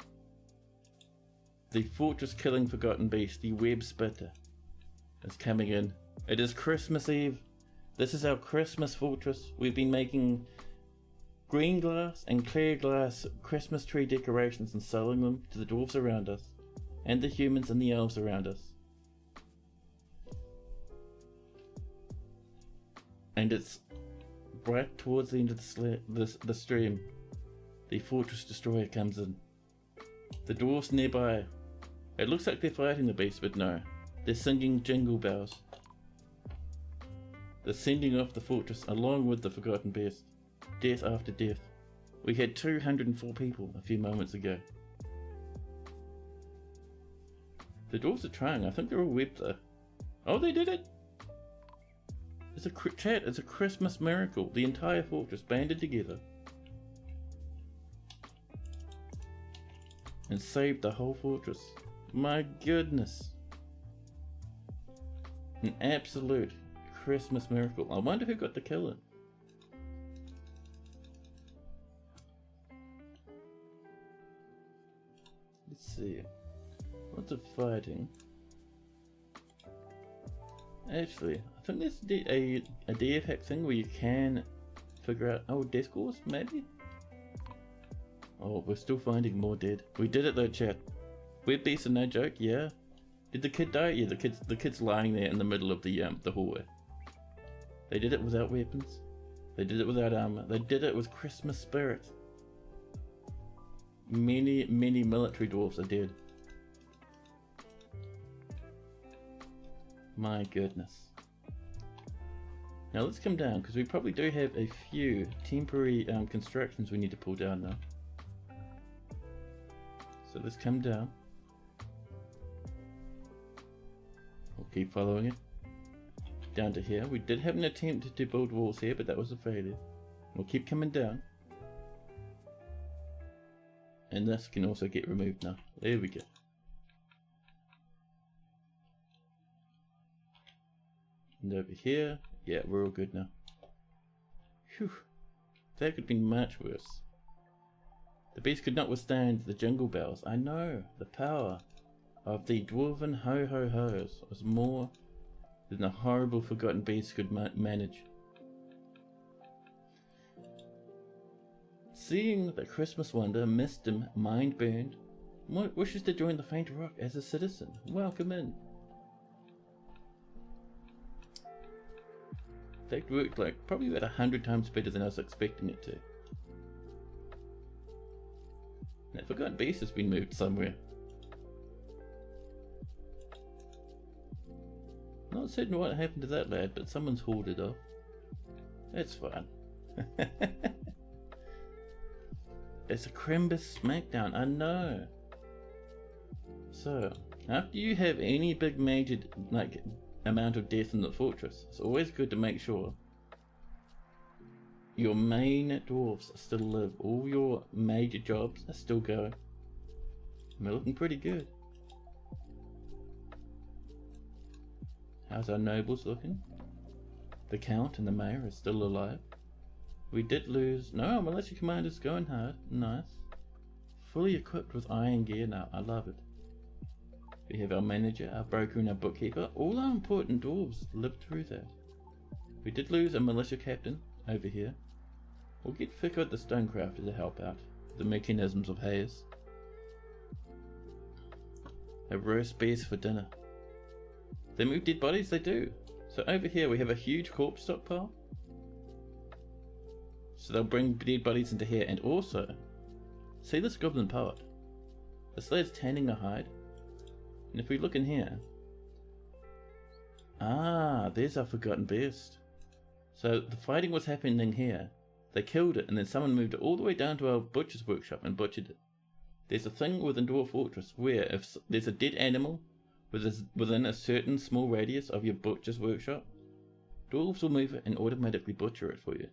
The fortress killing forgotten beast, the web spitter, is coming in. It is Christmas Eve. This is our Christmas fortress. We've been making green glass and clear glass Christmas tree decorations and selling them to the dwarves around us, and the humans and the elves around us. And it's right towards the end of the stream. The fortress destroyer comes in. The dwarves nearby. It looks like they're fighting the beast, but no. They're singing jingle bells. They're sending off the fortress along with the forgotten beast. Death after death. We had 204 people a few moments ago. The dwarves are trying. I think they're all webbed though. Oh, they did it! It's a Christmas miracle. The entire fortress banded together and saved the whole fortress. My goodness. An absolute Christmas miracle. I wonder who got the killer. Let's see. Lots of fighting. Actually, I think there's a DF hack thing where you can figure out... Oh, death scores, maybe? Oh, we're still finding more dead. We did it though, chat. Web beasts are no joke, yeah. Did the kid die? Yeah, the kid's lying there in the middle of the hallway. They did it without weapons. They did it without armor. They did it with Christmas spirit. Many military dwarves are dead. My goodness. Now let's come down, because we probably do have a few temporary constructions we need to pull down now. So let's come down. We'll keep following it. Down to here. We did have an attempt to build walls here, but that was a failure. We'll keep coming down. And this can also get removed now. There we go. And over here, yeah, we're all good now. Phew. That could have been much worse. The beast could not withstand the jingle bells. I know, the power of the dwarven ho-ho-hos was more than the horrible forgotten beast could manage. Seeing the Christmas wonder, missed him, mind burned, wishes to join the faint rock as a citizen. Welcome in. That worked like probably about 100 times better than I was expecting it to. That forgotten beast has been moved somewhere. Not certain what happened to that lad, but someone's hauled it off. That's fine. It's a Crimbus smackdown, I know. So, after you have any big major amount of death in the fortress, it's always good to make sure your main dwarves still live. All your major jobs are still going. And we're looking pretty good. How's our nobles looking? The count and the mayor are still alive. We did lose... No, our militia commander's going hard. Nice. Fully equipped with iron gear now. I love it. We have our manager, our broker and our bookkeeper. All our important dwarves lived through that. We did lose a militia captain over here. We'll get Fickle the stonecrafter to help out with the mechanisms of haze. A roast bears for dinner. They move dead bodies? They do. So over here we have a huge corpse stockpile. So they'll bring dead bodies into here, and also, see this goblin poet? This lad's tanning a hide. And if we look in here, there's our forgotten beast. So the fighting was happening here. They killed it, and then someone moved it all the way down to our butcher's workshop and butchered it. There's a thing within Dwarf Fortress where if there's a dead animal within a certain small radius of your butcher's workshop, Dwarves will move it and automatically butcher it for you.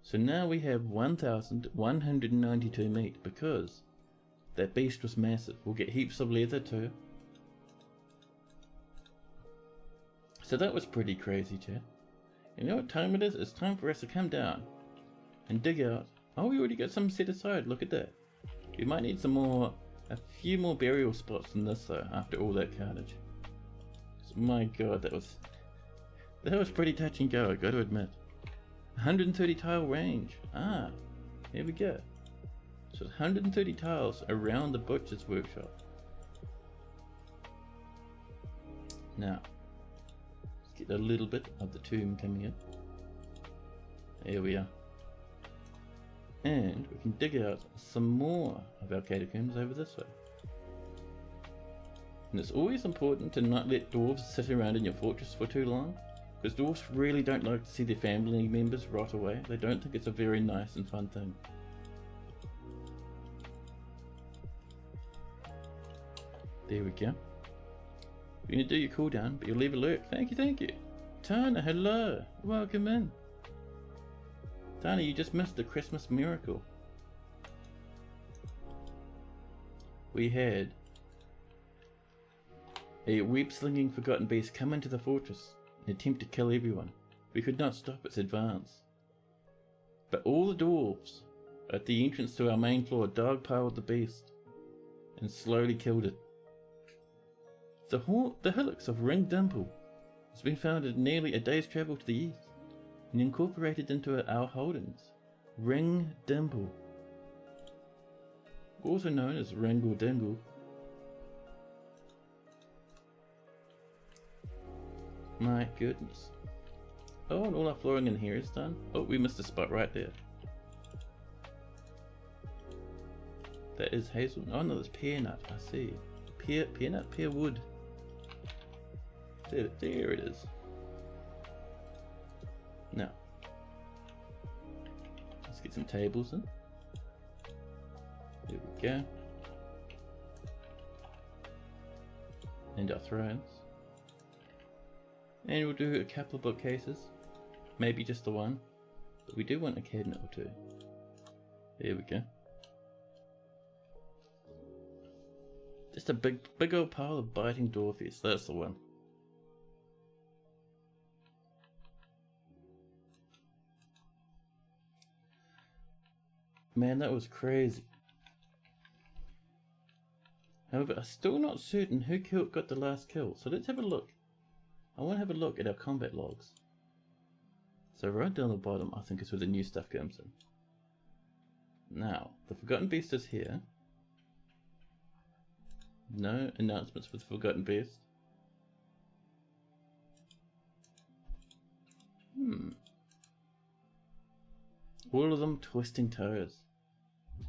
So now we have 1,192 meat because that beast was massive. We'll get heaps of leather too. So that was pretty crazy, chat. You know what time it is? It's time for us to come down and dig out. Oh, we already got some set aside. Look at that. We might need some more, a few more burial spots than this though, after all that carnage. My god, that was pretty touch and go, I gotta admit. 130 tile range. Ah, here we go. So 130 tiles around the butcher's workshop. Now, let's get a little bit of the tomb coming in. There we are. And we can dig out some more of our catacombs over this way. And it's always important to not let dwarves sit around in your fortress for too long, because dwarves really don't like to see their family members rot away. They don't think it's a very nice and fun thing. There we go. You're going to do your cooldown, but you'll leave a lurk. Thank you, thank you. Tana, hello. Welcome in. Tana, you just missed the Christmas miracle. We had a web-slinging forgotten beast come into the fortress and attempt to kill everyone. We could not stop its advance. But all the dwarves at the entrance to our main floor dogpiled the beast and slowly killed it. The hillocks of Ring Dimple has been found at nearly a day's travel to the east and incorporated into our holdings. Ring Dimple, also known as Ringle Dingle. My goodness. Oh, and all our flooring in here is done. Oh, we missed a spot right there. That is hazel. Oh no, that's pear nut. I see. Pear nut, pear wood. There it is. Now, let's get some tables in. There we go. And our thrones. And we'll do a couple of bookcases. Maybe just the one. But we do want a cabinet or two. There we go. Just a big old pile of biting dwarfies. That's the one. Man, that was crazy. However, I'm still not certain who got the last kill. So let's have a look. I want to have a look at our combat logs. So right down the bottom, I think is where the new stuff comes in. Now, the Forgotten Beast is here. No announcements for the Forgotten Beast. All of them twisting toes.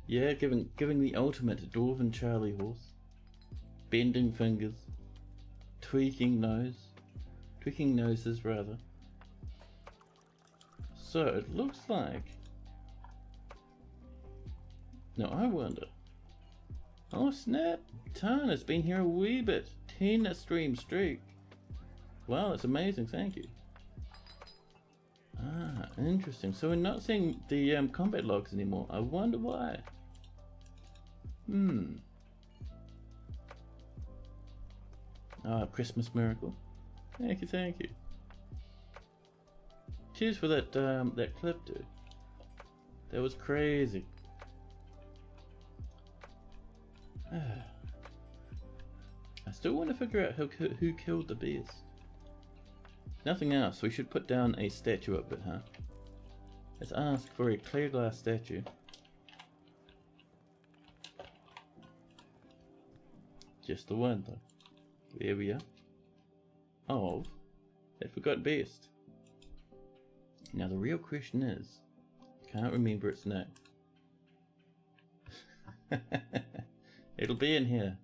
Yeah, giving the ultimate Dwarven Charlie horse. Bending fingers. Tweaking noses rather. So it looks like. Now I wonder. Oh snap! Tan has been here a wee bit. 10 stream streak. Wow, that's amazing. Thank you. Ah, interesting. So we're not seeing the combat logs anymore. I wonder why. Ah, Christmas miracle. Thank you, thank you. Cheers for that that clip, dude. That was crazy. I still want to figure out who killed the beast. Nothing else. We should put down a statue up it, huh? Let's ask for a clear glass statue. Just the one, though. There we are. Of that forgotten beast. Now the real question is, can't remember its name. It'll be in here.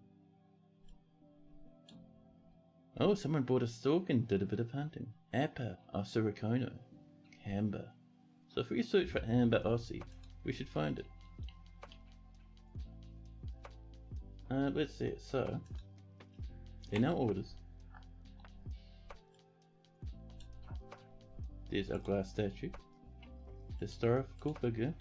Oh, someone bought a stalk and did a bit of hunting. Appa Osirikono. Amber. So if we search for Amber Ossie, we should find it. Let's see it. So, in our orders, there's our glass statue, historical figure,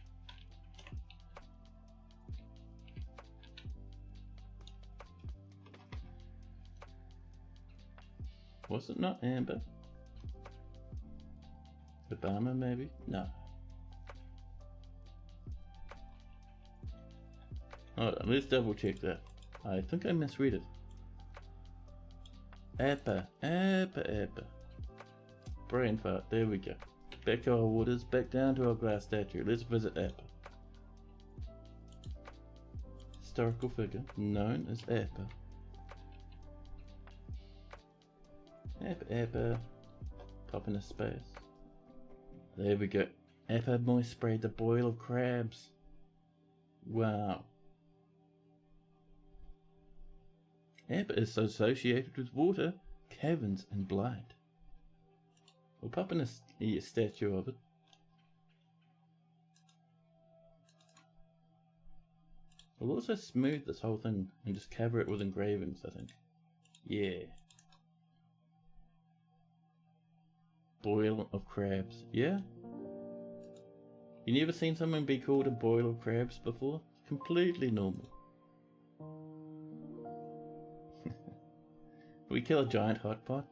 was it not Amber? Obama maybe? No. Hold on, let's double check that. I think I misread it. Appa. Brain fart, there we go. Back to our orders, back down to our glass statue. Let's visit Appa. Historical figure known as Appa. Appa. Pop in a space. There we go. Appa moist sprayed the boil of crabs. Wow. Appa is associated with water, caverns, and blood. We'll pop in a statue of it. We'll also smooth this whole thing and just cover it with engravings, I think. Yeah. Boil of crabs. Yeah? You never seen someone be called a boil of crabs before? Completely normal. We kill a giant hot pot.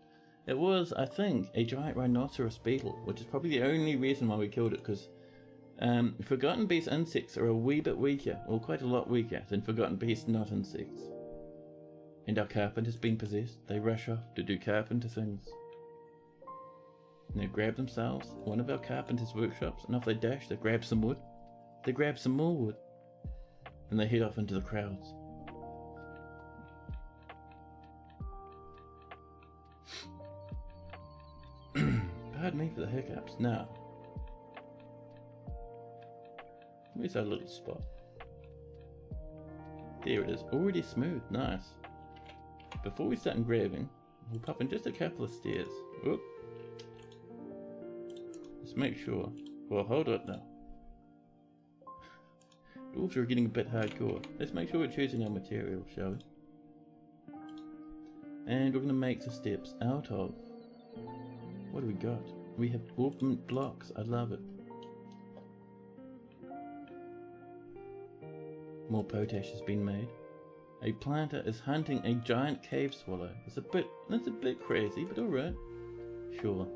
It was, I think, a giant rhinoceros beetle, which is probably the only reason why we killed it, because Forgotten Beast insects are a wee bit weaker, or quite a lot weaker, than Forgotten Beast not insects. And our carpenter's been possessed. They rush off to do carpenter things. And they grab themselves one of our carpenter's workshops, and off they dash. They grab some wood. They grab some more wood. And they head off into the crowds. Pardon me for the hiccups. Now, where's our little spot? There it is, already smooth, nice. Before we start engraving, we'll pop in just a couple of stairs. Whoop. Let's make sure. Well, hold on now. Dwarves are getting a bit hardcore. Let's make sure we're choosing our material, shall we? And we're going to make the steps out of... What do we got? We have ornament blocks. I love it. More potash has been made. A planter is hunting a giant cave swallow. That's a bit crazy, but alright. Sure.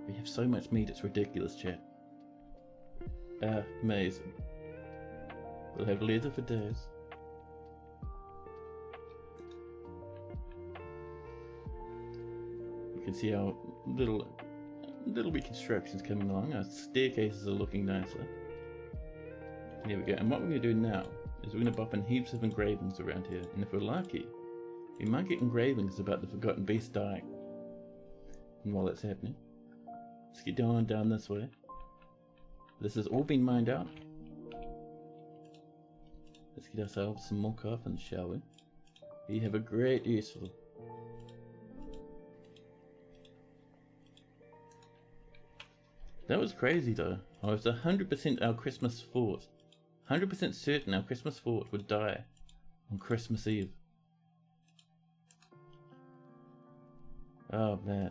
We have so much meat, it's ridiculous, chat. Amazing. We'll have leather for days. You can see our little reconstructions coming along. Our staircases are looking nicer. There we go. And what we're going to do now is we're going to pop in heaps of engravings around here. And if we're lucky, we might get engravings about the Forgotten Beast dying. And while that's happening, let's get down this way. This has all been mined out. Let's get ourselves some more coffins, shall we? We have a great use for them. That was crazy though. I was 100% our Christmas fort. 100% certain our Christmas fort would die on Christmas Eve. Oh man.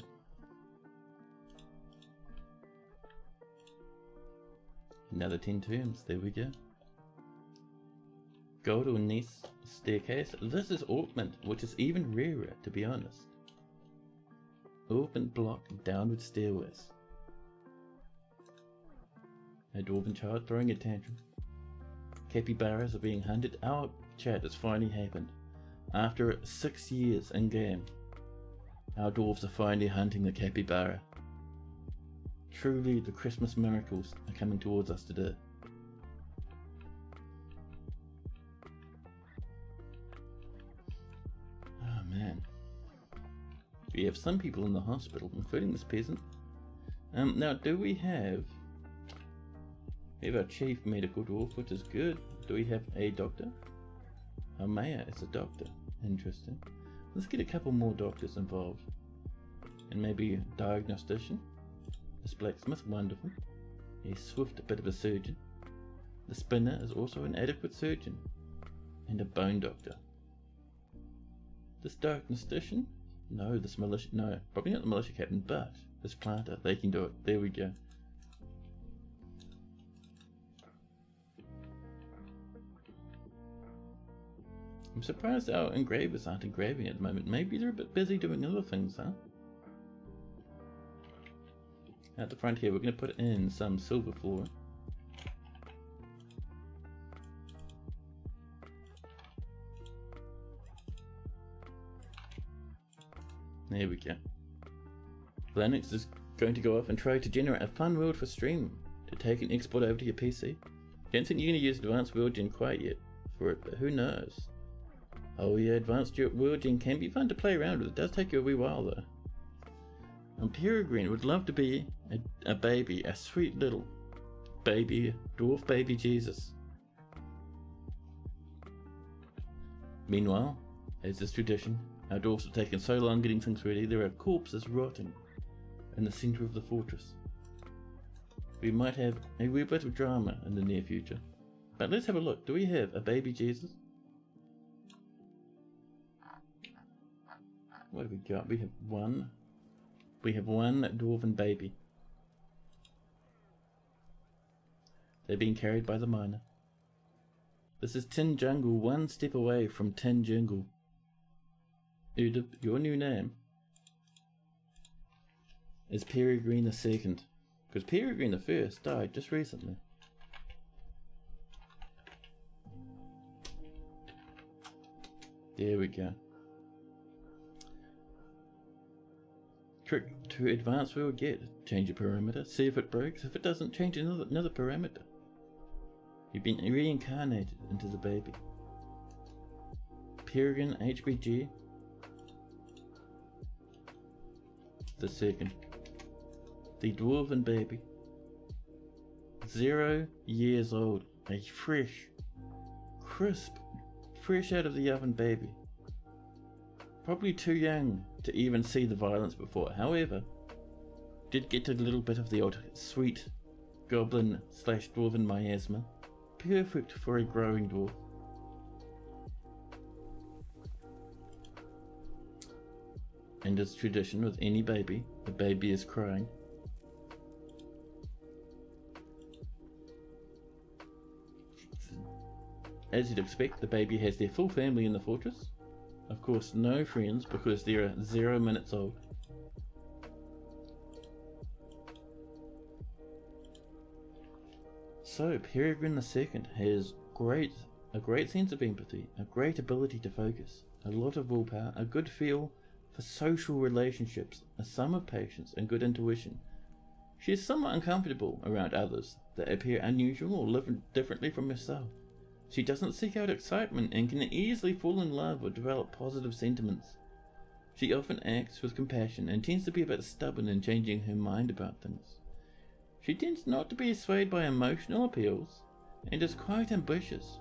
Another 10 tombs, there we go. Gold or nest staircase. This is ornament, which is even rarer to be honest. Ornament block downward stairways. A dwarven child throwing a tantrum. Capybaras are being hunted. Our chat has finally happened. After 6 years in game, our dwarves are finally hunting the capybara. Truly, the Christmas miracles are coming towards us today. Oh man. We have some people in the hospital, including this peasant. Now, do we have... We have our chief medical dwarf, which is good. Do we have a doctor? Our mayor is a doctor. Interesting. Let's get a couple more doctors involved. And maybe a diagnostician. This blacksmith, wonderful. A swift bit of a surgeon. The spinner is also an adequate surgeon. and a bone doctor. This darkness station? No, this militia. No, probably not the militia captain, but this planter. They can do it. There we go. I'm surprised our engravers aren't engraving at the moment. Maybe they're a bit busy doing other things, huh? At the front here, we're going to put in some silver floor. There we go. Linux is going to go off and try to generate a fun world for stream to take and export over to your PC. Don't think you're going to use Advanced World Gen quite yet for it, but who knows? Oh yeah, Advanced World Gen can be fun to play around with. It does take you a wee while though. And Peregrine would love to be a baby, a sweet little baby, dwarf baby Jesus. Meanwhile, as is tradition, our dwarfs have taken so long getting things ready, there are corpses rotting in the centre of the fortress. We might have a wee bit of drama in the near future. But let's have a look. Do we have a baby Jesus? What have we got? We have one. We have one dwarven baby. They're being carried by the miner. This is Tin Jungle, one step away from Tin Jungle. Udib, your new name is Peregrine II, because Peregrine I died just recently. There we go. Trick to advance we'll get. Change a parameter, see if it breaks. If it doesn't, change another parameter. You've been reincarnated into the baby. Peregrine HBG the second. The dwarven baby. 0 years old. A fresh, crisp, fresh out of the oven baby. Probably too young to even see the violence before. However, did get a little bit of the old sweet goblin / dwarven miasma. Perfect for a growing dwarf. And as tradition with any baby, the baby is crying. As you'd expect, the baby has their full family in the fortress. Of course, no friends because they are 0 minutes old. So, Peregrine II has a great sense of empathy, a great ability to focus, a lot of willpower, a good feel for social relationships, a sum of patience and good intuition. She is somewhat uncomfortable around others that appear unusual or live differently from herself. She doesn't seek out excitement and can easily fall in love or develop positive sentiments. She often acts with compassion and tends to be a bit stubborn in changing her mind about things. She tends not to be swayed by emotional appeals and is quite ambitious.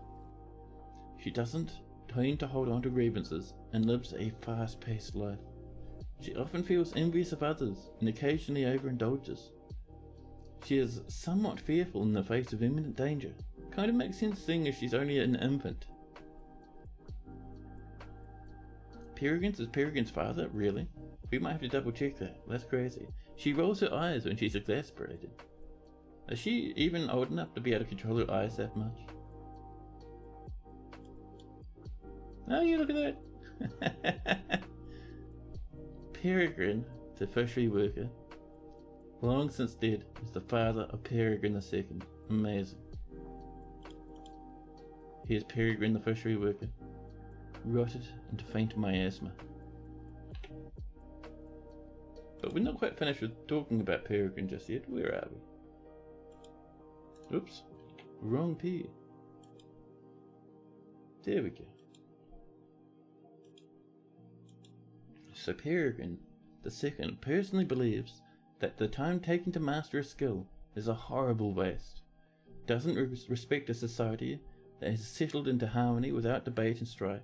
She doesn't tend to hold on to grievances and lives a fast-paced life. She often feels envious of others and occasionally overindulges. She is somewhat fearful in the face of imminent danger. Kind of makes sense seeing as she's only an infant. Peregrine's is Peregrine's father? Really? We might have to double check that. That's crazy. She rolls her eyes when she's exasperated. Is she even old enough to be able to control her eyes that much? Oh, you look at that! Peregrine, the fishery worker, long since dead, is the father of Peregrine II. Amazing. Here's Peregrine the fishery worker, rotted into faint miasma. But we're not quite finished with talking about Peregrine just yet. Where are we? Oops, wrong P. There we go. So Peregrine II personally believes that the time taken to master a skill is a horrible waste. Doesn't respect a society that has settled into harmony without debate and strife.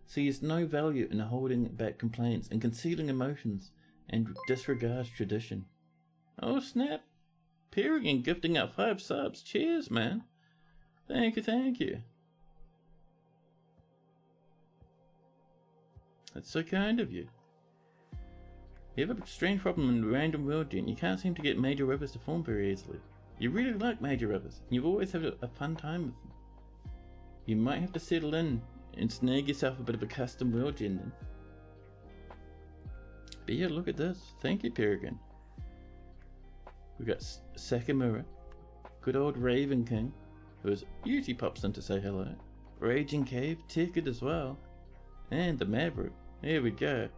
Sees no value in holding back complaints and concealing emotions, and disregards tradition. Oh snap! Peregrine gifting out 5 subs. Cheers, man. Thank you, thank you. That's so kind of you. You have a strange problem in random world, Jen. You can't seem to get major rivers to form very easily. You really like major rivers, and you've always had a fun time with them. You might have to settle in and snag yourself a bit of a custom world, Jen, then. But yeah, look at this. Thank you, Peregrine. We've got Sakamura, good old Raven King, who usually pops in to say hello. Raging Cave, Ticket as well, and the Maverick. Here we go.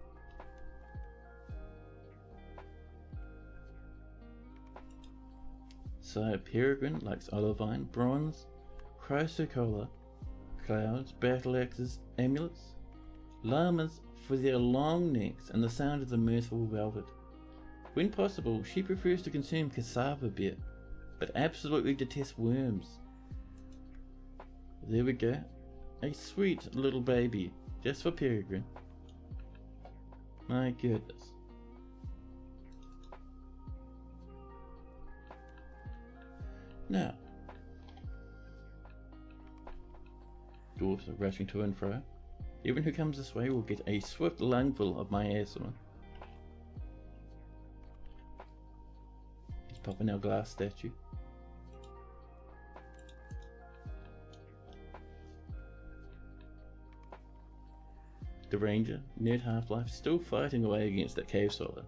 So Peregrine likes Olivine, Bronze, Chrysocolla, Clouds, Battle Axes, Amulets, Llamas for their long necks and the sound of the mirthful velvet. When possible, she prefers to consume cassava beer, but absolutely detests worms. There we go. A sweet little baby, just for Peregrine. My goodness. Now, dwarves are rushing to and fro. Everyone who comes this way will get a swift lungful of my asthma. Let's pop in our glass statue. The ranger, Nerd Half-Life, still fighting away against that cave swallow.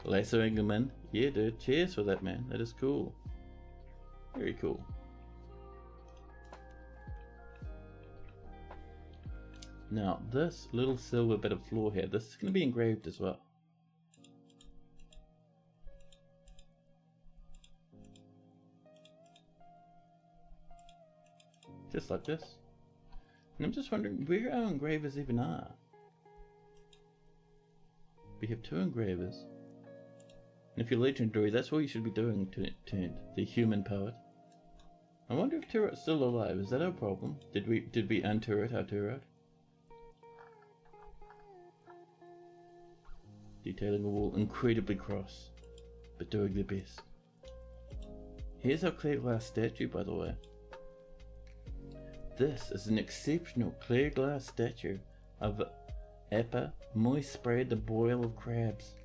Lassoing him in. Yeah, dude, cheers for that, man. That is cool. Very cool. Now, this little silver bit of floor here, this is going to be engraved as well. Just like this. And I'm just wondering where our engravers even are. We have 2 engravers. And if you're legendary, that's all you should be doing, turned the human poet. I wonder if Turret's still alive. Is that our problem? Did we unturret our Turret? Detailing a wall incredibly cross, but doing their best. Here's our clear glass statue, by the way. This is an exceptional clear glass statue of Appa, moist sprayed the boil of crabs.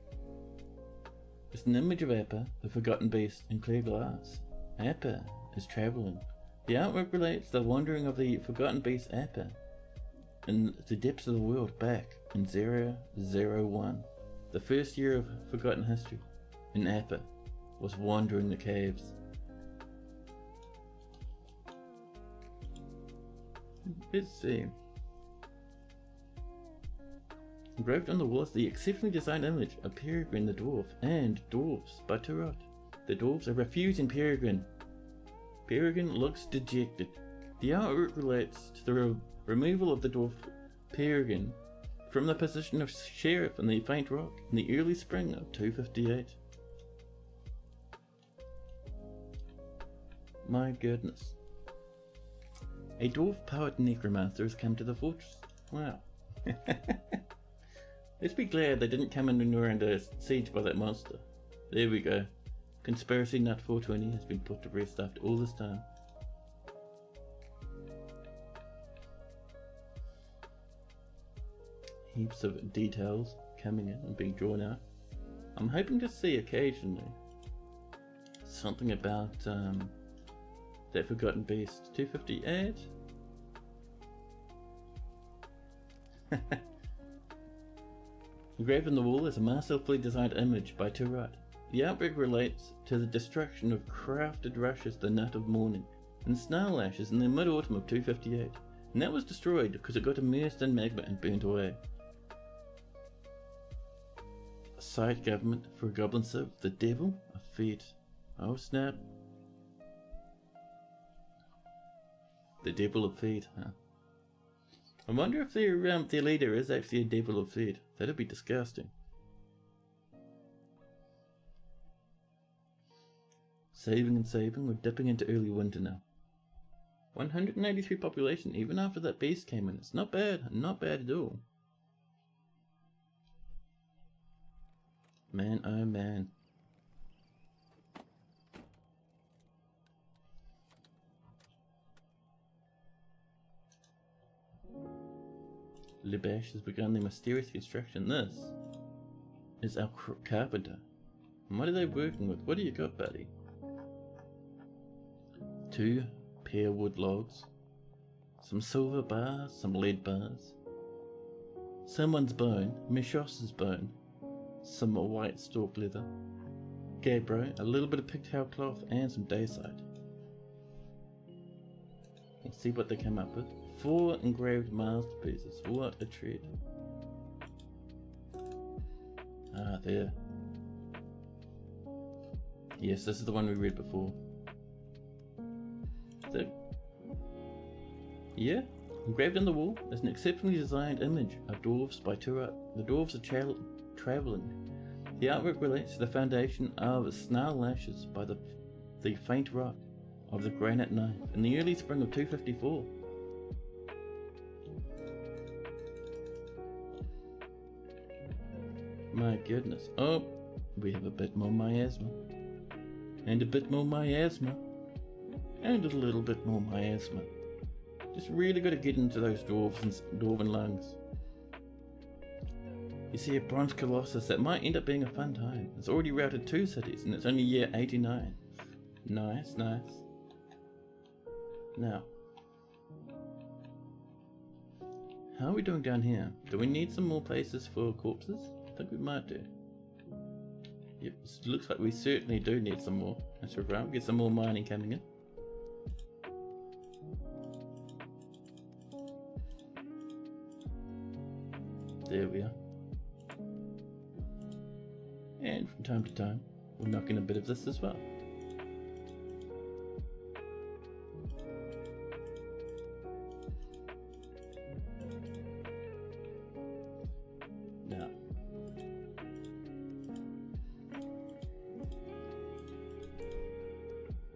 It's an image of Appa, the forgotten beast, in clear glass. Appa is travelling. The artwork relates the wandering of the forgotten beast Appa in the depths of the world back in 001, the first year of forgotten history, and Appa was wandering the caves. Let's see. Engraved on the wall is the exceptionally designed image of Peregrine the Dwarf and Dwarves by Turot. The dwarves are refusing Peregrine. Peregrine looks dejected. The artwork relates to the removal of the dwarf Peregrine from the position of sheriff in the Faint Rock in the early spring of 258. My goodness. A dwarf poet necromancer has come to the fortress. Wow. Let's be glad they didn't come in and were under siege by that monster. There we go. Conspiracy Nut 420 has been put to rest after all this time. Heaps of details coming in and being drawn out. I'm hoping to see occasionally something about that Forgotten Beast 258. Engraved on the wall is a masterfully designed image by Turot. The artwork relates to the destruction of crafted rushes, the Nut of Morning, and Snarllashes in the mid-autumn of 258, and that was destroyed because it got immersed in magma and burnt away. A side government for a goblin civ, the devil, a feat. Oh snap. The devil of feet, huh? I wonder if their leader is actually a devil of feet. That'd be disgusting. Saving and saving, we're dipping into early winter now. 183 population, even after that beast came in. It's not bad at all. Man, oh man. Libash has begun the mysterious construction. This is our carpenter. And what are they working with? What do you got, buddy? 2 pear wood logs, some silver bars, some lead bars, someone's bone, Mishos's bone, some white stalk leather, gabbro, a little bit of pigtail cloth, and some dayside. We'll see what they come up with. 4 engraved masterpieces. What a treat. Ah, there. Yes, this is the one we read before. Yeah, engraved on the wall is an exceptionally designed image of dwarves by Tura. The dwarves are travelling. The artwork relates to the foundation of Snarllashes by the faint rock of the granite knife in the early spring of 254. My goodness. Oh, we have a bit more miasma. And a bit more miasma. And a little bit more miasma. Just really got to get into those dwarven lungs. You see a bronze colossus that might end up being a fun time. It's already routed 2 cities and it's only year 89. Nice, nice. Now, how are we doing down here? Do we need some more places for corpses? I think we might do. Yep, it looks like we certainly do need some more. That's right, we'll get some more mining coming in. There we are. And from time to time, we'll knock in a bit of this as well. Now,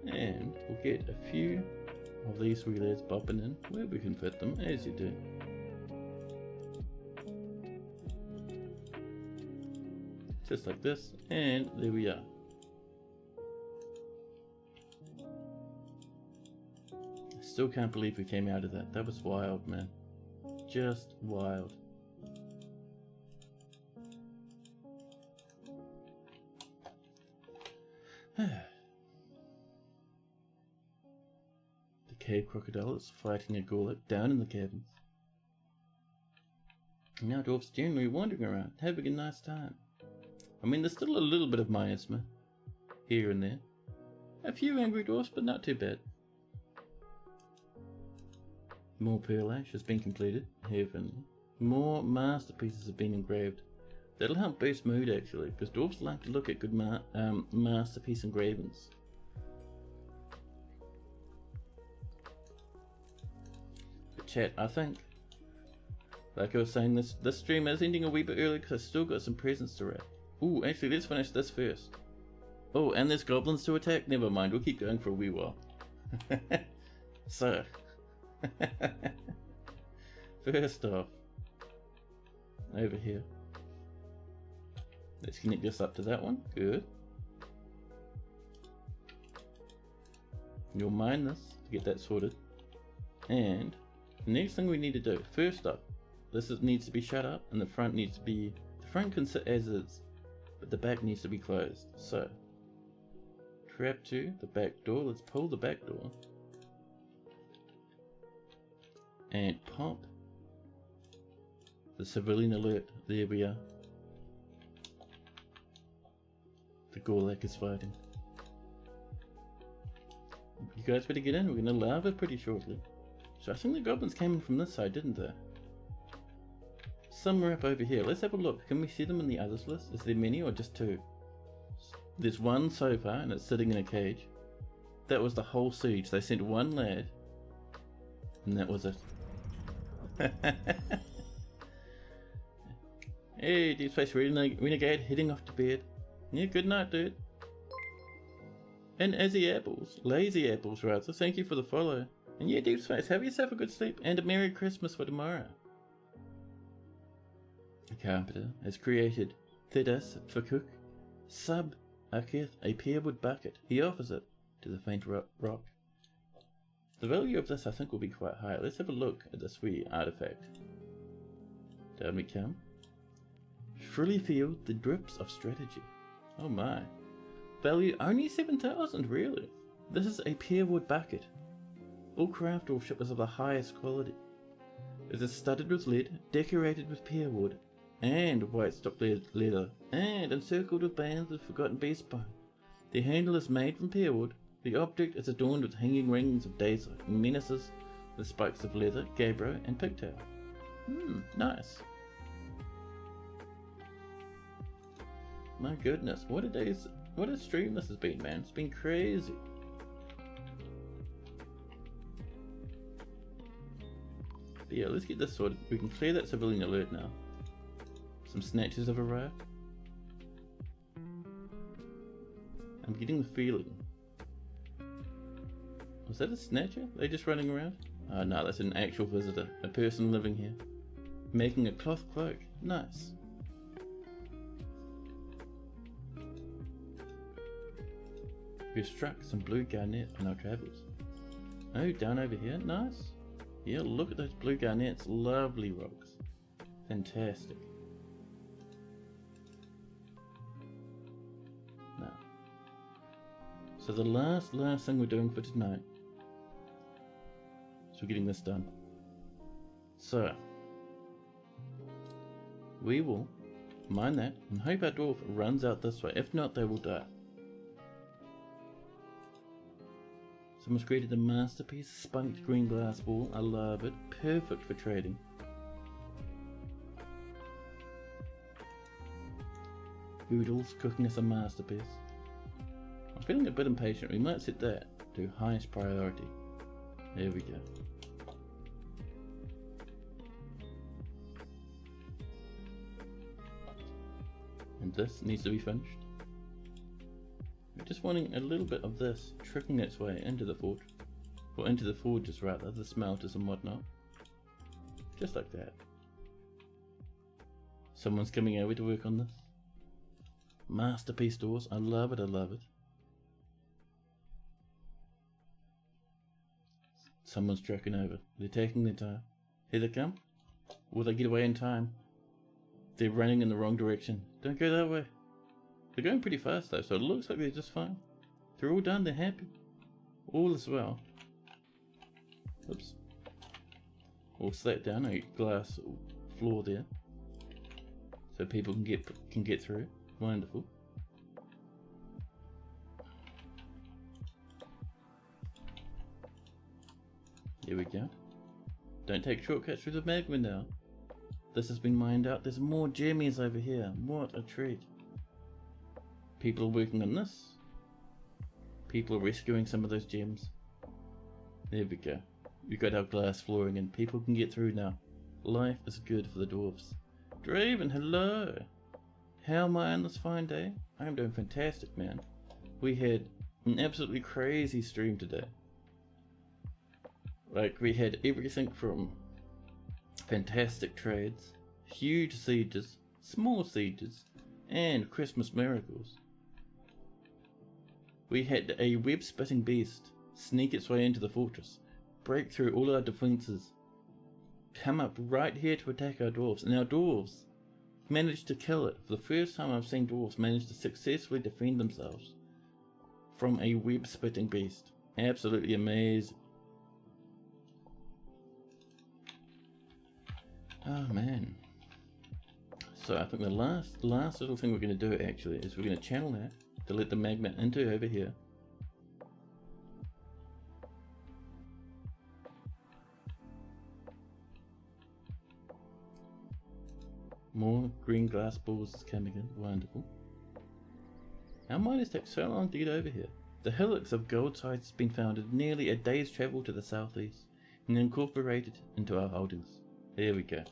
and we'll get a few of these relays bopping in where we can fit them, as you do. Just like this, and there we are. I still can't believe we came out of that. That was wild, man. Just wild. The cave crocodile is fighting a Gorlek down in the caverns. Now dwarfs generally wandering around, having a nice time. I mean, there's still a little bit of miasma here and there. A few angry dwarfs, but not too bad. More pearl ash has been completed. Heavenly. More masterpieces have been engraved. That'll help boost mood actually, because dwarfs like to look at good masterpiece engravings. But chat, I think, like I was saying, this stream is ending a wee bit early because I've still got some presents to wrap. Ooh, actually, let's finish this first. Oh, and there's goblins to attack? Never mind, we'll keep going for a wee while. So, first off, over here. Let's connect this up to that one. Good. You'll mine this to get that sorted. And the next thing we need to do, first up, needs to be shut up, and the front needs to be, the front can sit as is, but the back needs to be closed. So, trap to the back door. Let's pull the back door and pop the civilian alert. There we are. The Gorlek is fighting. You guys better get in. We're gonna lava pretty shortly. So I think the goblins came in from this side, didn't they? Some are up over here. Let's have a look. Can we see them in the others list? Is there many or just 2? There's 1 so far and it's sitting in a cage. That was the whole siege. They sent 1 lad and that was it. Hey, Deep Space Renegade heading off to bed. Yeah, good night, dude. And Lazy Apples rather, thank you for the follow. And yeah, Deep Space, have yourself a good sleep and a Merry Christmas for tomorrow. The carpenter has created Thedas for cook, sub Aketh a pearwood bucket. He offers it to the faint rock. The value of this I think will be quite high. Let's have a look at this wee artifact. Down we come. Fully feel the drips of strategy. Oh my. Value only 7,000, really? This is a pearwood bucket. All craftsmanship is of the highest quality. It is studded with lead, decorated with pearwood, and white stock leather, and encircled with bands of forgotten beast bone. The handle is made from pearwood. The object is adorned with hanging rings of daisies and menaces with spikes of leather, gabbro, and pigtail. Nice. My goodness, what a stream this has been, man. It's been crazy. But yeah, let's get this sorted. We can clear that civilian alert now. Some snatches have arrived. I'm getting the feeling. Was that a snatcher? They just running around? Oh no, that's an actual visitor. A person living here. Making a cloth cloak. Nice. We've struck some blue garnet on our travels. Oh, down over here? Nice. Yeah, look at those blue garnets. Lovely rocks. Fantastic. Now, so the last thing we're doing for tonight is we're getting this done. So, we will mine that and hope our dwarf runs out this way. If not, they will die. Someone's created a masterpiece, spunked green glass ball. I love it. Perfect for trading. Oodles cooking us a masterpiece. I'm feeling a bit impatient. We might set that to highest priority. There we go. And this needs to be finished. We're just wanting a little bit of this trickling its way into the forge. Or into the forges rather, the smelters and whatnot. Just like that. Someone's coming over to work on this. Masterpiece doors, I love it, I love it. Someone's trucking over. They're taking their time. Here they come. Will they get away in time? They're running in the wrong direction. Don't go that way. They're going pretty fast though, so it looks like they're just fine. They're all done, they're happy. All is well. Oops. We'll slap down a glass floor there. So people can get through. Wonderful. There we go. Don't take shortcuts through the magma now. This has been mined out. There's more gemmies over here. What a treat. People are working on this. People are rescuing some of those gems. There we go. We've got our glass flooring and people can get through now. Life is good for the dwarves. Draven, hello! How am I on this fine day? I'm doing fantastic, man. We had an absolutely crazy stream today. Like, we had everything from fantastic trades, huge sieges, small sieges, and Christmas miracles. We had a web-spitting beast sneak its way into the fortress, break through all our defences, come up right here to attack our dwarves, and our dwarves managed to kill it. For the first time I've seen dwarves manage to successfully defend themselves from a web-spitting beast. Absolutely amazing. Oh man. So I think the last little thing we're going to do actually is we're going to channel that to let the magma into over here. More green glass balls is coming in. Wonderful. Our miners take so long to get over here. The hillocks of gold sites has been found at nearly a day's travel to the southeast and incorporated into our holdings. There we go.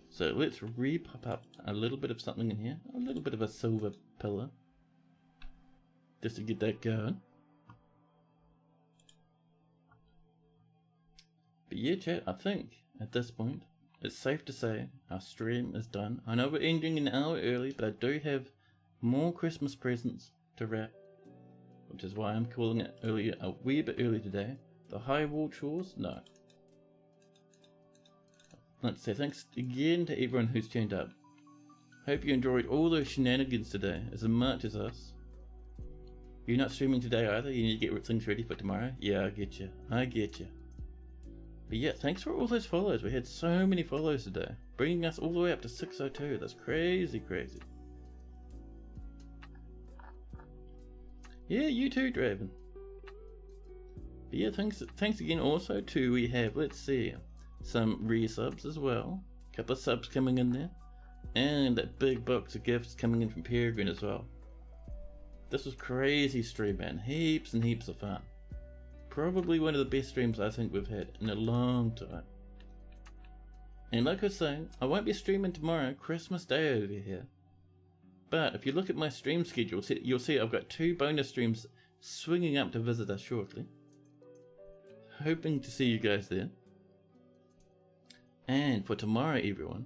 So let's re-pop up a little bit of something in here. A little bit of a silver pillar. Just to get that going. But yeah, chat, I think at this point it's safe to say our stream is done. I know we're ending an hour early, but I do have more Christmas presents to wrap, which is why I'm calling it earlier, a wee bit early today. The high wall chores? No. I'd like to say thanks again to everyone who's tuned up. Hope you enjoyed all those shenanigans today as much as us. You're not streaming today either, you need to get things ready for tomorrow? Yeah, I get you. But yeah, thanks for all those follows. We had so many follows today, bringing us all the way up to 602. That's crazy. Yeah, you too, Draven. But yeah, thanks again also to, we have, let's see, some resubs as well. A couple of subs coming in there. And that big box of gifts coming in from Peregrine as well. This was crazy stream, man. Heaps and heaps of fun. Probably one of the best streams I think we've had in a long time. And like I was saying, I won't be streaming tomorrow, Christmas Day over here. But if you look at my stream schedule, you'll see I've got 2 bonus streams swinging up to visit us shortly. Hoping to see you guys there. And for tomorrow, everyone,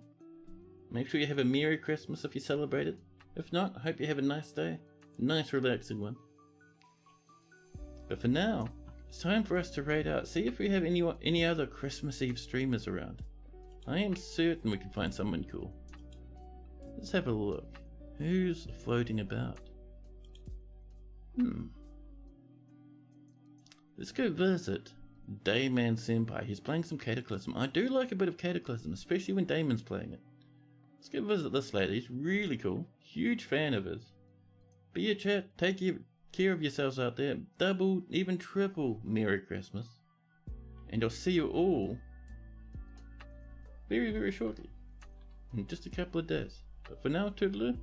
make sure you have a Merry Christmas if you celebrate it. If not, I hope you have a nice day. Nice relaxing one. But for now, it's time for us to raid out, see if we have any other Christmas Eve streamers around. I am certain we can find someone cool. Let's have a look. Who's floating about? Let's go visit Dayman Senpai. He's playing some Cataclysm. I do like a bit of Cataclysm, especially when Damon's playing it. Let's go visit this lady. He's really cool. Huge fan of his. But yeah, chat, take care of yourselves out there. Double, even triple Merry Christmas. And I'll see you all very, very shortly. In just a couple of days. But for now, toodaloo.